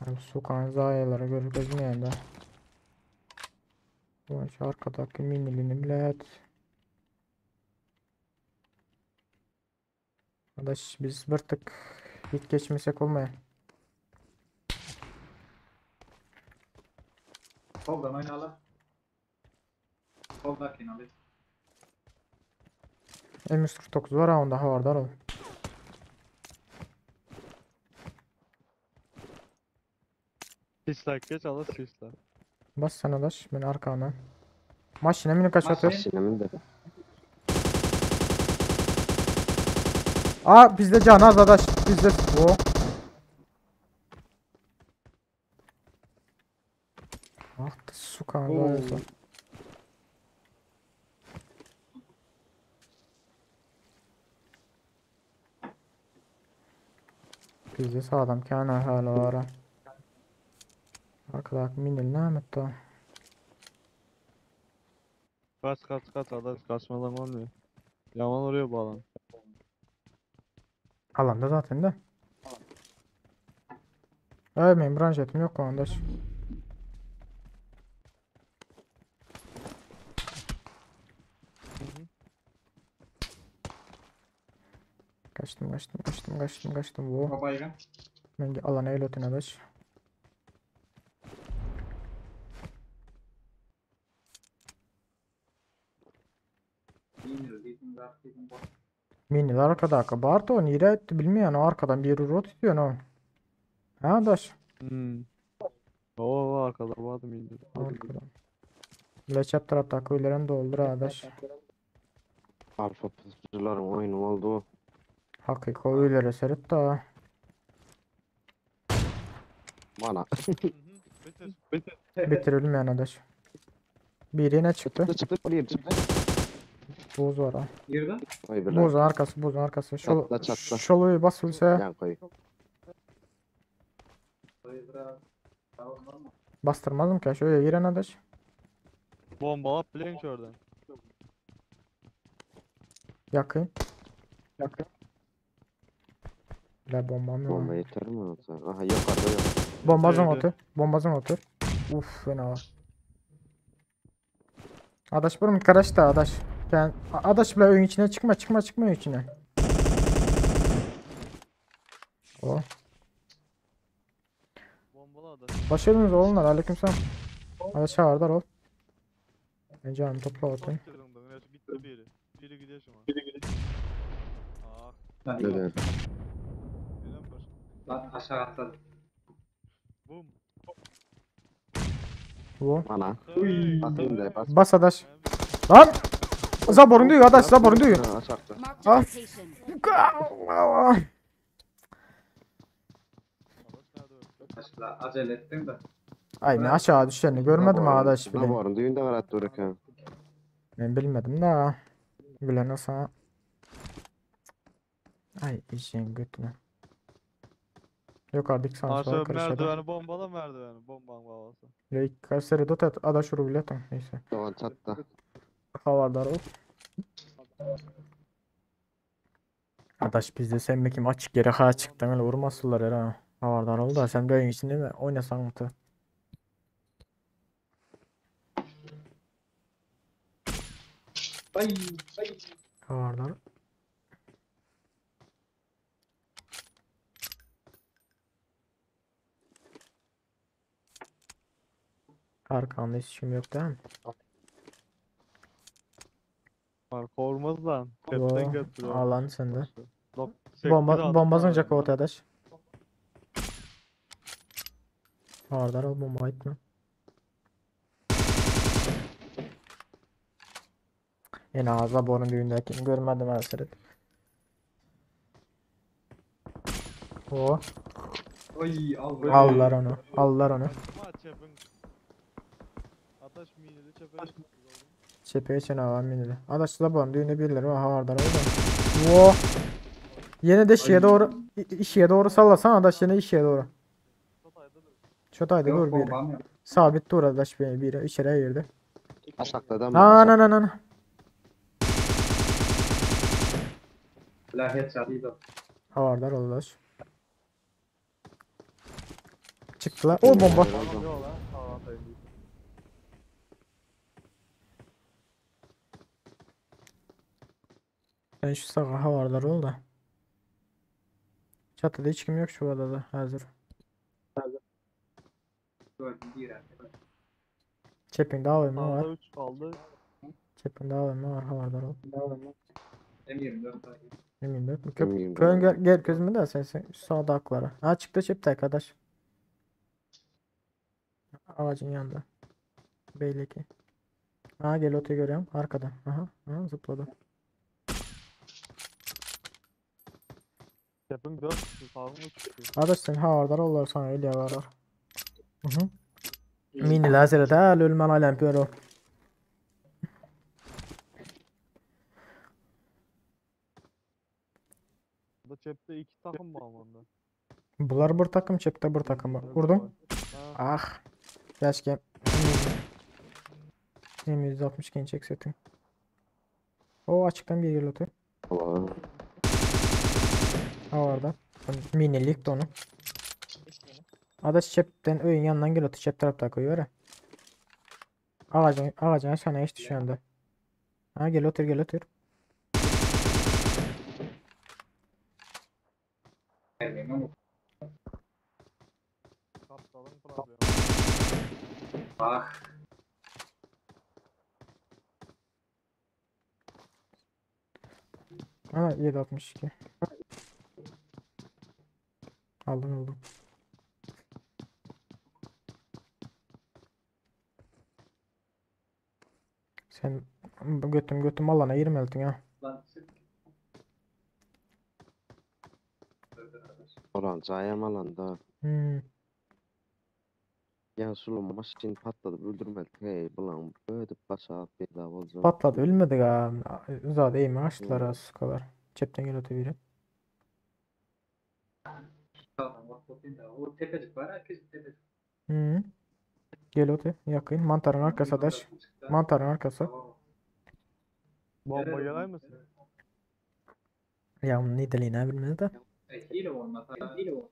Abi sokan zayiaları görüp gözümeyen de. Bu şu arkadaki minilini millet. Adaş biz bir tık hiç geçmesek olmuyor. Soldan oynayalım. Soldakini alayım. M149 var ha onda havardar ol. Şişlak geç alır şişlak. Bas sen adaş ben arkamdan. Maşine mini kaç atıyor? Sinemin de. Aa bizde can az adaş bizde o. Ah su kan zayıfsa. Bizde sağlam kana hala var ha. Arkadaki minil ne etti? Kaç adaş kaçmadan olmuyor. Yaman oraya bağlan. Alanda zaten de. Benim branşetim yok o anda. Kaçtım. Bu. O baygın. Ben alana elotin adaş. İyi dedim zaten. Minil arkada kabardı o nire etti bilmiyorum o arkadan bir rot istiyor o. Ha adaş. Oo arkada vardım indi. Arkadan. Leçep tarafta köylerini doldur adaş. Alfa pusucuların oyunu oldu. Hakiki öylere seret da. Bana. Bitir. Bitirelim yani adaş. Biri ne çıktı? Çıktı çıktı çıktı. Buz var ha. Girdi. Oy bile. Buzun arkası, buzun arkası. Çatla, çatla. Şoluyu basılsa Yan koy. bastırmazdım ki. Şöyle giren adaş. Bombalap bilen oradan. Yakın. La bombam Bomba yok. yeter mi olsa? Aha yukarıda yok. Bombazın Öldü. otur. Bombazın otur. Uf fena var. Adaş burum karış da adaş. Yani adaş bile oyun içine çıkma oyun içine. O. Bombalı adam. Başladınız oğlunlar aleykümselam. Adaş çağırdılar ol. Ben canım topla otur. Bitti biri. Biri gidiyor şu an. Ah. Lan, Ne der? Neden var? lan aşağı atladı. Bum. Bu. Bana. Hey. Basayım da bas. Bas adaş. Lan! Zaborun duyuyor adaş zaborun duyuyor. Ha, aşağıda. Marked Ah. a location. Aşağı acele ettim de. Ay ne aşağı düşeni görmedim adaş bile. Zaborun düğünde var hatta oraya. Ben bilmedim da. Bilen sana. Ay işin götüne. Yukarıdaki sansıra Aşağı karışadı. merdiveni bombala merdiveni. Bomban babası. Kayseri dot et adaş vuru biletim. Neyse. Doğan çatta. Havardar ol. Adaş bizde sen kim açık yere ha çıktın öyle vurmasınlar her ha. Havardar ol da sen böyle içinde mi oynasan mı? Ay. Havardar. Arkanda hiç işim yok değil mi? Var korkmaz lan. Yo, Hepten getiriyor. alan sende. Bak, Bombazın caka adaş. Havardar ol bomba etme. Yine ağza borun düğündeki görmedim ben seni. O Ay al. aldılar onu. Aldılar onu. Ataş mineli çepe. Çepeye çene avan minili. Adaş da borun düğünde birileri var havardar ol da. Wo. Yine de şeye doğru işe doğru sallasan adaş yine işe doğru. Şotayda Yok dur biri. bombam yok. Sabit dur adaş biri içeriye girdi. Aşağıda adam. Ana. La headshot iyi de. Havardar ol adaş. Çıktılar. O bomba. Yok lan. Tamam atayım. Ben şu sağa havardar ol da. Çatıda hiç kim yok şu adada hazır. Gördüm bir yerde. Çepinde AVM var. Sağda 3 kaldı. Çepinde AVM var havardar ol. M24 var. Emin de. M24. Köyün gel gözüme de sen şu sağda aklara. Ha çıktı çepte arkadaş. Ağacın yanında. Beyleki. Ha gel otu görüyorum arkada. Aha zıpladı. Çepin 4 sağın 3. Arkadaş sen havardar ollar sana öyle yavarar. Hı. Mini lazer da ölmen alem piyero. Burada çepte 2 takım var onda. Bunlar bir takım çepte bir takım. Vurdum. Ha, Ah. Keşke. M160 gen çeksetin. O açıktan bir yer atıyor. Allah. Havarda. Minilik de onu. Adaş çepten öyün yanından gel atı çep tarafta koyuyor ha. Ağacın aşağına geçti şu anda. Ha gel otur. Gelmeyeyim ama. kaptalın problem. Bak. Ha 762. Aldım. Sen götüm alana 20 aldın ha. Lan sık. Oran cayam alanda. Ya sulu maşin patladı öldürmedik. Hey bulan ödüp başa bir daha olacak. Patladı ölmedik ha. Zaten eğimi açtılar az kadar. Cepten gel öte biri. Tamam, bak bakayım da. O tepecik var. Herkesin tepecik. Hı. Gel öte yakın. Mantarın arkası adaş. Mantarın arkası. Tamam. Bomba gelay mısın? Ya bunun ne deliğine bilmez de. Hile olmaz. Hile olmaz.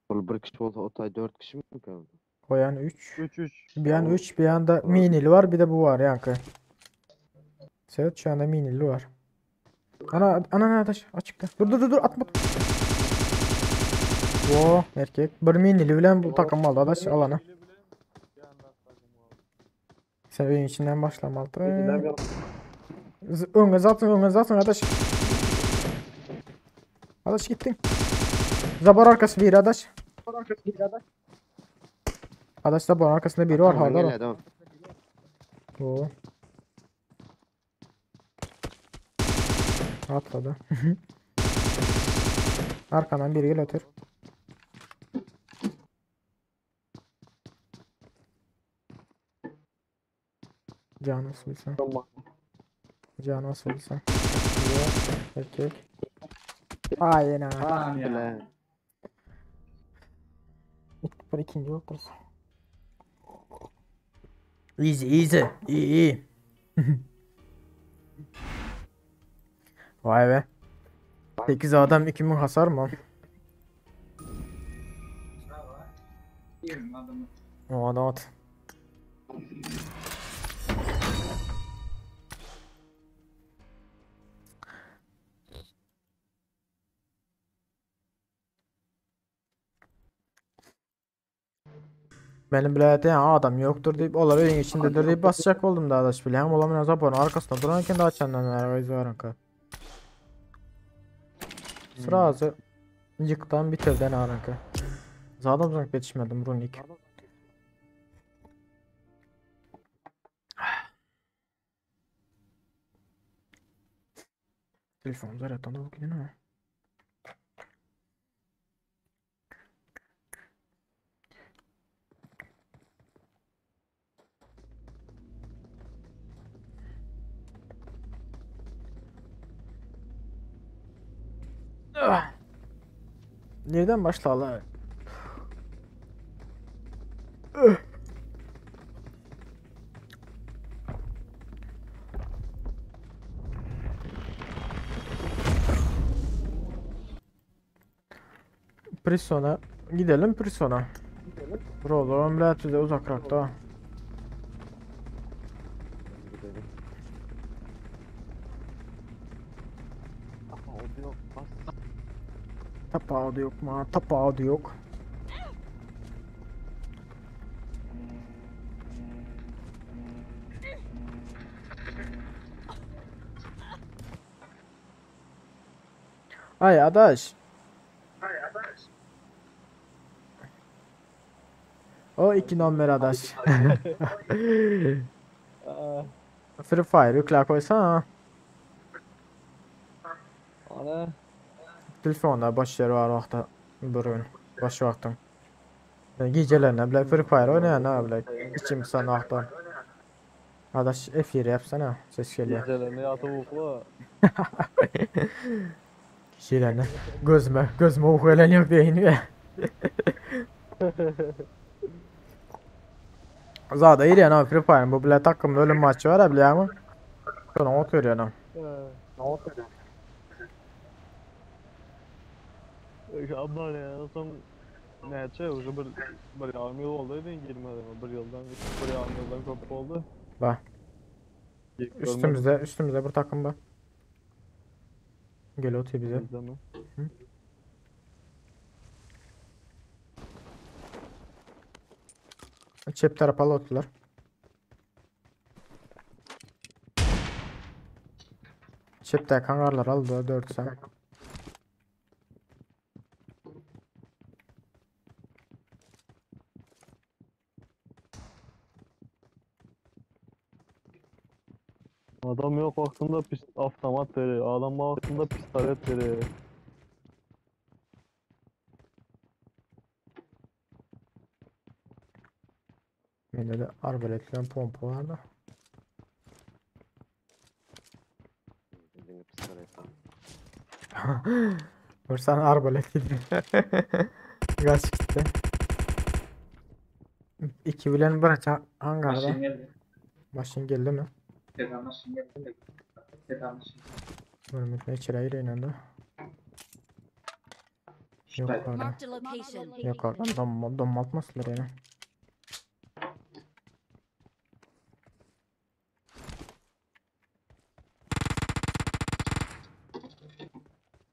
Ol bir kişi olsa otay 4 kişi mi kaldı? O yani 3. 3-3. Bir yan 3 bir yanda minili var bir de bu var yankı. Evet şu anda minili var. Ana ne adaş açıkta. Dur atma. Oo erkek. Bir minili bilen bu takım aldı adaş alana. Sen benim içinden başlamalı. Öne zaten adaş. Adaş gittin. Zabar arkası bir adaş. Adaş zabar arkasında biri var Tamam, hala. gel, tamam. Oo. Atladı. Arkadan biri gel otur. Canı sıvıysa. Canı sıvıysa. Erkek. Aynen. Tamam ya. Bile. Bir ikinci otursun. Easy. İyi. Vay be. 8 adam 2000 hasar mı? İyiyim adamı. O adam at. Benim bile yani adam yoktur deyip olar oyun içindedir deyip basacak oldum da adaş bile. Hem olamın azabının arkasında duranken daha çenden arabayı var anka. Sırası yıktan bitirden aranka. Zaten zank yetişmedim runik. Telefon zaten da bugün ha. Nereden başlayalım? Prison'a gidelim Prison'a. Rolo Emret bize uzak rakta. Gidelim. Aha o yok. Bas. Tapağı da yok mu? Tapağı da yok. Ay adaş. O 2 numara adaş. Free Fire yükle koysana. Ana. Telefonda boş yer var vakti bugün. Boş vaktim. Gecelerine bile Free Fire oynayan ha bile. İçim sana vakti. Adaş F1 yapsana. Ses geliyor. Gecelerine yatıp ukla. Gecelerine. Gözüme uyku yok deyin ya. Zada iyi yani Free Fire bu bile takımda ölüm maçı var ya bile ama. Sonra oturuyor yani. Abla ya son neçe уже bir yarım yıl oldu değil girmedi bir yıldan bir yarım yıldan köp oldu. Bak. Üstümüzde bir takım var. Gel oturuyor bize. İzleme. Çep tarapalı otular. Çepte kangarlar aldı 4 sen. Adam yok vaktinde avtomat veri, adam vaktinde pistolet veri. Bende de arbaletlen pompa var da. Elini pistolet al. Vursan arbalet gidiyor. Gaz gitti. İki bilen bırak hangarda. Maşin geldi. Maşin geldi mi? Teta maşin geldi. Teta maşin. Ölmekle içeri yine de. Yok orada. Marked a location. Yok orada. Donmaltmasınlar yani.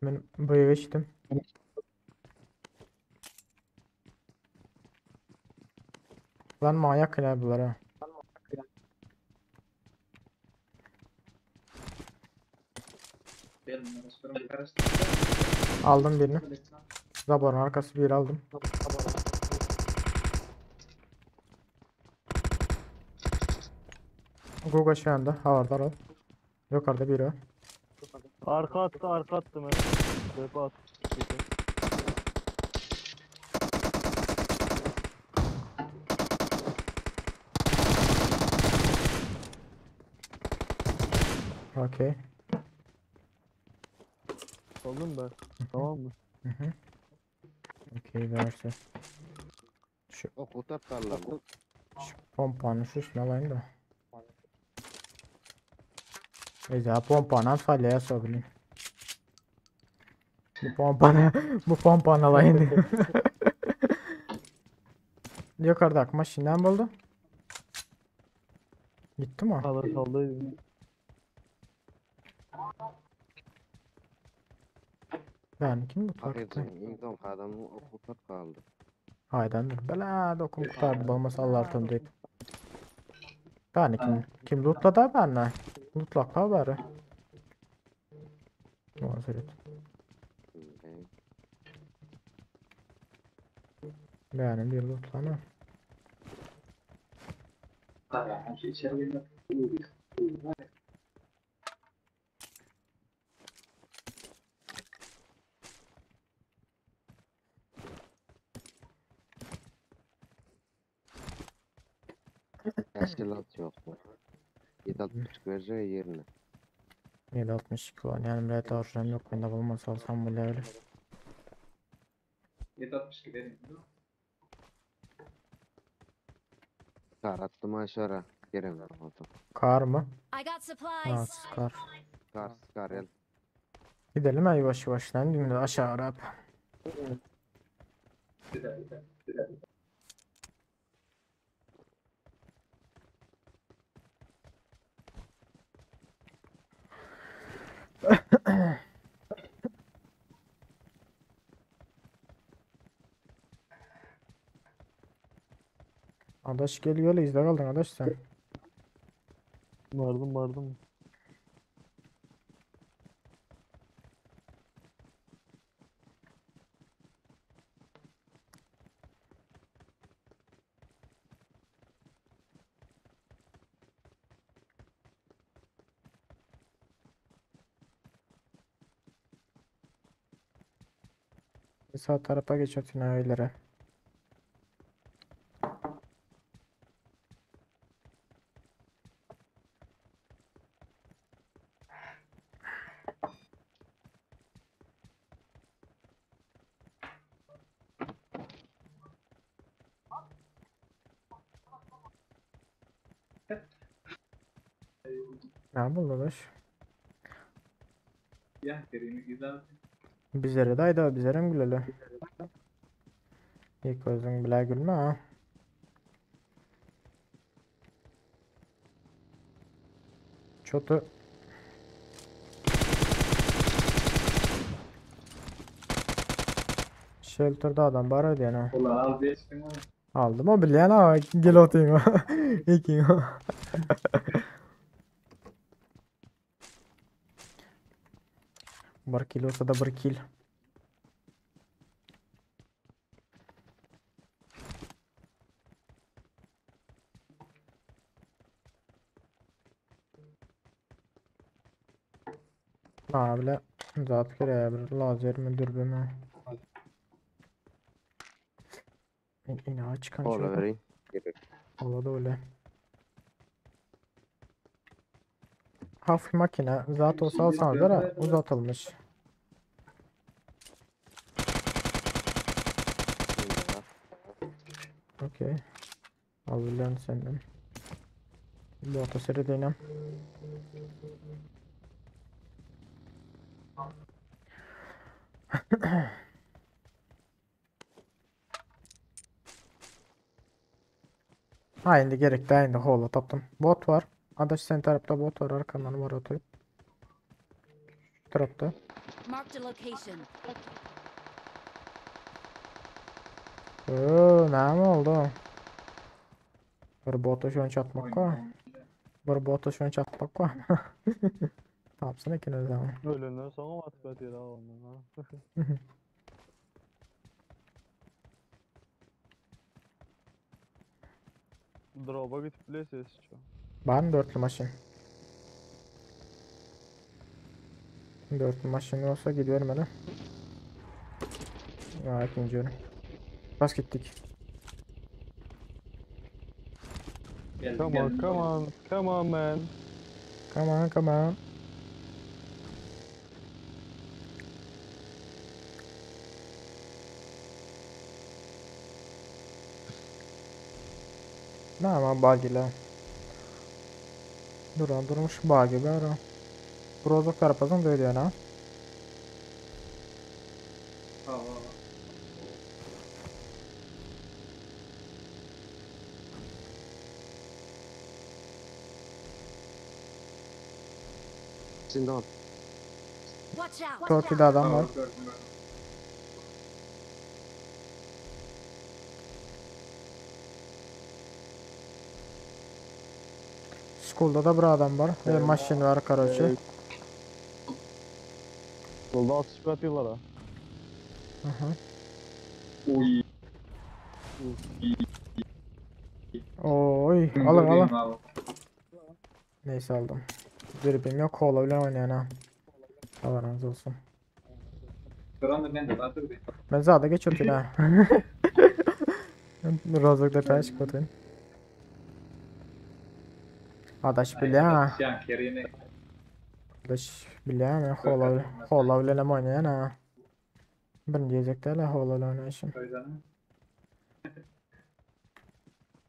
Ben bu eve geçtim. Lan manyak ya bunlar ha. Benim restoran bir karıştı. Aldım birini. Zaborun arkası bir aldım. Guga şu anda havada al. Yukarıda biri var. Arka attı ben. Depo attı. Okey. Oldum ben. Tamam mı? Hı hı. Okey verse. O kurtar tarla bu. Şu pompanın şu üstüne alayım da. Neyse pompanın salyaya sokulun. Bu pompanı alayım diye. Yukarıdaki maşinden buldu. Gitti mi o? Kaldıydı. Ben kim bu Bakayım tarafta? ilk on adamın o kurtar kaldı. Haydandır. Bela dokun kurtardı olmasa Allah'tan deyip. Ben kim lootladı benle? Lootlakla bari. Mazeret. Benim bir lootlama. Tamam. Şu içeri girmek. Teşkilat yok mu? 7.60 vereceği yerine. 762 var. Yani red orijinal yok. Bende bulmasa alsam bile öyle. 7.62 benim. Kar attım aşağı. Giremem oldu. Kar mı? I got Ha, supplies. kar. Kar el. Gidelim ha yavaş yavaş. Lan şimdi aşağı Arap. Adaş geliyor öyle izle kaldın adaş sen. Vardım. Sağ tarafa geç atın öylere. Ne buldu adaş? Ya kerimi güzel. Bizlere daydı bizlere mi güleli? İlk özün bile gülme ha. Çotu. Shelter'da adam var yani. Ulan al bir çıkın onu. Aldım o bile ha. Gel atayım o. İki o. Bir kill olsa da bir kill. Ha bile zat kere bir lazer mi dürbün mü? Yine çıkan Kola şey. vereyim. Gerek. Ola da öyle. Hafif makine. Zat olsa alsanız da uzatılmış. Şimdi var. Okey. Alırlar senden. Bu otoseri değilim. Ha indi gerek daha indi holo taptım. Bot var. Adaş sen tarafta bot var arkamdan var oturup. Şu tarafta. Marked a location. Ne mi oldu? Bir bota şu an çatmak var. Bir bota şu an çatmak var. Tapsın ikiniz zaman. Ölünden sonra matbet yeri alındı ha. Drop'a gidip bile ses çıkıyor. Var mı dörtlü maşın? Dörtlü maşın olsa gidiyorum hele. Ya ikinci yorum. Bas gittik. Geldim Come on, geldim. come on, come on man. Come on, come on. Ne ama bagiyle. Durmuş bağ gibi ara. Brozok tarafından böyle yani ha. Al. Şimdi on. Watch out. Torpido adam var. Gördüm. School'da da bir adam var. Ve maşin var karoçı. Yolda atış atıyorlar ha. Aha. Uy. Oy, alın. Neyse aldım. Dürbün yok, kola bile oynayan ha. Allah razı olsun. Duran ben de batır bir. Ben zaten geçiyorum ha. Rozok da peş kotun. Adaş bile ha. Şan kerine. Adaş bile ha. Kola bile oynayan ha. Ben diyecekler la kola bile oynayışım. Koydanı.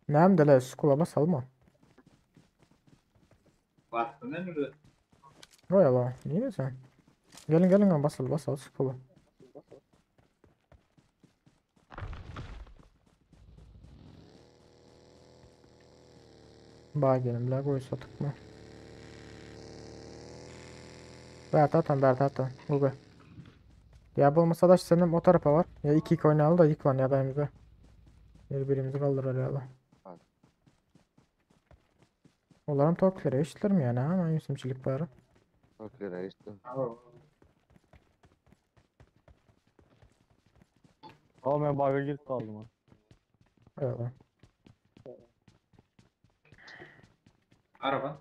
Ne hem de la skula basalım. Bastın ne mi? Roya la. Niye sen? Gelin lan basal skula. Bağ gelin la koy satık mı? Bertatan. Google. Ya bu olmasa da senin o tarafa var. Ya 2-2 oynayalım da ilk lan ya da elimize. Birbirimizi kaldıralım. Hadi. Onların tokları eşitler mi yani ha? Yüzümçilik bari. Çok lira işte. Ama ben bug'a girip kaldım ha. Öyle. Araba.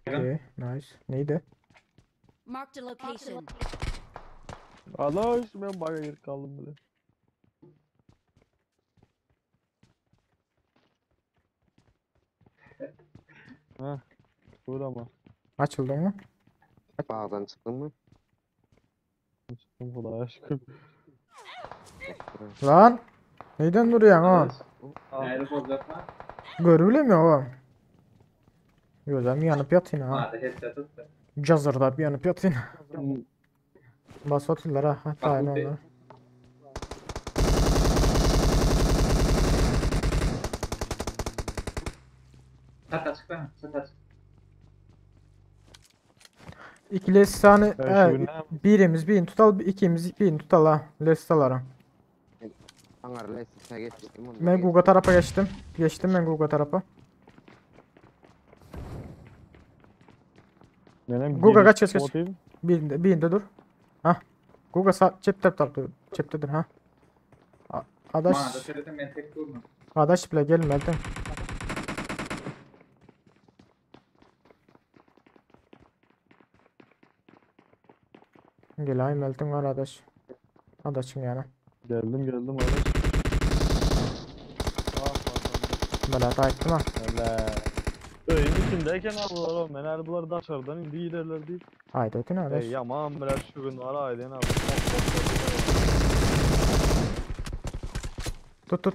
Okay, nice. Neydi? Marked a location. Adaş ben bug'a girip kaldım bile. Heh. Burada mı? Açıldı mı? Bağdan çıktın mı? Çıktım Allah'a aşkına. Lan! Neyden duruyorsun ha? Ayrı bozlatma. Görüyor mu o? Gözüm yanıp yatın ha. Hadi headset tut. Cazırda bir yanıp yatın. Bas atıyorlar ha. Hatta aynı bu- onlar. Sat açık lan. Sat açık. İkili sani Ben şu günden- birimiz birini tutal, ikimiz birini tutal ha. Lestalara. Hangar listesine geçtim. Ben Google tarafa geçtim. Geçtim ben Google tarafa. Benim Google geniş kaç. motiv- Birinde dur. Hah. Google cepte tarafta. Ceptedir ha. Bana da Adaş, söyledim ben tek durmam. adaş bile gelin Meltem. Gel ay Meltem var adaş. Adaşım yani. Geldim arkadaş. Bela taktım ha. Hele. Öyün içindeyken aldılar oğlum. Ben her bunları dışarıdan indi giderler değil. Haydi ötün arkadaş. Ey yaman birer şu gün var aydın abi. Tut.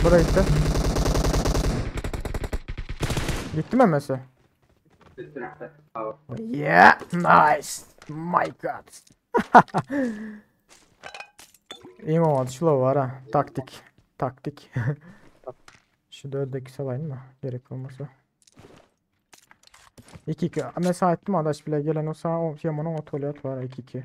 Buraya gitti. Gitti mi Messi? Bitti. Tamam. Yeah, nice. My god. İyi olmadı şu var ha. Taktik. Şu 4'deki salayım mı? Gerek olmasa. 2-2. Mesela ettim adaş bile gelen o sağ o yamanın o tuvalet var 2-2.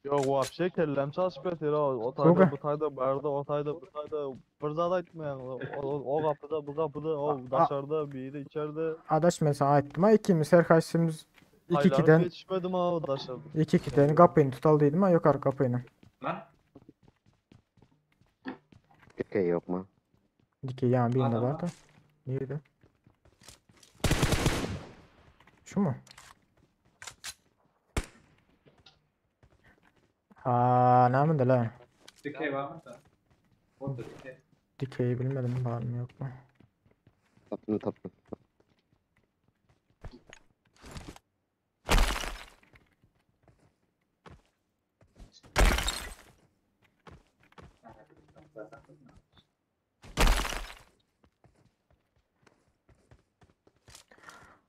Yok вообще kellem çalışıp yatıyor ha. O Kuga. tayda bu tayda barda o tayda bu tayda fırzada etmeyen o kapıda bu kapıda o dışarıda biri içeride Adaş mesela ettim ha 2 misal karşımız haylarım 2-2'den yetişmedim ha o dışarıda. 2-2'den kapıyı tutaldıydım ha yukarı kapıyla. Lan. Dikey yok mu? Dikey yan birinde Adam var da. Nerede? Şu mu? Aa, ne yapıyorsun lan? Dikey var mı da? O da dikey. Dikey'i bilmedim var mı yok mu? Taptım.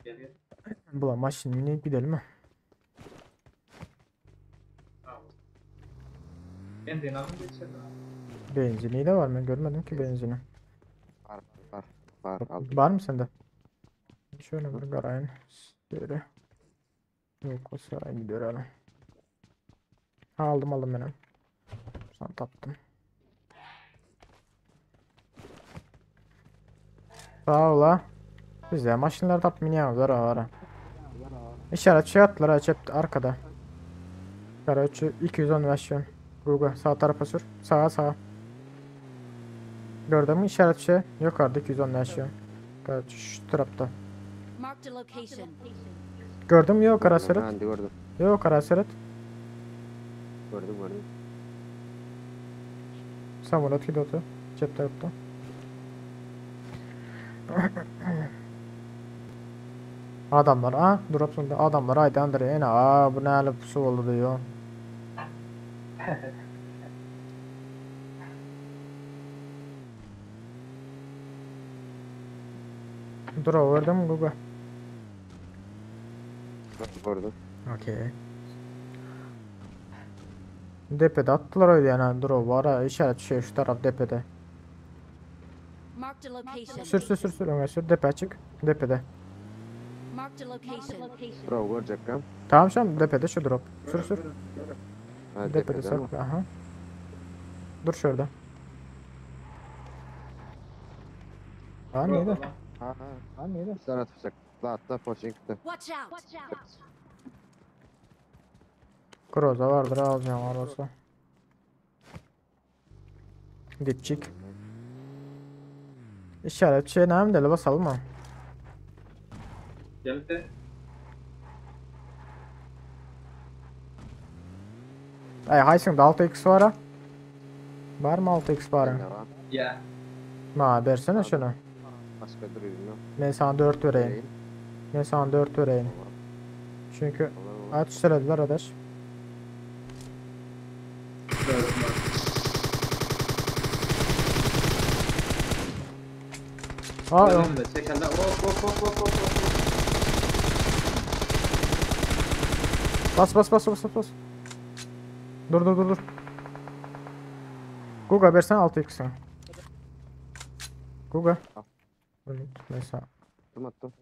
Geliyor. Bulan maşinine gidelim mi? Tamam. Benzin alın geçelim. Benzini de var mı? Görmedim ki benzini. Var aldım. Var mı sende? Şöyle bir garayın. Şöyle. Yok o sağa gidiyor hala. Aldım benim. Sen tattım. Sağ ola. Biz de maşinler tap miniyoruz ara. İşaret şey attılar ha cep arkada. Karaçı 210 versiyon. Google sağ tarafa sür. Sağa. Gördün mü işaret şey? Yukarıda 210 versiyon. Karaçı şu tarafta. Marked a location. Gördün mü? Yok kara sırıt. Ben de gördüm. Yok kara sırıt. Gördüm. Samolot gidiyordu. Cep tarafta. Adamlar drop sonunda adamlar haydi Andre bu ne hali pusu oldu diyor. Drop verdim mi Google? Gördüm. Okey. Depede attılar öyle yani drop var ha işaret şey şu taraf depede. Marked a location. Sür öne sür depe açık depede. Marked a location. Bravo görecek ha. Tamam şu an depede şu drop. Sür. Ha, Depede tepede mi? sakla aha. Dur şurada. Neydi? Ha. Neydi? Sen atacak. Atla Pochinki'de. Watch out. Kroza vardır alacağım olursa. Dipçik. İşaret şey ne deli basalım mı? Geldi. Haysın da 6x var ha. Var mı 6x var? Ne var? Ya. Ma versene şunu. Başka duruyor mu? Ben sana 4 vereyim. Değil. Ben sana 4 vereyim. Çünkü Olur. aç söylediler adaş. Gördüm bak. Yok. Önümde çekenler. Hop. Bas. Dur. Guga versene 6x'ini. Guga. Al. Mesela Attım.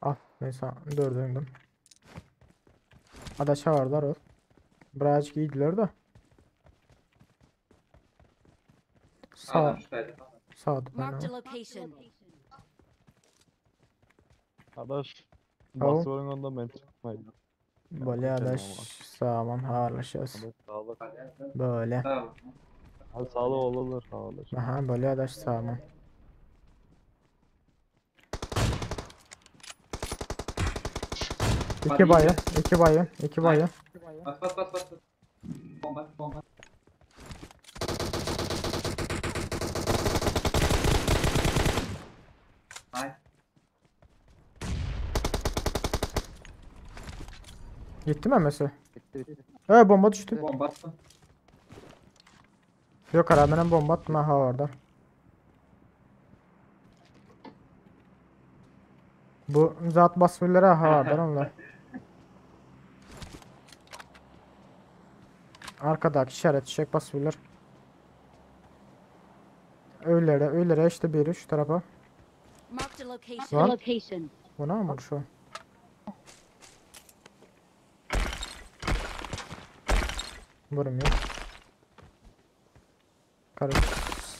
al. Mesela 4 döndüm. Adaşa varlar o. Birazcık iyiydiler de. Adam şuradaydı. Sağ Marked a location. Adaş. Tamam. Basıyorum onda ben çıkmayayım. Böyle adaş sağman harlaşıyoruz. Adaş sağlık. Böyle. Tamam. Hadi sağlık olur sağlık. Aha böyle adaş sağman. İki bayı. Bas. Bomba, bomba. Nice. Gitti mi Messi? Bitti bitti. Bomba düştü. Bomba attım. Yok ara benim bomba attım ha orada. Bu zat basfırları ha orada onlar. Arkadaki işaret çiçek basfırlar. Öylere işte biri şu tarafa. Marked a location. Lan. Location. Buna mı şu? Vurmuyor. Karış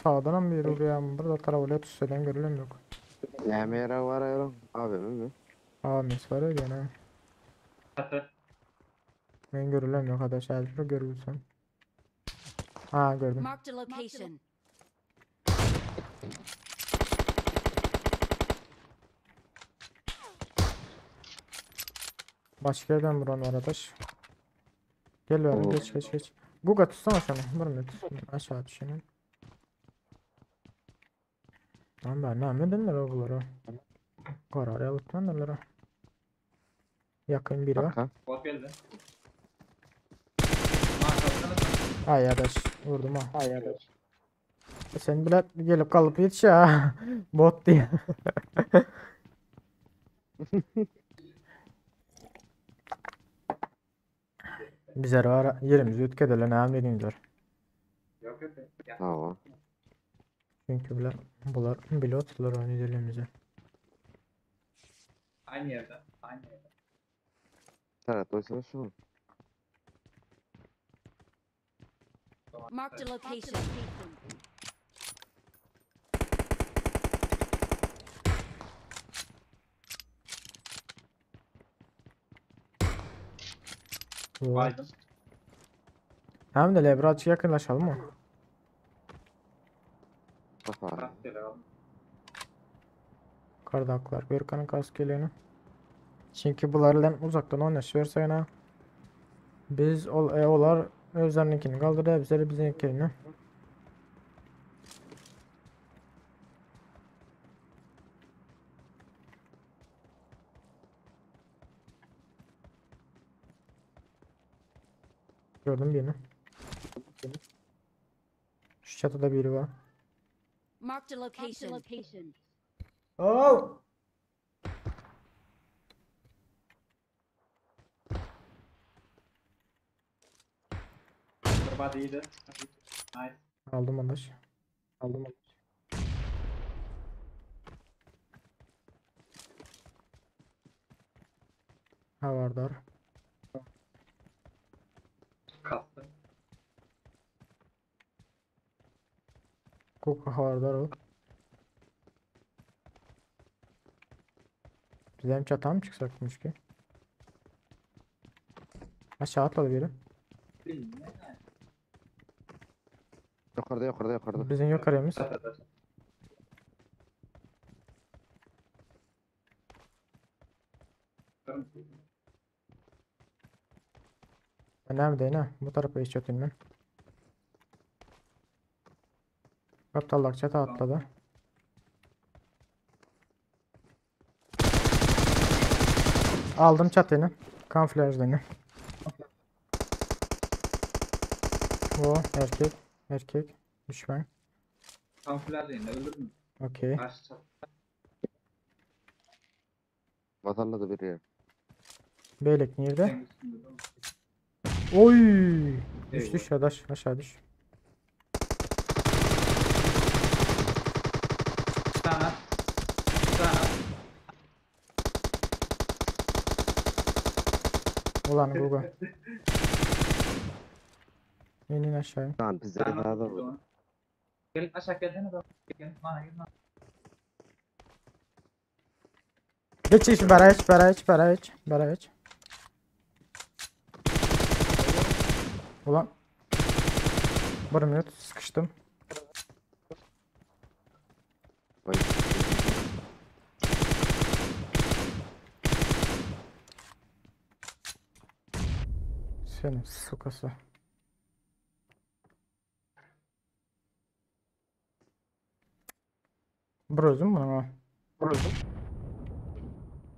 sağdan mı biri vuruyor ama burada taravolya tüsseden görülüm yok. Kamera var ya. Abi mi? Aa mis var ya gene. Atı. Ben görülüm yok hadi şöyle görülsem. Ha gördüm. Marked a location. Başka yerden vuran var arkadaş. Gel verin Oo. geç. Guga tutsana şunu. Vurmuyor tutsun. Aşağı düşünün. Lan ben ne edenler o bunlara. Kararı alıp landerlara. Yakın biri var. Baka. Bot geldi. Arkasına da. Ay arkadaş vurdum ha. Sen bile gelip kalıp yetiş ya. Bot diye. Bizler var yerimizi ütkedeler ne dediğimiz var. Yok yok. Ya. Tamam. Çünkü bunlar pilotlar oynayacağımızı. Aynı yerde. Aynı yerde. Serhat oysana şunu. Marked a location. Baydım. Hem de birazcık yakınlaşalım mı? Kafa. Rastgele aldım. Kardaklar Gürkan'ın kaskelerini. Çünkü bunlardan uzaktan oynaşıyorsa yana. Biz olar özlerininkini kaldırdı bizleri bizimkini. Gördüm birini. Şu çatıda biri var. Marked a location. Oh! Kurbat iyiydi. Nice. Aldım onu. Havardar. Kastı. Koku havardar o. Bizim çatığa mı çıksakmış ki? Aşağı atladı biri. Bilmiyorum. Yukarıda. Bizim yukarıyımız. Çatıda. Neredeyim ha? Bu tarafa hiç atayım ben. Kaptallar çatı atladı. Aldım çatını. Kamuflajlarını. O erkek. Düşman. Kamuflaj yerine öldürdüm. Okey. Karşı çatı. Vatanla biri ya. Beylek nerede? En üstünde de o. Oy! Eyvah. Düş aşağı düş. Sana. Sana. Ulan Google. İnin aşağıya. Tamam bizde Sana. daha da var. Gelin aşağı geldin adam. Gelin bana gelin. Geç beraç. Ulan. Vurmuyor sıkıştım. Vay. Senin sukası. Bir özüm bana.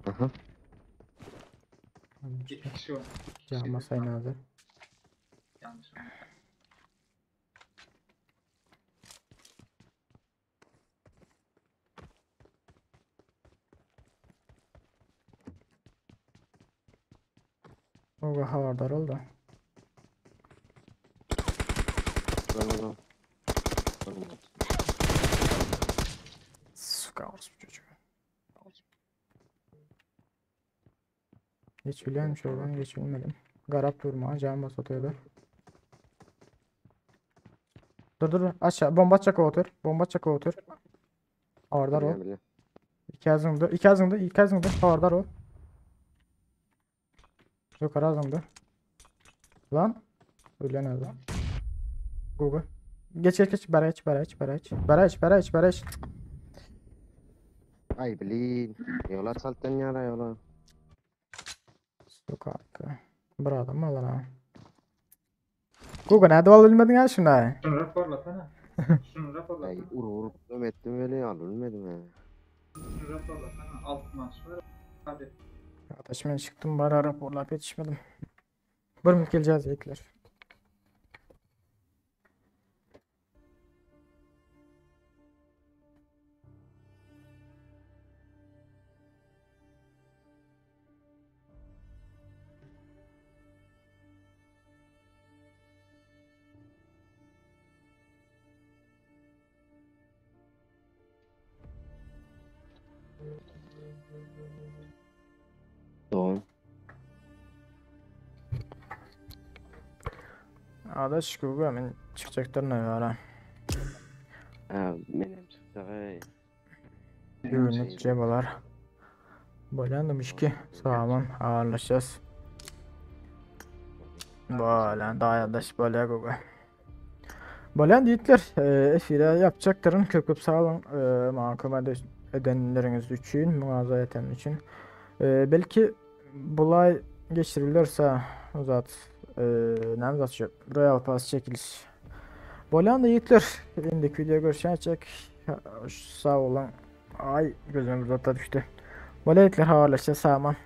Aha. 2 kişi var. Cama sayın hazır. Yanlış anladım. O havadar oldu. Bravo. Sıkağız bu çocuğu. Geç biliyorum şuradan geç bilmedim. Garap durma can bas atıyordu. Dur aşağı bomba çaka otur. Bomba çaka otur. Havadar o. Biliyorum. İki azındı. Havadar o. Yukarı azındı. Lan. Öyle nerede? Google. Geç. Beraç. Ay bilin. Yola saltan yara yola. Sokak. Burada mı lan ha? Google nerede ol bilmedin ya şuna. Şunu raporlasana. Şunu raporlasana. Ay uru ettim öyle alınmadım ya. Şunu raporlasana. Alt maaş var. Hadi. Arkadaş ben çıktım bari raporlar yetişmedim. Bir mi geleceğiz ekler. Doğum. Arkadaş Google hemen çıkacaklar ne ara. Benim çıktı ay. Güvenlik cebalar. Boylandım ki sağlam ağırlaşacağız. Böyle daha yadaş böyle Google. Bolan deyitler efire yapacakların köküp sağlam mahkeme edenleriniz için, muaza eten için. Belki bulay geçirilirse uzat ne uzatacak? Royal Pass çekiliş. Bolan deyitler indiki video görüşecek. Sağ olun. Ay gözüm uzata düştü. Bolan deyitler havalaşacağız sağlam.